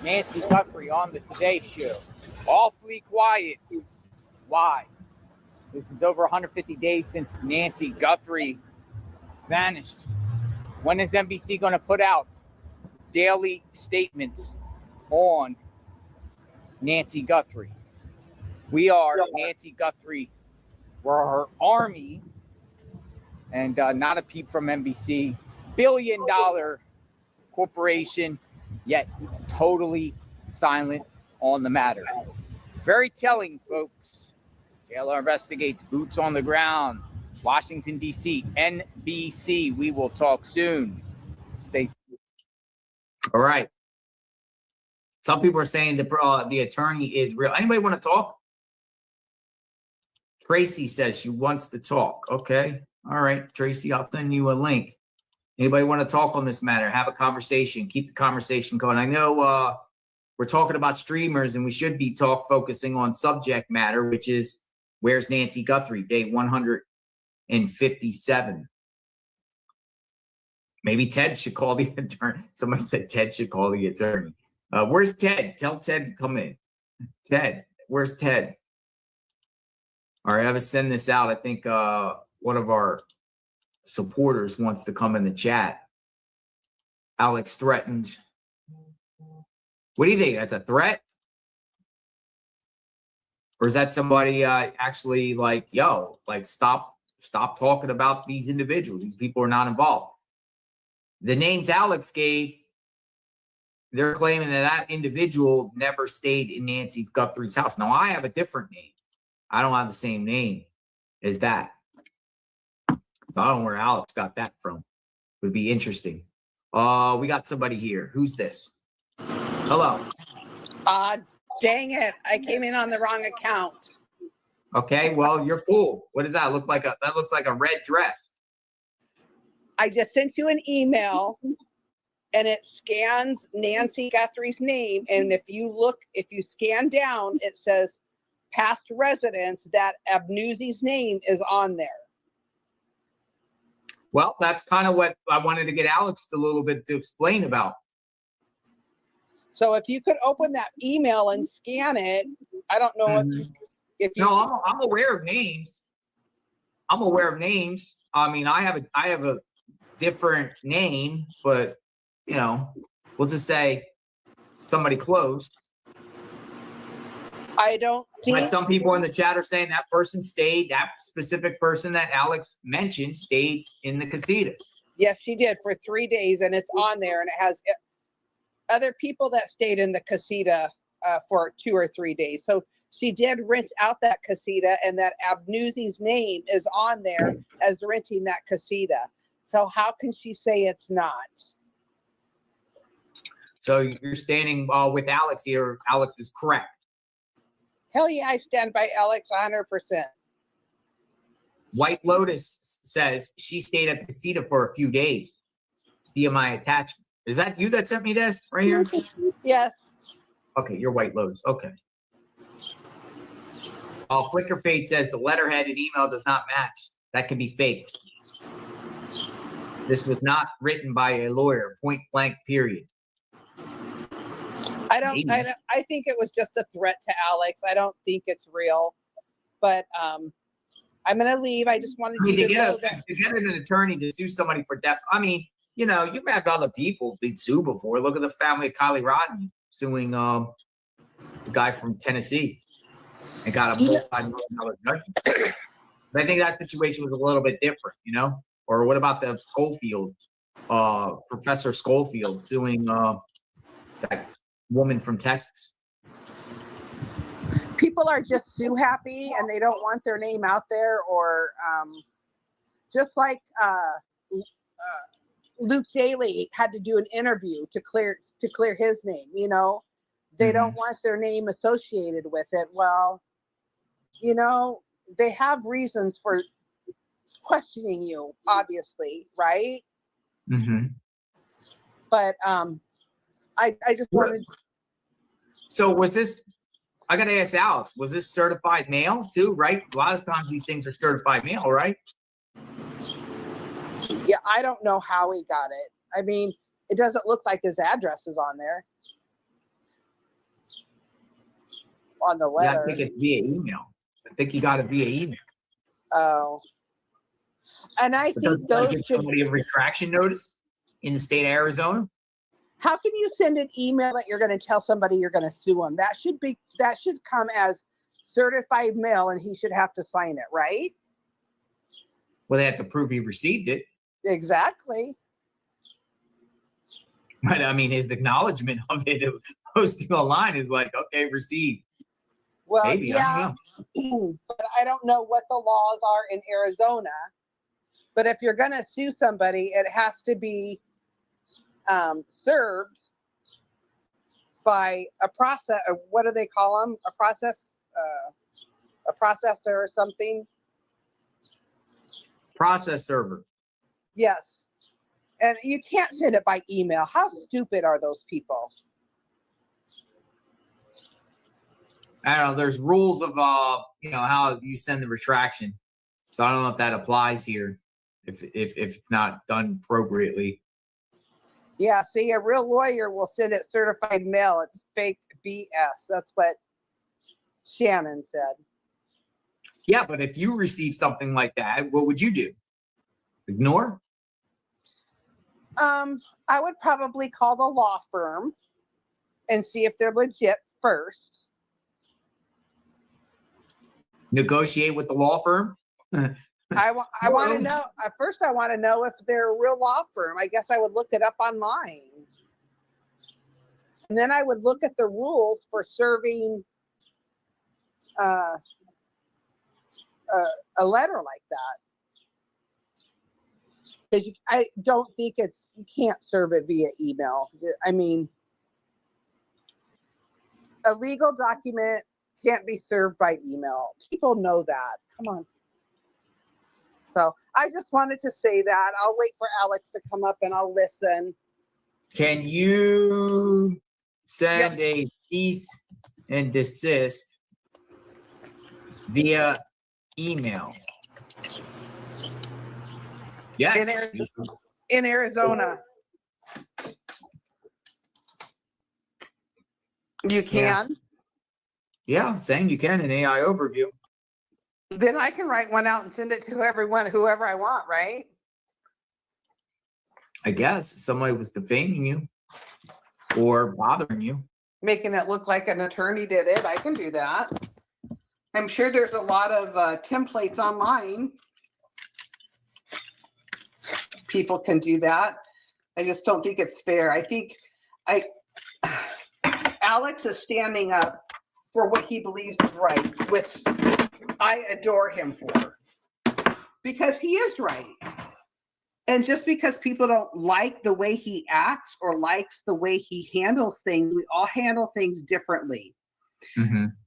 Nancy Guthrie on the Today Show. Awfully quiet. Why? This is over 150 days since Nancy Guthrie vanished. When is NBC going to put out daily statements on Nancy Guthrie? We are Nancy Guthrie. We're her army. And not a peep from NBC. Billion-dollar corporation, yet totally silent on the matter. Very telling, folks. JLR investigates, boots on the ground. Washington, D.C., NBC. We will talk soon. Stay tuned. All right. Some people are saying the attorney is real. Anybody want to talk? Tracy says she wants to talk. Okay. All right, Tracy, I'll send you a link. Anybody want to talk on this matter? Have a conversation. Keep the conversation going. I know we're talking about streamers, and we should be focusing on subject matter, which is where's Nancy Guthrie, day 157. Maybe Ted should call the attorney. Somebody said Ted should call the attorney. Where's Ted? Tell Ted to come in. Ted, where's Ted? All right, I have to send this out. I think one of our supporters wants to come in the chat. Alex threatened. What do you think? That's a threat? Or is that somebody actually like, yo, like stop talking about these individuals. These people are not involved. The names Alex gave, they're claiming that individual never stayed in Nancy Guthrie's house. Now, I have a different name. I don't have the same name as that. So I don't know where Alex got that from. Would be interesting. We got somebody here. Who's this? Hello. Dang it. I came in on the wrong account. Okay, well, you're cool. What does that look like? That looks like a red dress. I just sent you an email and it scans Nancy Guthrie's name. And if you scan down, it says past residents, that Abnuzzi's name is on there. Well, that's kind of what I wanted to get Alex a little bit to explain about. So if you could open that email and scan it, I don't know if you. No, I'm aware of names. I'm aware of names. I mean, I have a different name, but you know, we'll just say somebody close. I don't think. Like some people in the chat are saying that person stayed, that specific person that Alex mentioned stayed in the casita. Yes, she did for 3 days, and it's on there, and it has other people that stayed in the casita for 2 or 3 days. So she did rent out that casita, and that Abnuzzi's name is on there as renting that casita. So how can she say it's not? So you're standing with Alex here. Alex is correct. Hell yeah, I stand by Alex 100%. White Lotus says she stayed at the casita for a few days. See my attachment. Is that you that sent me this right here? Yes. Okay, you're White Lotus. Okay. Flicker Fade says the letterhead and email does not match. That can be fake. This was not written by a lawyer, point blank, period. I think it was just a threat to Alex. I don't think it's real. But I'm going to leave. I just wanted you to know that. To get an attorney to sue somebody for death, I mean, you know, you've had other people be sued before. Look at the family of Kylie Rodney suing the guy from Tennessee and got a multi-million-dollar judgment. But I think that situation was a little bit different, you know? Or what about the Schofield, Professor Schofield suing that woman from Texas? People are just too happy and they don't want their name out there, or just like Luke Daly had to do an interview to clear his name, you know. They don't want their name associated with it. Well, you know, they have reasons for questioning you, obviously, right? But I just wanted. So was this? I got to ask Alex. Was this certified mail too? Right? A lot of times these things are certified mail, right? Yeah, I don't know how he got it. I mean, it doesn't look like his address is on there. On the letter. Yeah, I think it's via email. I think he got it via email. Oh. And I think those give somebody a retraction notice in the state of Arizona. How can you send an email that you're going to tell somebody you're going to sue them? That should come as certified mail, and he should have to sign it, right? Well, they have to prove he received it. Exactly. But I mean, his acknowledgement of it posting online is like, okay, received. Well, maybe, yeah, but I don't know what the laws are in Arizona. But if you're going to sue somebody, it has to be served by a process. What do they call them? A processor or something. Process server. Yes, and you can't send it by email. How stupid are those people? I don't know. There's rules of you know, how you send the retraction. So I don't know if that applies here. If it's not done appropriately. Yeah, see, a real lawyer will send it certified mail. It's fake BS. That's what Shannon said. Yeah, but if you receive something like that, what would you do? Ignore? I would probably call the law firm and see if they're legit first. Negotiate with the law firm? I want to know. First, I want to know if they're a real law firm. I guess I would look it up online. And then I would look at the rules for serving a letter like that. Because I don't think you can't serve it via email. I mean, a legal document can't be served by email. People know that. Come on. So I just wanted to say that. I'll wait for Alex to come up and I'll listen. Can you send a cease and desist via email? Yes. In Arizona. You can? Yeah, saying you can in AI overview. Then I can write one out and send it to whoever I want, right? I guess somebody was defaming you or bothering you. Making it look like an attorney did it. I can do that. I'm sure there's a lot of templates online. People can do that. I just don't think it's fair. I think Alex is standing up for what he believes is right, which I adore him for, because he is right. And just because people don't like the way he acts or likes the way he handles things, we all handle things differently.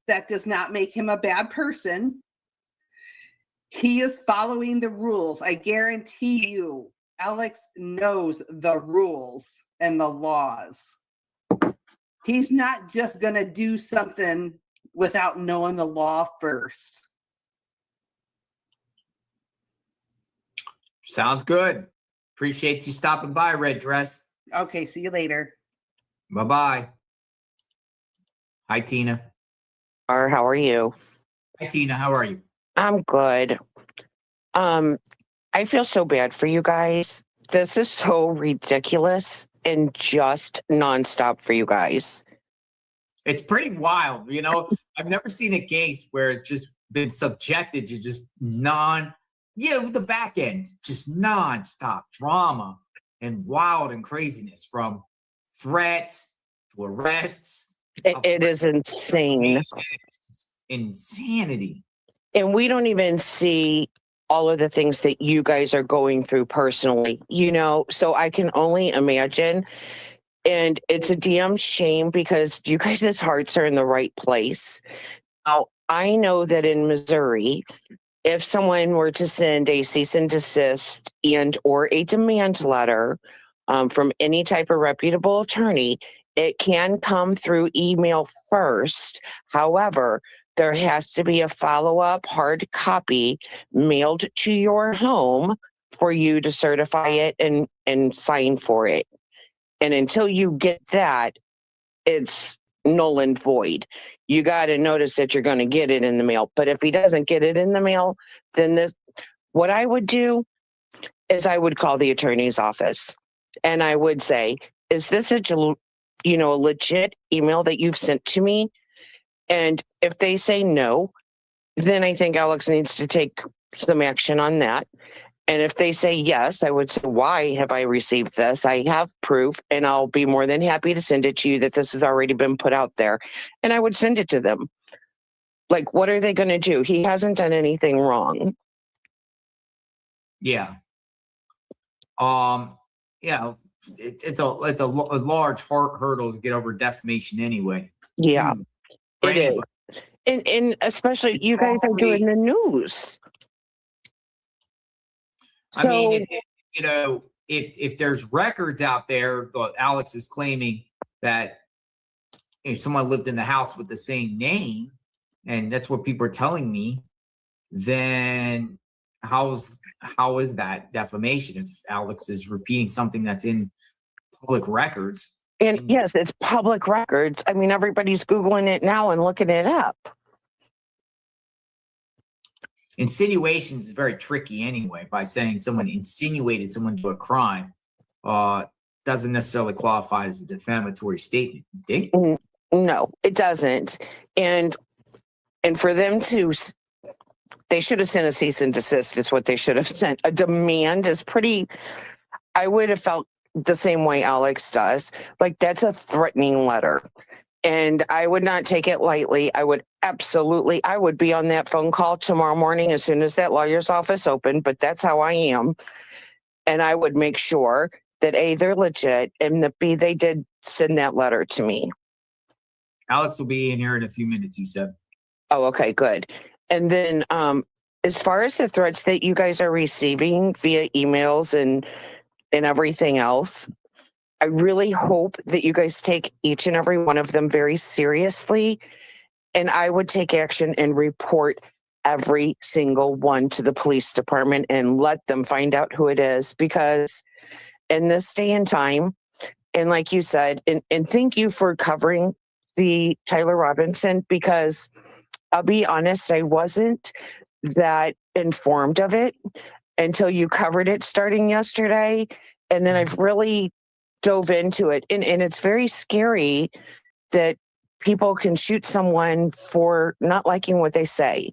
That does not make him a bad person. He is following the rules. I guarantee you, Alex knows the rules and the laws. He's not just going to do something without knowing the law first. Sounds good. Appreciate you stopping by, Red Dress. Okay, see you later. Bye-bye. Hi, Tina. How are you? Hi, Tina. How are you? I'm good. I feel so bad for you guys. This is so ridiculous and just nonstop for you guys. It's pretty wild. You know, I've never seen a case where it's just been subjected to just with the back end, just nonstop drama and wild and craziness, from threats to arrests. It is insane. It's insanity. And we don't even see all of the things that you guys are going through personally, so I can only imagine. And it's a damn shame because you guys' hearts are in the right place. Now, I know that in Missouri, if someone were to send a cease and desist and or a demand letter from any type of reputable attorney, it can come through email first. However, there has to be a follow-up hard copy mailed to your home for you to certify it and sign for it. And until you get that, it's null and void. You got to notice that you're going to get it in the mail. But if he doesn't get it in the mail, then what I would do is I would call the attorney's office and I would say, is this a legit email that you've sent to me? And if they say no, then I think Alex needs to take some action on that. And if they say yes, I would say, why have I received this? I have proof, and I'll be more than happy to send it to you that this has already been put out there. And I would send it to them. Like, what are they going to do? He hasn't done anything wrong. Yeah. It's a large hurdle to get over defamation anyway. Yeah, it is. And especially you guys are doing the news. I mean, if there's records out there, Alex is claiming that someone lived in the house with the same name, and that's what people are telling me, then how is that defamation if Alex is repeating something that's in public records? And yes, it's public records. I mean, everybody's Googling it now and looking it up. Insinuations is very tricky anyway. By saying someone insinuated someone to a crime, doesn't necessarily qualify as a defamatory statement. You think? No, it doesn't. And for them to, they should have sent a cease and desist. Is what they should have sent. A demand is pretty. I would have felt the same way Alex does. Like, that's a threatening letter. And I would not take it lightly. I would be on that phone call tomorrow morning as soon as that lawyer's office opened, but that's how I am. And I would make sure that A, they're legit, and that B, they did send that letter to me. Alex will be in here in a few minutes, you said. Oh, okay, good. And then as far as the threats that you guys are receiving via emails and everything else, I really hope that you guys take each and every one of them very seriously. And I would take action and report every single one to the police department and let them find out who it is. Because in this day and time, and like you said, and thank you for covering the Tyler Robinson, because I'll be honest, I wasn't that informed of it until you covered it starting yesterday. And then I've really dove into it. And it's very scary that people can shoot someone for not liking what they say.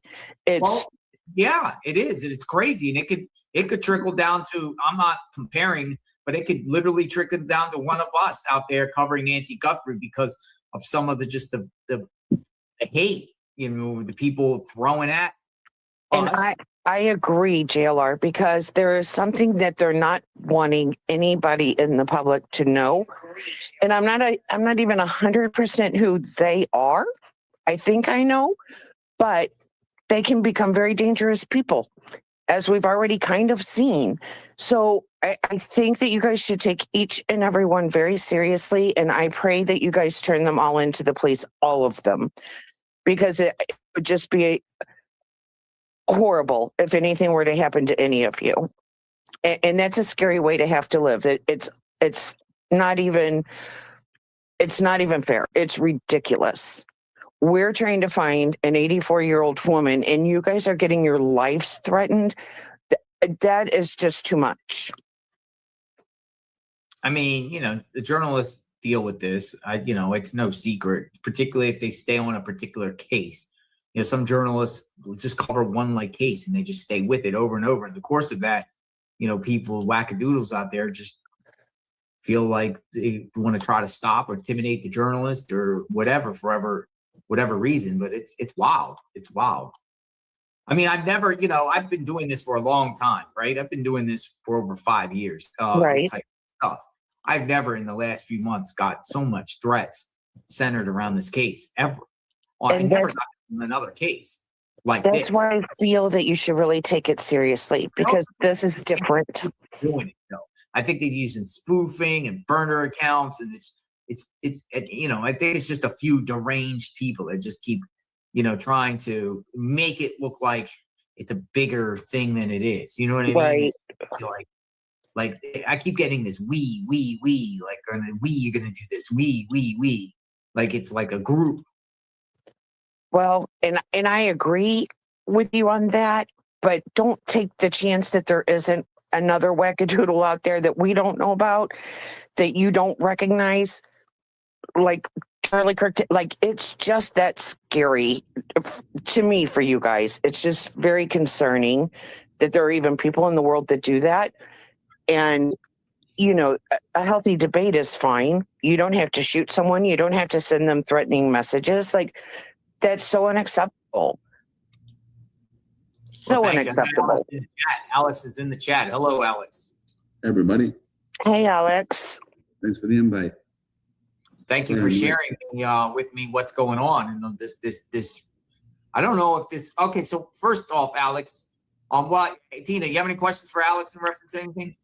Yeah, it is. It's crazy. And it could trickle down to, I'm not comparing, but it could literally trickle down to one of us out there covering Nancy Guthrie because of some of the hate, the people throwing at us. And I agree, JLR, because there is something that they're not wanting anybody in the public to know. And I'm not even 100% who they are. I think I know, but they can become very dangerous people, as we've already kind of seen. So I think that you guys should take each and every one very seriously. And I pray that you guys turn them all into the police, all of them, because it would just be horrible if anything were to happen to any of you. And that's a scary way to have to live. It's not even fair. It's ridiculous. We're trying to find an 84-year-old woman and you guys are getting your lives threatened. That is just too much. I mean, you know, the journalists deal with this. You know, it's no secret, particularly if they stay on a particular case. You know, some journalists will just cover one like case and they just stay with it over and over. In the course of that, you know, people, wackadoodles out there just feel like they want to try to stop or intimidate the journalist or whatever, whatever reason. But it's wild. It's wild. I mean, I've been doing this for a long time, right? I've been doing this for over 5 years. Right. This type of stuff. I've never in the last few months got so much threats centered around this case ever. I never got another case like this. That's why I feel that you should really take it seriously, because this is different. Doing it, though. I think they're using spoofing and burner accounts, and it's you know, I think it's just a few deranged people that just keep, you know, trying to make it look like it's a bigger thing than it is. You know what I mean? Right. It's like I keep getting this we, like, or you're gonna do this, we, like it's like a group. Well, and I agree with you on that, but don't take the chance that there isn't another wackadoodle out there that we don't know about, that you don't recognize, like Charlie Kirk. Like, it's just that scary to me for you guys. It's just very concerning that there are even people in the world that do that. And, you know, a healthy debate is fine. You don't have to shoot someone. You don't have to send them threatening messages. Like, that's so unacceptable. So unacceptable. Alex is in the chat. Hello, Alex. Everybody. Hey, Alex. Thanks for the invite. Thank you for sharing with me what's going on. And this, I don't know if this, okay. So first off, Alex, Tina, you have any questions for Alex in reference to anything?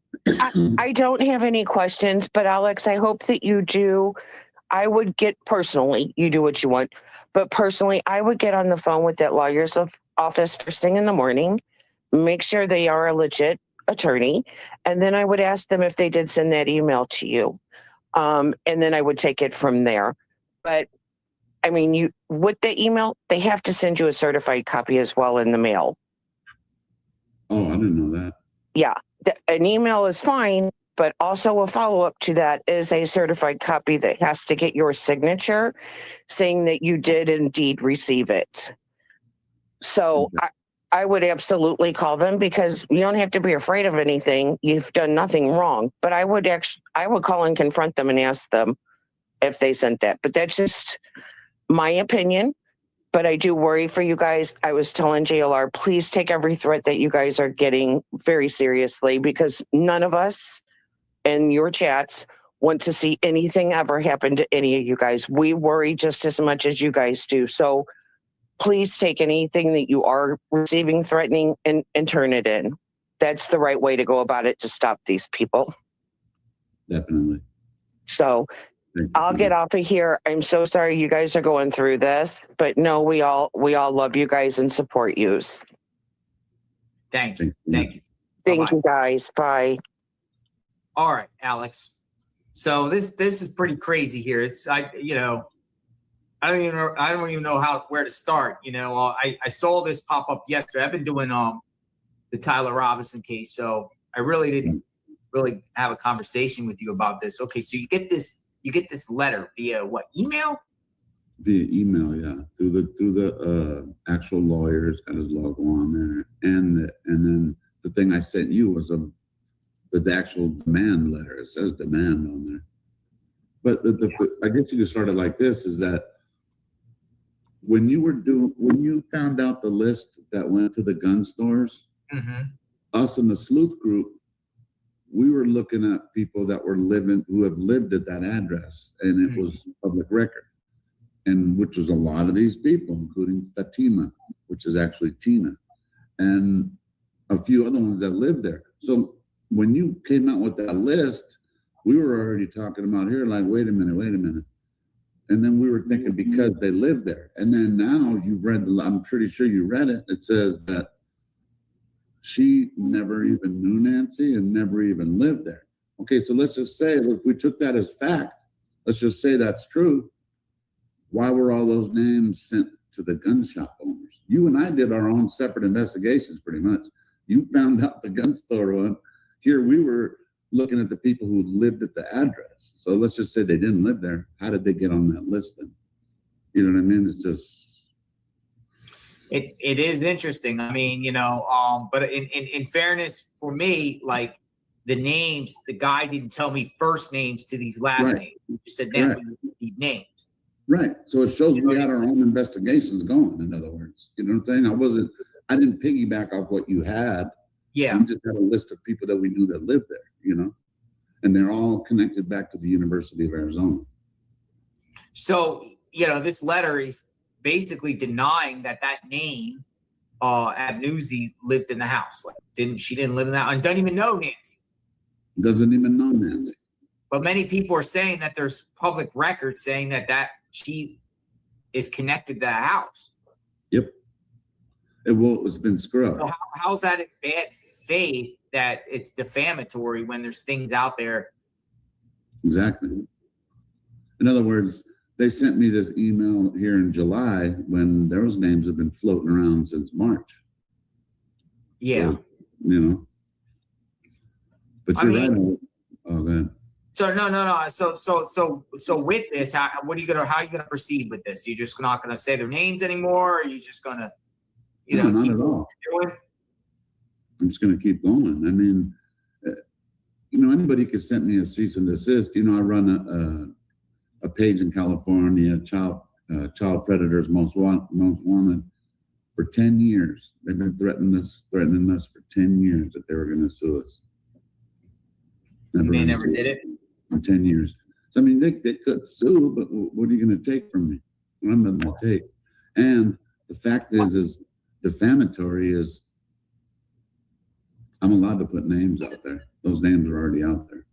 I don't have any questions, but Alex, I hope that you do. I would get personally, you do what you want, but personally, I would get on the phone with that lawyer's office first thing in the morning, make sure they are a legit attorney, and then I would ask them if they did send that email to you. And then I would take it from there. But I mean, with the email, they have to send you a certified copy as well in the mail. Oh, I didn't know that. Yeah, an email is fine, but also a follow-up to that is a certified copy that has to get your signature saying that you did indeed receive it. So I would absolutely call them, because you don't have to be afraid of anything. You've done nothing wrong. But I would call and confront them and ask them if they sent that. But that's just my opinion. But I do worry for you guys. I was telling JLR, please take every threat that you guys are getting very seriously, because none of us in your chats want to see anything ever happen to any of you guys. We worry just as much as you guys do. So please take anything that you are receiving threatening and turn it in. That's the right way to go about it to stop these people. Definitely. So I'll get off of here. I'm so sorry you guys are going through this, but no, we all love you guys and support you. Thank you. Thank you. Thank you guys. Bye. All right, Alex. So this is pretty crazy here. I don't even know where to start. You know, I saw this pop up yesterday. I've been doing the Tyler Robinson case, so I really didn't have a conversation with you about this. Okay, so you get this letter via what, email? Via email, yeah, through the actual lawyer's got his logo on there, and then the thing I sent you was the actual demand letter. It says demand on there. But I guess you could start it like this: is that when you found out the list that went to the gun stores, us in the sleuth group, we were looking at people that were who have lived at that address, and it was public record, and which was a lot of these people, including Fatima, which is actually Tina, and a few other ones that lived there. So when you came out with that list, we were already talking about here, like, wait a minute. And then we were thinking because they lived there. And then now you've read, I'm pretty sure you read it. It says that she never even knew Nancy and never even lived there. Okay, so let's just say if we took that as fact, let's just say that's true. Why were all those names sent to the gun shop owners? You and I did our own separate investigations pretty much. You found out the gun store one. Here we were looking at the people who lived at the address. So let's just say they didn't live there. How did they get on that list then? You know what I mean? It's just. It is interesting. I mean, but in fairness for me, like the names, the guy didn't tell me first names to these last names. He just said these names. Right. So it shows we had our own investigations going, in other words. You know what I'm saying? I didn't piggyback off what you had. Yeah. We just had a list of people that we knew that lived there, and they're all connected back to the University of Arizona. So, this letter is basically denying that name, Abnouzi, lived in the house. Like, she didn't live in that, and doesn't even know Nancy. Doesn't even know Nancy. But many people are saying that there's public records saying that she is connected to the house. Yep. It's been scrubbed. So how's that in bad faith that it's defamatory when there's things out there? Exactly. In other words, they sent me this email here in July when those names have been floating around since March. Yeah. So, but you're right. Oh, go ahead. So no. So with this, how are you gonna proceed with this? You're just not gonna say their names anymore? Or are you just gonna, no, not at all. I'm just gonna keep going. I mean, anybody could send me a cease and desist. I run a page in California, child predators most wanted, for 10 years. They've been threatening us for 10 years that they were going to sue us. They never did it? In 10 years. So, I mean, they could sue, but what are you going to take from me? I'm not going to take. And the fact is defamatory is I'm allowed to put names out there. Those names are already out there.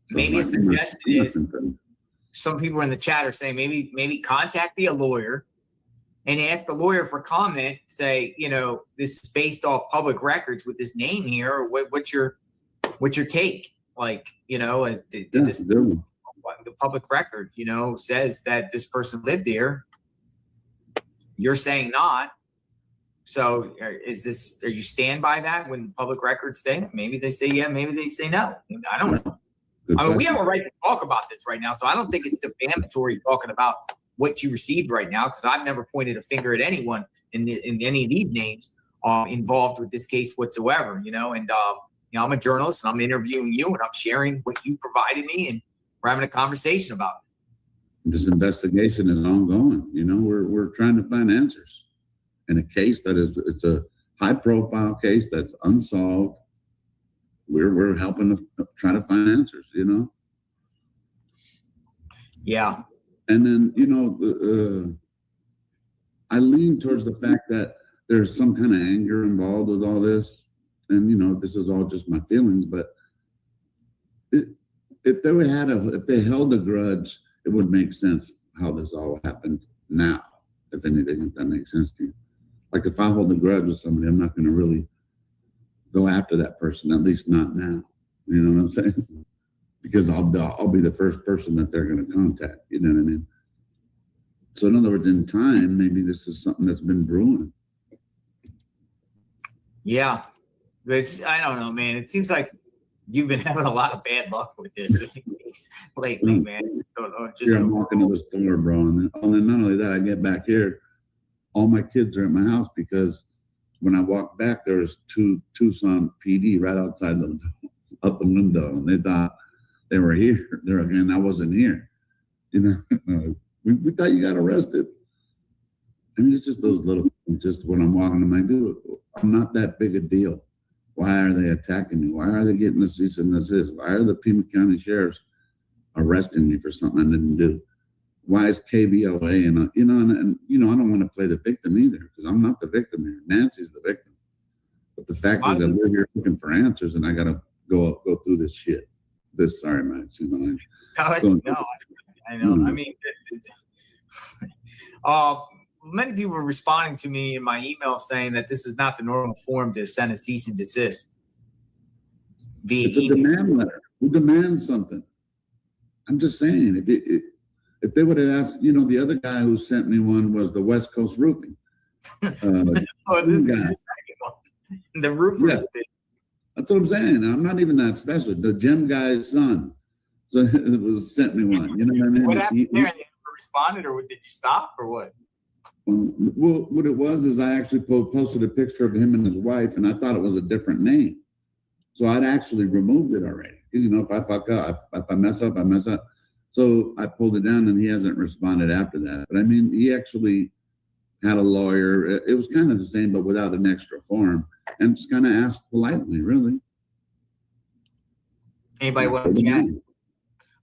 So maybe a suggestion is, some people in the chat are saying maybe contact the lawyer and ask the lawyer for comment. Say, this is based off public records with this name here. Or what's your take? Like, the public record, says that this person lived here. You're saying not. So are you stand by that when the public records say that? Maybe they say yeah, maybe they say no. I don't know. I mean, we have a right to talk about this right now, so I don't think it's defamatory talking about what you received right now, because I've never pointed a finger at anyone in any of these names involved with this case whatsoever. And I'm a journalist, and I'm interviewing you, and I'm sharing what you provided me, and we're having a conversation about it. This investigation is ongoing. We're trying to find answers in a case it's a high-profile case that's unsolved. We're helping to try to find answers, Yeah. And then, I lean towards the fact that there's some kind of anger involved with all this. And, this is all just my feelings, but if they held a grudge, it would make sense how this all happened now, if anything, if that makes sense to you. Like if I hold a grudge with somebody, I'm not going to really go after that person, at least not now. You know what I'm saying? Because I'll be the first person that they're going to contact. You know what I mean? So in other words, in time, maybe this is something that's been brewing. Yeah. I don't know, man. It seems like you've been having a lot of bad luck with this lately, man. I'm walking to the store, bro. And then not only that, I get back here, all my kids are at my house because when I walked back, there was two TUCSON PD right outside up the window, and they thought they were here. And I wasn't here. We thought you got arrested. I mean, it's just those little things. Just when I'm walking, I'm like, dude, I'm not that big a deal. Why are they attacking me? Why are they getting the cease and desist? Why are the Pima County sheriffs arresting me for something I didn't do? Why is KBOA and I don't want to play the victim either, because I'm not the victim here. Nancy's the victim. But the fact is that we're here looking for answers, and I got to go through this shit. Sorry, man. I know. I mean, many people were responding to me in my email saying that this is not the normal form to send a cease and desist. It's a demand letter. Who demands something? I'm just saying, if they would have asked, the other guy who sent me one was the West Coast Roofing. This is the second one. The roofers did. That's what I'm saying. I'm not even that special. The gym guy's son sent me one. You know what I mean? What happened there? They never responded, or did you stop, or what? Well, what it was is I actually posted a picture of him and his wife, and I thought it was a different name. So I'd actually removed it already. If I fuck up, if I mess up, I mess up. So I pulled it down, and he hasn't responded after that. But I mean, he actually had a lawyer. It was kind of the same, but without an extra form, and just kind of asked politely, really. Anybody want to chat?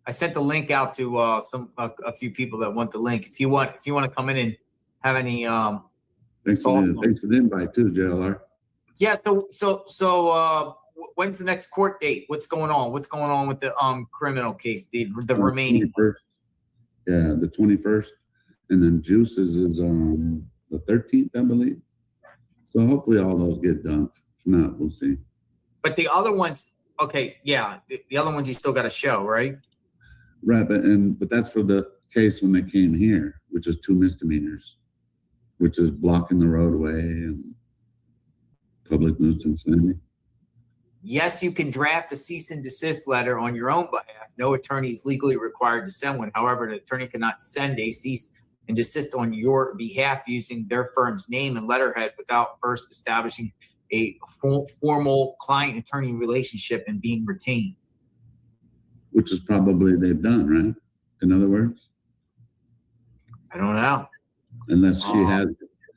I sent the link out to a few people that want the link. If you want to come in and have any thanks for the invite too, JLR. Yeah. So when's the next court date? What's going on? What's going on with the criminal case? The remaining. 21st. Yeah, the 21st, and then Juice is the 13th, I believe. So hopefully all those get dumped. If not, we'll see. But the other ones, okay, yeah, the other ones you still got to show, right? Right, but that's for the case when they came here, which is 2 misdemeanors, which is blocking the roadway and public nuisance. Yes, you can draft a cease and desist letter on your own behalf. No attorney is legally required to send one. However, an attorney cannot send a cease and desist on your behalf using their firm's name and letterhead without first establishing a formal client-attorney relationship and being retained. Which is probably they've done, right? In other words? I don't know. Unless she has.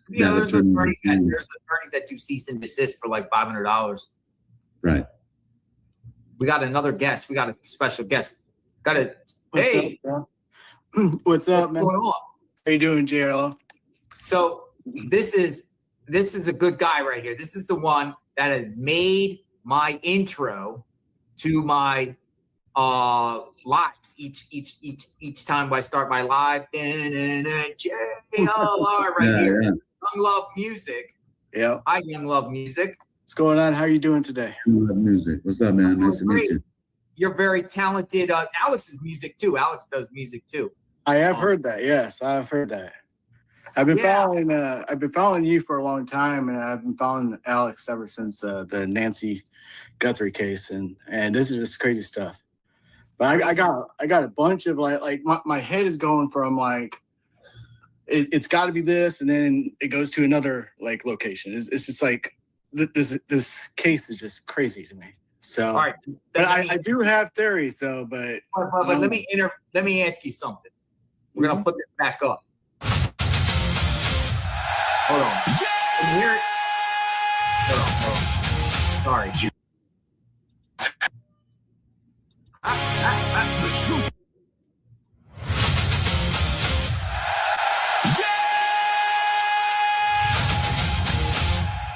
Yeah, there's attorneys that do cease and desist for like $500. Right. We got another guest. We got a special guest. Hey. What's up, man? What's going on? How you doing, JLO? So this is a good guy right here. This is the one that had made my intro to my lives each time I start my live. JLR right here. Yeah. Young Love Music. Yeah. I Young Love Music. What's going on? How are you doing today? Love music. What's up, man? Nice to meet you. You're very talented. Alex's music too. Alex does music too. I have heard that. Yes, I've heard that. I've been following you for a long time, and I've been following Alex ever since the Nancy Guthrie case, and this is just crazy stuff. But I got a bunch of like my head is going from like it's got to be this, and then it goes to another like location. It's just like this case is just crazy to me. So, all right, but I do have theories though. But let me ask you something. We're gonna put this back up. Hold on. Can you hear it? Hold on. Sorry. The truth.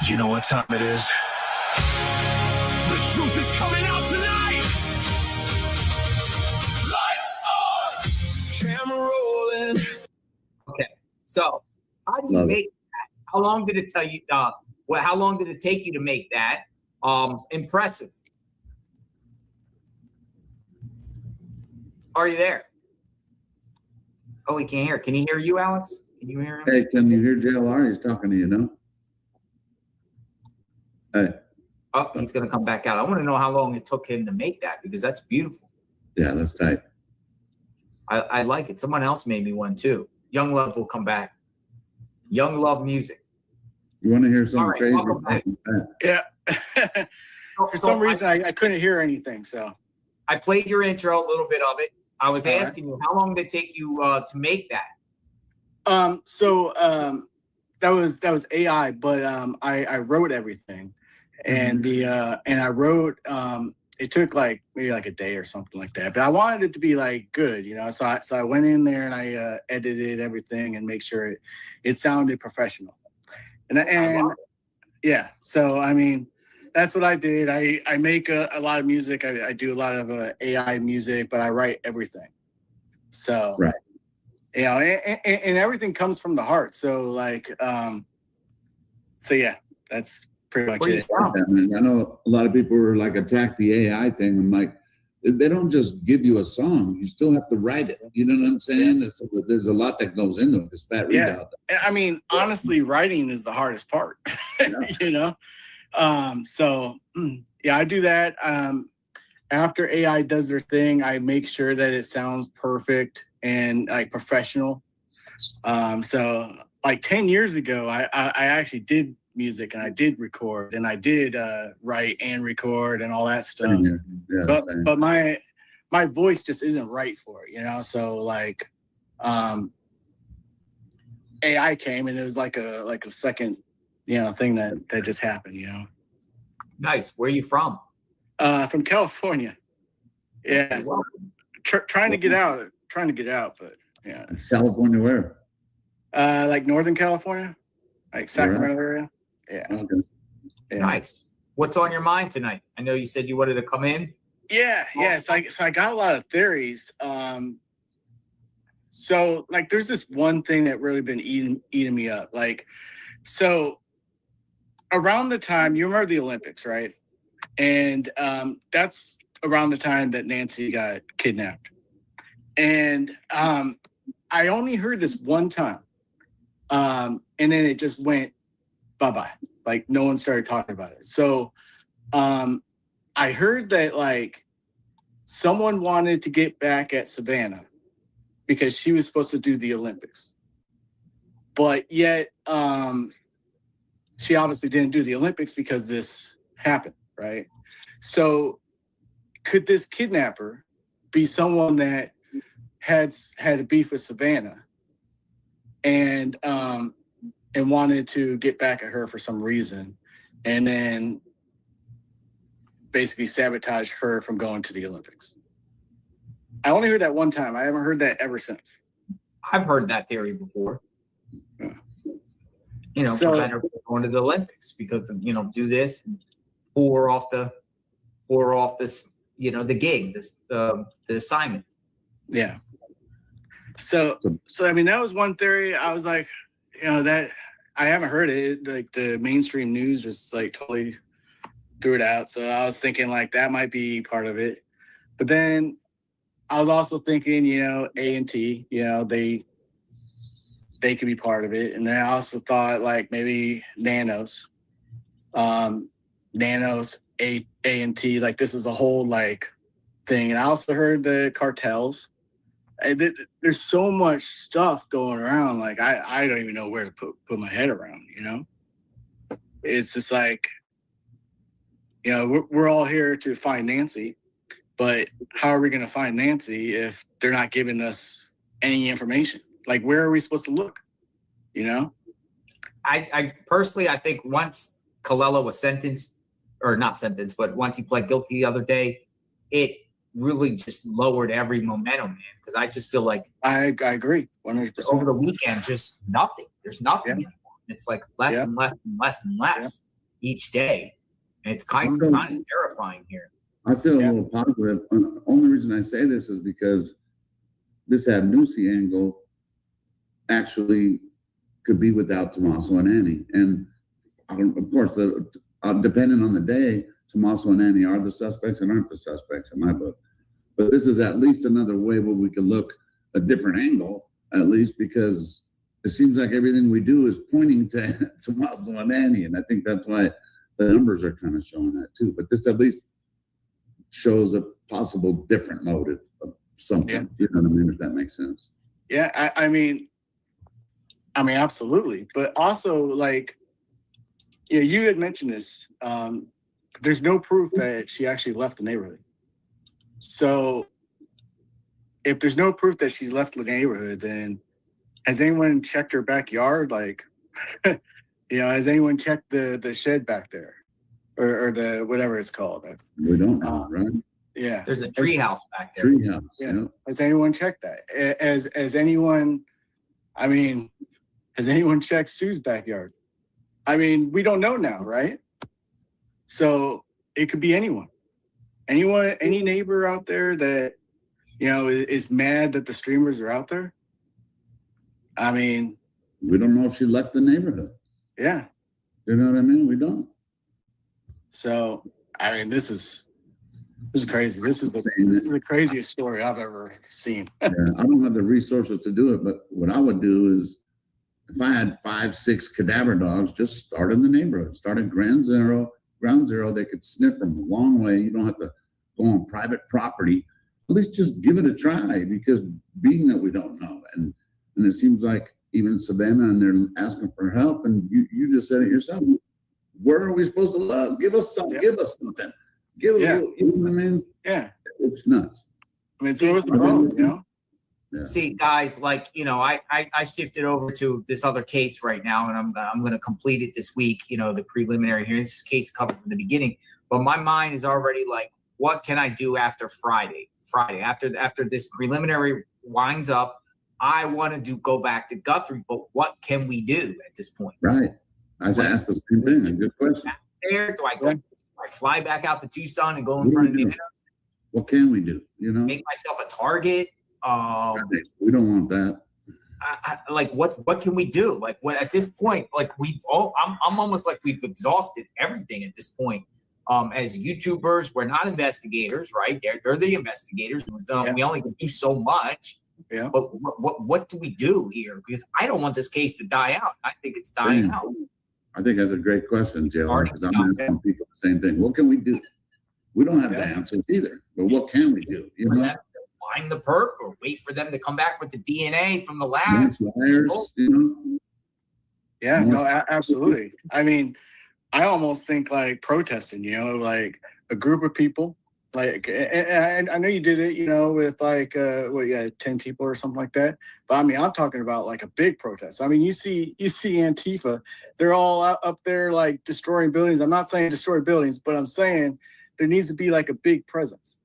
You know what time it is? The truth is coming out tonight. Lights on. Camera rolling. Okay. So, how do you make that? How long did it tell you? How long did it take you to make that? Impressive. Are you there? Oh, he can't hear. Can he hear you, Alex? Can you hear him? Hey, can you hear JLR? He's talking to you, no? Hey. Oh, he's gonna come back out. I want to know how long it took him to make that, because that's beautiful. Yeah, that's tight. I like it. Someone else made me one too. Young Love will come back. Young Love Music. You want to hear something right, crazy? welcome back. Yeah. For some reason, I couldn't hear anything. So I played your intro, a little bit of it. I was asking you, how long did it take you to make that? That was AI, but I wrote everything, and and I wrote. It took like maybe like a day or something like that, but I wanted it to be like good, you know. So I went in there and I edited everything and make sure it sounded professional. And yeah, so I mean, that's what I did. I make a lot of music. I do a lot of AI music, but I write everything. So right, you know, and everything comes from the heart. So like, so yeah, that's pretty much it. I know a lot of people are like attack the AI thing. I'm like, they don't just give you a song; you still have to write it. You know what I'm saying? There's a lot that goes into it. It's fat read out. I mean, honestly, writing is the hardest part. You know, so yeah, I do that. After AI does their thing, I make sure that it sounds perfect and like professional. So like 10 years ago, I actually did music and I did record and I did write and record and all that stuff. Yeah, but my voice just isn't right for it, you know. So like AI came and it was like a second, you know, thing that just happened, you know. Nice. Where are you from? From California. Yeah. Trying to get out, but yeah. California where? Like Northern California, like Sacramento area. Yeah. Okay. Yeah. Nice. What's on your mind tonight? I know you said you wanted to come in. Yeah. So I got a lot of theories. So like there's this one thing that really been eating me up. Like, so around the time, you remember the Olympics, right? And that's around the time that Nancy got kidnapped. And I only heard this one time. And then it just went bye-bye. Like no one started talking about it. So I heard that like someone wanted to get back at Savannah because she was supposed to do the Olympics. But yet she obviously didn't do the Olympics because this happened, right? So could this kidnapper be someone that had a beef with Savannah and wanted to get back at her for some reason, and then basically sabotage her from going to the Olympics? I only heard that one time. I haven't heard that ever since. I've heard that theory before. Yeah. You know, So- prevent her from going to the Olympics because of, you know, do this and pull her off this, you know, the gig, this the assignment. Yeah. So I mean, that was one theory. I was like, you know, that I haven't heard it. Like the mainstream news just like totally threw it out. So I was thinking like that might be part of it. But then I was also thinking, you know, A&T, you know, they could be part of it. And then I also thought like maybe Nanos, A&T, like this is a whole like thing. And I also heard the cartels. There's so much stuff going around. Like I don't even know where to put my head around, you know? It's just like, you know, we're all here to find Nancy, but how are we going to find Nancy if they're not giving us any information? Like, where are we supposed to look? You know? I personally, I think once Colella was sentenced, or not sentenced, but once he pled guilty the other day, it really just lowered every momentum, man. Because I just feel like I agree 100%. Over the weekend, just nothing. There's nothing anymore. It's like less and less and less and less each day. And it's kind of terrifying here. I feel a little positive. The only reason I say this is because this Abnusi angle actually could be without Tommaso and Annie. And of course, depending on the day, Tommaso and Annie are the suspects and aren't the suspects in my book. But this is at least another way where we could look a different angle, at least, because it seems like everything we do is pointing to Tommaso and Annie. And I think that's why the numbers are kind of showing that too. But this at least shows a possible different motive of something. You know what I mean? If that makes sense. Yeah, I mean, absolutely. But also, like, you know, you had mentioned this. There's no proof that she actually left the neighborhood. So, if there's no proof that she's left the neighborhood, then has anyone checked her backyard? Like, you know, has anyone checked the shed back there? or the whatever it's called. We don't know, right? Yeah. There's a tree house back there. Tree house. Yeah. Yeah. Has anyone checked that? Has anyone? I mean, has anyone checked Sue's backyard? I mean, we don't know now, right? So it could be anyone. Any neighbor out there that, you know, is mad that the streamers are out there. I mean, we don't know if she left the neighborhood. Yeah. You know what I mean? We don't. So, I mean, this is crazy. This is the craziest story I've ever seen. Yeah, I don't have the resources to do it, but what I would do is, if I had 5, 6 cadaver dogs, just start in the neighborhood. Start at ground zero. They could sniff from a long way. You don't have to go on private property. At least just give it a try, because being that we don't know, and it seems like even Savannah, and they're asking for help, and you just said it yourself. Where are we supposed to look? Give us something. Give us something. Give a little, you know what I mean? Yeah. It's nuts. I mean, so what's the problem, you know? Yeah. See, guys, like, you know, I shifted over to this other case right now, and I'm going to complete it this week. You know, the preliminary hearing. This case covered from the beginning, but my mind is already like, what can I do after Friday? After this preliminary winds up, I want to go back to Guthrie, but what can we do at this point? Right. I just asked the same thing. A good question. There, do I go? I fly back out to Tucson and go in front of the What can we do? You know, make myself a target. We don't want that. Like what can we do? Like what at this point? Like I'm almost like we've exhausted everything at this point. As YouTubers, we're not investigators, right? They're the investigators. We only can do so much. Yeah. But what do we do here? Because I don't want this case to die out. I think it's dying out. I think that's a great question, JR, because I'm asking people the same thing. What can we do? We don't have the answers either, but what can we do? You know, find the perp or wait for them to come back with the DNA from the lab. liars, you know? Yeah, no, absolutely. I mean, I almost think like protesting, you know, like a group of people, like, and I know you did it, you know, with like, 10 people or something like that. But I mean, I'm talking about like a big protest. I mean, you see Antifa, they're all up there like destroying buildings. I'm not saying destroy buildings, but I'm saying there needs to be like a big presence.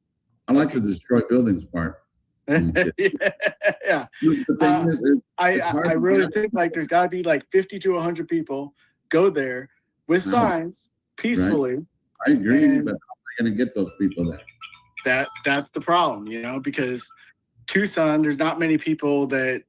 I like the destroy buildings part. Yeah. The thing is, I really think like there's got to be like 50 to 100 people go there with signs peacefully. Right. I agree, but how am I going to get those people there? That's the problem, you know, because Tucson, there's not many people that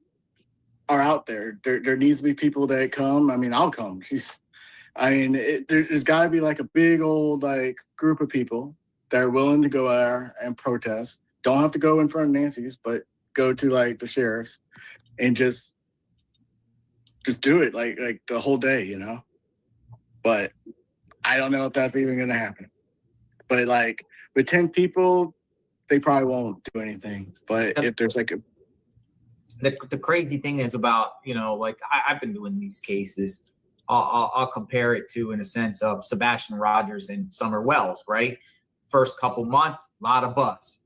are out there. There needs to be people that come. I mean, I'll come. There's got to be like a big old like group of people that are willing to go there and protest. Don't have to go in front of Nancy's, but go to like the sheriff's and just do it like the whole day, you know. But I don't know if that's even going to happen. But like with 10 people, they probably won't do anything. But if there's like the crazy thing is about, you know, like I've been doing these cases. I'll compare it to, in a sense, of Sebastian Rogers and Summer Wells, right? First couple months, a lot of buzz.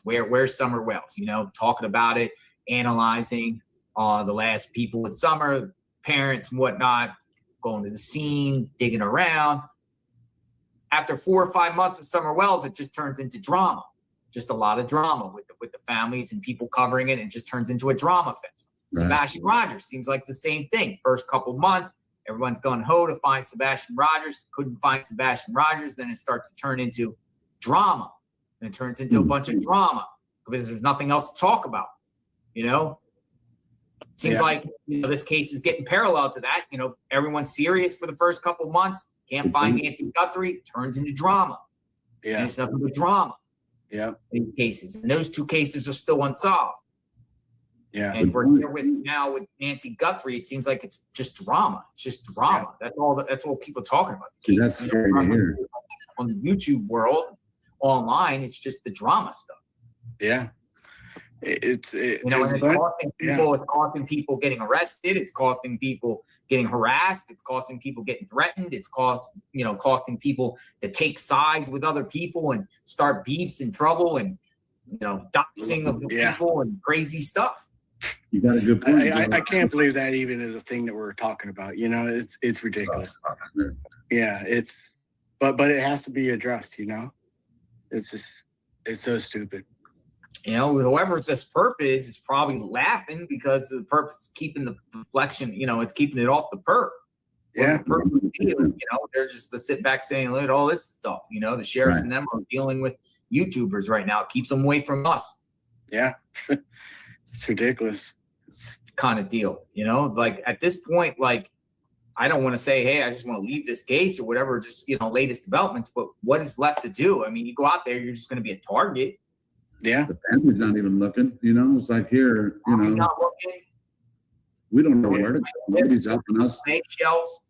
Where's Summer Wells? You know, talking about it, analyzing the last people with Summer, parents and whatnot, going to the scene, digging around. After 4 or 5 months of Summer Wells, it just turns into drama. Just a lot of drama with the families and people covering it. And it just turns into a drama fest. Right. Sebastian Rogers seems like the same thing. First couple months, everyone's gung ho to find Sebastian Rogers. Couldn't find Sebastian Rogers. Then it starts to turn into drama. And it turns into a bunch of drama because there's nothing else to talk about. You know, seems like, you know, this case is getting parallel to that. You know, everyone's serious for the first couple of months. Can't find Nancy Guthrie. Turns into drama. Yeah, and it's nothing but drama. Yeah, in cases, and those 2 cases are still unsolved. Yeah, and we're here with Nancy Guthrie. It seems like it's just drama. It's just drama. Yeah. That's all people are talking about. That's scary to hear. On the YouTube world, online, it's just the drama stuff. Yeah, it's costing people. It's costing people getting arrested. It's costing people getting harassed. It's costing people getting threatened. It's costing people to take sides with other people and start beefs and trouble and, you know, doxing of the people and crazy stuff. You got a good point. I can't believe that even is a thing that we're talking about. You know, it's ridiculous. Yeah, but it has to be addressed. It's so stupid. Whoever this perp is probably laughing because the perp is keeping the deflection. It's keeping it off the perp. Yeah. They're just to sit back saying, look at all this stuff. The sheriffs and them are dealing with YouTubers right now. It keeps them away from us. Yeah. It's ridiculous. It's kind of deal. Like at this point, like I don't want to say, hey, I just want to leave this case or whatever, just latest developments, but what is left to do? I mean, you go out there, you're just going to be a target. Yeah. The family's not even looking, it's like here, He's not looking. we don't know where to go. Nobody's helping us. Eggshells.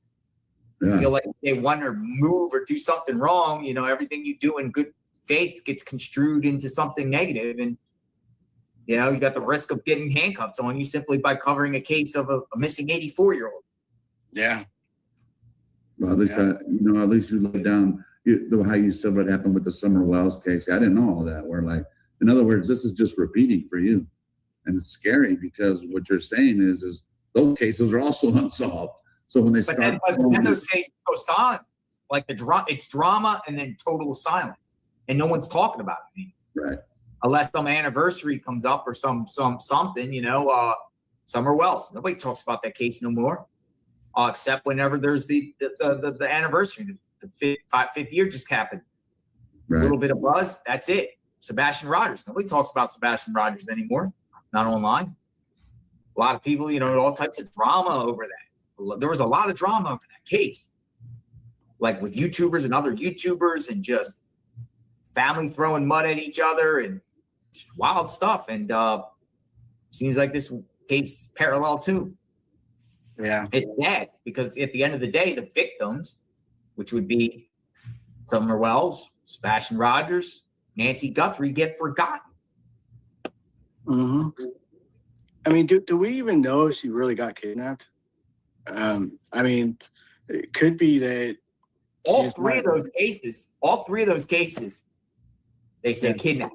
Yeah. Feel like they want to move or do something wrong. Everything you do in good faith gets construed into something negative, and you got the risk of getting handcuffs on you simply by covering a case of a missing 84-year-old. Yeah. Well, at least at least you laid down how you said what happened with the Summer Wells case. I didn't know all that. Where like, in other words, this is just repeating for you, and it's scary because what you're saying is those cases are also unsolved. So when they But start, then those cases go silent, like it's drama and then total silence, and no one's talking about it anymore. Right. Unless some anniversary comes up or something, Summer Wells. Nobody talks about that case no more, except whenever there's the anniversary. The fifth year just happened. Right. A little bit of buzz. That's it. Sebastian Rogers. Nobody talks about Sebastian Rogers anymore. Not online. A lot of people, all types of drama over that. There was a lot of drama over that case, like with YouTubers and other YouTubers, and just family throwing mud at each other and just wild stuff. And seems like this case is parallel too. Yeah, it's sad because at the end of the day, the victims, which would be Summer Wells, Sebastian Rogers, Nancy Guthrie, get forgotten. Mm-hmm. I mean, do we even know if she really got kidnapped? I mean, it could be that all three of those cases, they said kidnapped.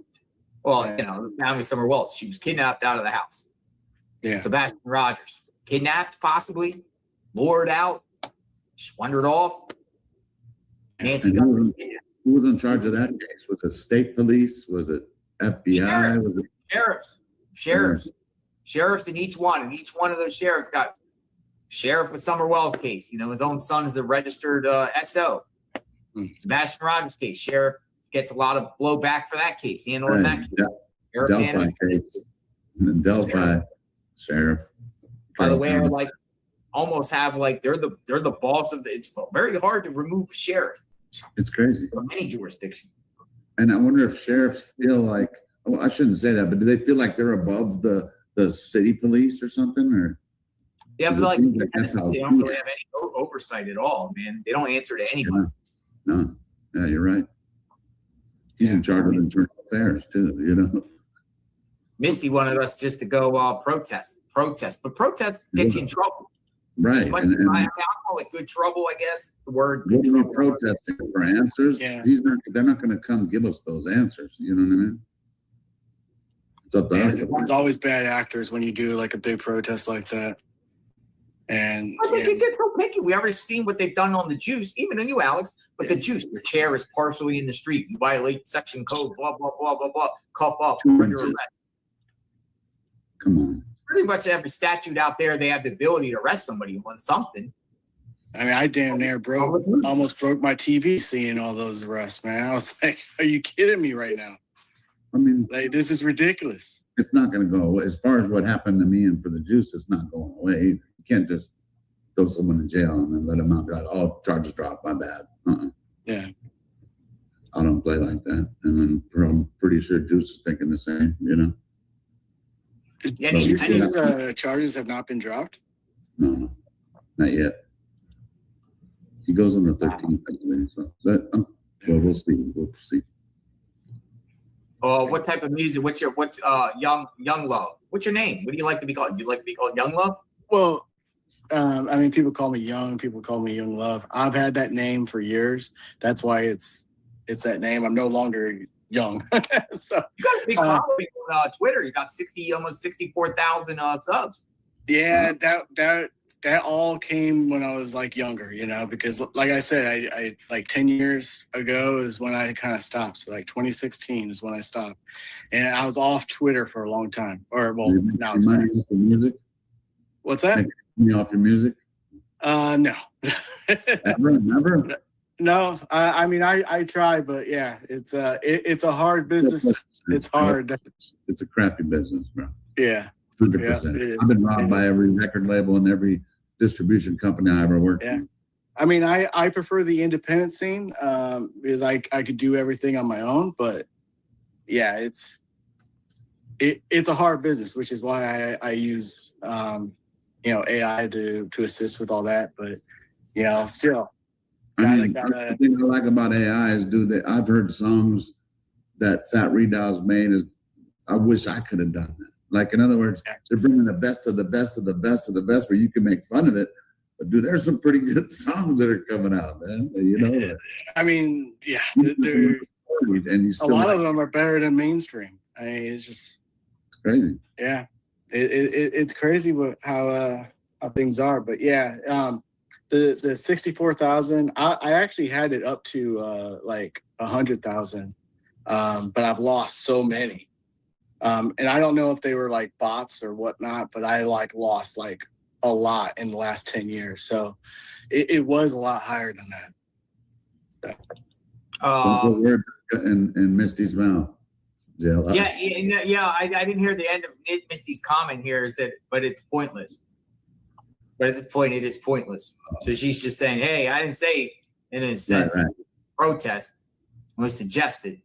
Well, the family Summer Wells, she was kidnapped out of the house. Yeah. Sebastian Rogers, kidnapped possibly, lured out, just wandered off. Nancy Guthrie. Who was in charge of that case? Was it state police? Was it FBI? Was it Sheriffs in each one. And each one of those sheriffs got sheriff with Summer Wells case. His own son is a registered SO. Sebastian Rogers case. Sheriff gets a lot of blowback for that case. Handling that case. Delphi case. Delphi sheriff. By the way, I almost have they're the boss of it's very hard to remove a sheriff. It's crazy. From any jurisdiction. And I wonder if sheriffs feel like, I shouldn't say that, but do they feel like they're above the city police or something? Or yeah, but that's how they don't really have any oversight at all, man. They don't answer to anybody. No. Yeah, you're right. He's in charge of internal affairs too, Misty wanted us just to go protest, but protest gets you in trouble. Right. I call it good trouble, I guess. The word good we're trouble. protesting for answers. Yeah. They're not going to come give us those answers. You know what I mean? It's up to us. There's always bad actors when you do like a big protest like that. And I think it gets so picky. We already seen what they've done on the juice, even on you, Alex. But the juice, your chair is partially in the street. You violate section code, blah, blah, blah, blah, blah. Cuff up, render arrest. Come on. Pretty much every statute out there, they have the ability to arrest somebody on something. I mean, I damn near almost broke my TV seeing all those arrests, man. I was like, are you kidding me right now? I mean, this is ridiculous. It's not going to go away. As far as what happened to me and for the juice, it's not going away. You can't just throw someone in jail and then let them out. Oh, charges dropped. My bad. Yeah. I don't play like that. And then I'm pretty sure Juice is thinking the same, Juice's charges have not been dropped? No, not yet. He goes on the 13th, I believe. So we'll see. We'll see. What type of music? What's Young Love? What's your name? What do you like to be called? Do you like to be called Young Love? Well, I mean, people call me Young. People call me Young Love. I've had that name for years. That's why it's that name. I'm no longer young. So you got a big following on Twitter. You got almost 64,000 subs. Yeah, that that all came when I was like younger, you know, because like I said, I like 10 years ago is when I kind of stopped. So like 2016 is when I stopped, and I was off Twitter for a long time. Or well, now it's money X. off your music? What's that? Make money off your music? No. Never. No, I mean, I try, but yeah, it's a hard business. It's hard. It's a crappy business, bro. Yeah. 100%. I've been robbed by every record label and every distribution company I ever worked with. I mean, I prefer the independent scene because I could do everything on my own, but yeah, it's a hard business, which is why I use AI to assist with all that. But still, I mean, the thing I like about AI is, dude, I've heard songs that Fat Redow's made is, I wish I could have done that. Like, in other words, they're bringing the best of the best of the best of the best where you can make fun of it. But, dude, there's some pretty good songs that are coming out, man. You know? I mean, yeah, and you a still lot of them are better than mainstream. I mean, it's just crazy. Yeah, it's crazy how things are. But yeah, the 64,000, I actually had it up to like 100,000, but I've lost so many. And I don't know if they were like bots or whatnot, but I like lost like a lot in the last 10 years. So it was a lot higher than that. Don't put words in Misty's mouth. I didn't hear the end of Misty's comment here. Is that, but it's pointless. But at this point, it is pointless. So she's just saying, hey, I didn't say in a sense protest. It was suggested.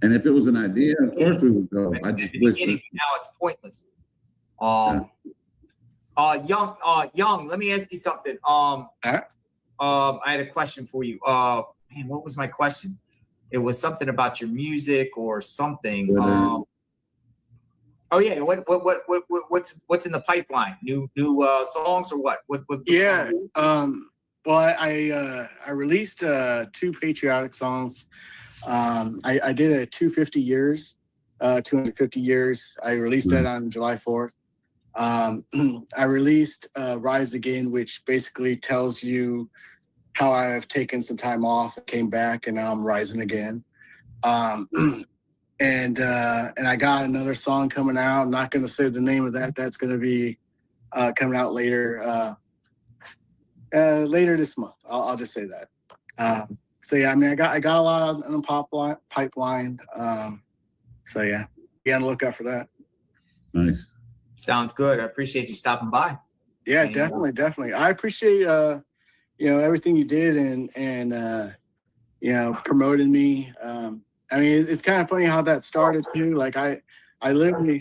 And if it was an idea, of course we would go. I just wish. Now it's pointless. Young, let me ask you something. I had a question for you. Man, what was my question? It was something about your music or something. What's in the pipeline? New songs or what? Yeah. Well, I released 2 patriotic songs. I did a 250 years. I released that on July 4th. I released Rise Again, which basically tells you how I've taken some time off, came back, and now I'm rising again. And I got another song coming out. I'm not going to say the name of that. That's going to be coming out later this month. I'll just say that. So yeah, I mean, I got a lot on the pipeline. So yeah, be on the lookout for that. Nice. Sounds good. I appreciate you stopping by. Yeah, definitely. I appreciate everything you did and promoting me. I mean, it's kind of funny how that started too. Like I literally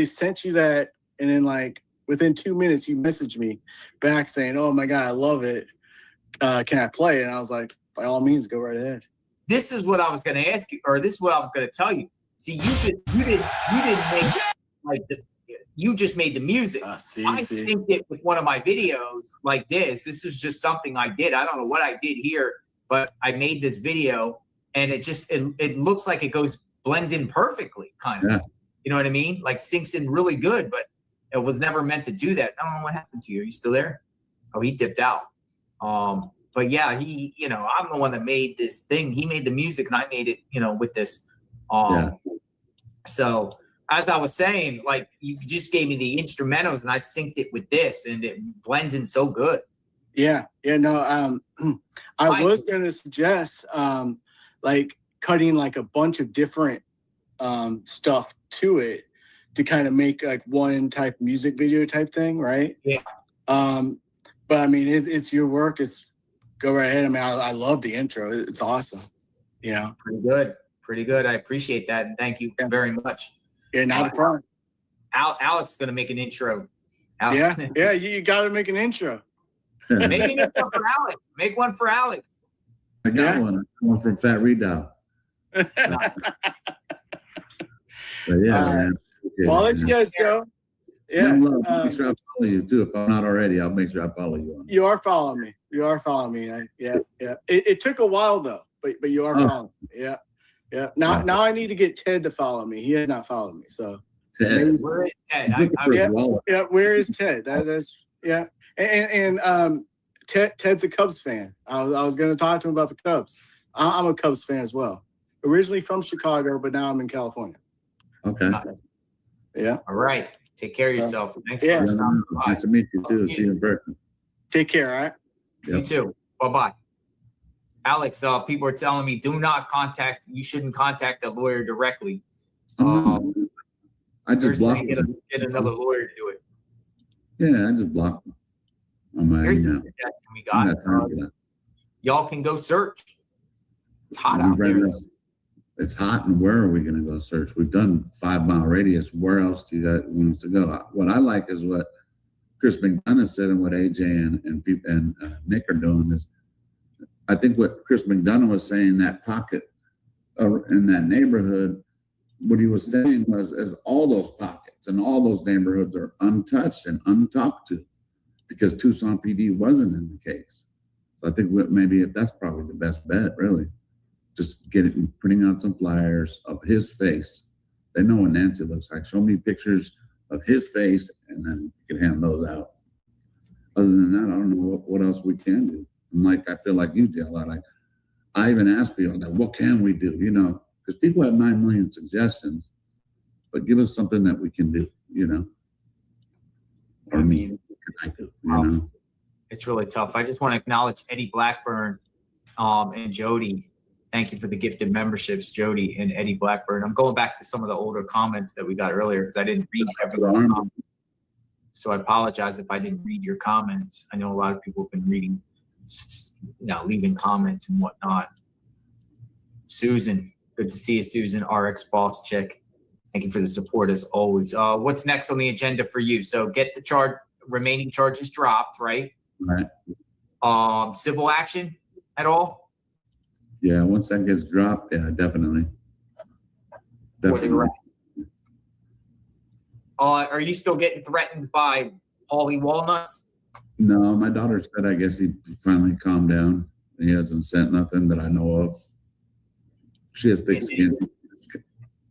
sent you that, and then like within 2 minutes you messaged me back saying, "Oh my God, I love it. Can I play?" And I was like, by all means, go right ahead. This is what I was going to ask you, or this is what I was going to tell you. See, you didn't make like you just made the music. I synced it with one of my videos like this. This is just something I did. I don't know what I did here, but I made this video, and it looks like it blends in perfectly, kind of. Yeah. You know what I mean? Like syncs in really good, but it was never meant to do that. I don't know what happened to you. Are you still there? Oh, he dipped out. But yeah, I'm the one that made this thing. He made the music and I made it, with this. So as I was saying, like you just gave me the instrumentals and I synced it with this and it blends in so good. Yeah. No, I was going to suggest, like cutting like a bunch of different, stuff to it to kind of make like one type music video type thing. Right. Yeah. But I mean, it's your work. Go right ahead. I mean, I love the intro. It's awesome. Pretty good. I appreciate that. And thank you very much. Yeah, not a problem. Alex is going to make an intro. Yeah, you got to make an intro. Maybe make one for Alex. Make one for Alex. I got one from Fat Redow. Man. Well, I'll let you guys go. Yeah. Make sure I follow you too. If I'm not already, I'll make sure I follow you. You are following me. Yeah. It took a while though, but you are following me. Yeah. Now I need to get Ted to follow me. He has not followed me. So Ted. Where is Ted? Where is Ted? Yeah. And Ted's a Cubs fan. I was going to talk to him about the Cubs. I'm a Cubs fan as well. Originally from Chicago, but now I'm in California. Okay. Yeah. All right. Take care of yourself. Thanks Yeah. for stopping by. Nice to meet you too. See you in person. Take care, all right? You too. Bye-bye. Alex, people are telling me you shouldn't contact the lawyer directly. I just blocked get, him. get another lawyer to do it. Yeah, I just blocked him on my Here's the email. suggestion we I got. got time for that. Y'all can go search. It's hot We out ran there. this- It's hot, and where are we going to go search? We've done 5 mile radius. Where else do you guys want us to go? What I like is what Chris McDonough said, and what AJ and Nick are doing is, I think what Chris McDonough was saying, that pocket in that neighborhood, what he was saying was, as all those pockets and all those neighborhoods are untouched and untalked to, because Tucson PD wasn't in the case. So I think maybe that's probably the best bet, really. Just putting out some flyers of his face. They know what Nancy looks like. Show me pictures of his face, and then you can hand those out. Other than that, I don't know what else we can do. And like, I feel like you do a lot. Like, I even ask people, like, what can we do? You know, because people have 9 million suggestions, but give us something that we can do, you know? Or I mean, what can I do, you know? It's really tough. I just want to acknowledge Eddie Blackburn and Jody. Thank you for the gifted memberships, Jody and Eddie Blackburn. I'm going back to some of the older comments that we got earlier because I didn't read everyone. So I apologize if I didn't read your comments. I know a lot of people have been reading, leaving comments and whatnot. Susan, good to see you, Susan, RX Boss Chick. Thank you for the support as always. What's next on the agenda for you? So get the remaining charges dropped, right? Right. Civil action at all? Yeah, once that gets dropped, yeah, definitely. For the arrest. Are you still getting threatened by Paulie Walnuts? No, my daughter said, I guess he finally calmed down. He hasn't sent nothing that I know of. She has thick skin.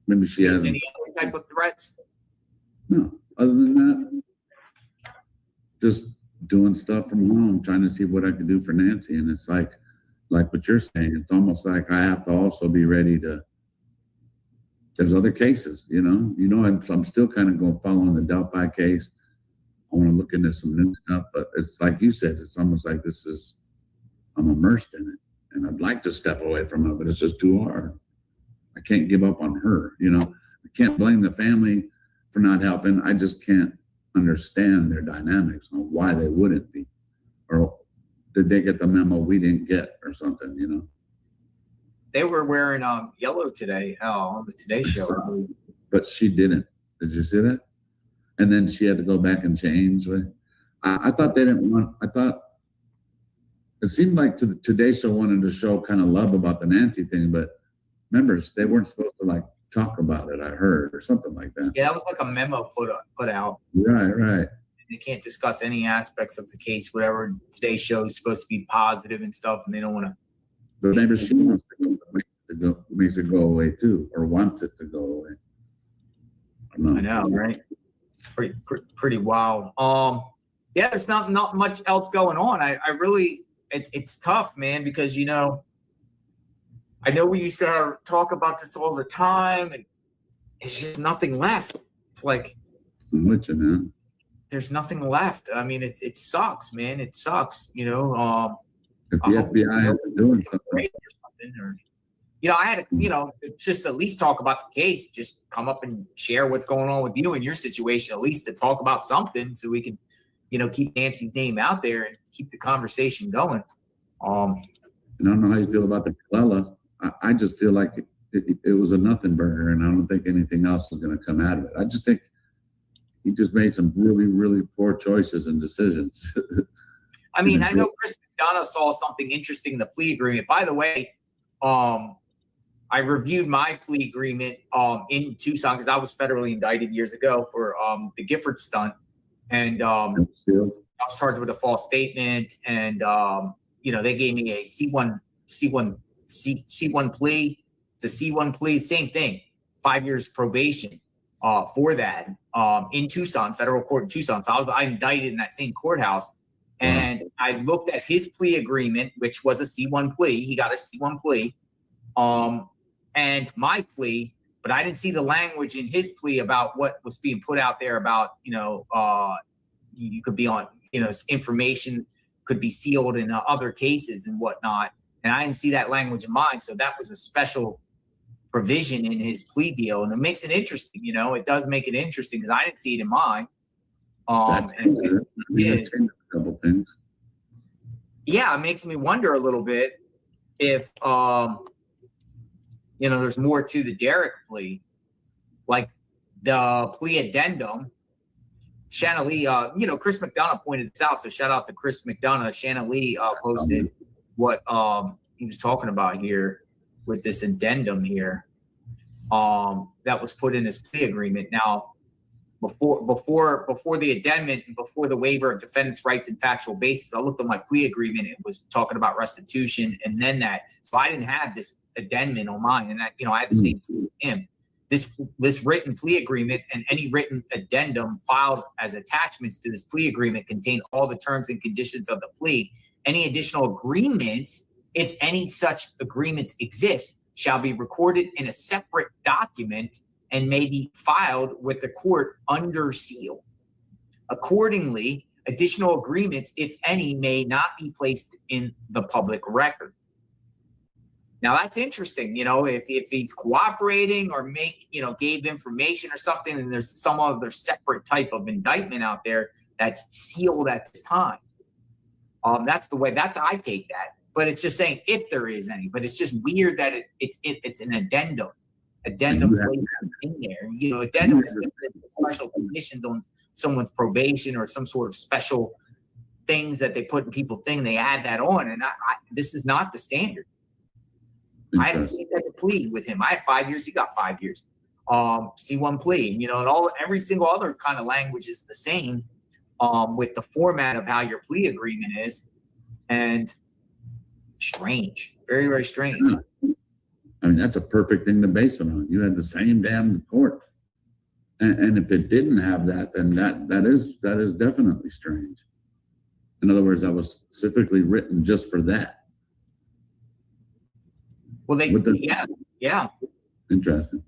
Maybe she hasn't. Any other type of threats? No, other than that, just doing stuff from home, trying to see what I can do for Nancy. And it's like what you're saying, it's almost like I have to also be ready to, there's other cases, you know, I'm still kind of following the Delphi case. I want to look into some new stuff, but it's like you said, it's almost like I'm immersed in it, and I'd like to step away from it, but it's just too hard. I can't give up on her, you know. I can't blame the family for not helping. I just can't understand their dynamics on why they wouldn't be, or did they get the memo we didn't get or something, you know? They were wearing yellow today on the Today Show. But she didn't. Did you see that? And then she had to go back and change. I thought they didn't want, I thought it seemed like the Today Show wanted to show kind of love about the Nancy thing, but remember, they weren't supposed to like talk about it, I heard, or something like that. Yeah, that was like a memo put out. Right. They can't discuss any aspects of the case, whatever Today's Show is supposed to be positive and stuff, and they don't want to. But maybe she wants to go, makes it go away too, or wants it to go away. I know, right? Pretty wild. Yeah, there's not much else going on. I really, it's tough, man, because you know, I know we used to talk about this all the time, and it's just nothing left. It's like, I'm with you, man. There's nothing left. I mean, it sucks, man. It sucks, you know. If the FBI isn't doing something, or, you know, I had to, you know, just at least talk about the case, just come up and share what's going on with you and your situation, at least to talk about something so we can, you know, keep Nancy's name out there and keep the conversation going. And I don't know how you feel about the Clella. I just feel like it was a nothing burger, and I don't think anything else is going to come out of it. I just think he just made some really, really poor choices and decisions. I mean, I know Chris McDonough saw something interesting in the plea agreement. By the way, I reviewed my plea agreement in Tucson because I was federally indicted years ago for the Gifford stunt, and I was charged with a false statement. And you know, they gave me a C1 plea. It's a C1 plea, same thing, 5 years probation for that. in Tucson, federal court in Tucson. So I indicted in that same courthouse. And I looked at his plea agreement, which was a C1 plea. He got a C1 plea. And my plea, but I didn't see the language in his plea about what was being put out there about, you could be on, information could be sealed in other cases and whatnot. And I didn't see that language in mine. So that was a special provision in his plea deal. And it makes it interesting, it does make it interesting because I didn't see it in mine. And it is. A couple things. Yeah, it makes me wonder a little bit if, there's more to the Derek plea, like the plea addendum. Shanna Lee, Chris McDonough pointed this out, so shout out to Chris McDonough. Shanna Lee posted what he was talking about here with this addendum here that was put in his plea agreement. Now, before the addendum and before the waiver of defendant's rights and factual basis, I looked at my plea agreement. It was talking about restitution and then that. So I didn't have this addendum on mine, and I had the same plea with him. This written plea agreement and any written addendum filed as attachments to this plea agreement contain all the terms and conditions of the plea. Any additional agreements, if any such agreements exist, shall be recorded in a separate document and may be filed with the court under seal. Accordingly, additional agreements, if any, may not be placed in the public record. Now that's interesting, if he's cooperating or gave information or something, and there's some other separate type of indictment out there that's sealed at this time. That's I take that. But it's just saying if there is any, but it's just weird that it's an addendum. Addendum in there. Addendum is special conditions on someone's probation or some sort of special things that they put in people's thing. They add that on, and this is not the standard. I had the same type of plea with him. I had 5 years. He got 5 years. C1 plea, and every single other kind of language is the same with the format of how your plea agreement is, and strange, very, very strange. I mean, that's a perfect thing to base it on. You had the same damn court, and if it didn't have that, then that is definitely strange. In other words, that was specifically written just for that. Well, yeah. Interesting.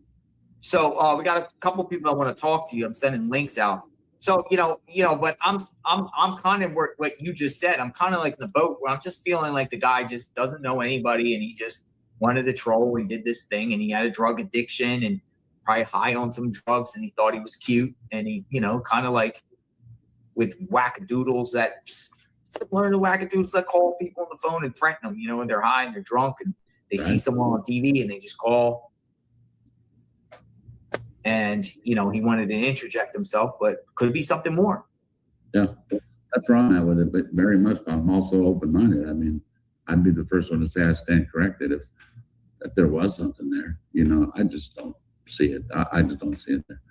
So we got a couple people that want to talk to you. I'm sending links out. So but I'm kind of what you just said. I'm kind of like in the boat where I'm just feeling like the guy just doesn't know anybody, and he just wanted to troll. He did this thing, and he had a drug addiction, and probably high on some drugs, and he thought he was cute, and he kind of like with wackadoodles that just learn the wackadoodles that call people on the phone and threaten them, when they're high and they're drunk and they see someone on TV and they just call. And, he wanted to interject himself, but could it be something more? Yeah, that's where I'm at with it, but very much, I'm also open-minded. I mean, I'd be the first one to say I stand corrected if there was something there. I just don't see it. I just don't see it there.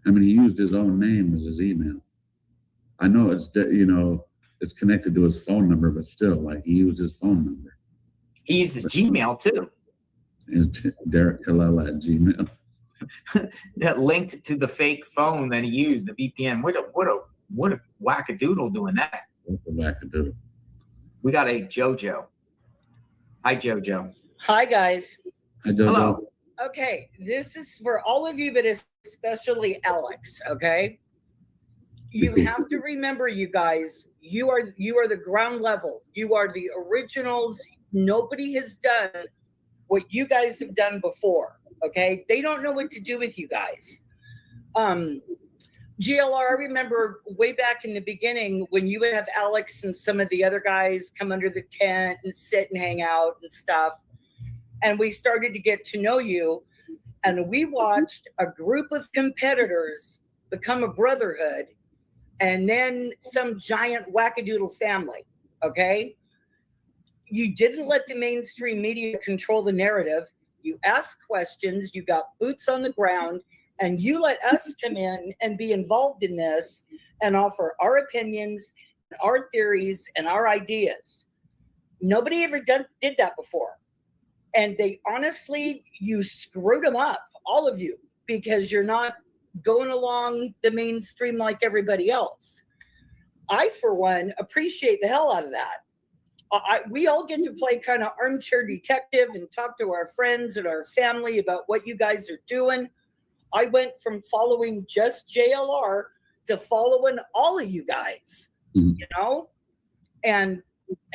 I mean, he used his own name as his email. I know it's connected to his phone number, but still, like, he used his phone number. He used his Gmail too. Is Derek Kalel at Gmail? That linked to the fake phone that he used, the VPN. What a wackadoodle doing that. What's a wackadoodle? We got a JoJo. Hi, JoJo. Hi, guys. Hi, JoJo. Hello. Okay, this is for all of you, but especially Alex. Okay, you have to remember, you guys. You are the ground level. You are the originals. Nobody has done what you guys have done before. Okay, they don't know what to do with you guys. GLR, I remember way back in the beginning when you would have Alex and some of the other guys come under the tent and sit and hang out and stuff. And we started to get to know you. And we watched a group of competitors become a brotherhood and then some giant wackadoodle family. Okay. You didn't let the mainstream media control the narrative. You asked questions, you got boots on the ground, and you let us come in and be involved in this and offer our opinions, our theories, and our ideas. Nobody ever did that before. And you screwed them up, all of you, because you're not going along the mainstream like everybody else. I, for one, appreciate the hell out of that. We all get to play kind of armchair detective and talk to our friends and our family about what you guys are doing. I went from following just JLR to following all of you guys, you know? And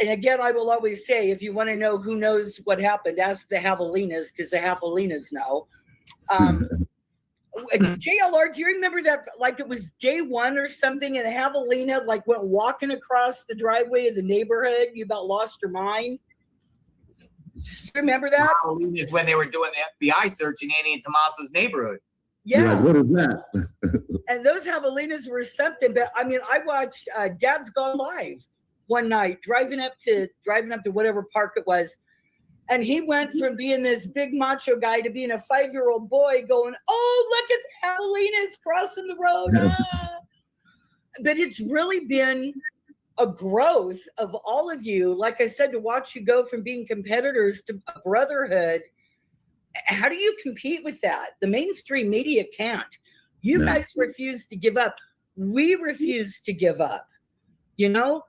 again, I will always say, if you want to know who knows what happened, ask the Javelinas, because the Javelinas know. JLR, do you remember that, like it was day one or something, and Javelina like went walking across the driveway of the neighborhood? You about lost your mind. Remember that? Is when they were doing the FBI search in Annie and Tommaso's neighborhood. Yeah. Like, what is that? And those Javelinas were something. But I mean, I watched Dad's Gone Live one night, driving up to whatever park it was. And he went from being this big macho guy to being a 5-year-old boy going, oh, look at the Javelinas crossing the road. Ah. But it's really been a growth of all of you. Like I said, to watch you go from being competitors to a brotherhood. How do you compete with that? The mainstream media can't. You guys refuse to give up. We refuse to give up. You know,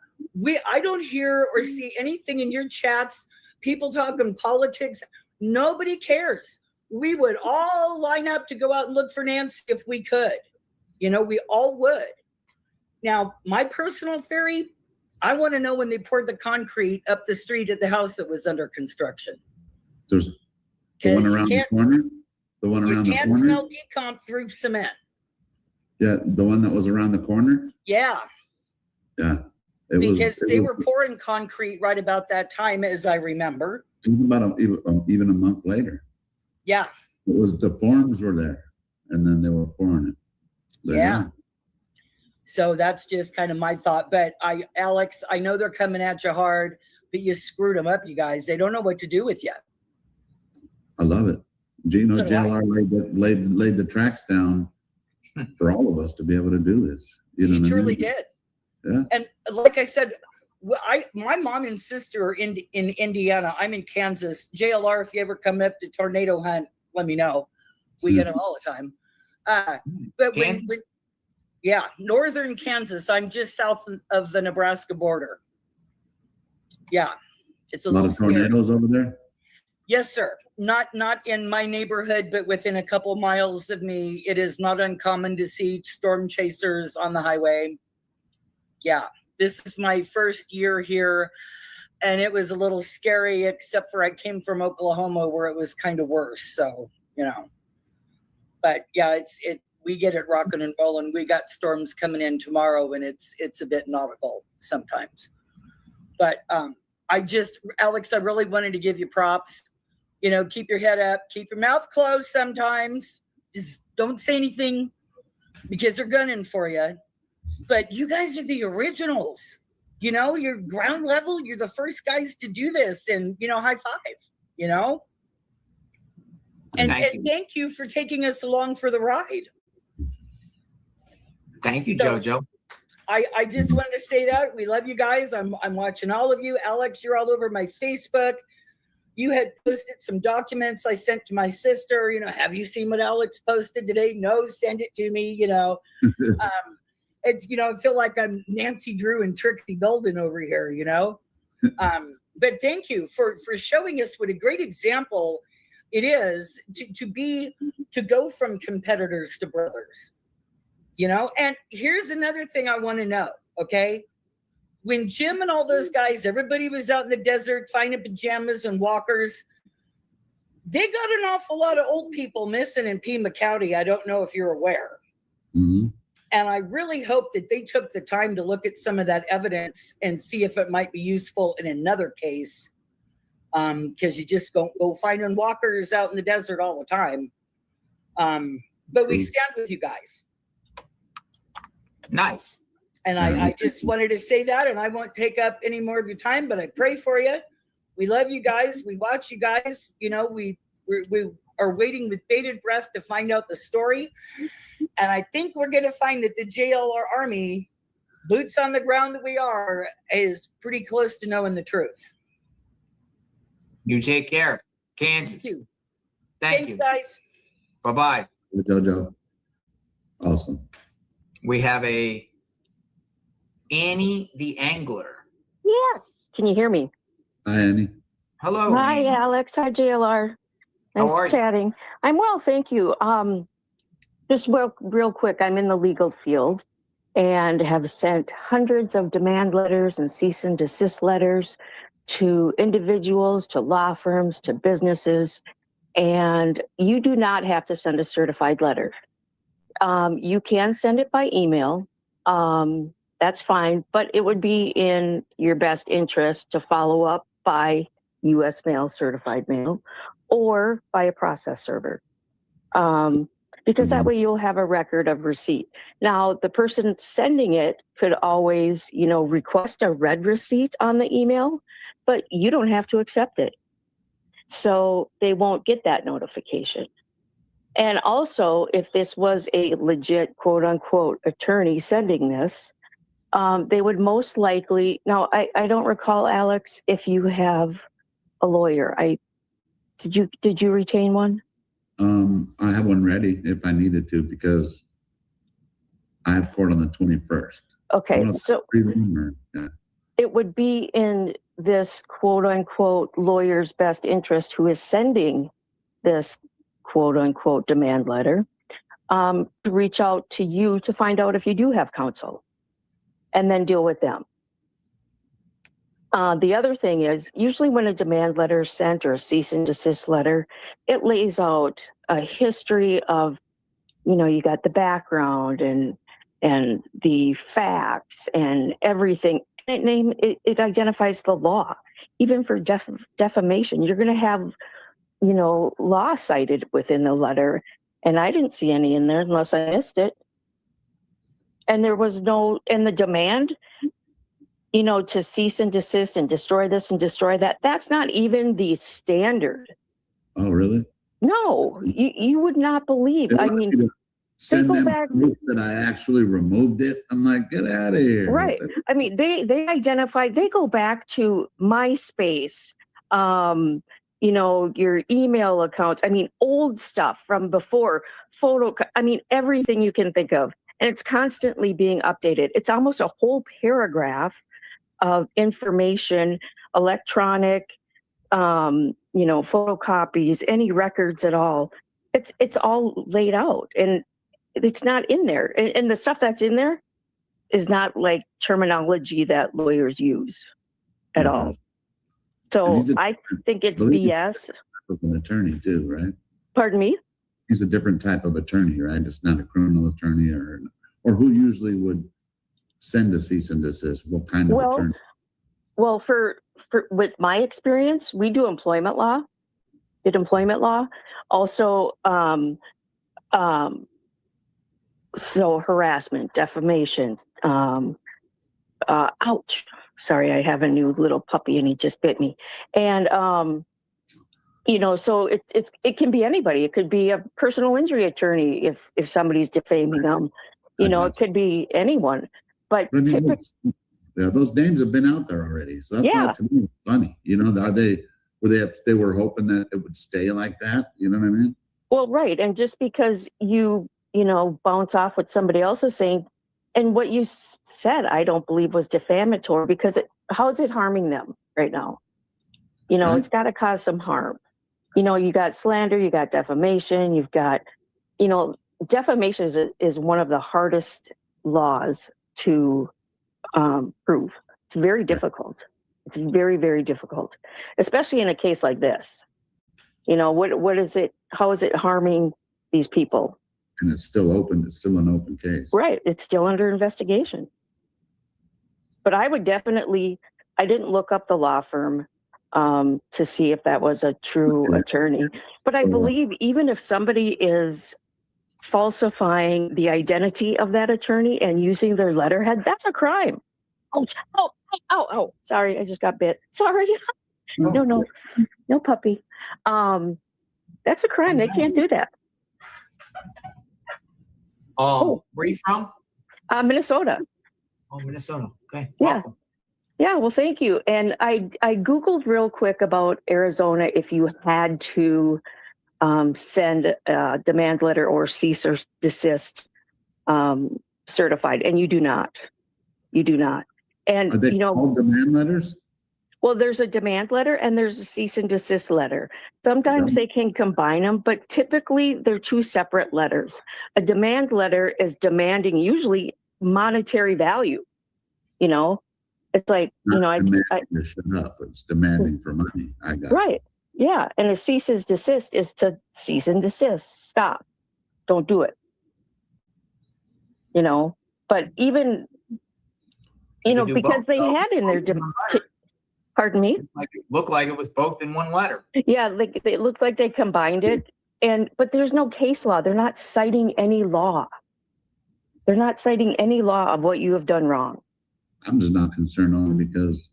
I don't hear or see anything in your chats. People talking politics. Nobody cares. We would all line up to go out and look for Nancy if we could. You know, we all would. Now, my personal theory, I want to know when they poured the concrete up the street at the house that was under construction. There's the one around the corner? The one around the corner? You can't smell decomp through cement. Yeah, the one that was around the corner? Yeah. Yeah. Because they were pouring concrete right about that time, as I remember. It was about even a month later. Yeah. It was, the forms were there, and then they were pouring it. But yeah. So that's just kind of my thought. But Alex, I know they're coming at you hard, but you screwed them up, you guys. They don't know what to do with you. I love it. Gino So do I. JLR laid the tracks down for all of us to be able to do this. You know He what I truly mean? did. Yeah. And like I said, my mom and sister are in Indiana. I'm in Kansas. JLR, if you ever come up to tornado hunt, let me know. We get them all the time. But yeah, northern Kansas. I'm just south of the Nebraska border. Yeah, it's a lot little of tornadoes over there. Yes, sir. Not in my neighborhood, but within a couple miles of me. It is not uncommon to see storm chasers on the highway. Yeah, this is my first year here, and it was a little scary, except for I came from Oklahoma where it was kind of worse. So, you know, but yeah, we get it rocking and rolling. We got storms coming in tomorrow, and it's a bit nautical sometimes. But Alex, I really wanted to give you props. You know, keep your head up, keep your mouth closed sometimes. Just don't say anything because they're gunning for you. But you guys are the originals. You know, you're ground level. You're the first guys to do this. And, you know, high five, you know. And thank you for taking us along for the ride. Thank you, JoJo. I just wanted to say that. We love you guys. I'm watching all of you. Alex, you're all over my Facebook. You had posted some documents I sent to my sister. You know, have you seen what Alex posted today? No, send it to me, you know. It's, you know, I feel like I'm Nancy Drew and Trixie Belden over here, you know. But thank you for showing us what a great example it is to go from competitors to brothers, you know. And here's another thing I want to know, okay? When Jim and all those guys, everybody was out in the desert finding pajamas and walkers, they got an awful lot of old people missing in Pima County. I don't know if you're aware. Mm-hmm. And I really hope that they took the time to look at some of that evidence and see if it might be useful in another case. Because you just don't go finding walkers out in the desert all the time. But we stand with you guys. Nice. And I just wanted to say that, and I won't take up any more of your time, but I pray for you. We love you guys. We watch you guys. You know, we are waiting with bated breath to find out the story. And I think we're going to find that the JLR Army, boots on the ground that we are, is pretty close to knowing the truth. You take care. Kansas. Thank you. Thanks, guys. Bye-bye. JoJo. Awesome. We have a Annie the Angler. Yes. Can you hear me? Hi, Annie. Hello. Hi, Annie. Alex. Hi, JLR. How Nice are you? chatting. I'm well, thank you. Just real quick, I'm in the legal field and have sent hundreds of demand letters and cease and desist letters to individuals, to law firms, to businesses, and you do not have to send a certified letter. You can send it by email. That's fine, but it would be in your best interest to follow up by US mail, certified mail, or by a process server. Because that way you'll have a record of receipt. Now, the person sending it could always, request a read receipt on the email, but you don't have to accept it. So they won't get that notification. And also, if this was a legit quote unquote attorney sending this, they would most likely, now I don't recall, Alex, if you have a lawyer. Did you retain one? I have one ready if I needed to because I have court on the 21st. Okay, so yeah. it would be in this quote unquote lawyer's best interest who is sending this quote unquote demand letter to reach out to you to find out if you do have counsel and then deal with them. The other thing is, usually when a demand letter is sent or a cease and desist letter, it lays out a history of, you got the background and the facts and everything. It identifies the law. Even for defamation, you're going to have, law cited within the letter. And I didn't see any in there unless I missed it. And there was no, in the demand, to cease and desist and destroy this and destroy that. That's not even the standard. Oh, really? No, you would not believe. They I want mean, me to send go them back- proof that I actually removed it. I'm like, get out of here. right. I mean, they identify, they go back to MySpace, your email accounts. I mean, old stuff from before, everything you can think of. And it's constantly being updated. It's almost a whole paragraph of information, electronic, photocopies, any records at all. It's all laid out and it's not in there. And the stuff that's in there is not like terminology that lawyers use at all. So I think it's BS. An attorney too, right? Pardon me? He's a different type of attorney, right? It's not a criminal attorney or who usually would send a cease and desist. What kind of attorney? Well, for with my experience, we do employment law. Did employment law. Also, so harassment, defamation. Ouch. Sorry, I have a new little puppy and he just bit me. And so it can be anybody. It could be a personal injury attorney if somebody's defaming them. It could be anyone. But typically, those names have been out there already. So that's why to me it's funny. If they were hoping that it would stay like that, you know what I mean? Well, right. And just because you bounce off what somebody else is saying, and what you said, I don't believe was defamatory because how is it harming them right now? It's got to cause some harm. You got slander, you got defamation, you've got, defamation is one of the hardest laws to prove. It's very difficult. It's very, very difficult, especially in a case like this. What is it? How is it harming these people? And it's still open. It's still an open case. Right. It's still under investigation. But I would definitely, I didn't look up the law firm to see if that was a true attorney. But I believe even if somebody is falsifying the identity of that attorney and using their letterhead, that's a crime. Oh, sorry, I just got bit. Sorry. No puppy. That's a crime. They can't do that. Where are you from? Minnesota. Oh, Minnesota. Okay. Yeah. Welcome. Yeah, well, thank you. And I Googled real quick about Arizona if you had to send a demand letter or cease or desist certified, and you do not. You do not. And Are they you know, called demand letters? well, there's a demand letter and there's a cease and desist letter. Sometimes they can combine them, but typically they're two separate letters. A demand letter is demanding usually monetary value. You know, it's like, you know, Demanding to shut up. It's demanding for money. I got it. right. Yeah. And a cease and desist is to cease and desist. Stop. Don't do it. You know, but even, you know, do because both, they though. had in their pardon me? Like it looked like it was both in one letter. Yeah, like it looked like they combined it, but there's no case law. They're not citing any law. They're not citing any law of what you have done wrong. I'm just not concerned only because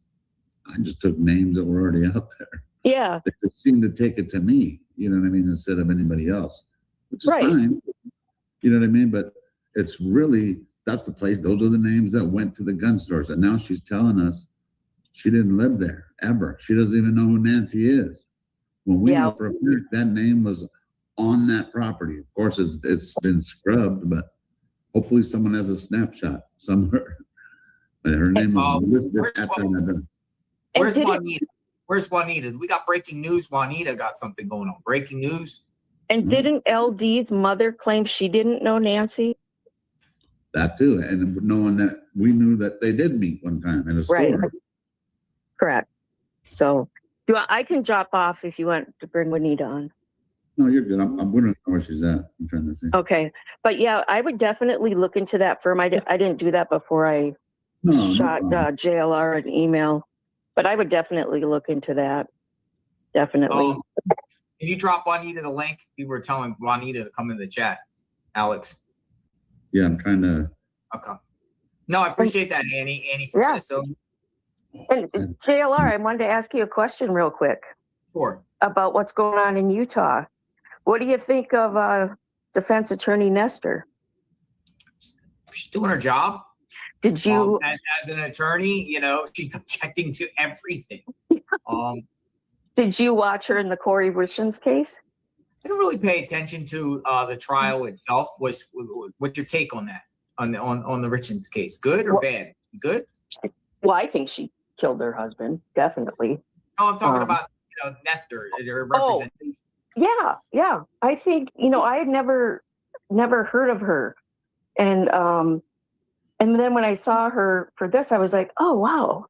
I just took names that were already out there. Yeah. They just seem to take it to me, you know what I mean, instead of anybody else, which is Right. fine. You know what I mean? But it's really, that's the place, those are the names that went to the gun stores. And now she's telling us she didn't live there ever. She doesn't even know who Nancy is. When we know for a fact that name was on that property. Of course, it's been scrubbed, but hopefully someone has a snapshot somewhere. But her name was listed at the. Where's Juanita? Where's Juanita? We got breaking news. Juanita got something going on. Breaking news. And didn't LD's mother claim she didn't know Nancy? That too, and knowing that we knew that they did meet one time in a store. Right. Correct. So I can drop off if you want to bring Juanita on. No, you're good. I'm wondering where she's at. I'm trying to see. Okay. But yeah, I would definitely look into that firm. I didn't do that before I shot JLR an email, but I would definitely look into that. Definitely. Can you drop Juanita the link? You were telling Juanita to come in the chat, Alex. Yeah, I'm trying to. Okay. No, I appreciate that, Annie from Minnesota. And JLR, I wanted to ask you a question real quick. Sure. About what's going on in Utah. What do you think of defense attorney Nestor? She's doing her job. Did you as an attorney, you know, she's objecting to everything. Did you watch her in the Corey Richens case? I didn't really pay attention to the trial itself. What's your take on that? On the Richens case? Good or bad? Good? Well, I think she killed her husband, definitely. No, I'm talking about Nestor, her representation. Yeah. I think, I had never heard of her. And then when I saw her for this, I was like, oh, wow.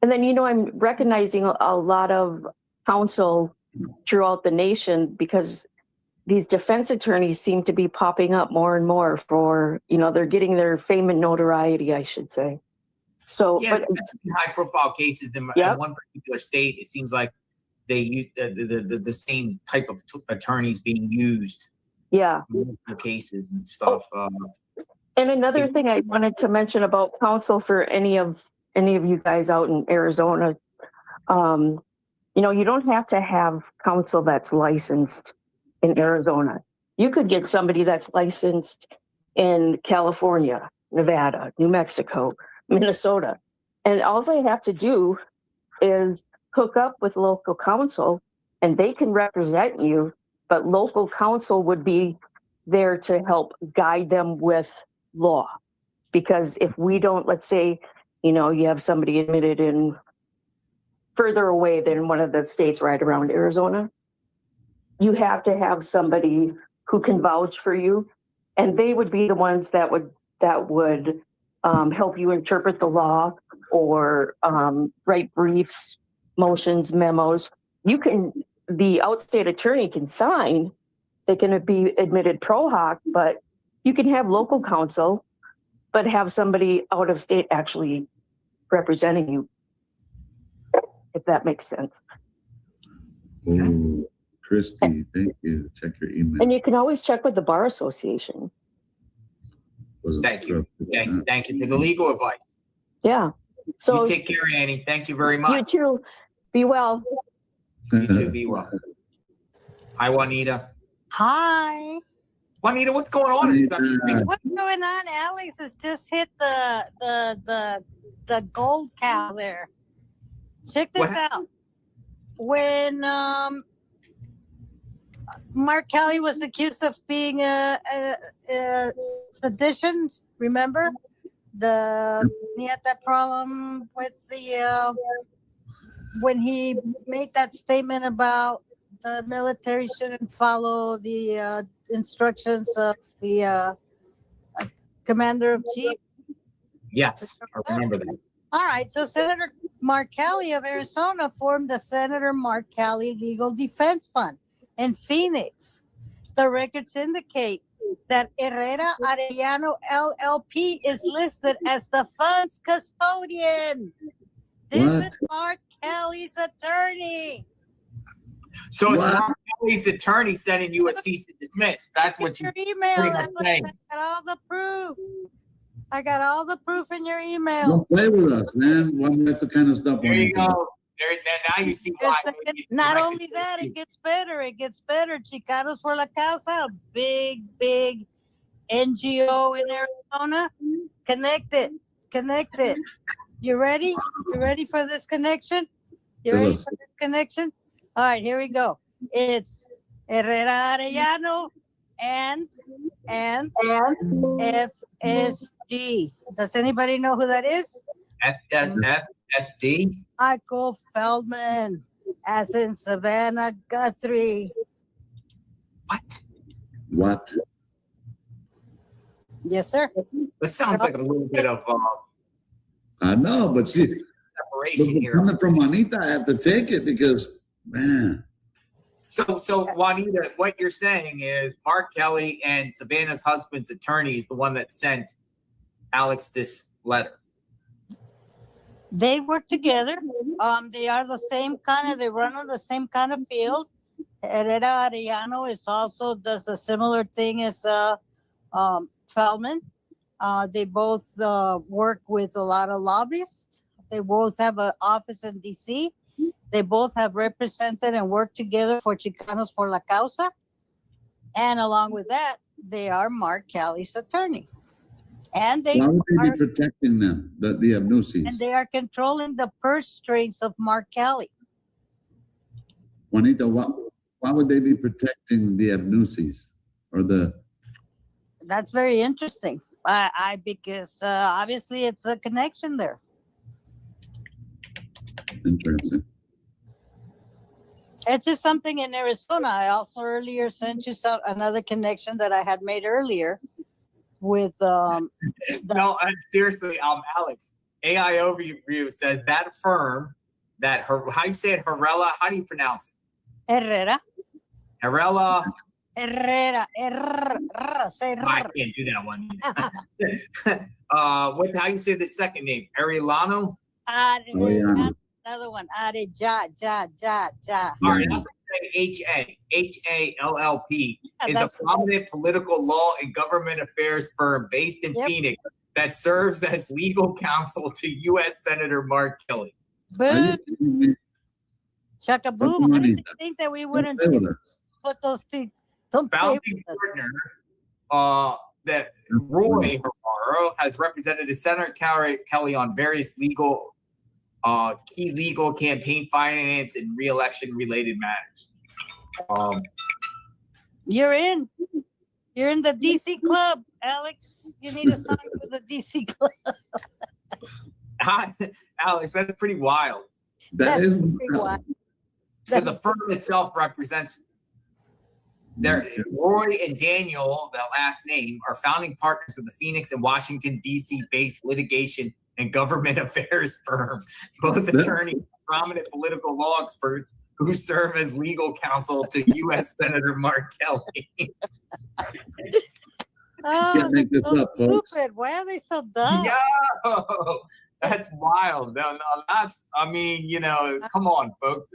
And then, I'm recognizing a lot of counsel throughout the nation because these defense attorneys seem to be popping up more and more for, they're getting their fame and notoriety, I should say. So, yes, high profile cases in one particular state, it seems like they use the same type of attorneys being used. Yeah. In cases and stuff. And another thing I wanted to mention about counsel for any of you guys out in Arizona, you don't have to have counsel that's licensed in Arizona. You could get somebody that's licensed in California, Nevada, New Mexico, Minnesota. And all they have to do is hook up with local counsel and they can represent you, but local counsel would be there to help guide them with law. Because if we don't, let's say, you have somebody admitted in further away than one of the states right around Arizona, you have to have somebody who can vouch for you. And they would be the ones that would help you interpret the law or write briefs, motions, memos. The outstate attorney can sign, they can be admitted pro hoc, but you can have local counsel, but have somebody out of state actually representing you, if that makes sense. Oh, Christy, thank you. Check your email. And you can always check with the Bar Association. Thank you. Thank you for the legal advice. Yeah. So you take care, Annie. Thank you very much. You too. Be well. You too. Be well. Hi, Juanita. Hi. Juanita, what's going on? What's going on? Alex has just hit the gold cow there. Check this out. When Mark Kelly was accused of being a sedition. Remember, he had that problem with the when he made that statement about the military shouldn't follow the instructions of the commander of chief. Yes, I remember that. All right, so Senator Mark Kelly of Arizona formed the Senator Mark Kelly Legal Defense Fund in Phoenix. The records indicate that Herrera Arellano LLP is listed as the fund's custodian. This is Mark Kelly's attorney. So it's Mark Kelly's attorney sending you a cease and desist. That's what you your email. pretty much saying. I got all the proof. I got all the proof in your email. Don't play with us, man. Well, that's the kind of stuff. There you go. Now you see why. Not only that, it gets better. It gets better. Chicanos for la Causa, a big NGO in Arizona. Connected. You ready? You ready for this connection? You ready for this connection? All right, here we go. It's Herrera Arellano and FSG. Does anybody know who that is? FSD? Michael Feldman, as in Savannah Guthrie. What? Yes, sir. This sounds like a little bit of I know, but see, separation here. coming from Juanita, I have to take it because, man. So Juanita, what you're saying is Mark Kelly and Savannah's husband's attorney is the one that sent Alex this letter. They work together. They are the same kind of, they run on the same kind of field. Herrera Arellano does a similar thing as Feldman. They both work with a lot of lobbyists. They both have an office in DC. They both have represented and worked together for Chicanos for la Causa. And along with that, they are Mark Kelly's attorney. And Why would they be protecting them, the Abnusis? And they are controlling the purse strings of Mark Kelly. Juanita, why would they be protecting the Abnusis or the? That's very interesting. Because obviously it's a connection there. Interesting. It's just something in Arizona. I also earlier sent you another connection that I had made earlier with no, seriously, Alex, AI Overview says that firm that how do you say it, Herrera? How do you pronounce it? Herrera. Say I can't do that one. How do you say the second name? Arellano? Another one. All right, I'll say HALLP is a prominent political law and government affairs firm based in Phoenix that serves as legal counsel to U.S. Senator Mark Kelly. Boom. Shaka boom. I didn't think that we wouldn't put those things. Founding partner, that Roy Herrera has represented Senator Kelly on various key legal campaign finance and re-election related matters. You're in the DC club, Alex. You need a sign for the DC club. Alex, that's pretty wild. That is pretty wild. So the firm itself represents Roy and Daniel, the last name, are founding partners of the Phoenix and Washington, D.C. based litigation and government affairs firm. Both attorneys, prominent political law experts who serve as legal counsel to U.S. Senator Mark Kelly. Can't make this up, folks. Stupid. Why are they so dumb? Yo, that's wild. No, that's, come on, folks.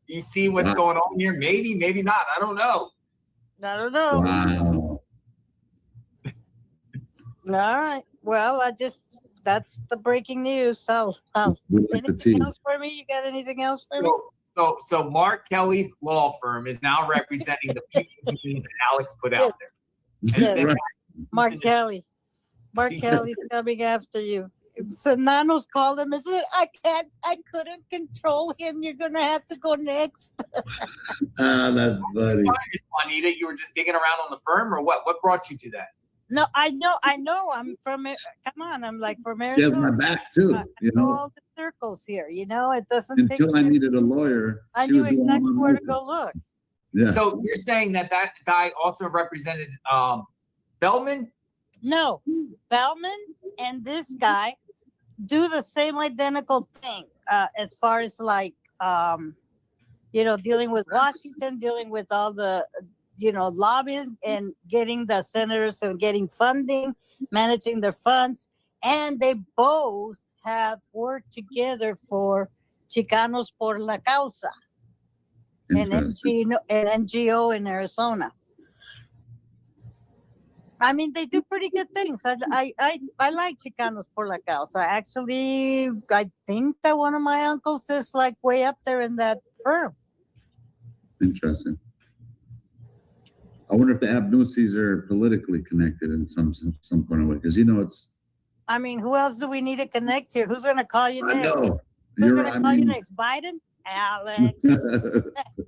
You see what's going on here? Maybe, maybe not. I don't know. Wow. All right. Well, that's the breaking news. So, anything else for me? You got anything else for me? So Mark Kelly's law firm is now representing the people's needs that Alex put out there. Yes. Mark Kelly. Mark Kelly's coming after you. Sananos called him and said, I couldn't control him. You're going to have to go next. That's funny. Juanita, you were just digging around on the firm, or what? What brought you to that? No, I know. I'm from it. Come on. I'm like from She has Arizona. my back too, you I know know. all the circles here, you know, it doesn't Until I take. needed a lawyer, I she knew was doing all exactly my where to motion. go look. Yeah. So you're saying that guy also represented Feldman? No, Bellman and this guy do the same identical thing as far as like, you know, dealing with Washington, dealing with all the, you know, lobbying and getting the senators and getting funding, managing their funds. And they both have worked together for Chicanos por la Causa, an NGO in Arizona. I mean, they do pretty good things. I like Chicanos por la Causa. Actually, I think that one of my uncles is like way up there in that firm. Interesting. I wonder if the Abnuzis are politically connected in some kind of way, because you know it's. I mean, who else do we need to connect here? Who's going to call you I next? know. Who's going to call you next? Biden? Alex.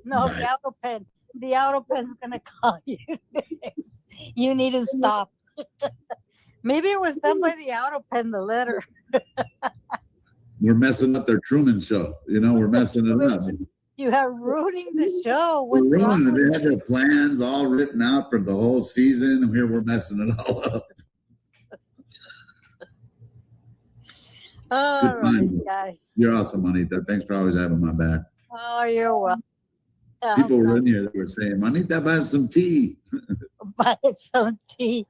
No, the auto pen. The auto pen's going to call you next. You need to stop. Maybe it was done by the auto pen, the letter. We're messing up their Truman Show. You know, we're messing it up. You are ruining the show. We're What's wrong ruining it. with They had their plans all written out for the whole season, and here we're messing it all up. All right, guys. You're awesome, Manita. Thanks for always having my back. Oh, you're welcome. People were in here that were saying, Manita, buy some tea. Buy some tea.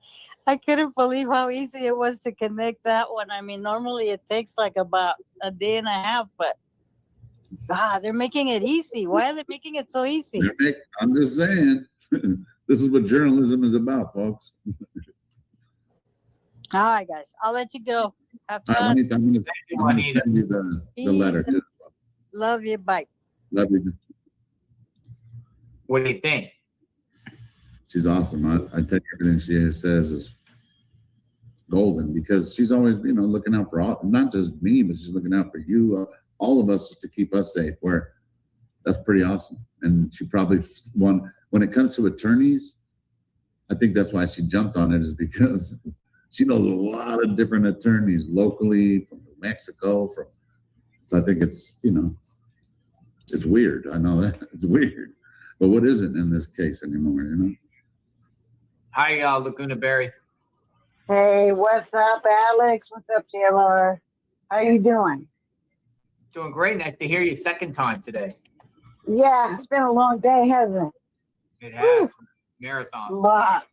I couldn't believe how easy it was to connect that one. I mean, normally it takes like about a day and a half, but they're making it easy. Why are they making it so easy? I'm just saying, this is what journalism is about, folks. All right, guys. I'll let you go. Have All right, fun. Manita, I'm gonna send you the letter too. Love you. Bye. Love you. What do you think? She's awesome. I take everything she says is golden, because she's always, you know, looking out for all, not just me, but she's looking out for you, all of us, to keep us safe. Where that's pretty awesome. And she probably when it comes to attorneys, I think that's why she jumped on it, is because she knows a lot of different attorneys locally from New Mexico. So I think it's, you know, it's weird. I know that it's weird, but what isn't in this case anymore, you know? Hi, Laguna Berry. Hey, what's up, Alex? What's up, JLR? How you doing? Doing great. Nice to hear you second time today. Yeah, it's been a long day, hasn't it? It has. Marathon. A lot.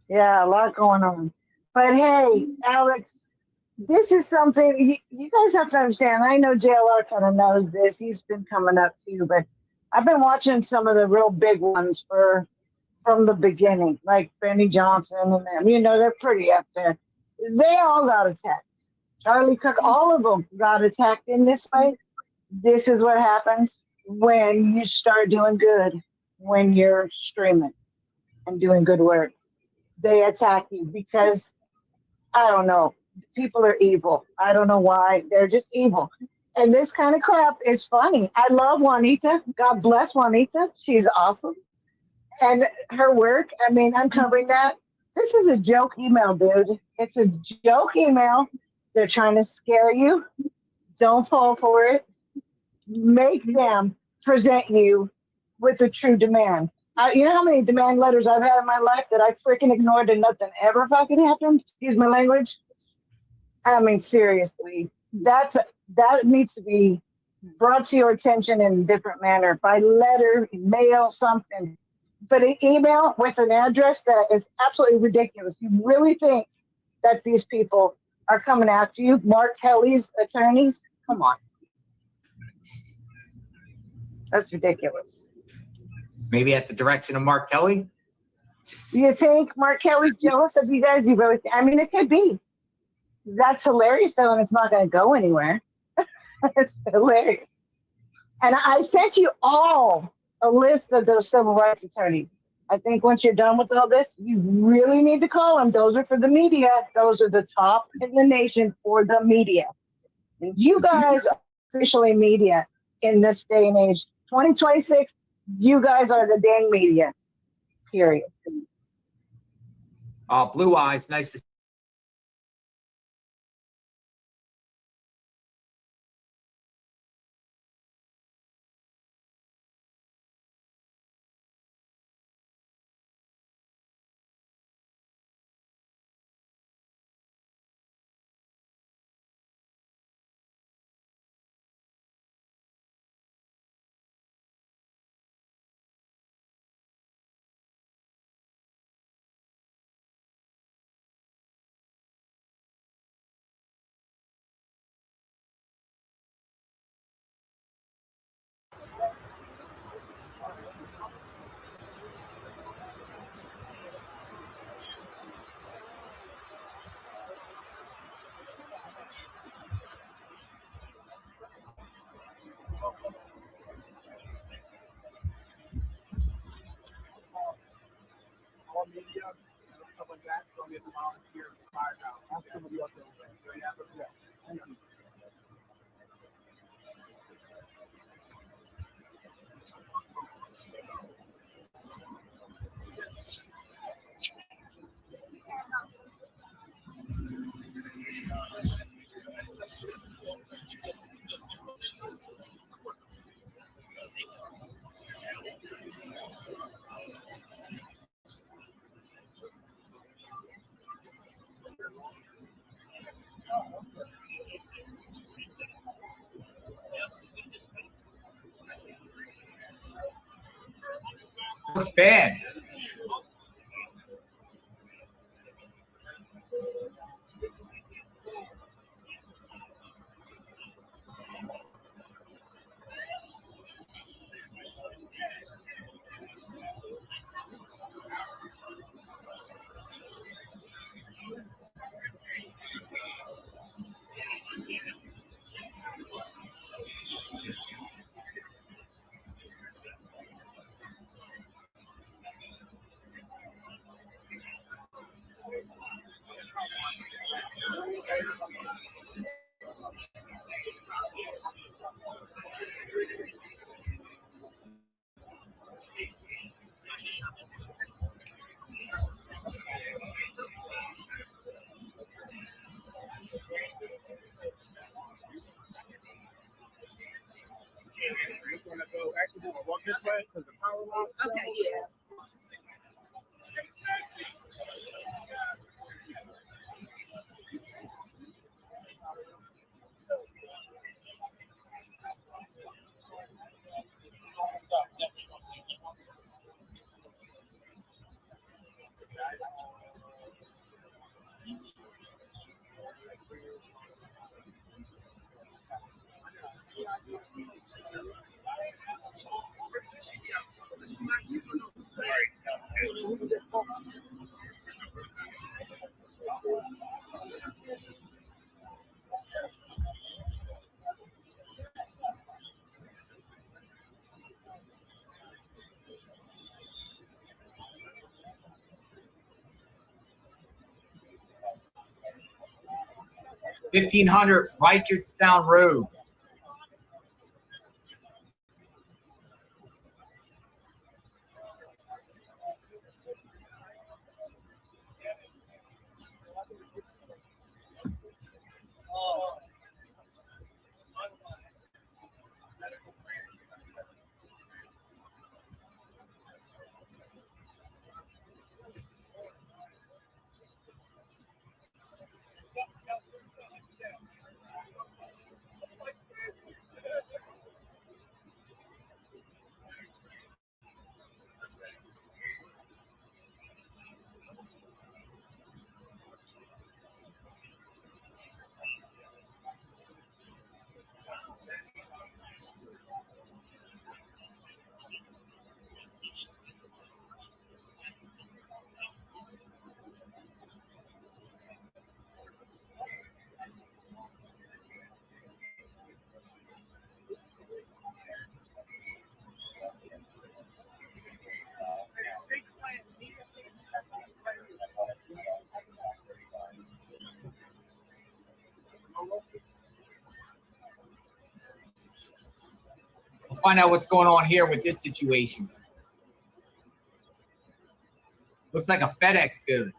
Yeah, a lot going on. But hey, Alex, this is something you guys have to understand. I know JLR kind of knows this. He's been coming up too, but I've been watching some of the real big ones from the beginning, like Benny Johnson and them. You know, they're pretty up there. They all got attacked. Charlie Cook, all of them got attacked in this way. This is what happens when you start doing good, when you're streaming and doing good work. They attack you because, I don't know, people are evil. I don't know why. They're just evil. And this kind of crap is funny. I love Juanita. God bless Juanita. She's awesome. And her work, I mean, I'm covering that. This is a joke email, dude. It's a joke email. They're trying to scare you. Don't fall for it. Make them present you with a true demand. You know how many demand letters I've had in my life that I freaking ignored and nothing ever fucking happened? Excuse my language. I mean, seriously, that needs to be brought to your attention in a different manner, by letter, mail, something. But an email with an address that is absolutely ridiculous. You really think that these people are coming after you? Mark Kelly's attorneys? Come on. That's ridiculous. Maybe at the direction of Mark Kelly? You think Mark Kelly's jealous of you guys? You really I mean, it could be. That's hilarious, though, and it's not going to go anywhere. It's hilarious. And I sent you all a list of those civil rights attorneys. I think once you're done with all this, you really need to call them. Those are for the media. Those are the top in the nation for the media. And you guys are officially media in this day and age. 2026, you guys are the dang media. Period. Blue Eyes, nice to looks bad. Okay, yeah. $1,500 Richardstown Road. find out what's going on here with this situation. Looks like a FedEx building.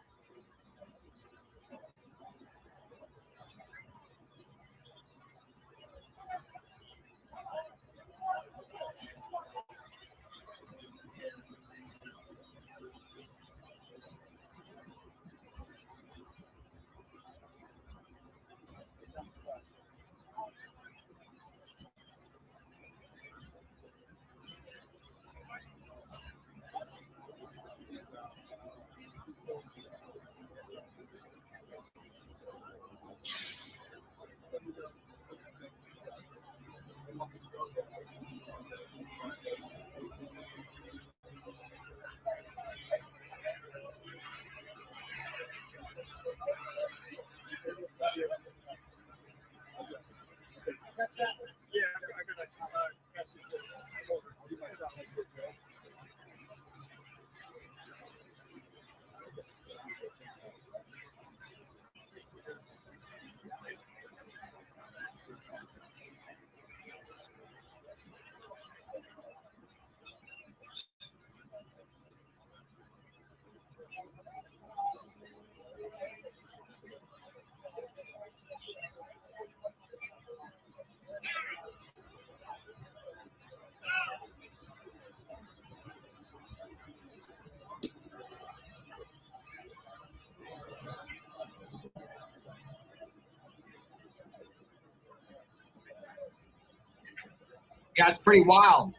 Yeah, it's pretty wild.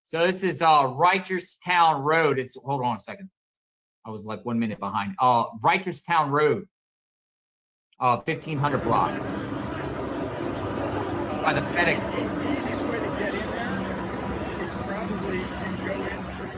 So this is Wrightstown Road. It's, hold on a second. I was like 1 minute behind. Wrightstown Road. 1500 block. It's by the FedEx. The easiest way to get in there is probably to go in through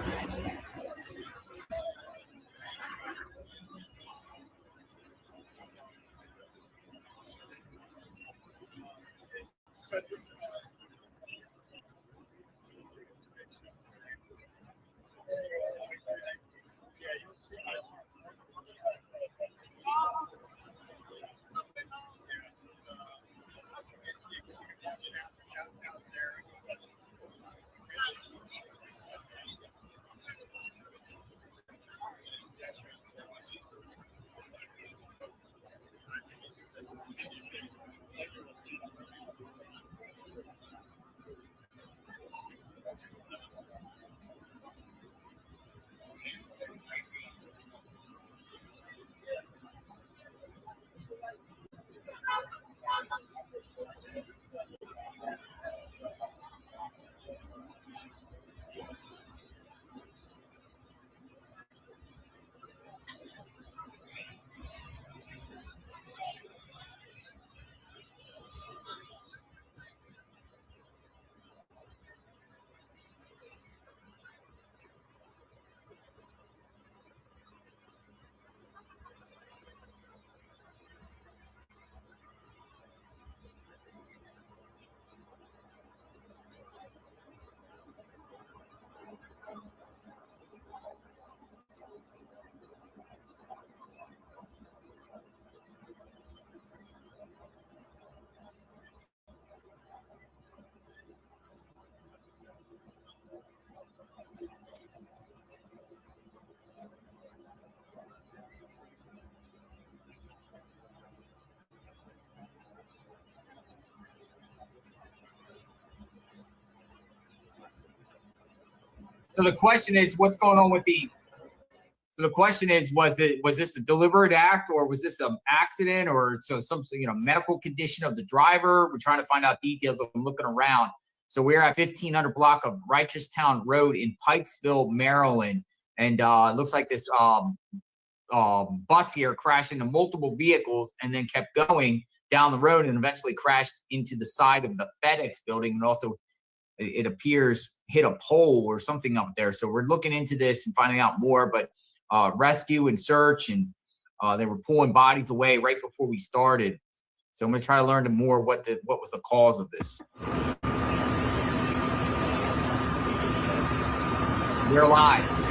So the question is, what's going on with the? So the question is, was this a deliberate act, or was this an accident, or some medical condition of the driver? We're trying to find out details. I'm looking around. So we're at 1500 block of Wrightstown Road in Pikesville, Maryland, and it looks like this bus here crashed into multiple vehicles and then kept going down the road and eventually crashed into the side of the FedEx building, and also it appears hit a pole or something up there. So we're looking into this and finding out more, but rescue and search, and they were pulling bodies away right before we started. So I'm gonna try to learn more what was the cause of this. We're live.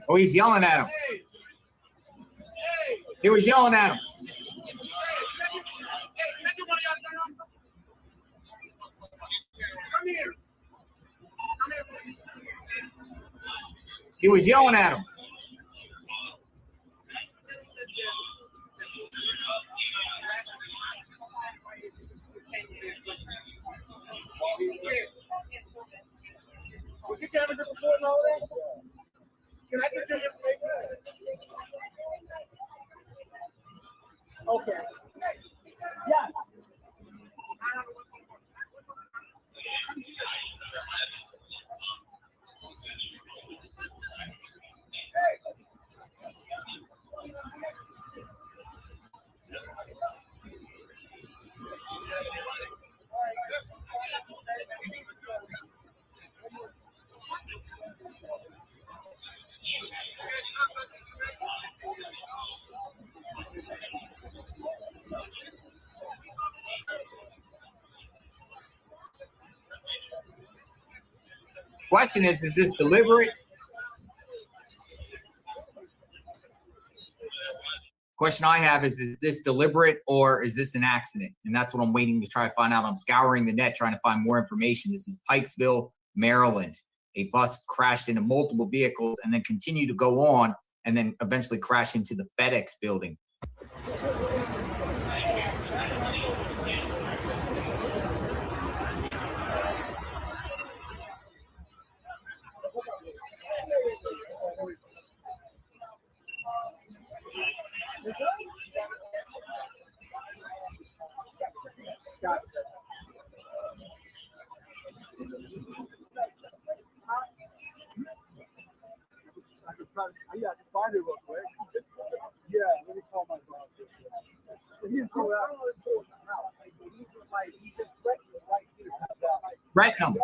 Oh, he's yelling at him. He was yelling at him. He was yelling at him. Was your camera just recording all that? Can I get your information? Okay. Yeah. Question is this deliberate? Question I have is this deliberate or is this an accident? And that's what I'm waiting to try to find out. I'm scouring the net trying to find more information. This is Pikesville, Maryland. A bus crashed into multiple vehicles and then continued to go on and then eventually crash into the FedEx building. I got to find it real quick. Yeah, let me call my boss. Threaten him.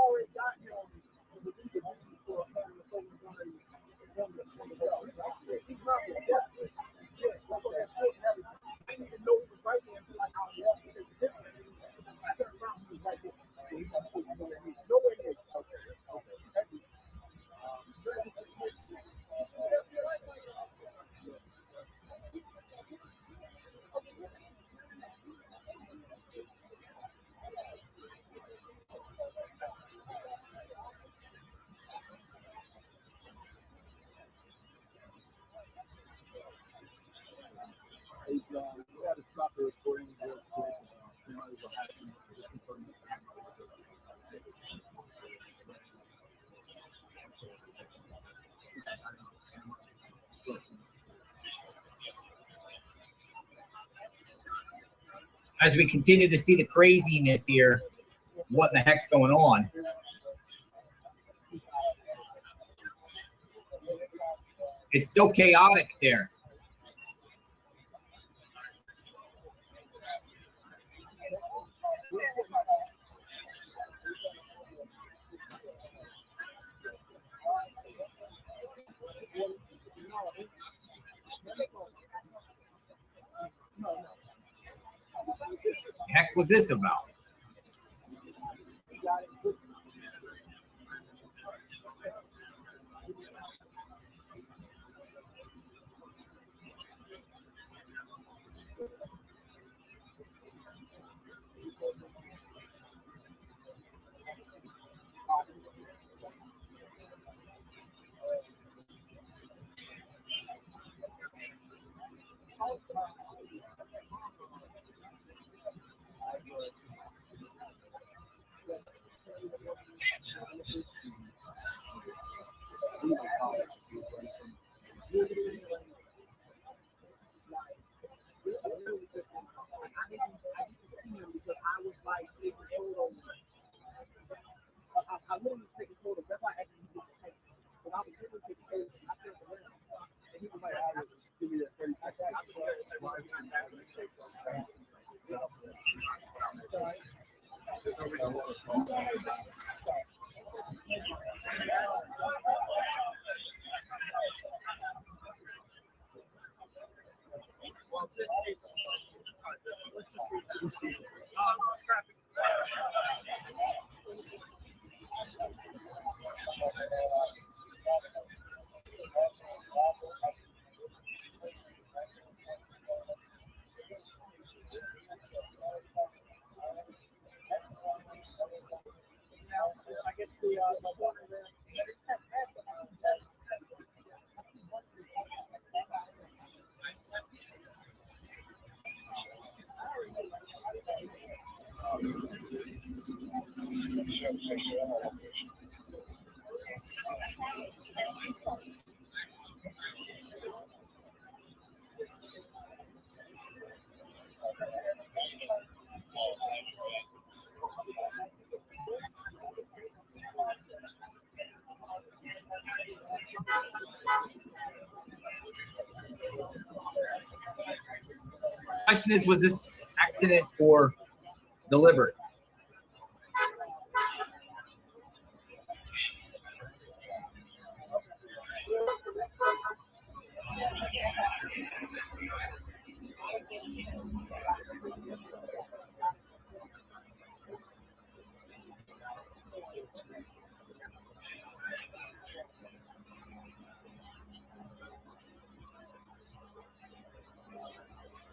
As we continue to see the craziness here, what in the heck's going on? It's still chaotic there. Heck was this about? Question is, was this accident or deliberate?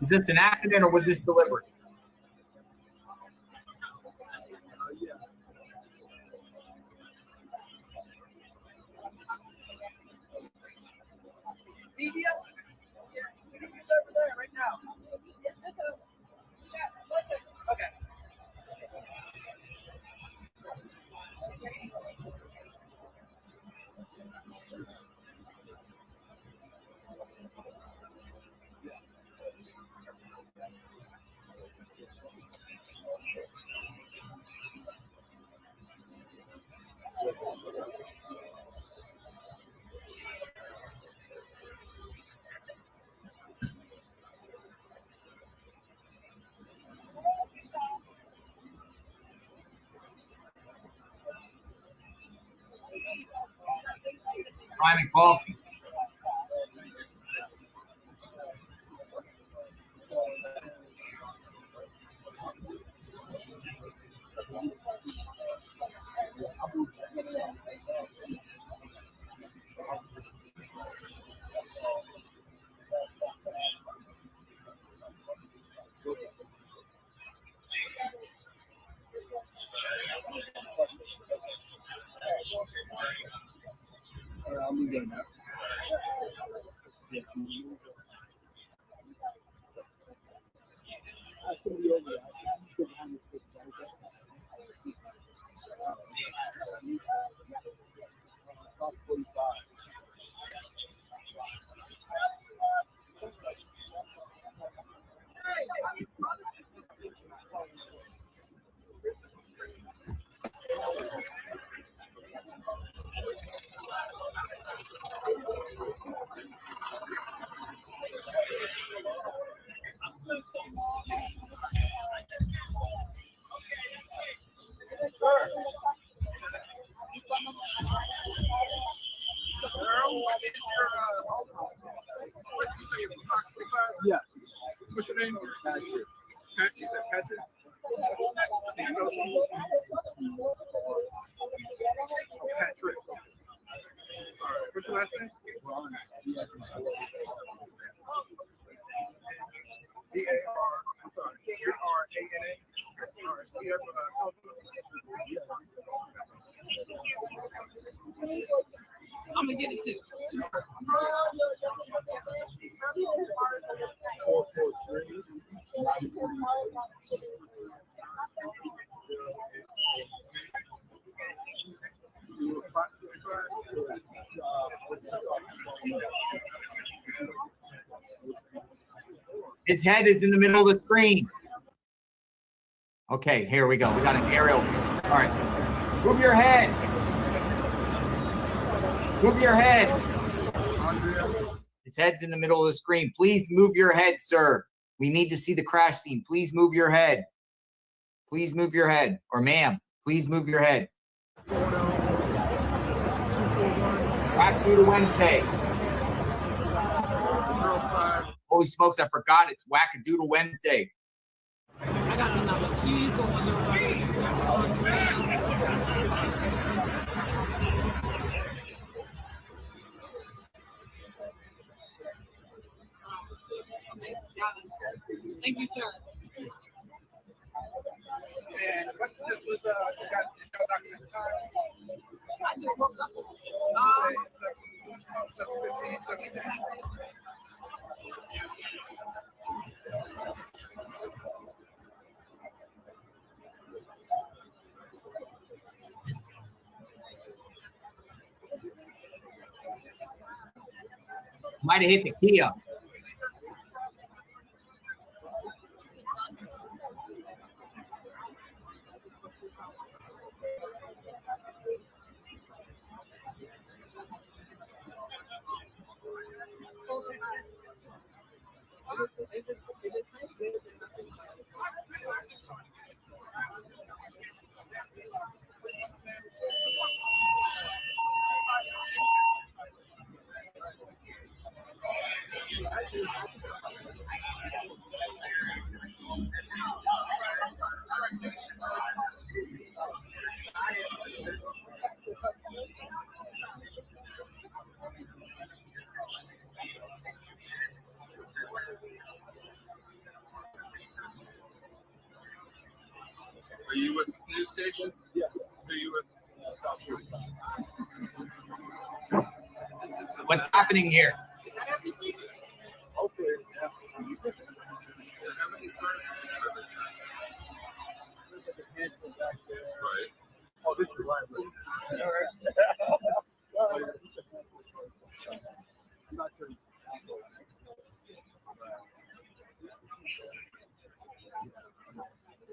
Was this an accident or was this deliberate? Crime and coffee. Yes. What's your name? Patrick. Patrick, is that Patrick? Patrick. All right. What's your last name? D-A-R, I'm sorry, D-R-A-N-A. All right, so you have, I'm gonna get it too. His head is in the middle of the screen. Okay, here we go. We got an aerial. All right. Move your head. Move your head. His head's in the middle of the screen. Please move your head, sir. We need to see the crash scene. Please move your head. Please move your head. Or ma'am, please move your head. Back through to Wednesday. Holy smokes, I forgot it's Wackadoodle Wednesday. I got the number 2 for Thank you, sir. and what this was, you got your document time? I just woke up. 7:15, 7:10. Might have hit the key up. Are you with the news station? Yes. Are you with? What's happening here? Hopefully, yeah. Right. Oh, this is right. I'm not sure.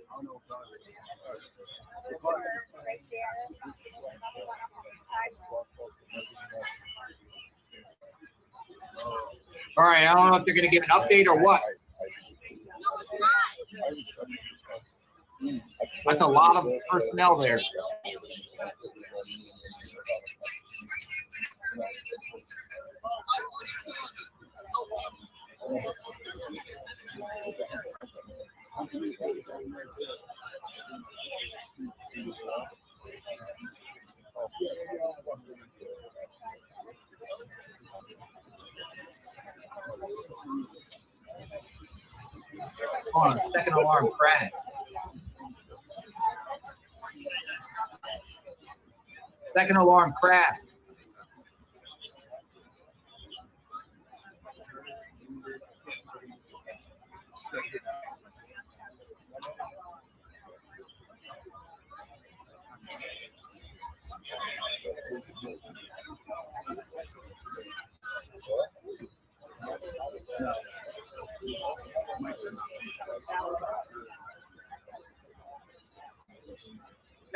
I don't know about it. All right, I don't know if they're going to give an update or what. That's a lot of personnel there. Hold on, second alarm crash. Second alarm crash.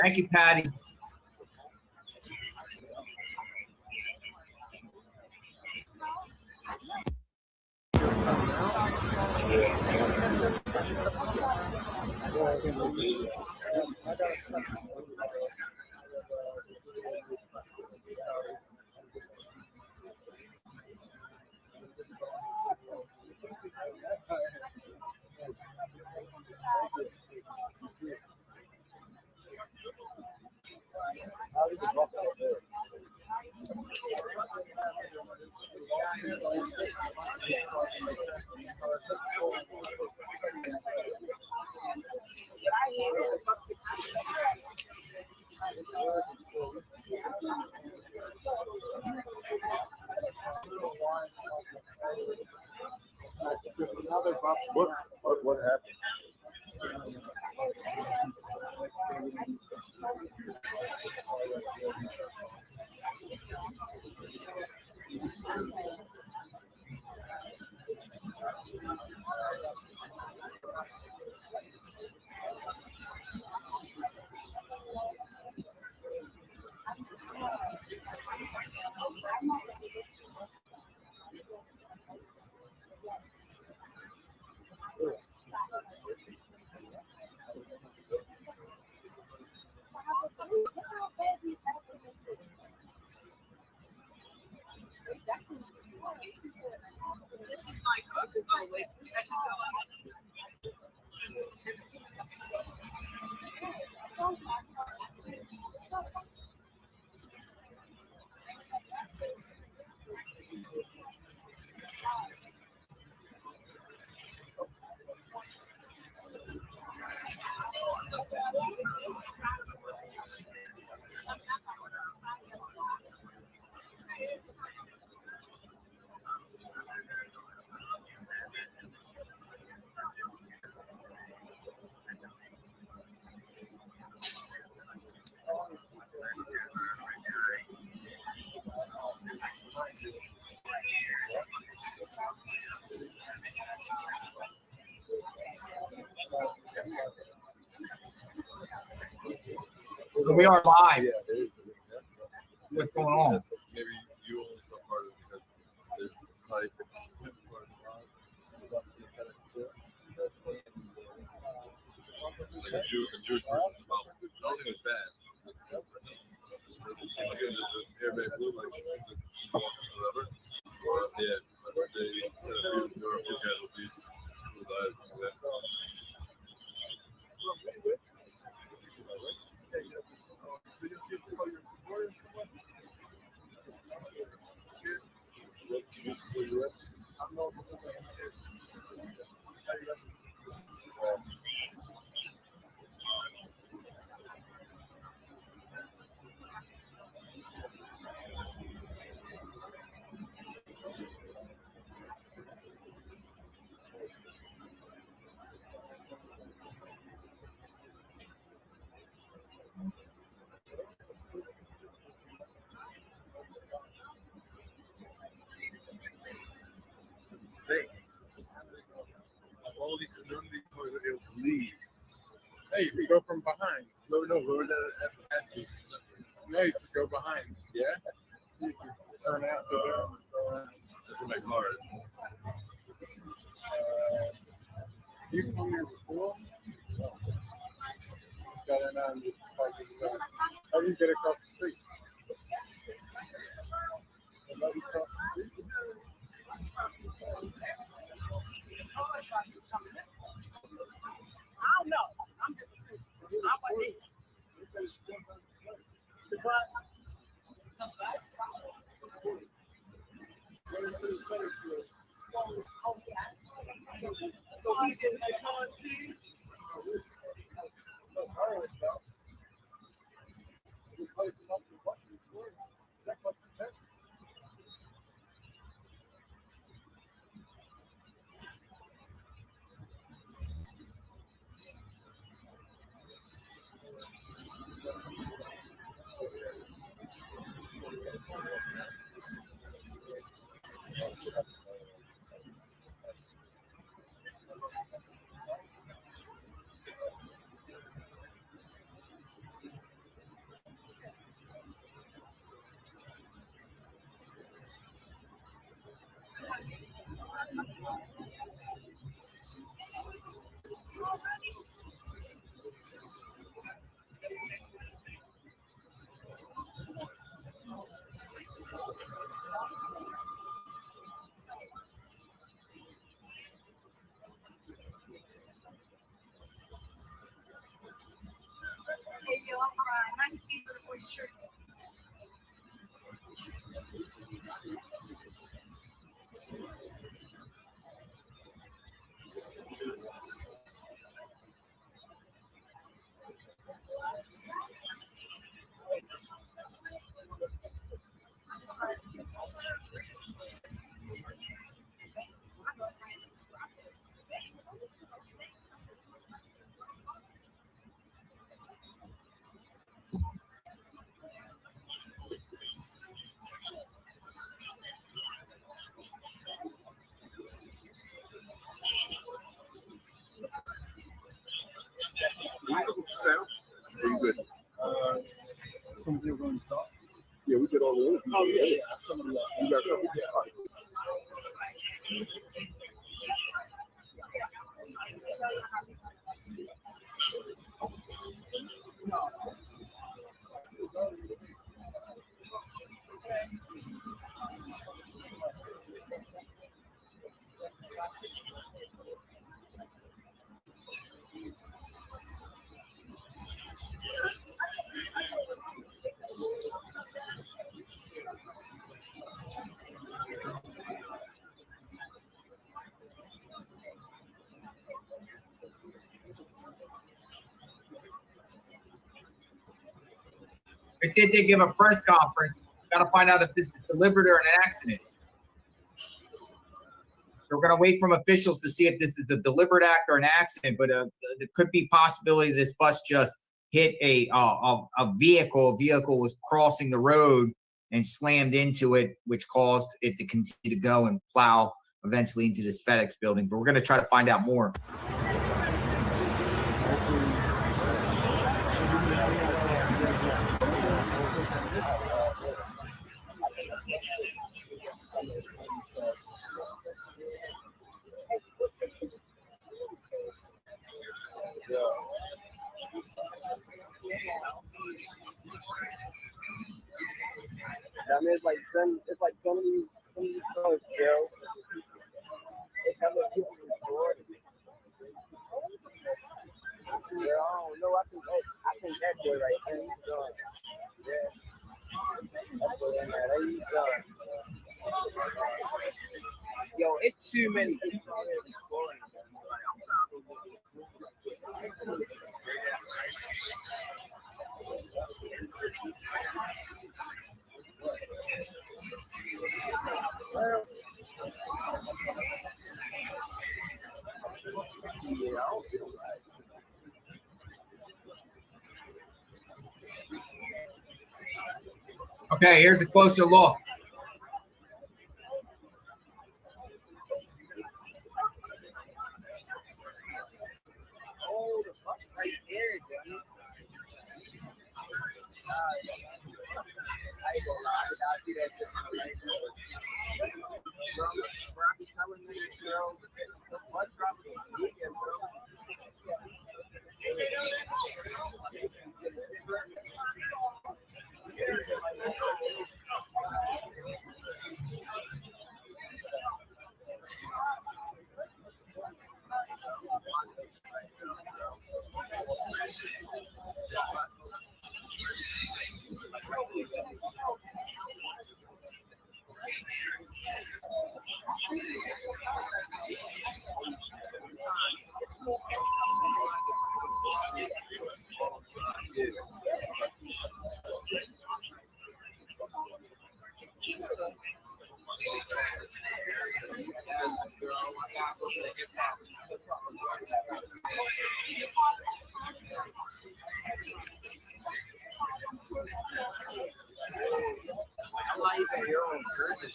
Thank you, Patty. What happened? So we are live. What's going on? Maybe you only saw part of it because there's like a Jewish person. I don't think it was bad. It seemed like it was an airbag blue, like whatever. Yeah, but they said a few casualties with eyes and that. Insane. All these leaves. Hey, you can go from behind. No, we're at the No, you can go behind. Yeah? You can turn out to there. That's in my car. You come here before. Got in on this parking lot. How do you get across the street? Let me cross the street. I don't know. I'm just I wasn't here. good? Some people going to talk. Yeah, we did all the other people. Oh, yeah. Somebody else. You got something? Yeah. All right. They said they give a press conference. Got to find out if this is deliberate or an accident. So we're going to wait from officials to see if this is a deliberate act or an accident. But there could be possibility this bus just hit a vehicle. A vehicle was crossing the road and slammed into it, which caused it to continue to go and plow eventually into this FedEx building. But we're going to try to find out more. I mean, it's like some of these drugs, Joe. It's how many people in the store. Yeah, I don't know. I think that boy right there, he's done. Yeah. That boy in there, he's done. Yo, it's too many people out here exploring. Okay, here's a closer look. Oh, the bus right there, Johnny. I ain't gonna lie, I see that shit right there. Bro, I be telling niggas, bro, the bus drivers are vegan, bro. I'm not even your own person,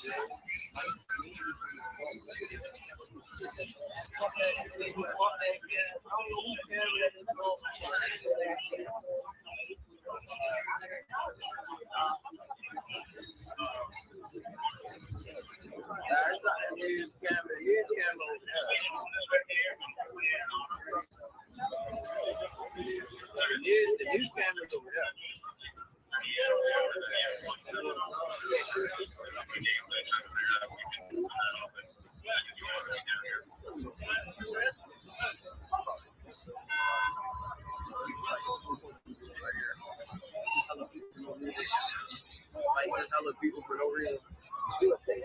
the news camera's over there. Hella people for no reason. Do a thing.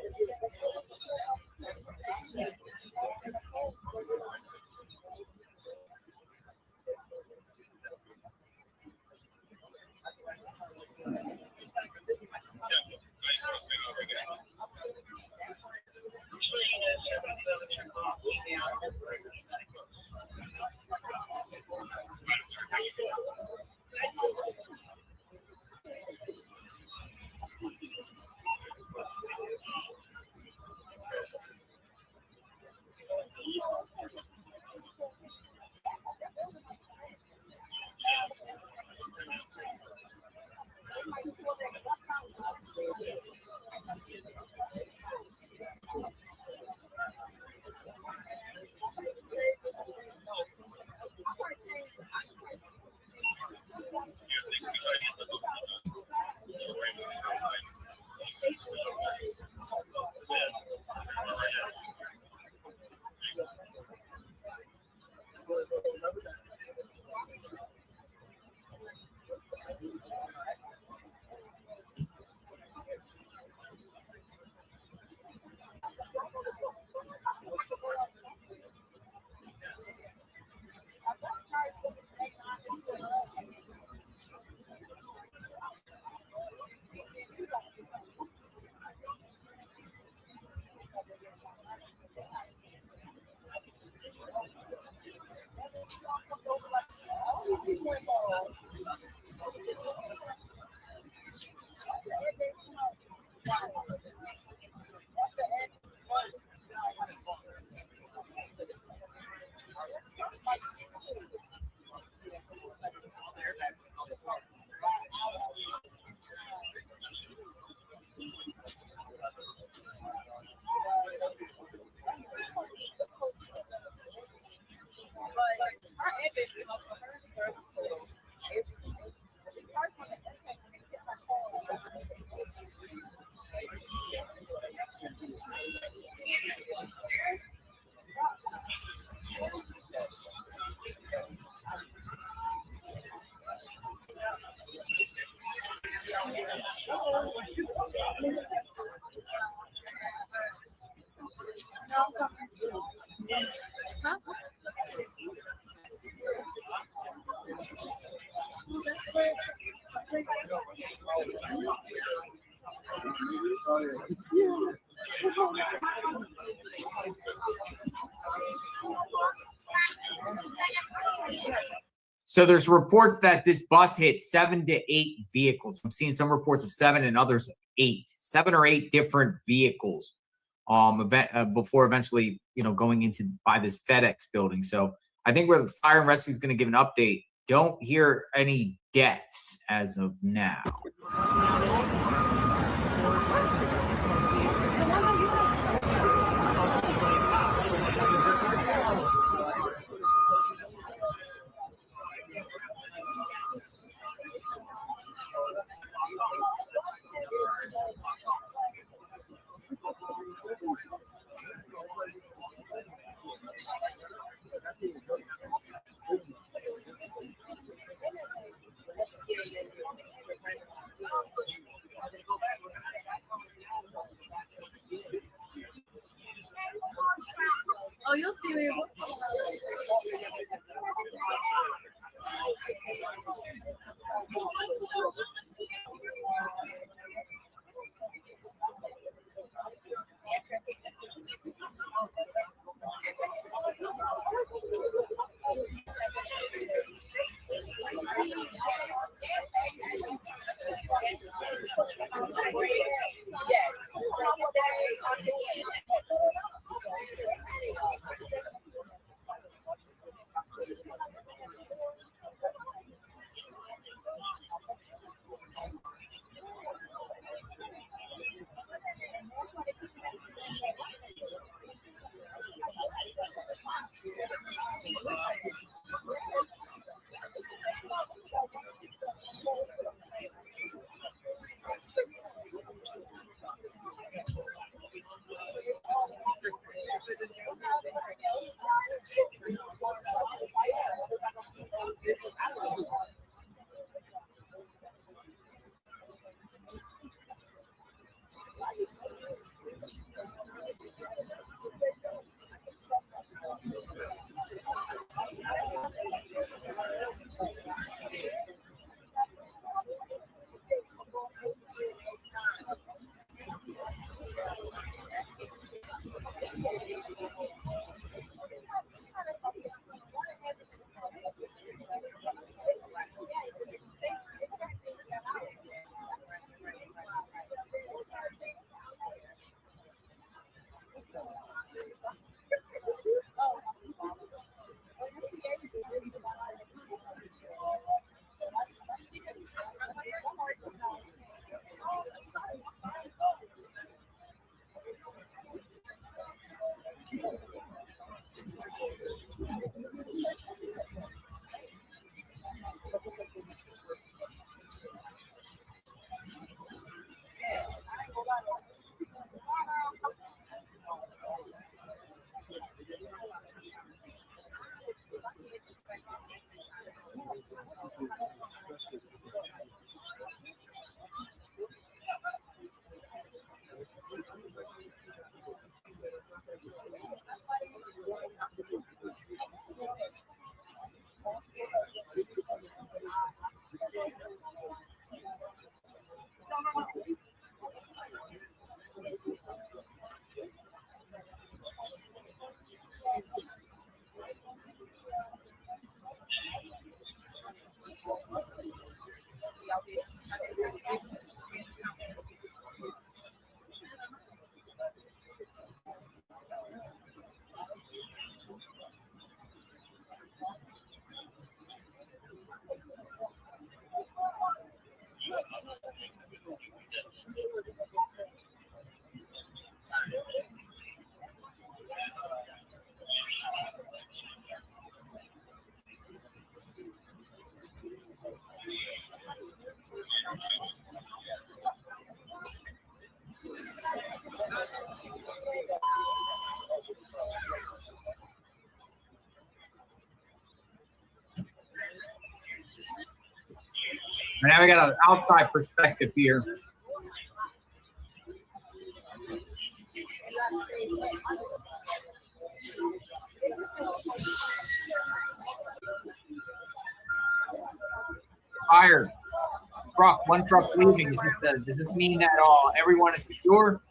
So there's reports that this bus hit 7 to 8 vehicles. I'm seeing some reports of 7 and others 8, 7 or 8 different vehicles. Before eventually, going into by this FedEx building. So I think where the fire and rescue is going to give an update. Don't hear any deaths as of now. Oh, you'll see me. Now we got an outside perspective here. Fire. Truck. One truck's leaving. Does this mean that everyone is secure?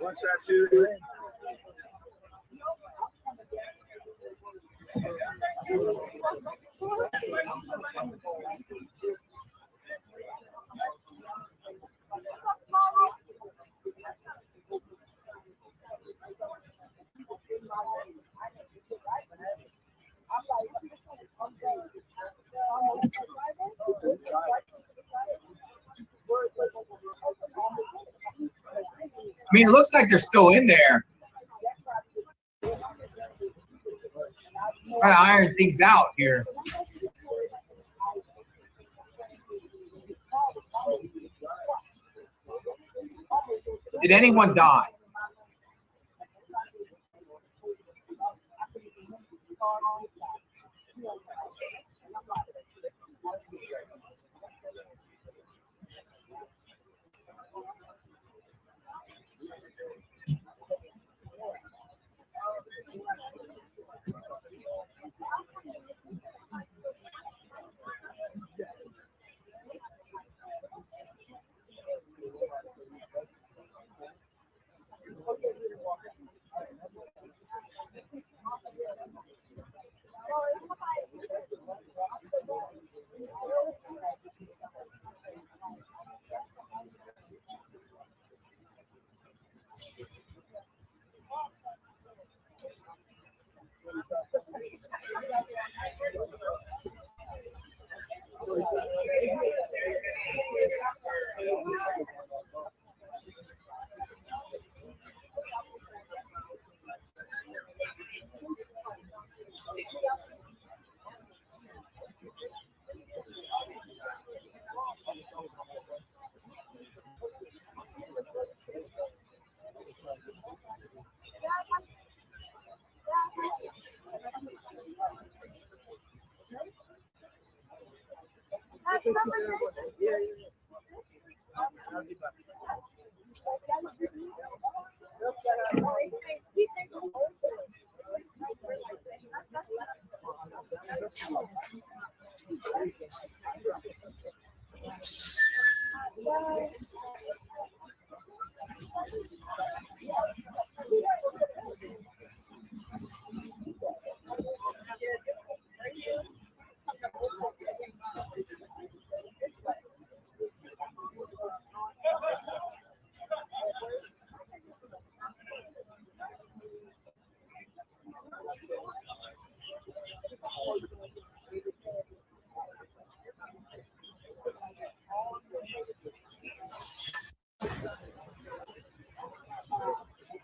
One shot, two. I mean, it looks like they're still in there. Trying to iron things out here. Did anyone die?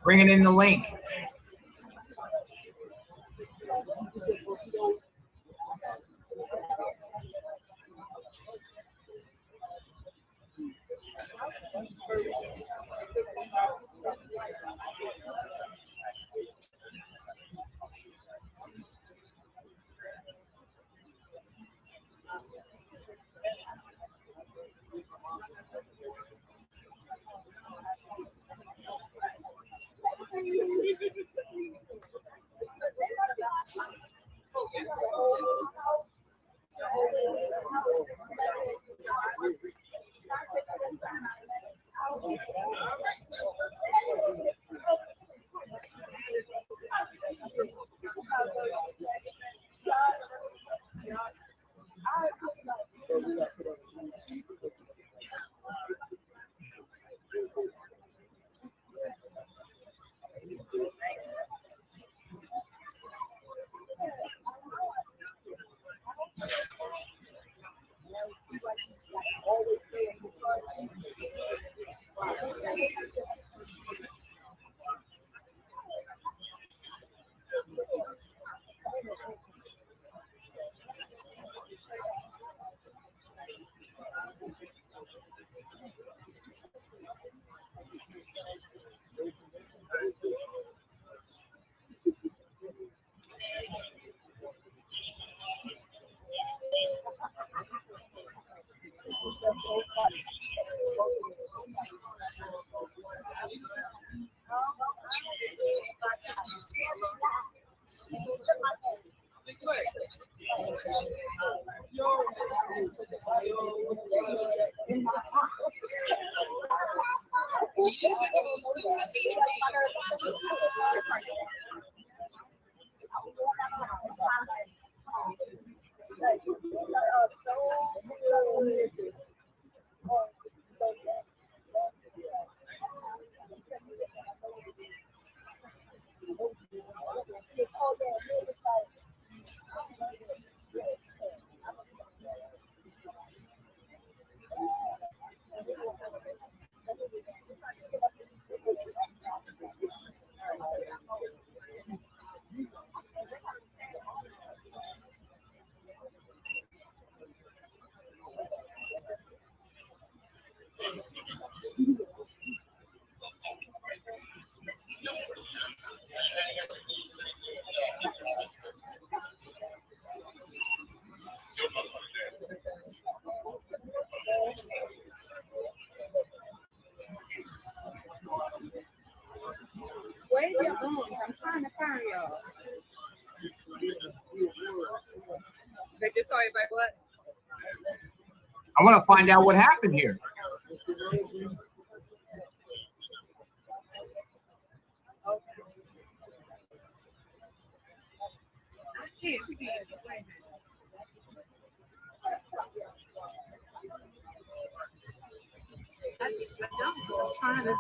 bringing in the link. Wave your arms. I'm trying to find y'all. They just saw you like what? I want to find out what happened here. I can't see it. Wait a minute. I'm trying to.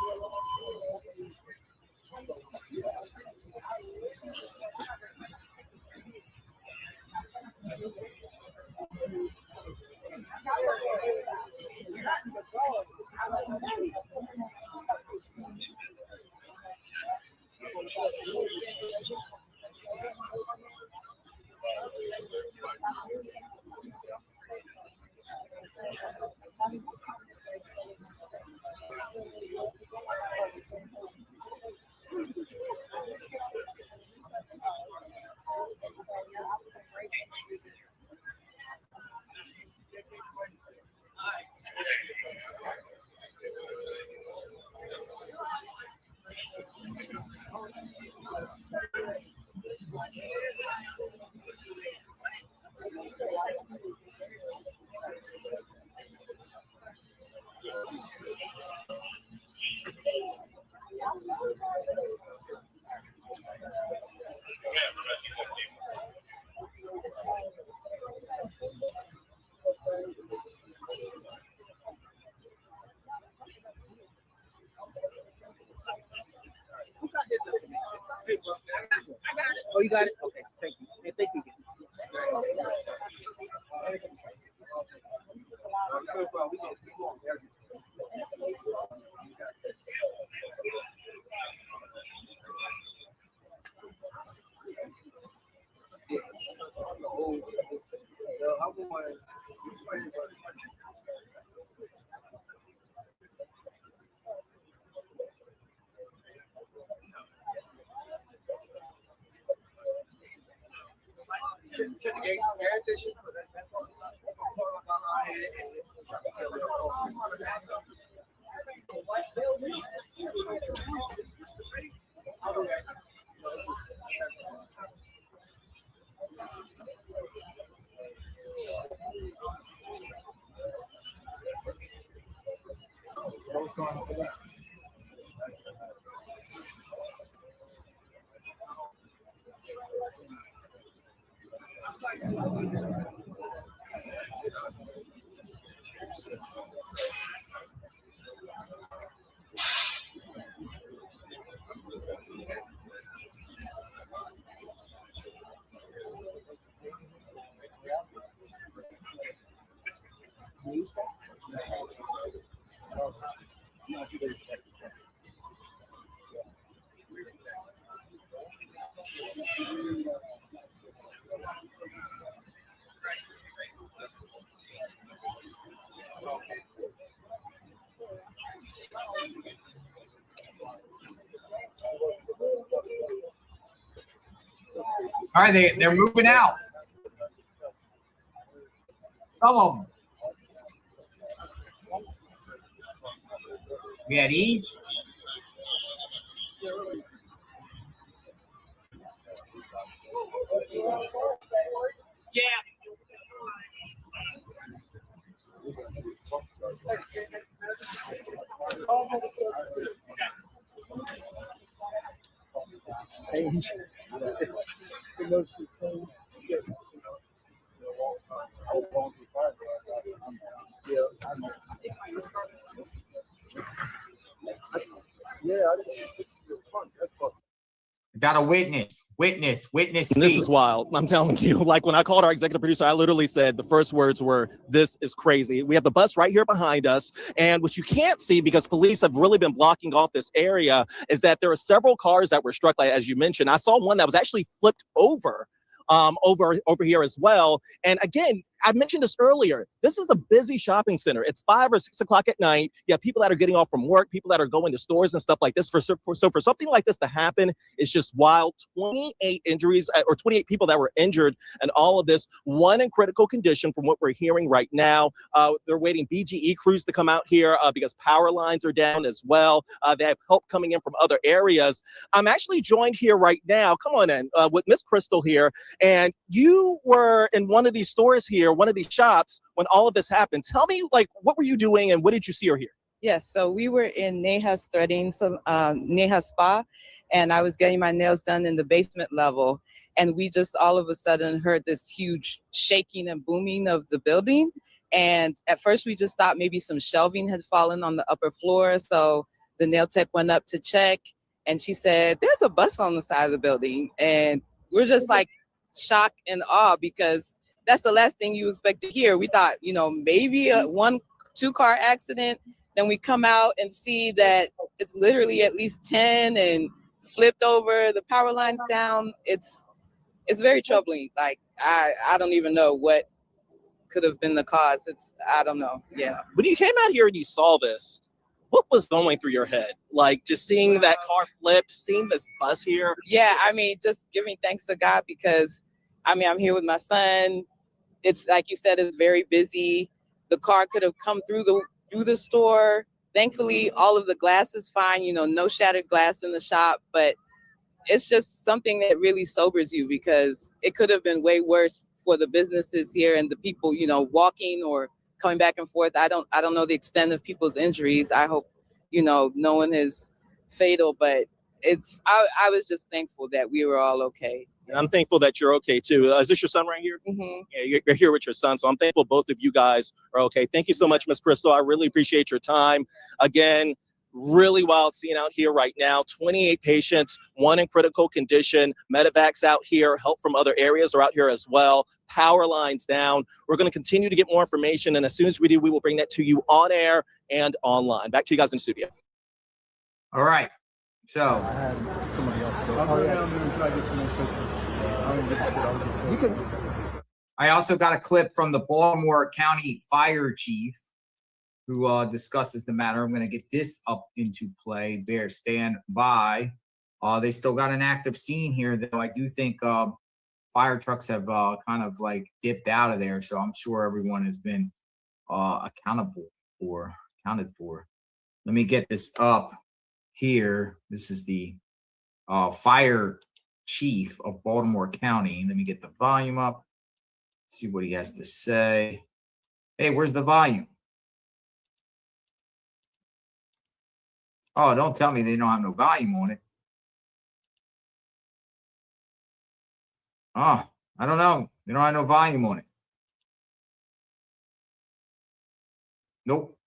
To the gas station. All right, they're moving out. Some of them. We had Ease. Yeah. Got a witness. Witness. And this is wild. I'm telling you, like when I called our executive producer, I literally said the first words were, "This is crazy." We have the bus right here behind us. And what you can't see, because police have really been blocking off this area, is that there are several cars that were struck, like as you mentioned. I saw one that was actually flipped over over here as well. And again, I mentioned this earlier. This is a busy shopping center. It's 5 or 6 o'clock at night. You have people that are getting off from work, people that are going to stores and stuff like this. So for something like this to happen, it's just wild. 28 injuries or 28 people that were injured and all of this. One in critical condition from what we're hearing right now. They're waiting BGE crews to come out here because power lines are down as well. They have help coming in from other areas. I'm actually joined here right now. Come on in with Miss Crystal here. And you were in one of these stores here, one of these shops, when all of this happened. Tell me, like, what were you doing and what did you see or hear? Yes, so we were in Neha's threading, Neha Spa, and I was getting my nails done in the basement level. And we just all of a sudden heard this huge shaking and booming of the building. And at first we just thought maybe some shelving had fallen on the upper floor. So the nail tech went up to check and she said, "There's a bus on the side of the building." And we're just like shocked and awe, because that's the last thing you expect to hear. We thought, maybe a 1-2 car accident. Then we come out and see that it's literally at least 10 and flipped over, the power lines down. It's very troubling. Like, I don't even know what could have been the cause. I don't know. Yeah. When you came out here and you saw this, what was going through your head? Like, just seeing that car flip, seeing this bus here? Yeah, I mean, just giving thanks to God, because I'm here with my son. It's like you said, it's very busy. The car could have come through the store. Thankfully, all of the glass is fine, no shattered glass in the shop, but it's just something that really sobers you, because it could have been way worse for the businesses here and the people, walking or coming back and forth. I don't know the extent of people's injuries. I hope, no one is fatal, but I was just thankful that we were all okay. And I'm thankful that you're okay too. Is this your son right here? Mm-hmm. Yeah, you're here with your son. So I'm thankful both of you guys are okay. Thank you so much, Miss Crystal. I really appreciate your time. Again, really wild scene out here right now. 28 patients, one in critical condition. Medevacs out here, help from other areas are out here as well. Power lines down. We're going to continue to get more information. And as soon as we do, we will bring that to you on air and online. Back to you guys in the studio. All right. So. I had somebody else go. Oh, yeah. I'm going to try to get some more pictures. You can. I also got a clip from the Baltimore County Fire Chief who discusses the matter. I'm going to get this up into play. Bear, stand by. They still got an active scene here, though. I do think fire trucks have kind of like dipped out of there, so I'm sure everyone has been accounted for. Let me get this up here. This is the fire chief of Baltimore County. Let me get the volume up. See what he has to say. Hey, where's the volume? Oh, don't tell me they don't have no volume on it. Oh, I don't know. They don't have no volume on it. Nope.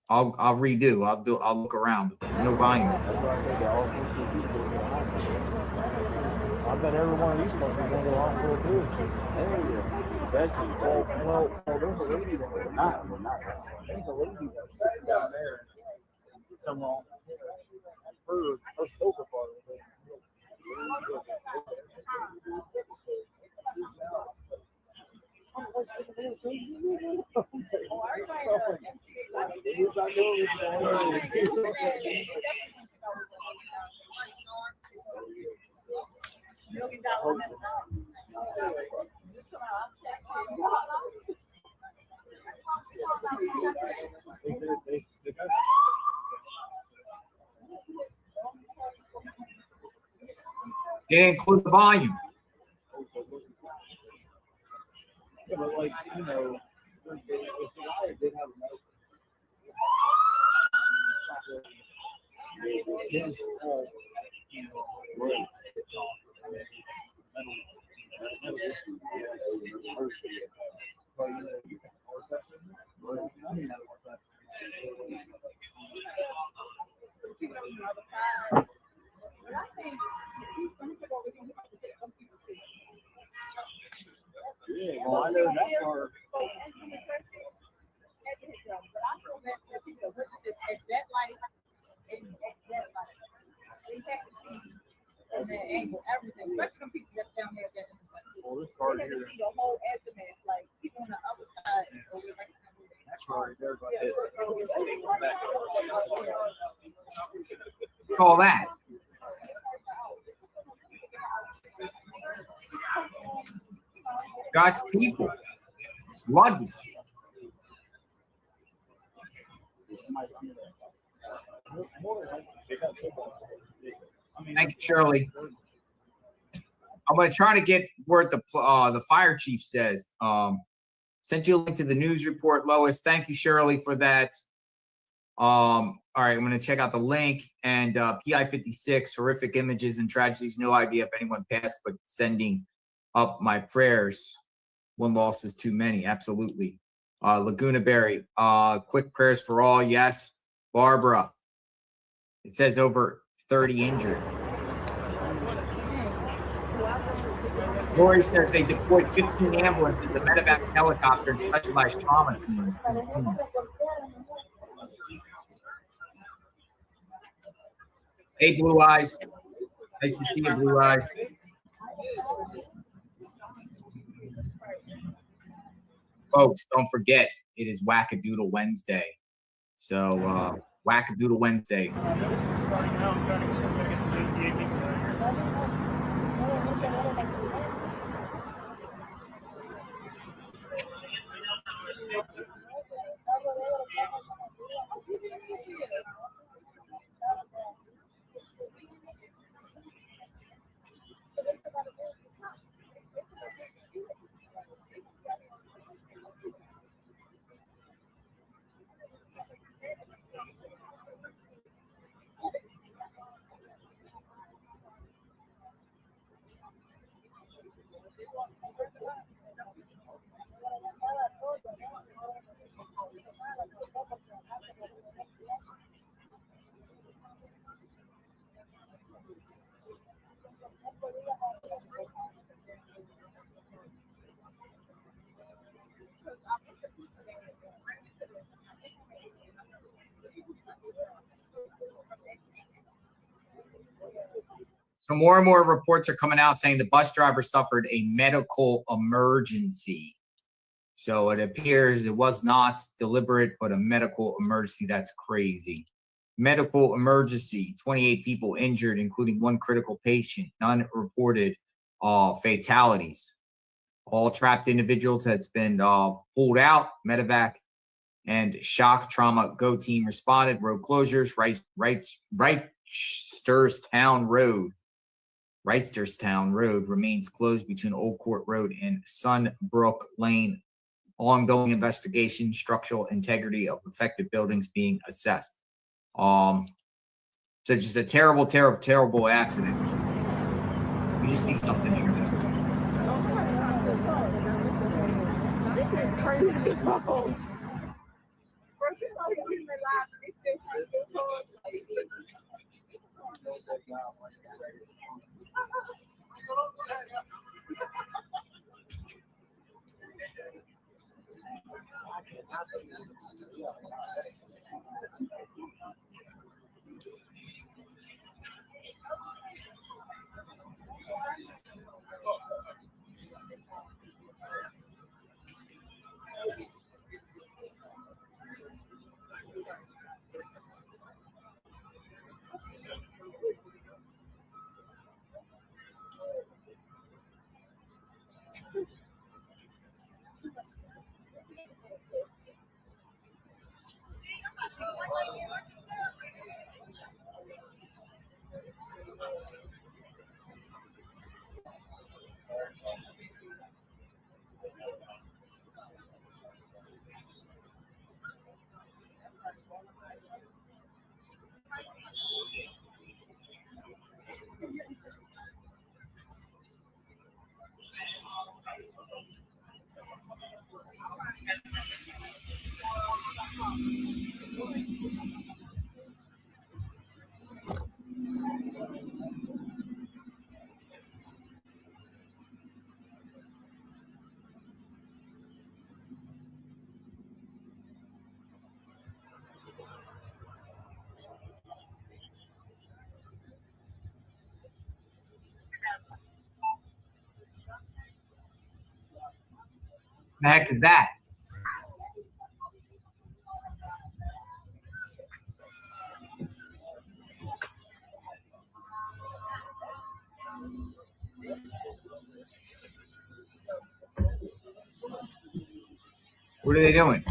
I'll redo. I'll look around. No volume. I bet every one of these folks are going to go off for too. Especially, well, there's a lady that not. There's a lady that's sitting down there. Someone, her sofa part of it. They didn't include the volume. Yeah, but like, you know, if the guy did have a his whole, you know, race, yeah, well, I know that part. Well, this part here. That's right there. What's all that? God's people. Luggage. Thank you, Shirley. I'm going to try to get where the fire chief says. Sent you a link to the news report, Lois. Thank you, Shirley, for that. All right, I'm going to check out the link. And PI 56, horrific images and tragedies. No idea if anyone passed, but sending up my prayers. One loss is too many. Absolutely. Laguna Berry, quick prayers for all. Yes. Barbara, it says over 30 injured. Lori says they deployed 15 ambulances, a medevac helicopter, and specialized trauma teams. Hey, Blue Eyes. Nice to see you, Blue Eyes. Folks, don't forget, it is Wackadoodle Wednesday. So, Wackadoodle Wednesday. So more and more reports are coming out saying the bus driver suffered a medical emergency. So it appears it was not deliberate, but a medical emergency. That's crazy. Medical emergency, 28 people injured, including one critical patient. None reported fatalities. All trapped individuals has been pulled out. Medevac and shock trauma go team responded. Road closures. Wrighsterstown Road remains closed between Old Court Road and Sunbrook Lane. Ongoing investigation, structural integrity of affected buildings being assessed. So just a terrible, terrible, terrible accident. You just see something here. This is crazy. The heck is that? What are they doing?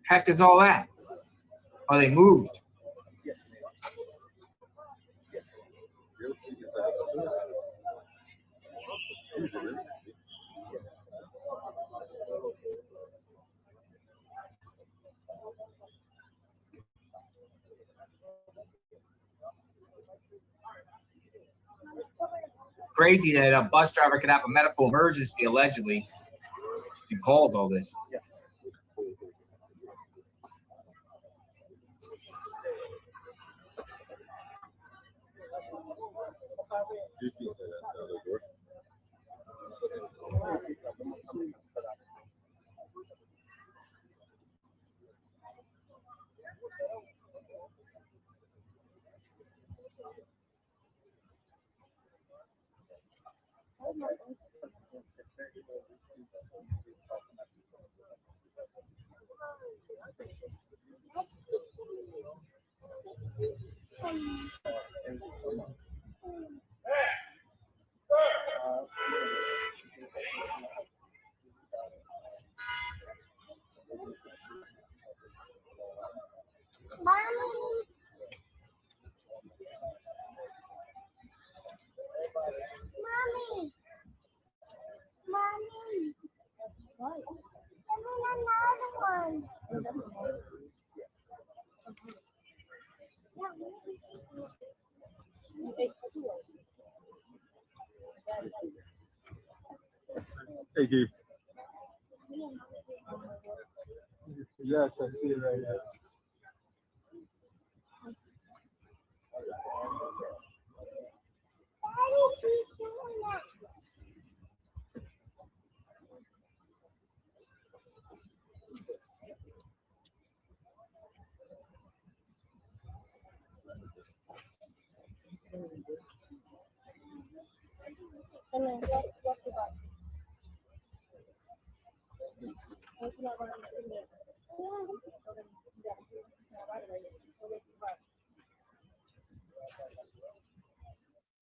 Heck is all that? Oh, they moved. Crazy that a bus driver could have a medical emergency allegedly and calls all this. Hey, Keith. Yes, I see it right now.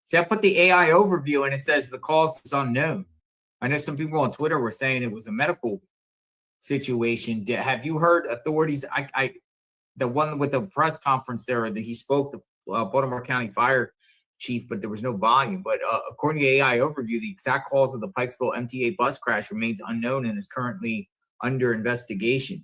See, I put the AI overview and it says the cause is unknown. I know some people on Twitter were saying it was a medical situation. Have you heard authorities? The one with the press conference there that he spoke, the Baltimore County Fire Chief, but there was no volume. But according to the AI overview, the exact cause of the Pikesville MTA bus crash remains unknown and is currently under investigation.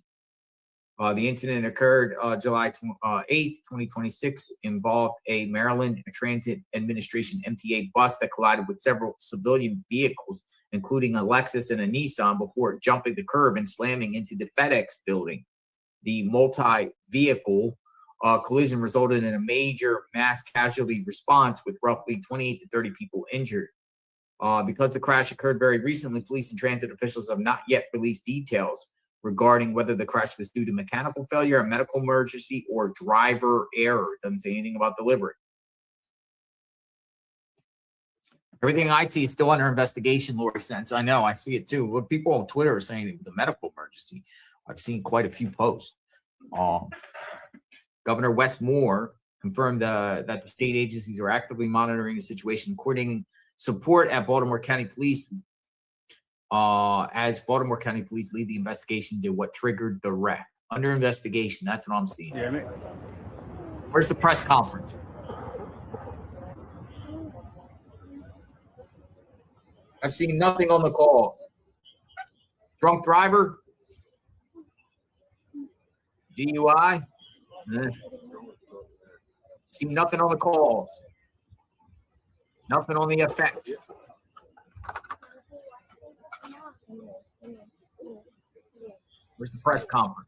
The incident occurred July 8th, 2026, involved a Maryland Transit Administration MTA bus that collided with several civilian vehicles, including a Lexus and a Nissan, before jumping the curb and slamming into the FedEx building. The multi-vehicle collision resulted in a major mass casualty response with roughly 28 to 30 people injured. Because the crash occurred very recently, police and transit officials have not yet released details regarding whether the crash was due to mechanical failure, a medical emergency, or driver error. It doesn't say anything about delivery. Everything I see is still under investigation, Lori sends. I know, I see it too. What people on Twitter are saying it was a medical emergency. I've seen quite a few posts. Governor Wes Moore confirmed that the state agencies are actively monitoring the situation, coordinating support at Baltimore County Police as Baltimore County Police lead the investigation into what triggered the wreck. Under investigation, that's what I'm seeing. Yeah, Where's the press conference? I've seen nothing on the calls. Drunk driver? DUI? See nothing on the calls. Nothing on the effect. Where's the press conference?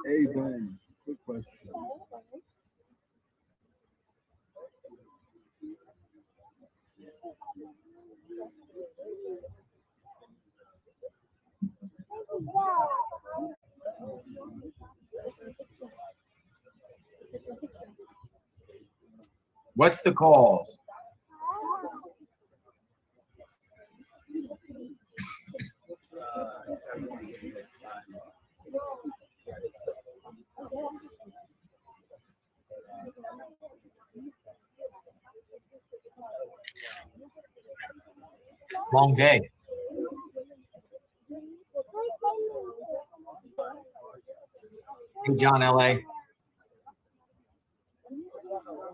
Hey, Ben, quick question. What's the cause? Long day. Hey, John, LA.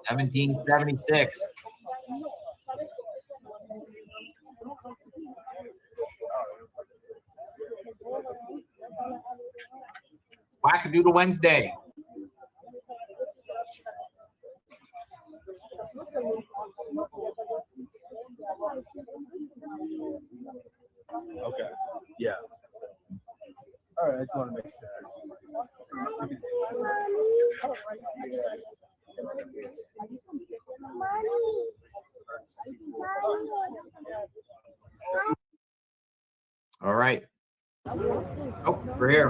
1776. Wackadoodle Wednesday. Okay. Yeah. All right. I just want to make sure. All right. Oh, we're here.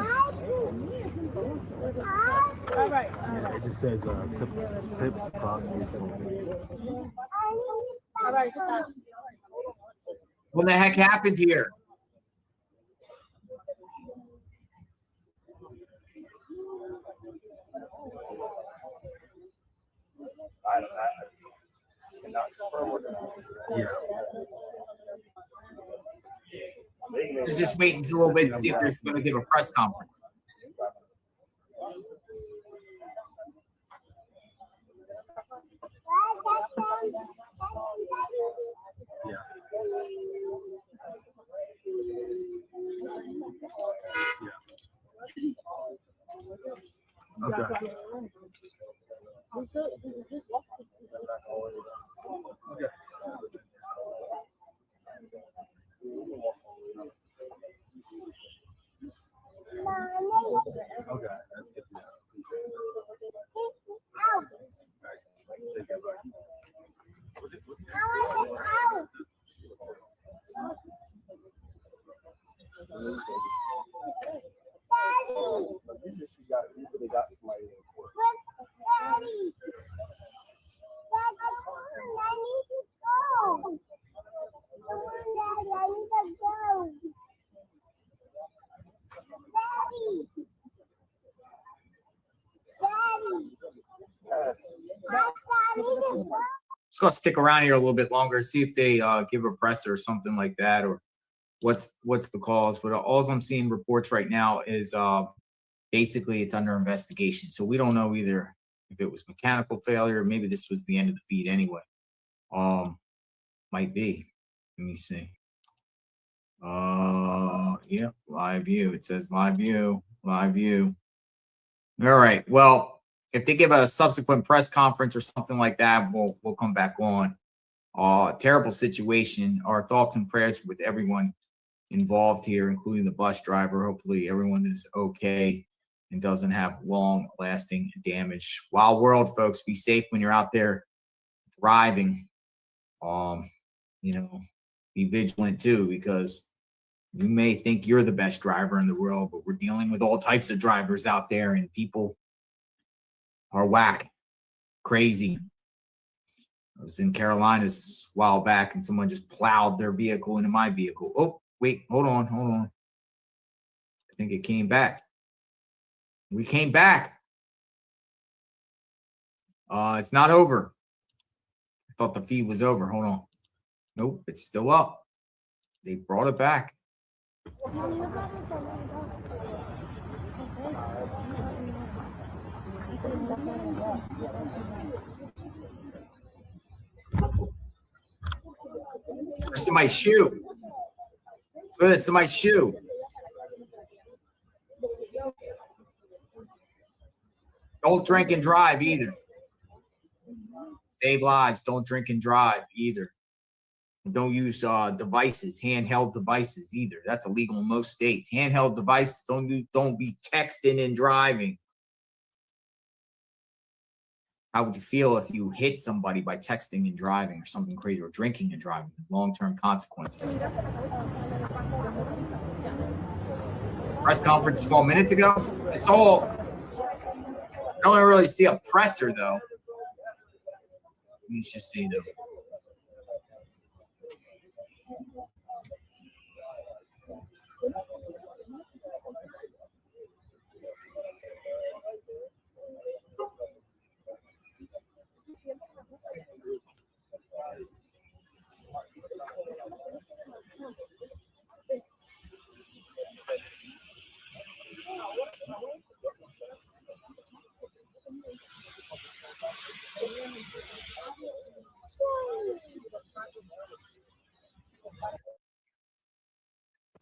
All right. It just says Pips proxy. What the heck happened here? Let's just wait until a little bit and see if they're going to give a press conference. Okay. Okay, that's good to know. Just gonna stick around here a little bit longer, see if they give a presser or something like that, or what's the cause. But all I'm seeing reports right now is basically it's under investigation. So we don't know either if it was mechanical failure, maybe this was the end of the feed anyway. Might be. Let me see. Yeah, live view. It says live view, live view. All right. Well, if they give a subsequent press conference or something like that, we'll come back on. Terrible situation. Our thoughts and prayers with everyone involved here, including the bus driver. Hopefully everyone is okay and doesn't have long-lasting damage. Wild world, folks. Be safe when you're out there driving. You know, be vigilant too, because you may think you're the best driver in the world, but we're dealing with all types of drivers out there, and people are whack, crazy. I was in Carolinas a while back, and someone just plowed their vehicle into my vehicle. Oh, wait, hold on. I think it came back. We came back. It's not over. I thought the feed was over. Hold on. Nope, it's still up. They brought it back. There's somebody's shoe. Look, it's somebody's shoe. Don't drink and drive either. Save lives. Don't drink and drive either. Don't use devices, handheld devices either. That's illegal in most states. Handheld devices. Don't be texting and driving. How would you feel if you hit somebody by texting and driving or something crazy, or drinking and driving? There's long-term consequences. Press conference 12 minutes ago. It's all. I don't really see a presser though. Let me just see though.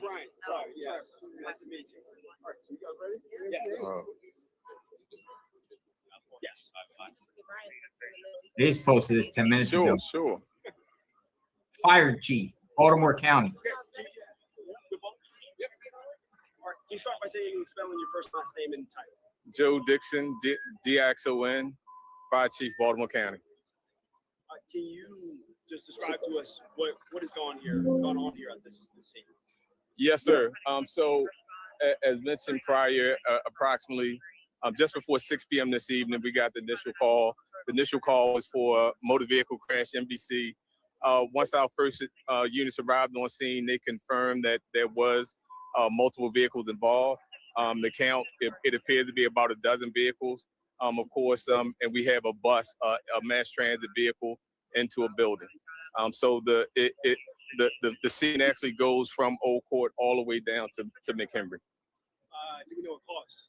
Brian, sorry, yes. Nice to meet you. All right, so you guys ready? Yes. Yes. They just posted this 10 minutes ago. Sure. Fire chief, Baltimore County. Okay. All right, can you start by saying spelling your first last name and title? Joe Dixon, DXON, Fire Chief, Baltimore County. Can you just describe to us what has gone on here at this scene? Yes, sir. So, as mentioned prior, approximately just before 6 p.m. this evening, we got the initial call. The initial call was for motor vehicle crash, MVC. Once our first units arrived on scene, they confirmed that there was multiple vehicles involved. The count, it appeared to be about a dozen vehicles. of course, and we have a bus, a mass transit vehicle into a building. So the scene actually goes from Old Court all the way down to McHenry. Do we know a cause?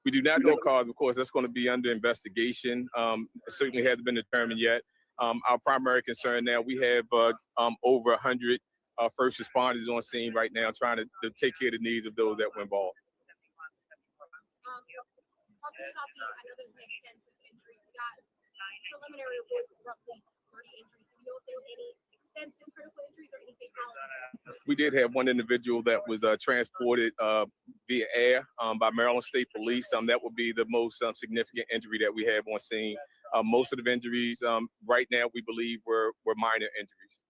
We do not know cause, of course. That's going to be under investigation. It certainly hasn't been determined yet. Our primary concern now, we have over 100 first responders on scene right now trying to take care of the needs of those that were involved. Talking about I know there's an extensive injuries. We got preliminary reports of roughly 30 injuries. Do we know if there's any extensive critical injuries or any fatalities? We did have one individual that was transported via air by Maryland State Police. That would be the most significant injury that we have on scene. Most of the injuries right now, we believe, were minor injuries.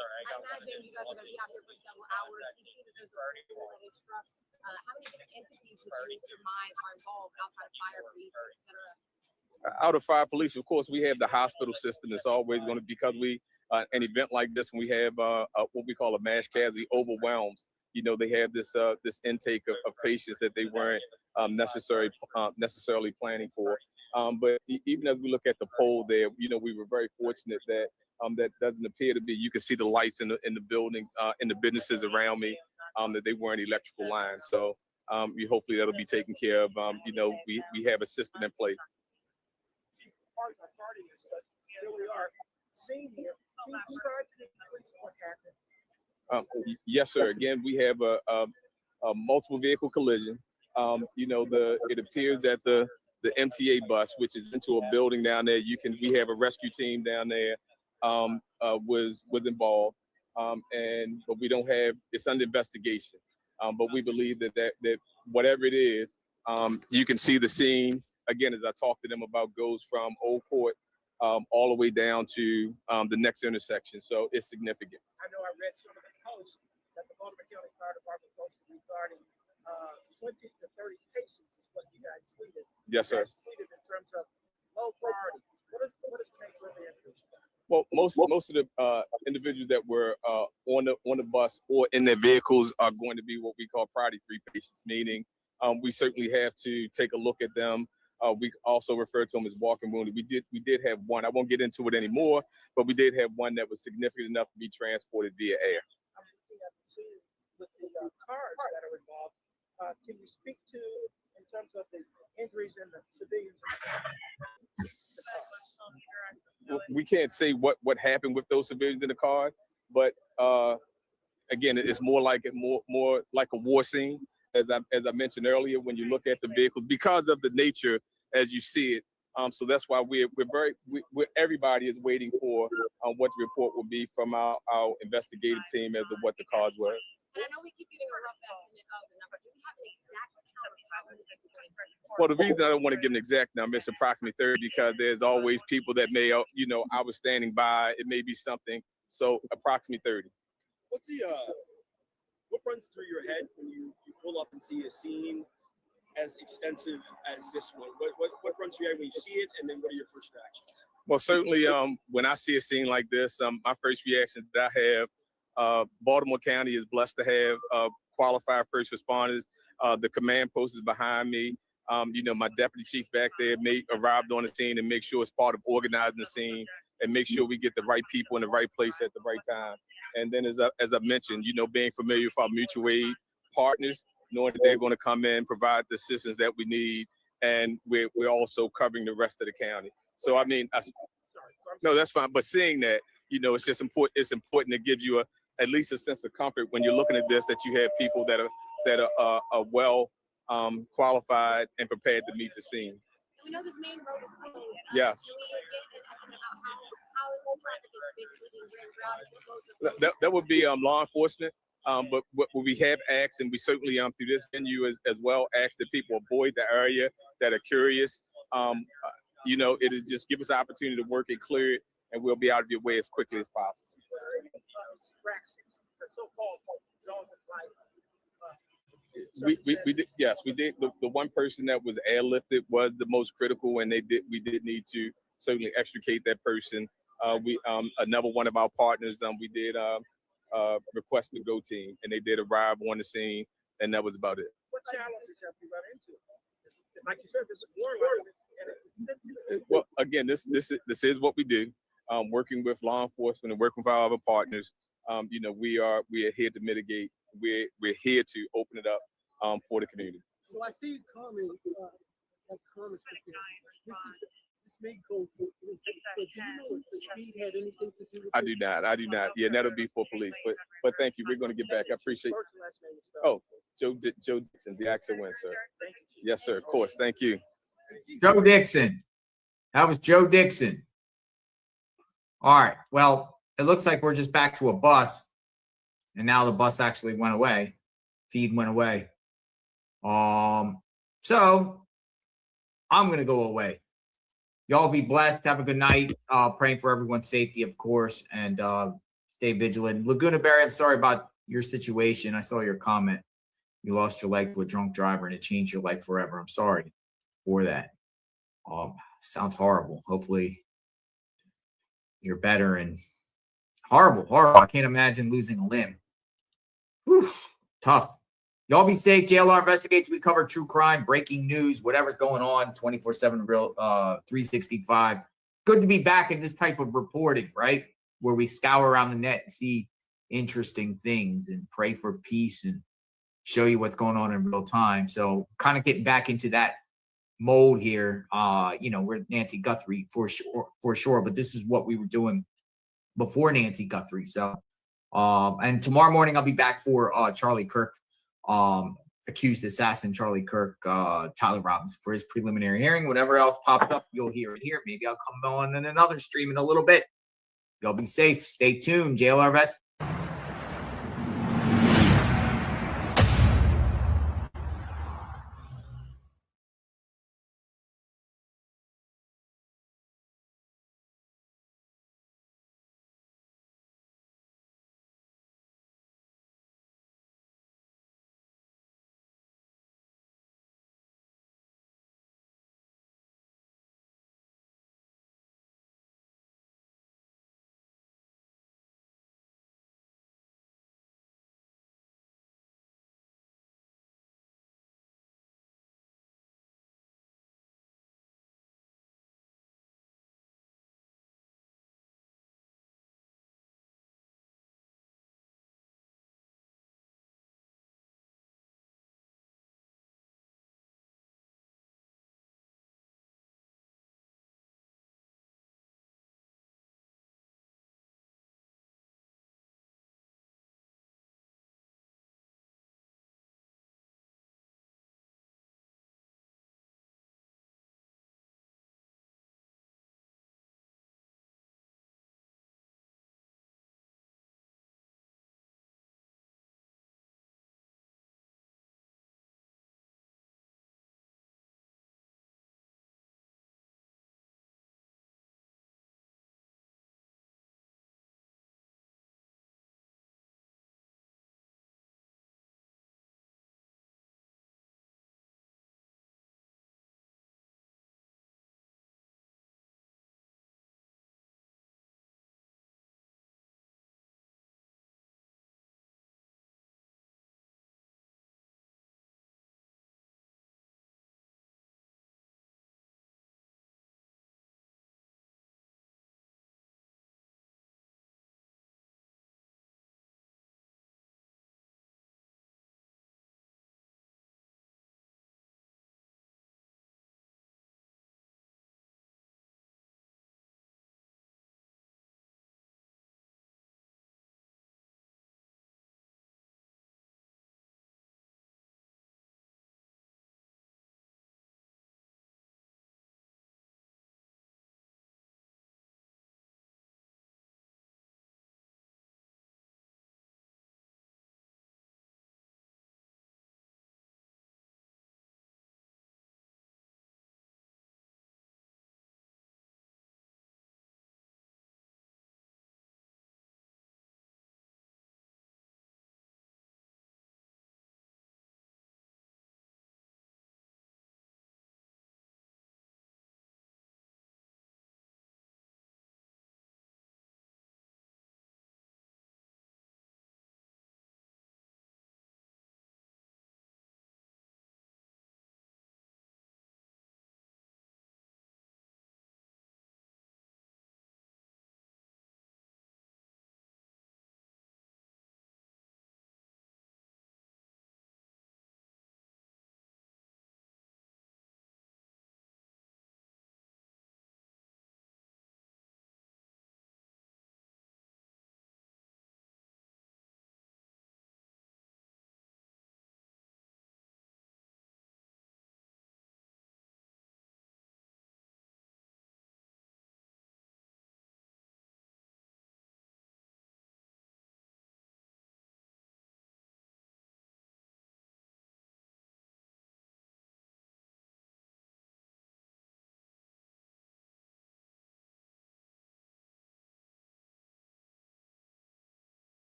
I imagine you guys are going to be out here for several hours. You see that there's a vehicle that is struck. How many different entities would you surmise are involved outside of fire, police, et cetera? Out of fire police, of course, we have the hospital system. It's always going to, because an event like this, when we have what we call a mass casualty overwhelms, you know, they have this intake of patients that they weren't necessarily planning for. But even as we look at the poll there, you know, we were very fortunate that that doesn't appear to be. You can see the lights in the buildings, in the businesses around me, that they weren't electrical lines. So hopefully that'll be taken care of. You know, we have a system in place. Parts are tardiness, but here we are seeing here. Can you describe to the police what happened? Yes, sir. Again, we have a multiple vehicle collision. You know, it appears that the MTA bus, which is into a building down there, we have a rescue team down there, was involved. But we don't have, it's under investigation. But we believe that whatever it is, you can see the scene, again, as I talked to them about, goes from Old Court all the way down to the next intersection. So it's significant. I know I read some of the posts that the Baltimore County Fire Department posted regarding 20 to 30 patients is what you guys tweeted. Yes, sir. You guys tweeted in terms of low priority. What is the nature of the injuries? Well, most of the individuals that were on the bus or in their vehicles are going to be what we call priority 3 patients, meaning we certainly have to take a look at them. We also refer to them as walking wounded. We did have one. I won't get into it anymore, but we did have one that was significant enough to be transported via air. I'm looking at the scene with the cars that are involved. Can you speak to, in terms of the injuries and the civilians? We can't say what happened with those civilians in the car, but again, it's more like a war scene, as I mentioned earlier. When you look at the vehicles, because of the nature as you see it, so that's why everybody is waiting for what the report will be from our investigative team as to what the cause was. And I know we keep getting a rough estimate of the number. Do we have an exact count of how many people? Well, the reason I don't want to give an exact number, it's approximately 30, because there's always people that may, you know, I was standing by, it may be something. So approximately 30. What's what runs through your head when you pull up and see a scene as extensive as this one? What runs through your head when you see it, and then what are your first reactions? Well, certainly when I see a scene like this, my first reaction that I have, Baltimore County is blessed to have qualified first responders. The command post is behind me. You know, my deputy chief back there arrived on the scene and make sure it's part of organizing the scene and make sure we get the right people in the right place at the right time. And then as I mentioned, you know, being familiar with our mutual aid partners, knowing that they're going to come in, provide the assistance that we need, and we're also covering the rest of the county. So, I mean, no, that's fine. But seeing that, you know, it's just important. It's important to give you at least a sense of comfort when you're looking at this, that you have people that are well qualified and prepared to meet the scene. We know this main road is closed. Yes. Can we get an estimate about how traffic is basically being routed? That would be law enforcement. But what we have asked, and we certainly through this venue as well, asked that people avoid the area that are curious. You know, it is just give us an opportunity to work and clear it, and we'll be out of your way as quickly as possible. Distractions, the so-called zones of life. We did, yes, we did. The one person that was airlifted was the most critical, and we did need to certainly extricate that person. Another one of our partners, we did request a go team, and they did arrive on the scene, and that was about it. What challenges have you run into? like you said, this is warlike and it's extensive. Well, again, this is what we do. Working with law enforcement and working with our other partners. You know, we are here to mitigate. We're here to open it up for the community. So I see Carmen, like Carmen's this may go for police, but do you know if the speed had anything to do with I do not. Yeah, that'll be for police. But thank you. We're going to get back. I appreciate. First and last name is spelled. Oh, Joe Dixon, the AXA win, sir. Yes, sir. Of course. Thank you. Joe Dixon. That was Joe Dixon. All right. Well, it looks like we're just back to a bus. And now the bus actually went away. Feed went away. So I'm going to go away. Y'all be blessed. Have a good night. Praying for everyone's safety, of course, and stay vigilant. Laguna Berry, I'm sorry about your situation. I saw your comment. You lost your leg to a drunk driver and it changed your life forever. I'm sorry for that. Sounds horrible. Hopefully you're better. And horrible. I can't imagine losing a limb. Whew, tough. Y'all be safe. JLR Investigates. We cover true crime, breaking news, whatever's going on, 24/7 real 365. Good to be back in this type of reporting, right? Where we scour around the net and see interesting things and pray for peace and show you what's going on in real time. So kind of getting back into that mode here. You know, we're Nancy Guthrie for sure, but this is what we were doing before Nancy Guthrie. So and tomorrow morning I'll be back for Charlie Kirk. Accused assassin Charlie Kirk, Tyler Robbins for his preliminary hearing. Whatever else pops up, you'll hear it here. Maybe I'll come on in another stream in a little bit. Y'all be safe. Stay tuned. JLR Vest.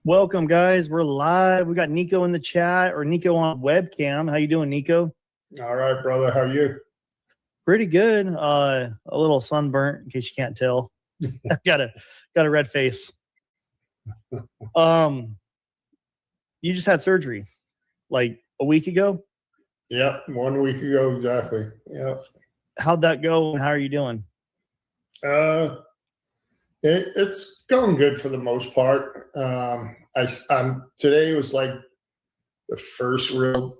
Welcome, guys. We're live. We got Nico in the chat, or Nico on webcam. How you doing, Nico? All right, brother. How are you? Pretty good. A little sunburnt, in case you can't tell. got a red face. You just had surgery like a week ago? Yep, 1 week ago exactly. Yep. How'd that go and how are you doing? It's going good for the most part. Today was like the first real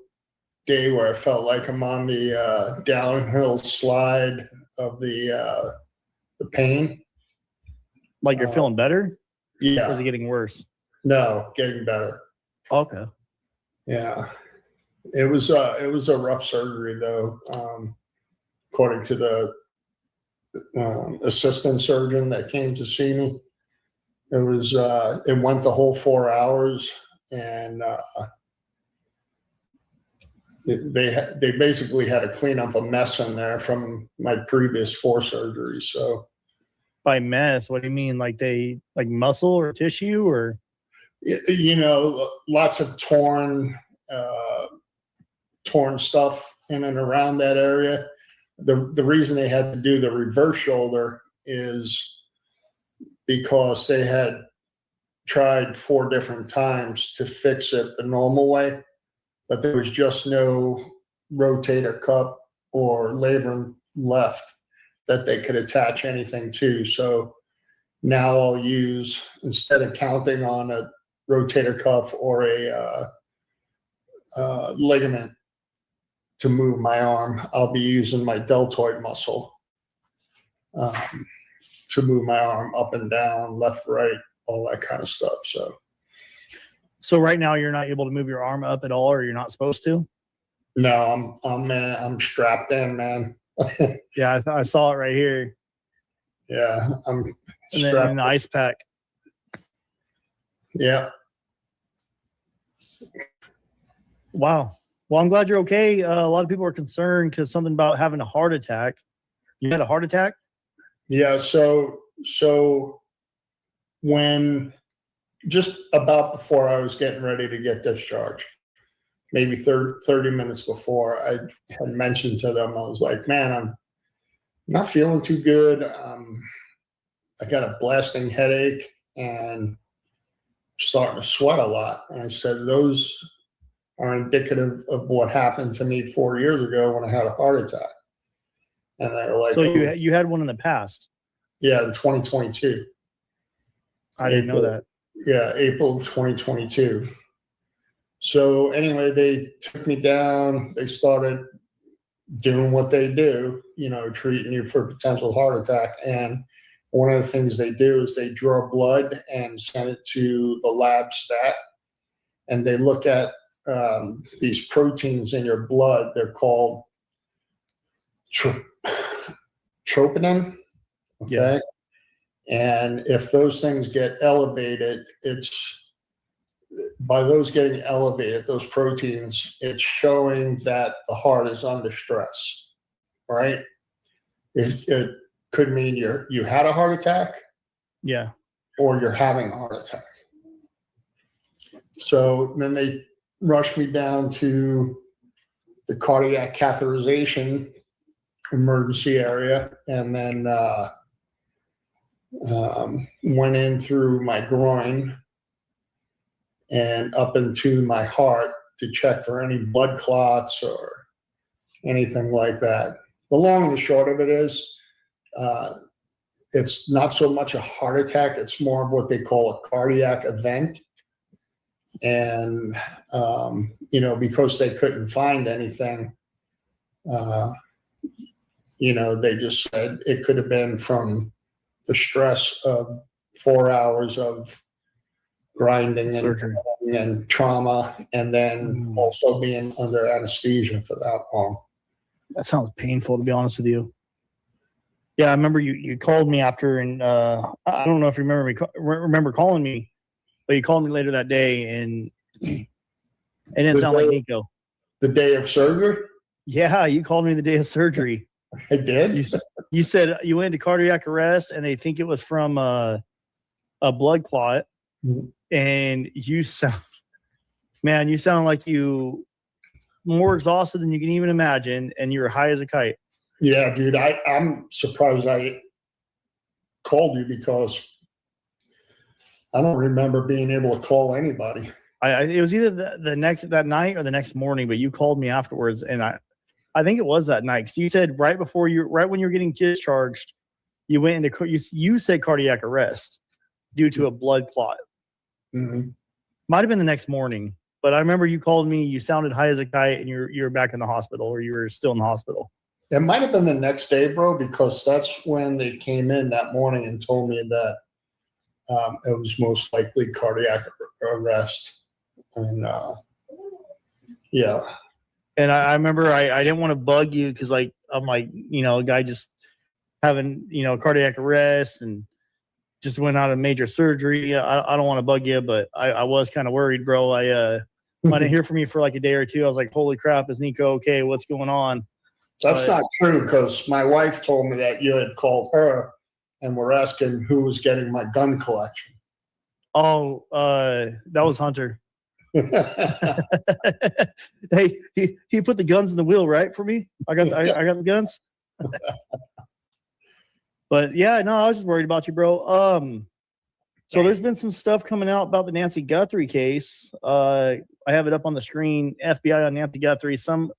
day where I felt like I'm on the downhill slide of the pain. Like you're feeling better? Yeah. Or is it getting worse? No, getting better. Okay. Yeah. It was a rough surgery though. According to the assistant surgeon that came to see me, it went the whole 4 hours, and they basically had to clean up a mess in there from my previous 4 surgeries. So by mess, what do you mean? Like muscle or tissue or? Lots of torn stuff in and around that area. The reason they had to do the reverse shoulder is because they had tried 4 different times to fix it the normal way, but there was just no rotator cuff or labrum left that they could attach anything to. So now I'll use, instead of counting on a rotator cuff or a ligament to move my arm, I'll be using my deltoid muscle to move my arm up and down, left, right, all that kind of stuff. So right now you're not able to move your arm up at all, or you're not supposed to? No, I'm strapped in, man. Yeah, I saw it right here. Yeah, I'm and then in the ice pack. Yeah. Wow. Well, I'm glad you're okay. A lot of people are concerned because something about having a heart attack. You had a heart attack? Yeah. So when just about before I was getting ready to get discharged, maybe 30 minutes before, I had mentioned to them, I was like, man, I'm not feeling too good. I got a blasting headache and starting to sweat a lot. And I said, those are indicative of what happened to me 4 years ago when I had a heart attack. And they were like, so you had one in the past? Yeah, in 2022. I didn't know that. Yeah, April of 2022. So anyway, they took me down. They started doing what they do, treating you for potential heart attack. And one of the things they do is they draw blood and send it to the lab stat. And they look at these proteins in your blood. They're called troponin. Okay. Yeah. And if those things get elevated, by those getting elevated, those proteins, it's showing that the heart is under stress, right? It could mean you had a heart attack. Yeah. Or you're having a heart attack. So then they rushed me down to the cardiac catheterization emergency area, and then went in through my groin and up into my heart to check for any blood clots or anything like that. The long and the short of it is, it's not so much a heart attack, it's more of what they call a cardiac event. And, because they couldn't find anything, they just said it could have been from the stress of 4 hours of grinding and trauma, and then also being under anesthesia for that long. That sounds painful, to be honest with you. Yeah, I remember you called me after, and I don't know if you remember calling me, but you called me later that day, and it didn't sound like Nico. The day of surgery? Yeah, you called me the day of surgery. I did? You said you went into cardiac arrest, and they think it was from a blood clot. and you sound, man, you sound like you more exhausted than you can even imagine, and you're high as a kite. Yeah, dude, I'm surprised I called you because I don't remember being able to call anybody. It was either that night or the next morning, but you called me afterwards, and I think it was that night because you said right when you were getting discharged, you went into you said cardiac arrest due to a blood clot. Mm-hmm. Might have been the next morning, but I remember you called me. You sounded high as a kite, and you're back in the hospital, or you were still in the hospital. It might have been the next day, bro, because that's when they came in that morning and told me that it was most likely cardiac arrest. And yeah. And I remember I didn't want to bug you because I'm like, a guy just having, cardiac arrest and just went out of major surgery. I don't want to bug you, but I was kind of worried, bro. I didn't hear from you for like a day or two. I was like, holy crap, is Nico okay? What's going on? That's not true because my wife told me that you had called her and were asking who was getting my gun collection. Oh, that was Hunter. Hey, he put the guns in the wheel, right, for me. I got the guns. But yeah, no, I was just worried about you, bro. So there's been some stuff coming out about the Nancy Guthrie case. I have it up on the screen. FBI on Nancy Guthrie. Some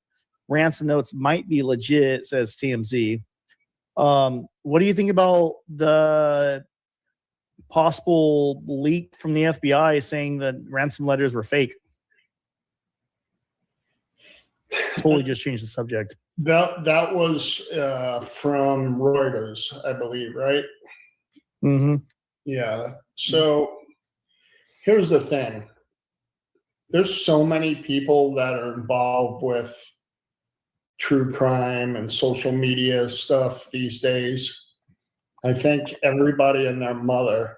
ransom notes might be legit, says TMZ. What do you think about the possible leak from the FBI saying that ransom letters were fake? Totally just changed the subject. That was from Reuters, I believe, right? Mm-hmm. Yeah. So here's the thing. There's so many people that are involved with true crime and social media stuff these days. I think everybody and their mother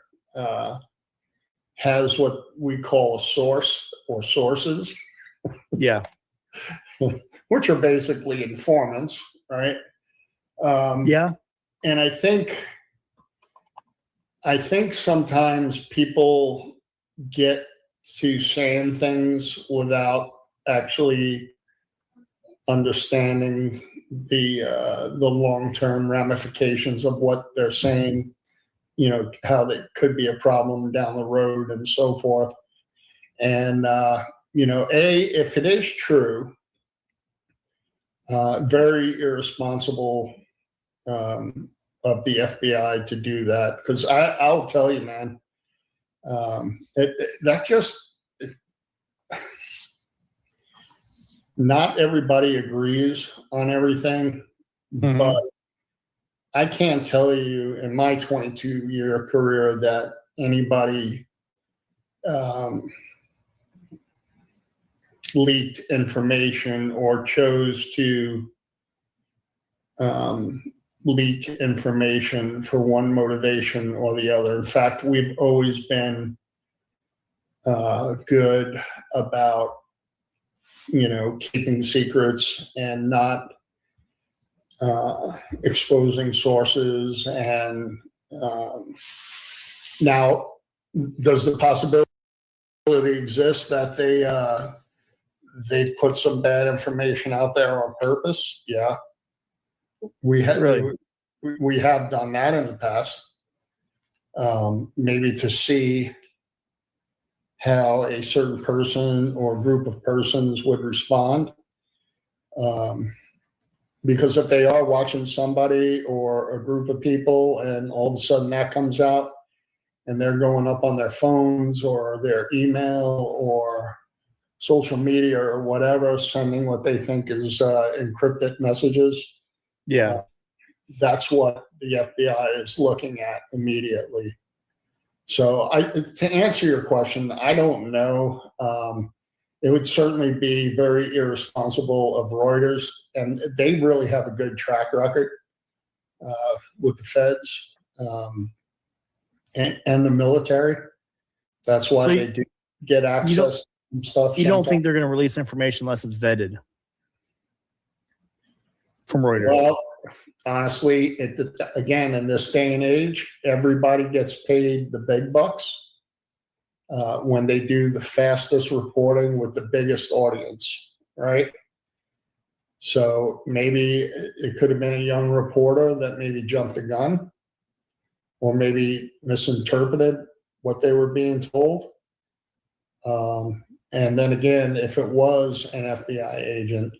has what we call a source or sources. Yeah. Which are basically informants, right? Yeah. And I think sometimes people get to saying things without actually understanding the long-term ramifications of what they're saying, how that could be a problem down the road and so forth. And, if it is true, very irresponsible of the FBI to do that. Because I'll tell you, man, not everybody agrees on everything, but I can't tell you in my 22-year career that anybody leaked information or chose to leak information for one motivation or the other. In fact, we've always been good about, keeping secrets and not exposing sources. And now, does the possibility exist that they put some bad information out there on purpose? Yeah. We have done that in the past. Maybe to see how a certain person or group of persons would respond. Because if they are watching somebody or a group of people and all of a sudden that comes out and they're going up on their phones or their email or social media or whatever, sending what they think is encrypted messages. Yeah. That's what the FBI is looking at immediately. So to answer your question, I don't know. It would certainly be very irresponsible of Reuters, and they really have a good track record with the feds and the military. That's why they do get access and stuff. You don't think they're going to release information unless it's vetted from Reuters? Well, honestly, again, in this day and age, everybody gets paid the big bucks. when they do the fastest reporting with the biggest audience, right? So maybe it could have been a young reporter that maybe jumped the gun or maybe misinterpreted what they were being told. And then again, if it was an FBI agent,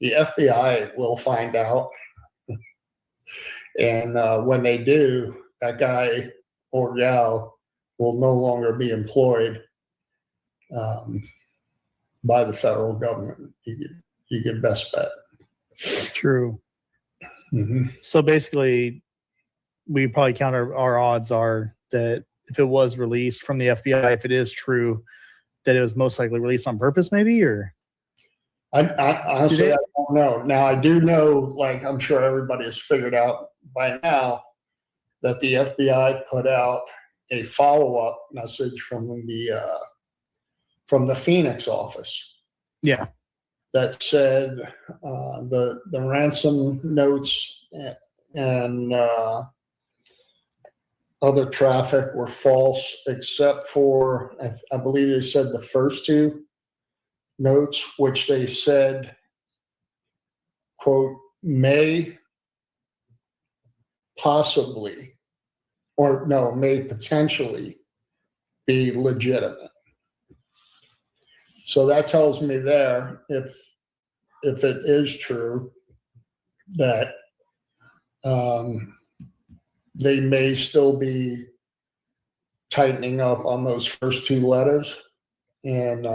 the FBI will find out. And when they do, that guy or gal will no longer be employed by the federal government. You get best bet. True. Mm-hmm. So basically, we probably count our odds are that if it was released from the FBI, if it is true, that it was most likely released on purpose, maybe, or I honestly, I don't know. Now, I do know, like I'm sure everybody has figured out by now, that the FBI put out a follow-up message from the Phoenix office. Yeah. That said the ransom notes and other traffic were false, except for, I believe they said the first two notes, which they said, quote, may possibly, or no, may potentially be legitimate. So that tells me there, if it is true, that they may still be tightening up on those first two letters, and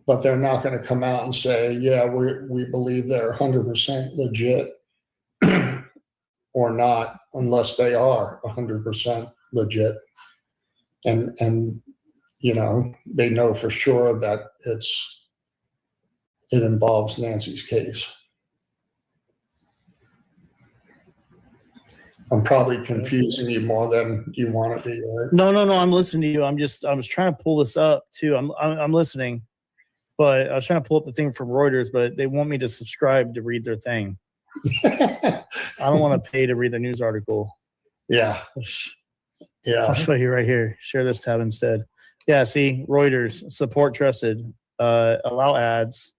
but they're not going to come out and say, yeah, we believe they're 100% legit or not, unless they are 100% legit, and you know, they know for sure that it involves Nancy's case. I'm probably confusing you more than you want to be, right? No. I'm listening to you. I was trying to pull this up too. I'm listening, but I was trying to pull up the thing from Reuters, but they want me to subscribe to read their thing. I don't want to pay to read the news article. Yeah. Yeah. I'll show you right here. Share this tab instead. Yeah. See, Reuters, support trusted, allow ads,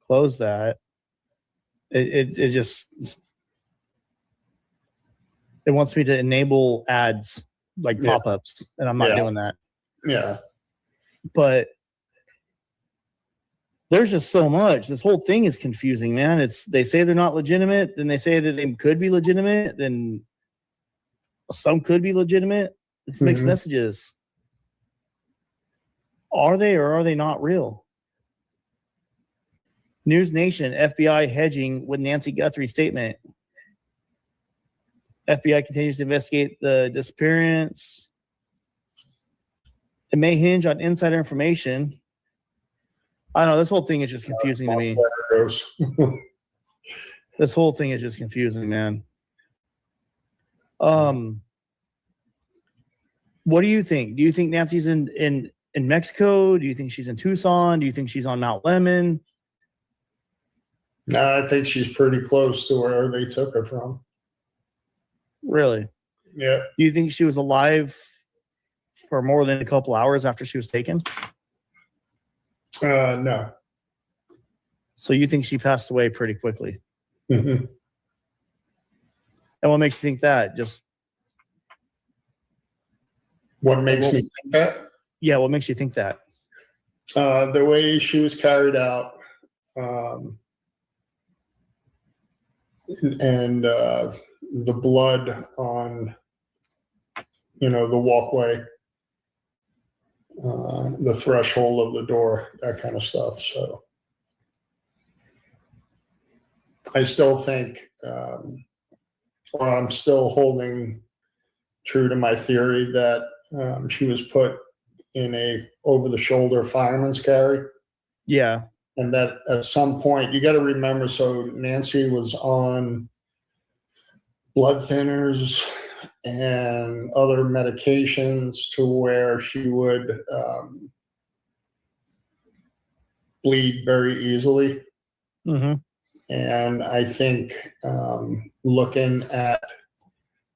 close that. It just, it wants me to enable ads like pop-ups, and I'm not doing that. Yeah. But there's just so much. This whole thing is confusing, man. They say they're not legitimate, then they say that they could be legitimate, then some could be legitimate. It's mixed messages. Are they or are they not real? News Nation, FBI hedging with Nancy Guthrie statement. FBI continues to investigate the disappearance. It may hinge on insider information. I don't know. This whole thing is just confusing to me. This whole thing is just confusing, man. What do you think? Do you think Nancy's in Mexico? Do you think she's in Tucson? Do you think she's on Mount Lemmon? No, I think she's pretty close to where they took her from. Really? Yeah. Do you think she was alive for more than a couple hours after she was taken? No. So you think she passed away pretty quickly? Mm-hmm. And what makes you think that? Just what makes me think that? Yeah, what makes you think that? The way she was carried out, and the blood on, the walkway, the threshold of the door, that kind of stuff. So I still think, I'm still holding true to my theory that she was put in a over-the-shoulder fireman's carry. Yeah. And that at some point, you got to remember, so Nancy was on blood thinners and other medications to where she would bleed very easily. Mm-hmm. And I think looking at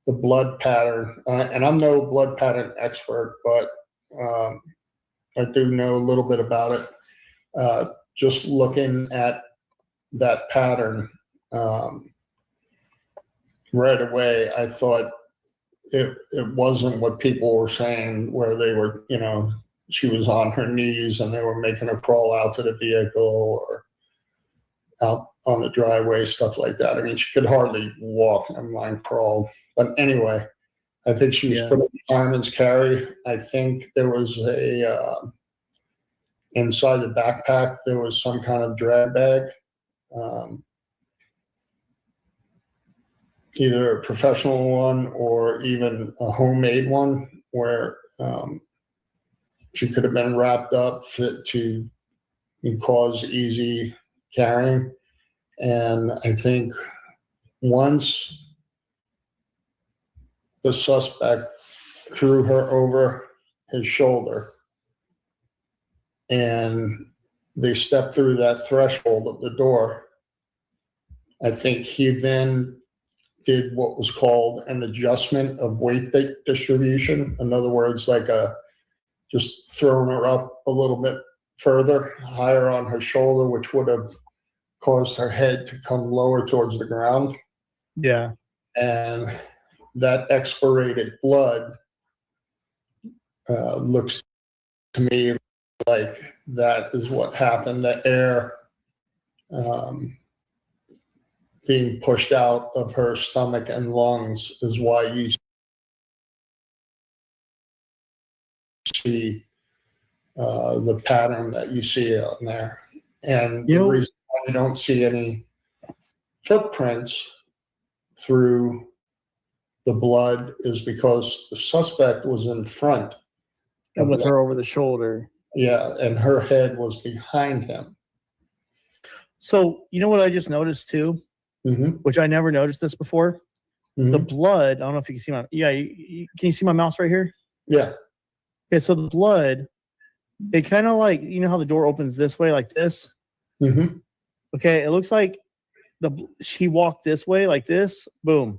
the blood pattern, and I'm no blood pattern expert, but I do know a little bit about it. Just looking at that pattern right away, I thought it wasn't what people were saying, where they were, she was on her knees and they were making her crawl out to the vehicle or out on the driveway, stuff like that. I mean, she could hardly walk, never mind crawl. But anyway, I think she was put in fireman's carry. I think there was inside the backpack, there was some kind of drag bag, either a professional one or even a homemade one, where she could have been wrapped up fit to cause easy carrying. And I think once the suspect threw her over his shoulder and they stepped through that threshold of the door, I think he then did what was called an adjustment of weight distribution. In other words, like just throwing her up a little bit further, higher on her shoulder, which would have caused her head to come lower towards the ground. Yeah. And that expirated blood looks to me like that is what happened. The air being pushed out of her stomach and lungs is why you see the pattern that you see on there. And the reason why you don't see any footprints through the blood is because the suspect was in front. And with her over the shoulder. Yeah, and her head was behind him. So, you know what I just noticed too? Which I never noticed this before. The blood, I don't know if you can see my, can you see my mouse right here? Yeah. Okay, so the blood, it kind of like, you know how the door opens this way like this? Okay, it looks like she walked this way like this, boom.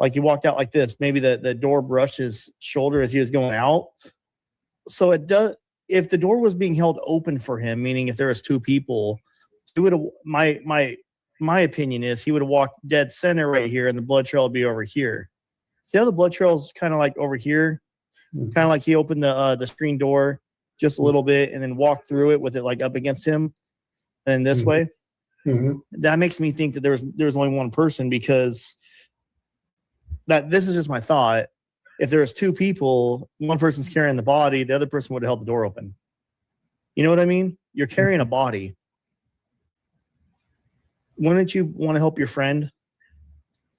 Like he walked out like this. Maybe the door brushed his shoulder as he was going out. So it does, if the door was being held open for him, meaning if there was two people, it would have, my opinion is he would have walked dead center right here and the blood trail would be over here. See how the blood trail is kind of like over here? Kind of like he opened the screen door just a little bit and then walked through it with it like up against him and this way. That makes me think that there's only one person, because this is just my thought. If there was two people, one person's carrying the body, the other person would have held the door open. You know what I mean? You're carrying a body. Wouldn't you want to help your friend?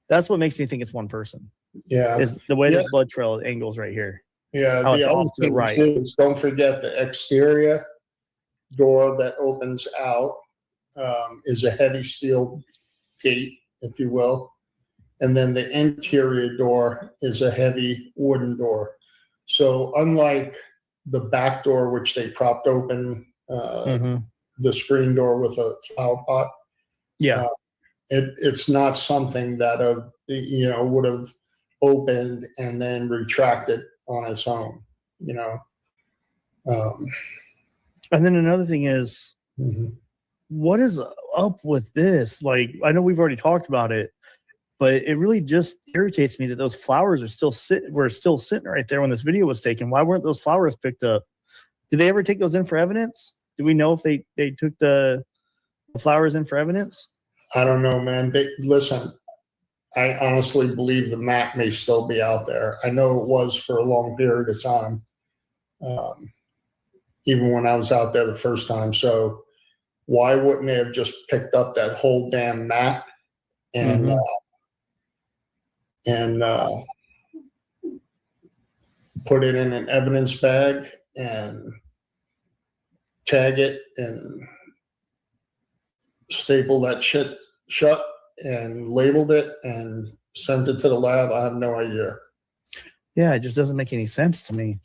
That's what makes me think it's one person. Yeah. Is the way this blood trail angles right here. Yeah. How it's The off other to the thing right. is, don't forget the exterior door that opens out is a heavy steel gate, if you will. And then the interior door is a heavy wooden door. So unlike the back door, which they propped open, the screen door with a flower pot, it's not something that would have opened and then retracted on its own. And then another thing is, what is up with this? Like, I know we've already talked about it, but it really just irritates me that those flowers were still sitting right there when this video was taken. Why weren't those flowers picked up? Did they ever take those in for evidence? Do we know if they took the flowers in for evidence? I don't know, man. Listen, I honestly believe the map may still be out there. I know it was for a long period of time, even when I was out there the first time. So why wouldn't they have just picked up that whole damn map and put it in an evidence bag and tag it and staple that shit shut and labeled it and sent it to the lab? I have no idea. Yeah, it just doesn't make any sense to me.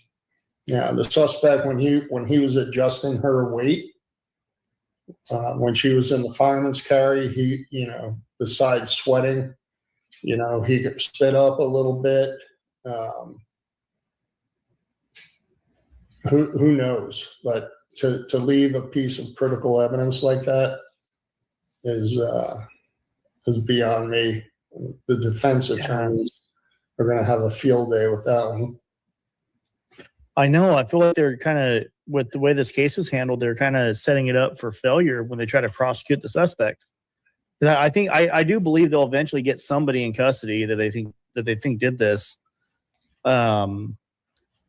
Yeah, the suspect, when he was adjusting her weight, when she was in the fireman's carry, he, besides sweating, he could spit up a little bit. Who knows? But to leave a piece of critical evidence like that is beyond me. The defense attorneys are going to have a field day with that one. I know. I feel like they're kind of, with the way this case was handled, they're kind of setting it up for failure when they try to prosecute the suspect. I think I do believe they'll eventually get somebody in custody that they think did this. And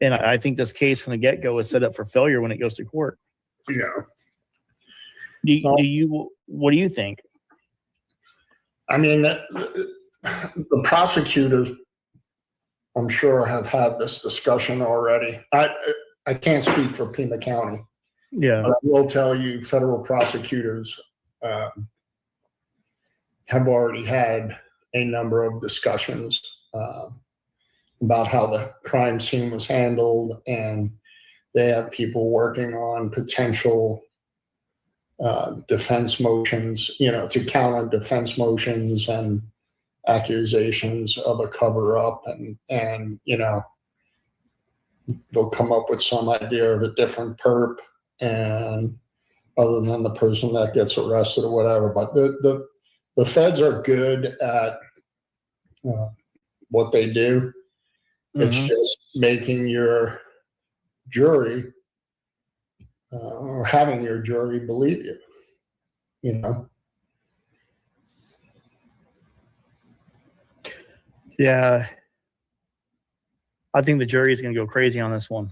I think this case from the get-go is set up for failure when it goes to court. Yeah. What do you think? I mean, the prosecutors, I'm sure, have had this discussion already. I can't speak for Pima County. Yeah. But I will tell you, federal prosecutors have already had a number of discussions about how the crime scene was handled, and they have people working on potential defense motions, to counter defense motions and accusations of a cover-up, and they'll come up with some idea of a different perp, and other than the person that gets arrested or whatever. But the feds are good at what they do. It's just making your jury or having your jury believe you. Yeah. I think the jury is going to go crazy on this one.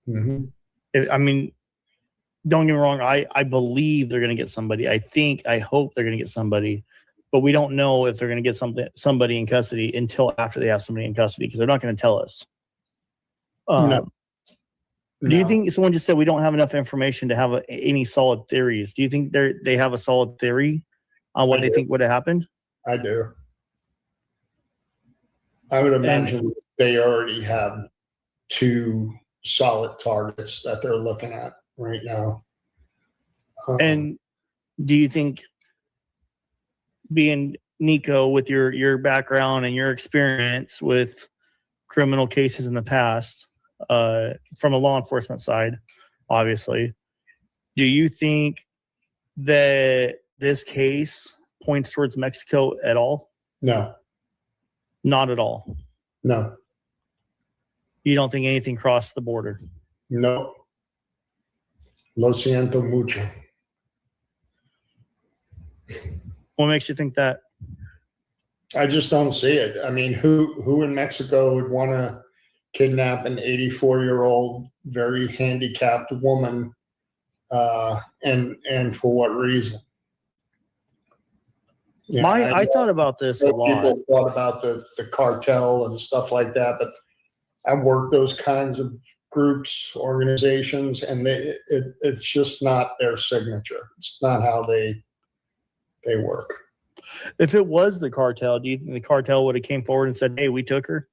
I mean, don't get me wrong. I believe they're going to get somebody. I hope they're going to get somebody, but we don't know if they're going to get somebody in custody until after they have somebody in custody, because they're not going to tell us. No. Do you think, someone just said we don't have enough information to have any solid theories? Do you think they have a solid theory on what they think would have happened? I do. I would imagine they already have 2 solid targets that they're looking at right now. And do you think, being Nico, with your background and your experience with criminal cases in the past, from a law enforcement side, obviously, do you think that this case points towards Mexico at all? No. Not at all? No. You don't think anything crossed the border? No. Lo siento mucho. What makes you think that? I just don't see it. I mean, who in Mexico would want to kidnap an 84-year-old, very handicapped woman, and for what reason? Yeah, I thought about this a lot. People thought about the cartel and stuff like that, but I've worked those kinds of groups, organizations, and it's just not their signature. It's not how they work. If it was the cartel, do you think the cartel would have came forward and said, "Hey, we took her"?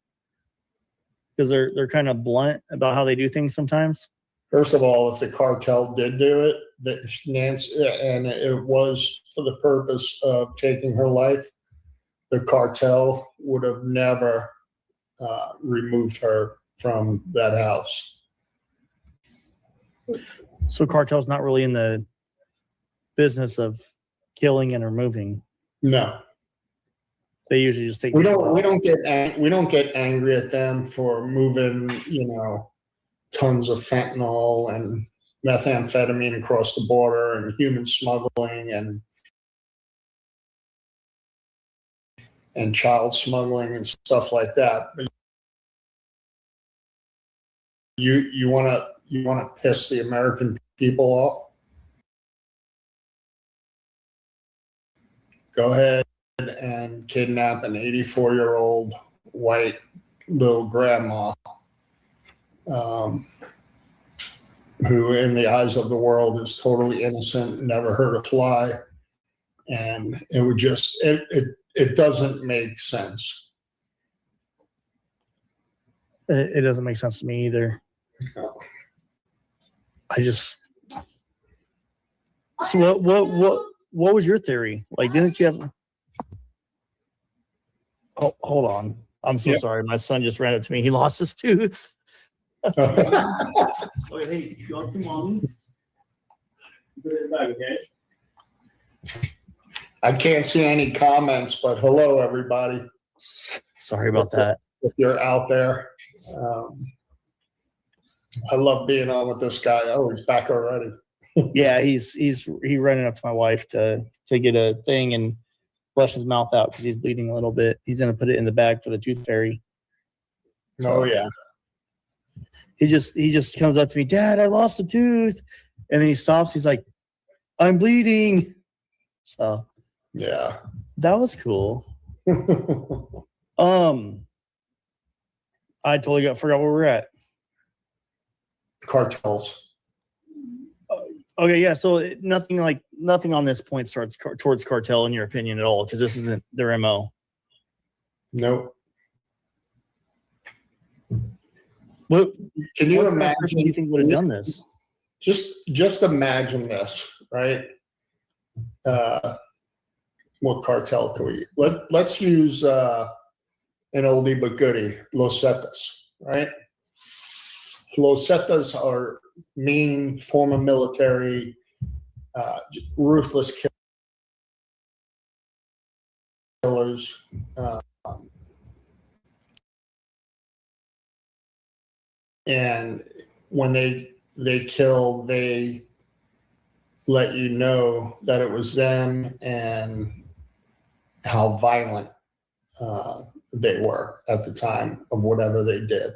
Because they're kind of blunt about how they do things sometimes. First of all, if the cartel did do it, Nancy, and it was for the purpose of taking her life, the cartel would have never removed her from that house. So cartel's not really in the business of killing and removing. No. They usually just take. We don't get angry at them for moving, tons of fentanyl and methamphetamine across the border, and human smuggling and child smuggling and stuff like that. But you want to piss the American people off? Go ahead and kidnap an 84-year-old white little grandma, who in the eyes of the world is totally innocent, never heard a lie, and it would just it doesn't make sense. It doesn't make sense to me either. No. So what was your theory? Like, didn't you have? Oh, hold on. I'm so sorry. My son just ran up to me. He lost his tooth. Okay, hey, you got to mommy. Put it back, okay? I can't see any comments, but hello, everybody. Sorry about that. If you're out there, I love being on with this guy. Oh, he's back already. Yeah, he running up to my wife to get a thing and flush his mouth out because he's bleeding a little bit. He's gonna put it in the bag for the tooth fairy. Oh yeah. He just comes up to me, Dad, I lost a tooth, and then he stops. He's like, I'm bleeding. So yeah, that was cool. I totally forgot where we're at. Cartels. Okay, yeah. So nothing on this point starts towards cartel in your opinion at all, because this isn't their MO. Nope. What can you what imagine? Person do you think would have done this? Just imagine this, right? What cartel can we? Let's use an oldie but goodie, Los Zetas, right? Los Zetas are mean, former military, ruthless killers. And when they kill, they let you know that it was them and how violent they were at the time of whatever they did.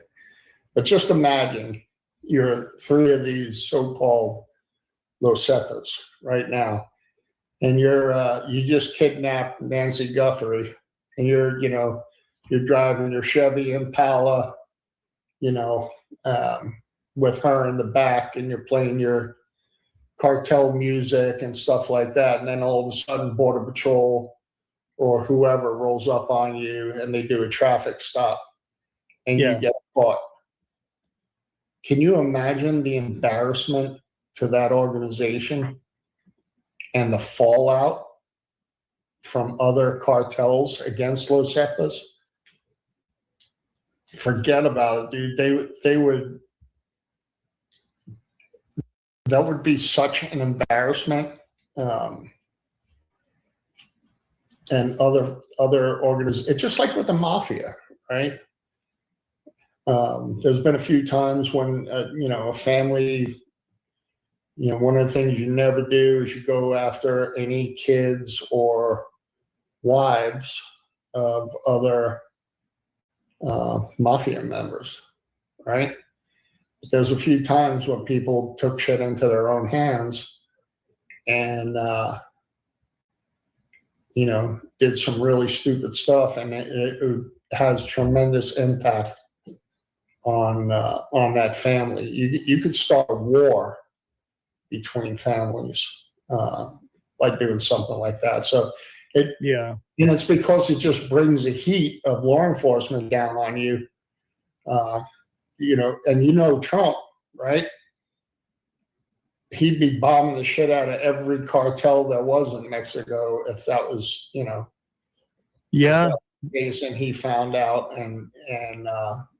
But just imagine you're three of these so-called Los Zetas right now, and you just kidnapped Nancy Guthrie, and you're driving your Chevy Impala, with her in the back, and you're playing your cartel music and stuff like that, and then all of a sudden Border Patrol or whoever rolls up on you and they do a traffic stop and you get caught. Can you imagine the embarrassment to that organization and the fallout from other cartels against Los Zetas? Forget about it, dude. That would be such an embarrassment. And other organizations, it's just like with the mafia, right? There's been a few times when, a family, one of the things you never do is you go after any kids or wives of other mafia members, right? There's a few times when people took shit into their own hands and, did some really stupid stuff, and it has tremendous impact on that family. You could start a war between families by doing something like that. So it's because it just brings the heat of law enforcement down on you. And Trump, right? He'd be bombing the shit out of every cartel there was in Mexico if that was, case and he found out, and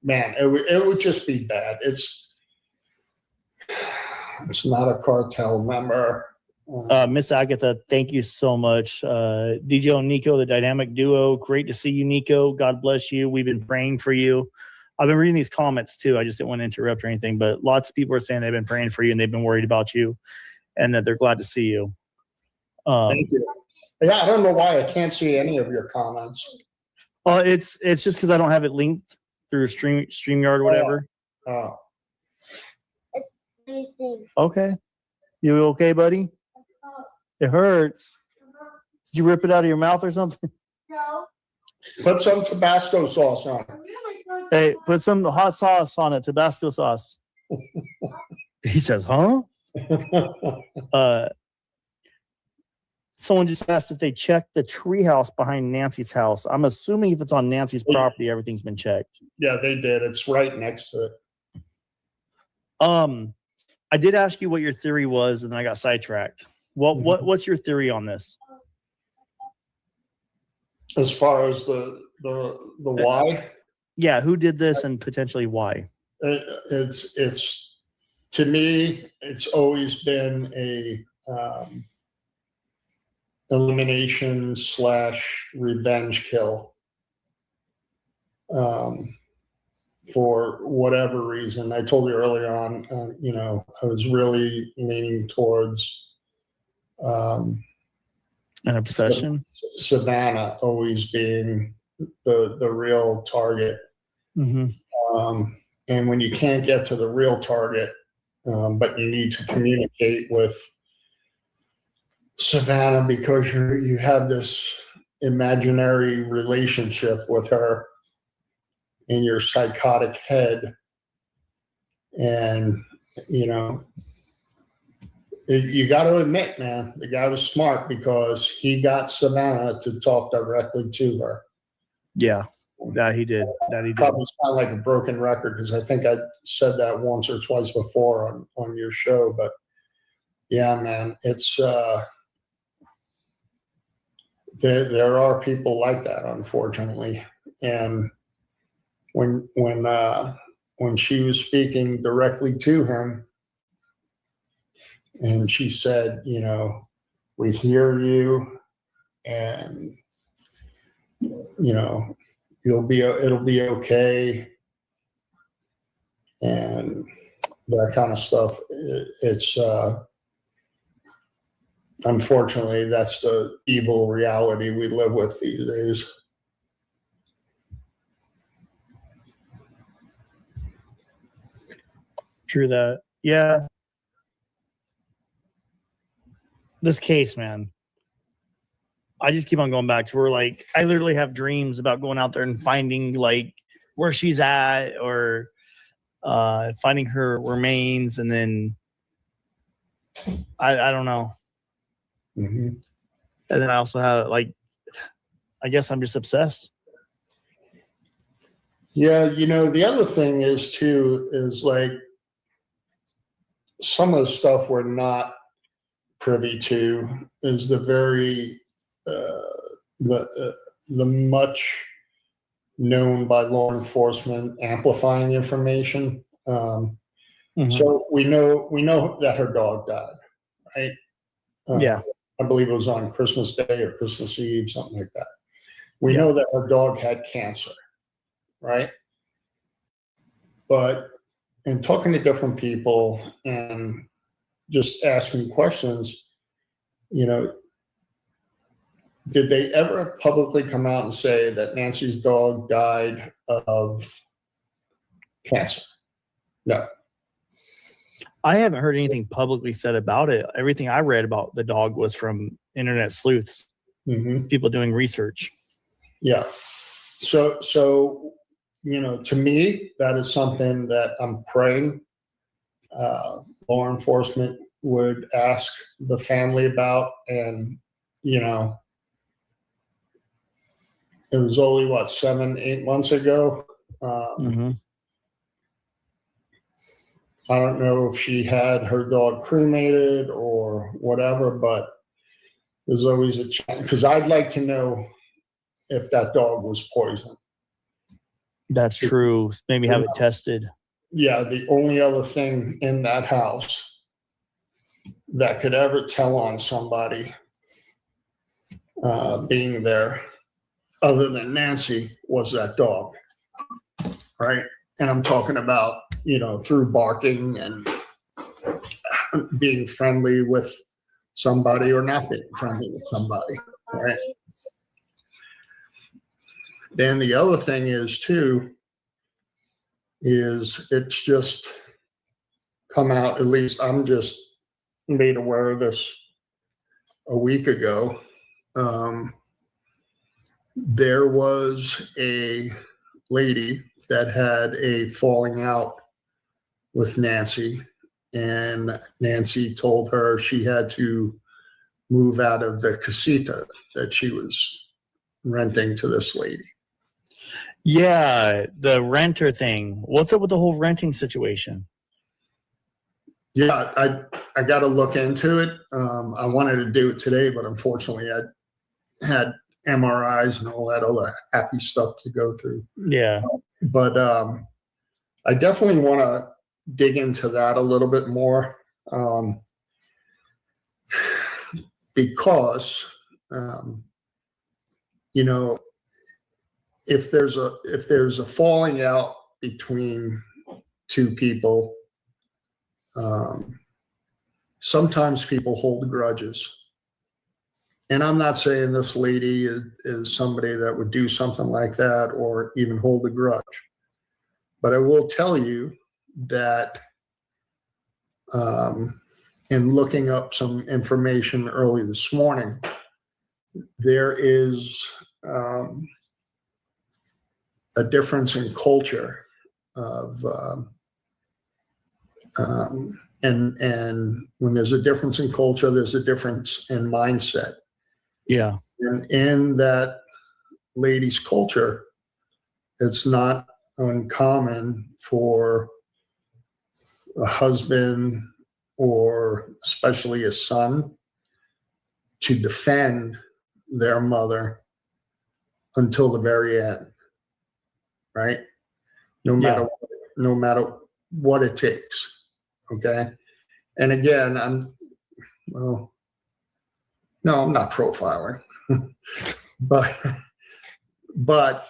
man, it would just be bad. It's not a cartel member. Miss Agatha, thank you so much. DJ and Nico, the dynamic duo. Great to see you, Nico. God bless you. We've been praying for you. I've been reading these comments too. I just didn't want to interrupt or anything, but lots of people are saying they've been praying for you and they've been worried about you and that they're glad to see you. Thank you. Yeah, I don't know why I can't see any of your comments. It's just because I don't have it linked through StreamYard or whatever. Oh. Okay. You okay, buddy? It hurts. Did you rip it out of your mouth or something? No. Put some Tabasco sauce on it. Hey, put some hot sauce on it, Tabasco sauce. He says, huh? Someone just asked if they checked the treehouse behind Nancy's house. I'm assuming if it's on Nancy's property, everything's been checked. Yeah, they did. It's right next to it. I did ask you what your theory was, and then I got sidetracked. What's your theory on this? As far as the why? Yeah, who did this and potentially why? It's to me, it's always been a elimination / revenge kill. For whatever reason, I told you earlier on, I was really leaning towards an obsession. Savannah always being the real target. Mm-hmm. And when you can't get to the real target, but you need to communicate with Savannah because you have this imaginary relationship with her in your psychotic head, and you got to admit, man, the guy was smart because he got Savannah to talk directly to her. Yeah, he did. Probably sound like a broken record because I think I said that once or twice before on your show, but yeah, man, it's there are people like that, unfortunately, and when she was speaking directly to him, and she said, we hear you, and it'll be okay, and that kind of stuff. It's unfortunately, that's the evil reality we live with these days. True that. Yeah. This case, man, I just keep on going back to where, like, I literally have dreams about going out there and finding, like, where she's at, or finding her remains, and then I don't know. Mm-hmm. And then I also have, like, I guess I'm just obsessed. Yeah, the other thing is too, is like some of the stuff we're not privy to is the very the much known by law enforcement amplifying information. So we know that her dog died, right? Yeah. I believe it was on Christmas Day or Christmas Eve, something like that. We know that her dog had cancer, right? But in talking to different people and just asking questions, did they ever publicly come out and say that Nancy's dog died of cancer? No. I haven't heard anything publicly said about it. Everything I read about the dog was from internet sleuths, people doing research. Yeah. So, to me, that is something that I'm praying law enforcement would ask the family about. And, it was only, 7-8 months ago. I don't know if she had her dog cremated or whatever, but there's always a chance, because I'd like to know if that dog was poisoned. That's true. Maybe have it tested. Yeah, the only other thing in that house that could ever tell on somebody being there, other than Nancy, was that dog, right? And I'm talking about, through barking and being friendly with somebody or not being friendly with somebody, right? Then the other thing is too, is it's just come out, at least I'm just made aware of this a week ago. There was a lady that had a falling out with Nancy, and Nancy told her she had to move out of the casita that she was renting to this lady. Yeah, the renter thing. What's up with the whole renting situation? Yeah, I got to look into it. I wanted to do it today, but unfortunately I had MRIs and all that other happy stuff to go through. Yeah. But I definitely want to dig into that a little bit more, because, you know, if there's a falling out between two people, sometimes people hold grudges. And I'm not saying this lady is somebody that would do something like that or even hold a grudge. But I will tell you that in looking up some information early this morning, there is a difference in culture of and when there's a difference in culture, there's a difference in mindset. Yeah. And in that lady's culture, it's not uncommon for a husband or especially a son to defend their mother until the very end, right? No matter what it takes. Okay. And again, I'm not profiling, but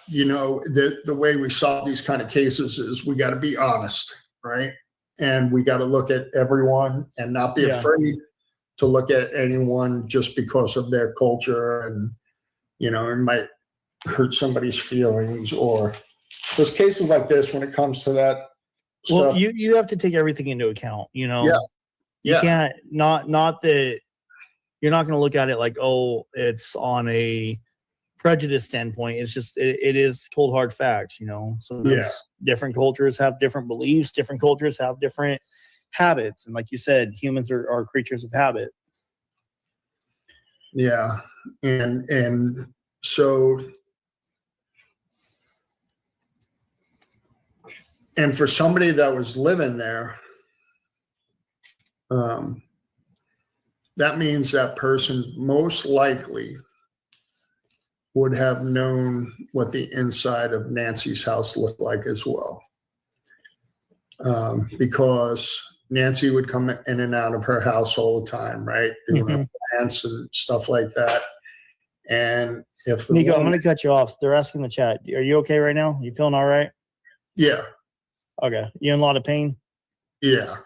you know, the way we solve these kind of cases is we got to be honest, right? And we got to look at everyone and not be afraid to look at anyone just because of their culture. And, you know, it might hurt somebody's feelings, or there's cases like this when it comes to that Well, stuff. you have to take everything into account, you know. Yeah. You can't not that you're not going to look at it like, oh, it's on a prejudice standpoint. It's just it is cold hard facts, you know. So different cultures have different beliefs, different cultures have different habits, and like you said, humans are creatures of habit. Yeah. And so, and for somebody that was living there, that means that person most likely would have known what the inside of Nancy's house looked like as well. Because Nancy would come in and out of her house all the time, right? Doing her plants and stuff like that. And if Nico, I'm going to cut you off. They're asking in the chat, are you okay right now? You feeling all right? Yeah. Okay. You in a lot of pain? Yeah.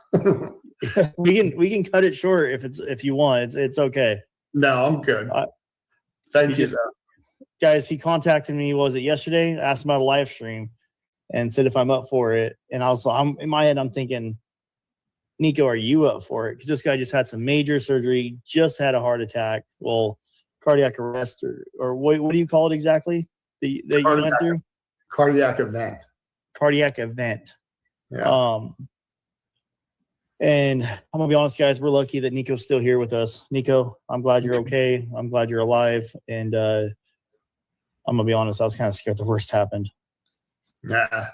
we can cut it short if you want. It's okay. No, I'm good. Thank you. Guys, he contacted me, was it yesterday? Asked about a live stream and said if I'm up for it. And I'm in my head, I'm thinking, Nico, are you up for it? Because this guy just had some major surgery, just had a heart attack. Well, cardiac arrest or what do you call it exactly that you went through? Cardiac event. Cardiac event. Yeah. And I'm gonna be honest, guys, we're lucky that Nico's still here with us. Nico, I'm glad you're okay. I'm glad you're alive. And I'm gonna be honest, I was kind of scared the worst happened. Nah.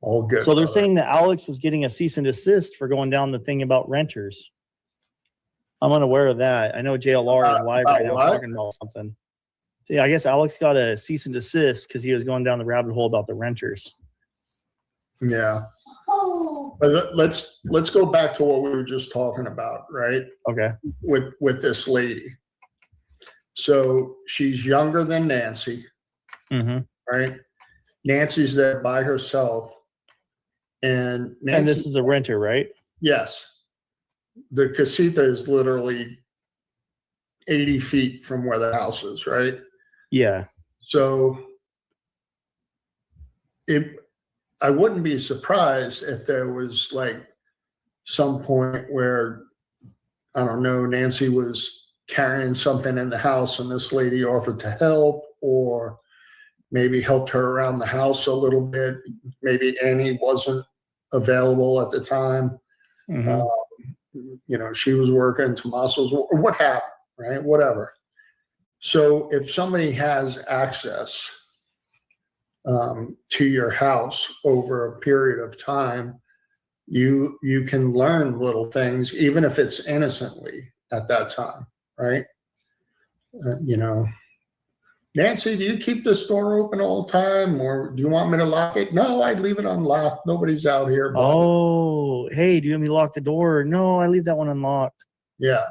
All good. So they're saying that Alex was getting a cease and desist for going down the thing about renters. I'm unaware of that. I know JLR is live right now talking about something. Yeah, I guess Alex got a cease and desist because he was going down the rabbit hole about the renters. Yeah. But let's go back to what we were just talking about, right? Okay. With this lady. So she's younger than Nancy, right? Nancy's there by herself, and this is a renter, right? Yes. The casita is literally 80 feet from where the house is, right? Yeah. So I wouldn't be surprised if there was like some point where, I don't know, Nancy was carrying something in the house and this lady offered to help, or maybe helped her around the house a little bit. Maybe Annie wasn't available at the time. You know, she was working, Tommaso's, or what happened, right? Whatever. So if somebody has access to your house over a period of time, you can learn little things, even if it's innocently at that time, right? You know, Nancy, do you keep this door open all the time, or do you want me to lock it? No, I'd leave it unlocked. Nobody's out here. Oh, hey, do you want me to lock the door? No, I leave that one unlocked. Yeah.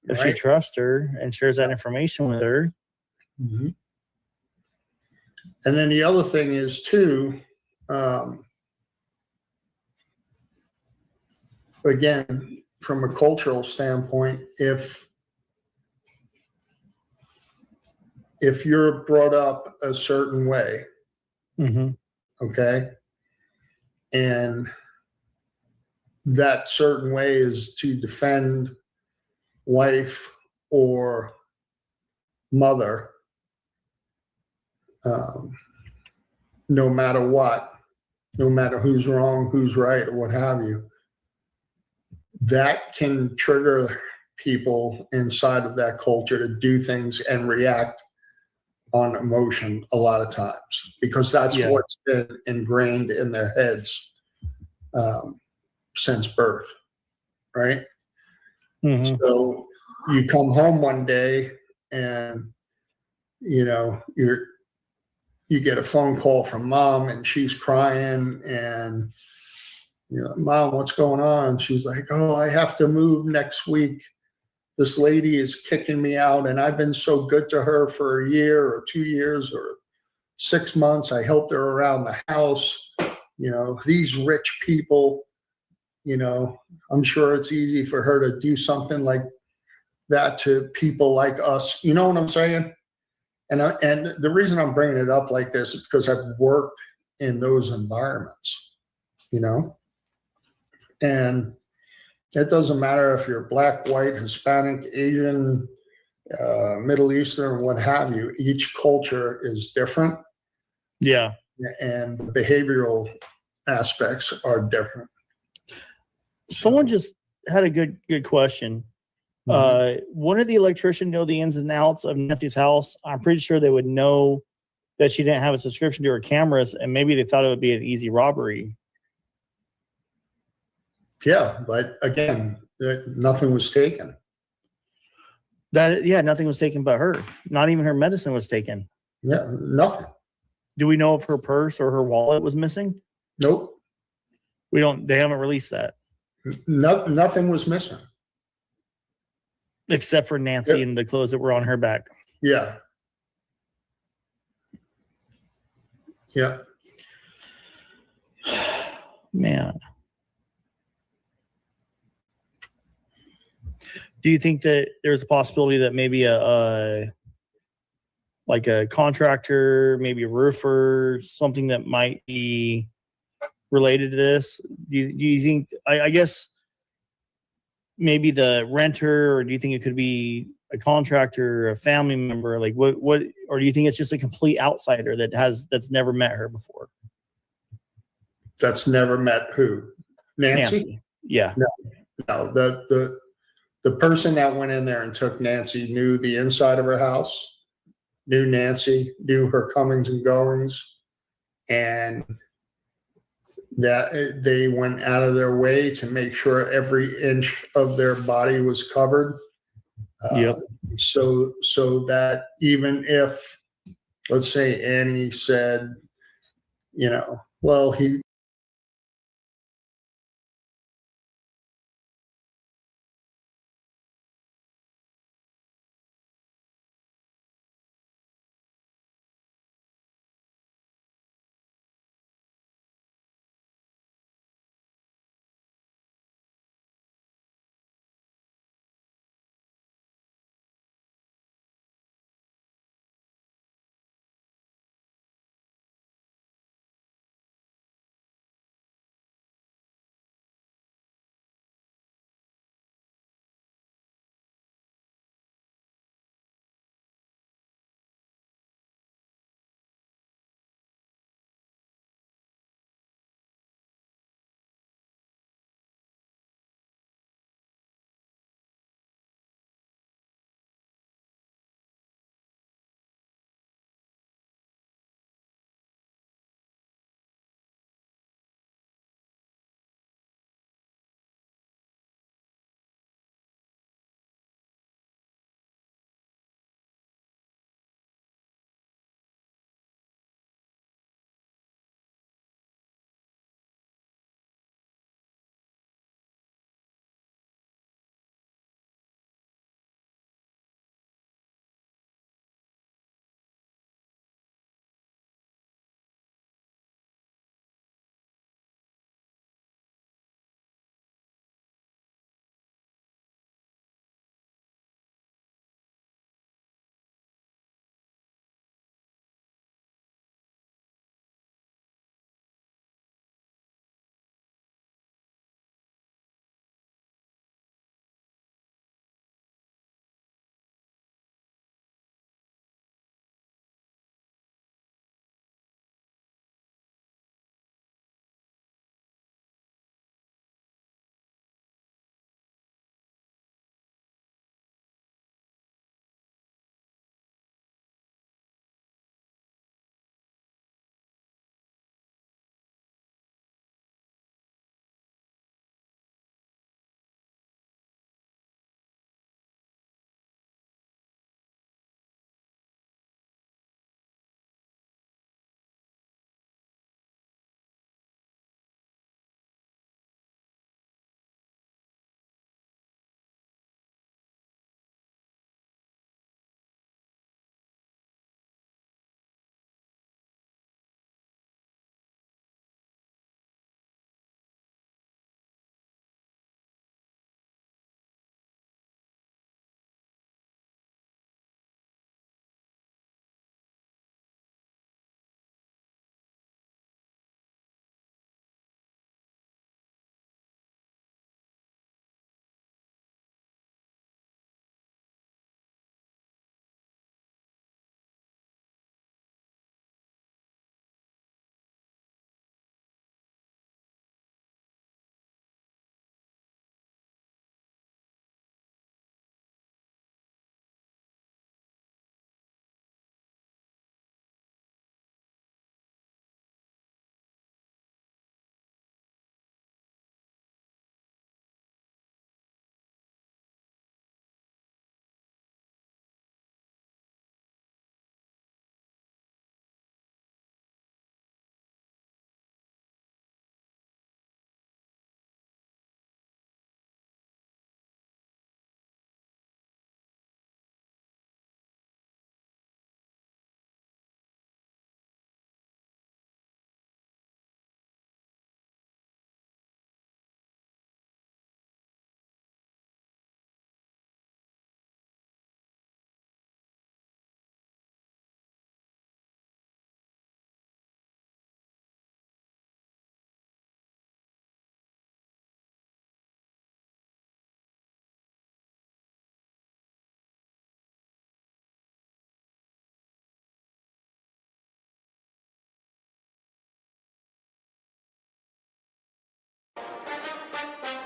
If she trusts her and shares that information with her. Mm-hmm. And then the other thing is too, again, from a cultural standpoint, if you're brought up a certain way, okay, and that certain way is to defend wife or mother, no matter what, no matter who's wrong, who's right, or what have you, that can trigger people inside of that culture to do things and react on emotion a lot of times, because that's what's been ingrained in their heads since birth, right? So you come home one day and you get a phone call from mom and she's crying and Mom, what's going on? She's like, oh, I have to move next week. This lady is kicking me out, and I've been so good to her for a year or 2 years or 6 months. I helped her around the house. These rich people, I'm sure it's easy for her to do something like that to people like us. You know what I'm saying? And the reason I'm bringing it up like this is because I've worked in those environments, and it doesn't matter if you're black, white, Hispanic, Asian, Middle Eastern, what have you. Each culture is different. Yeah. And the behavioral aspects are different. Someone just had a good question. Wouldn't the electrician know the ins and outs of Nancy's house? I'm pretty sure they would know that she didn't have a subscription to her cameras, and maybe they thought it would be an easy robbery. Yeah, but again, nothing was taken. Nothing was taken but her. Not even her medicine was taken. Yeah, nothing. Do we know if her purse or her wallet was missing? Nope. They haven't released that. Nothing was missing. Except for Nancy and the clothes that were on her back. Yeah. Yeah. Man. Do you think that there's a possibility that maybe a contractor, maybe a roofer, something that might be related to this? Do you think, I guess maybe the renter, or do you think it could be a contractor, a family member? Like what, or do you think it's just a complete outsider that's never met her before? That's never met who? Nancy? Yeah. No, the person that went in there and took Nancy knew the inside of her house, knew Nancy, knew her comings and goings, and that they went out of their way to make sure every inch of their body was covered. So that even if, let's say Annie said, well, he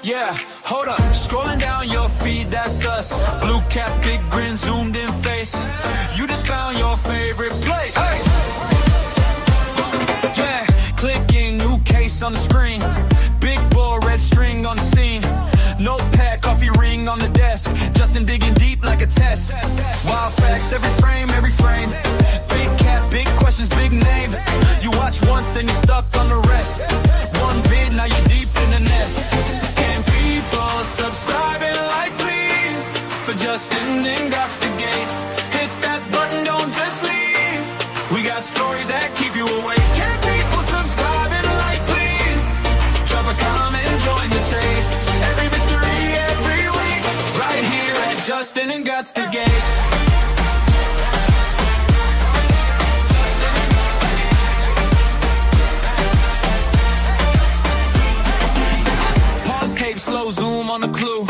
Yeah, hold up. Scrolling down your feed, that's us. Blue cap, big grin, zoomed in face. You just found your favorite place. Hey! Yeah, clicking, new case on the screen. Big bull, red string on the scene. Notepad, coffee ring on the desk. Justin digging deep like a test. Wild facts, every frame, every frame. Big cap, big questions, big name. You watch once, then you're stuck on the rest. One vid, now you're deep in the nest. Can people subscribe and like, please? For Justin and Gots the Gates. Hit that button, don't just leave. We got stories that keep you awake. Can people subscribe and like, please? Drop a comment, join the chase. Every mystery, every week. Right here at Justin and Gots the Gates. Slow zoom on the clue.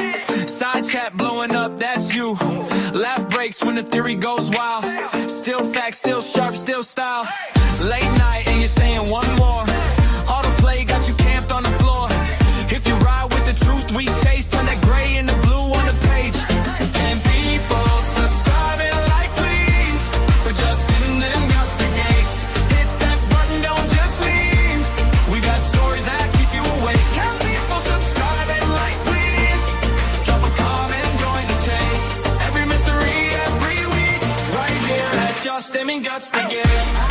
Side chat blowing up, that's you. Laugh breaks when the theory goes wild. Still facts, still sharp, still style. Late night and you're saying one more. Autoplay got you camped on the floor. If you ride with the truth we chase, turn that gray into blue on the page. Can people subscribe and like, please? For Justin and Gots the Gates. Hit that button, don't just leave. We got stories that keep you awake. Can people subscribe and like, please? Drop a comment, join the chase. Every mystery, every week. Right here at Justin and Gots the Gates.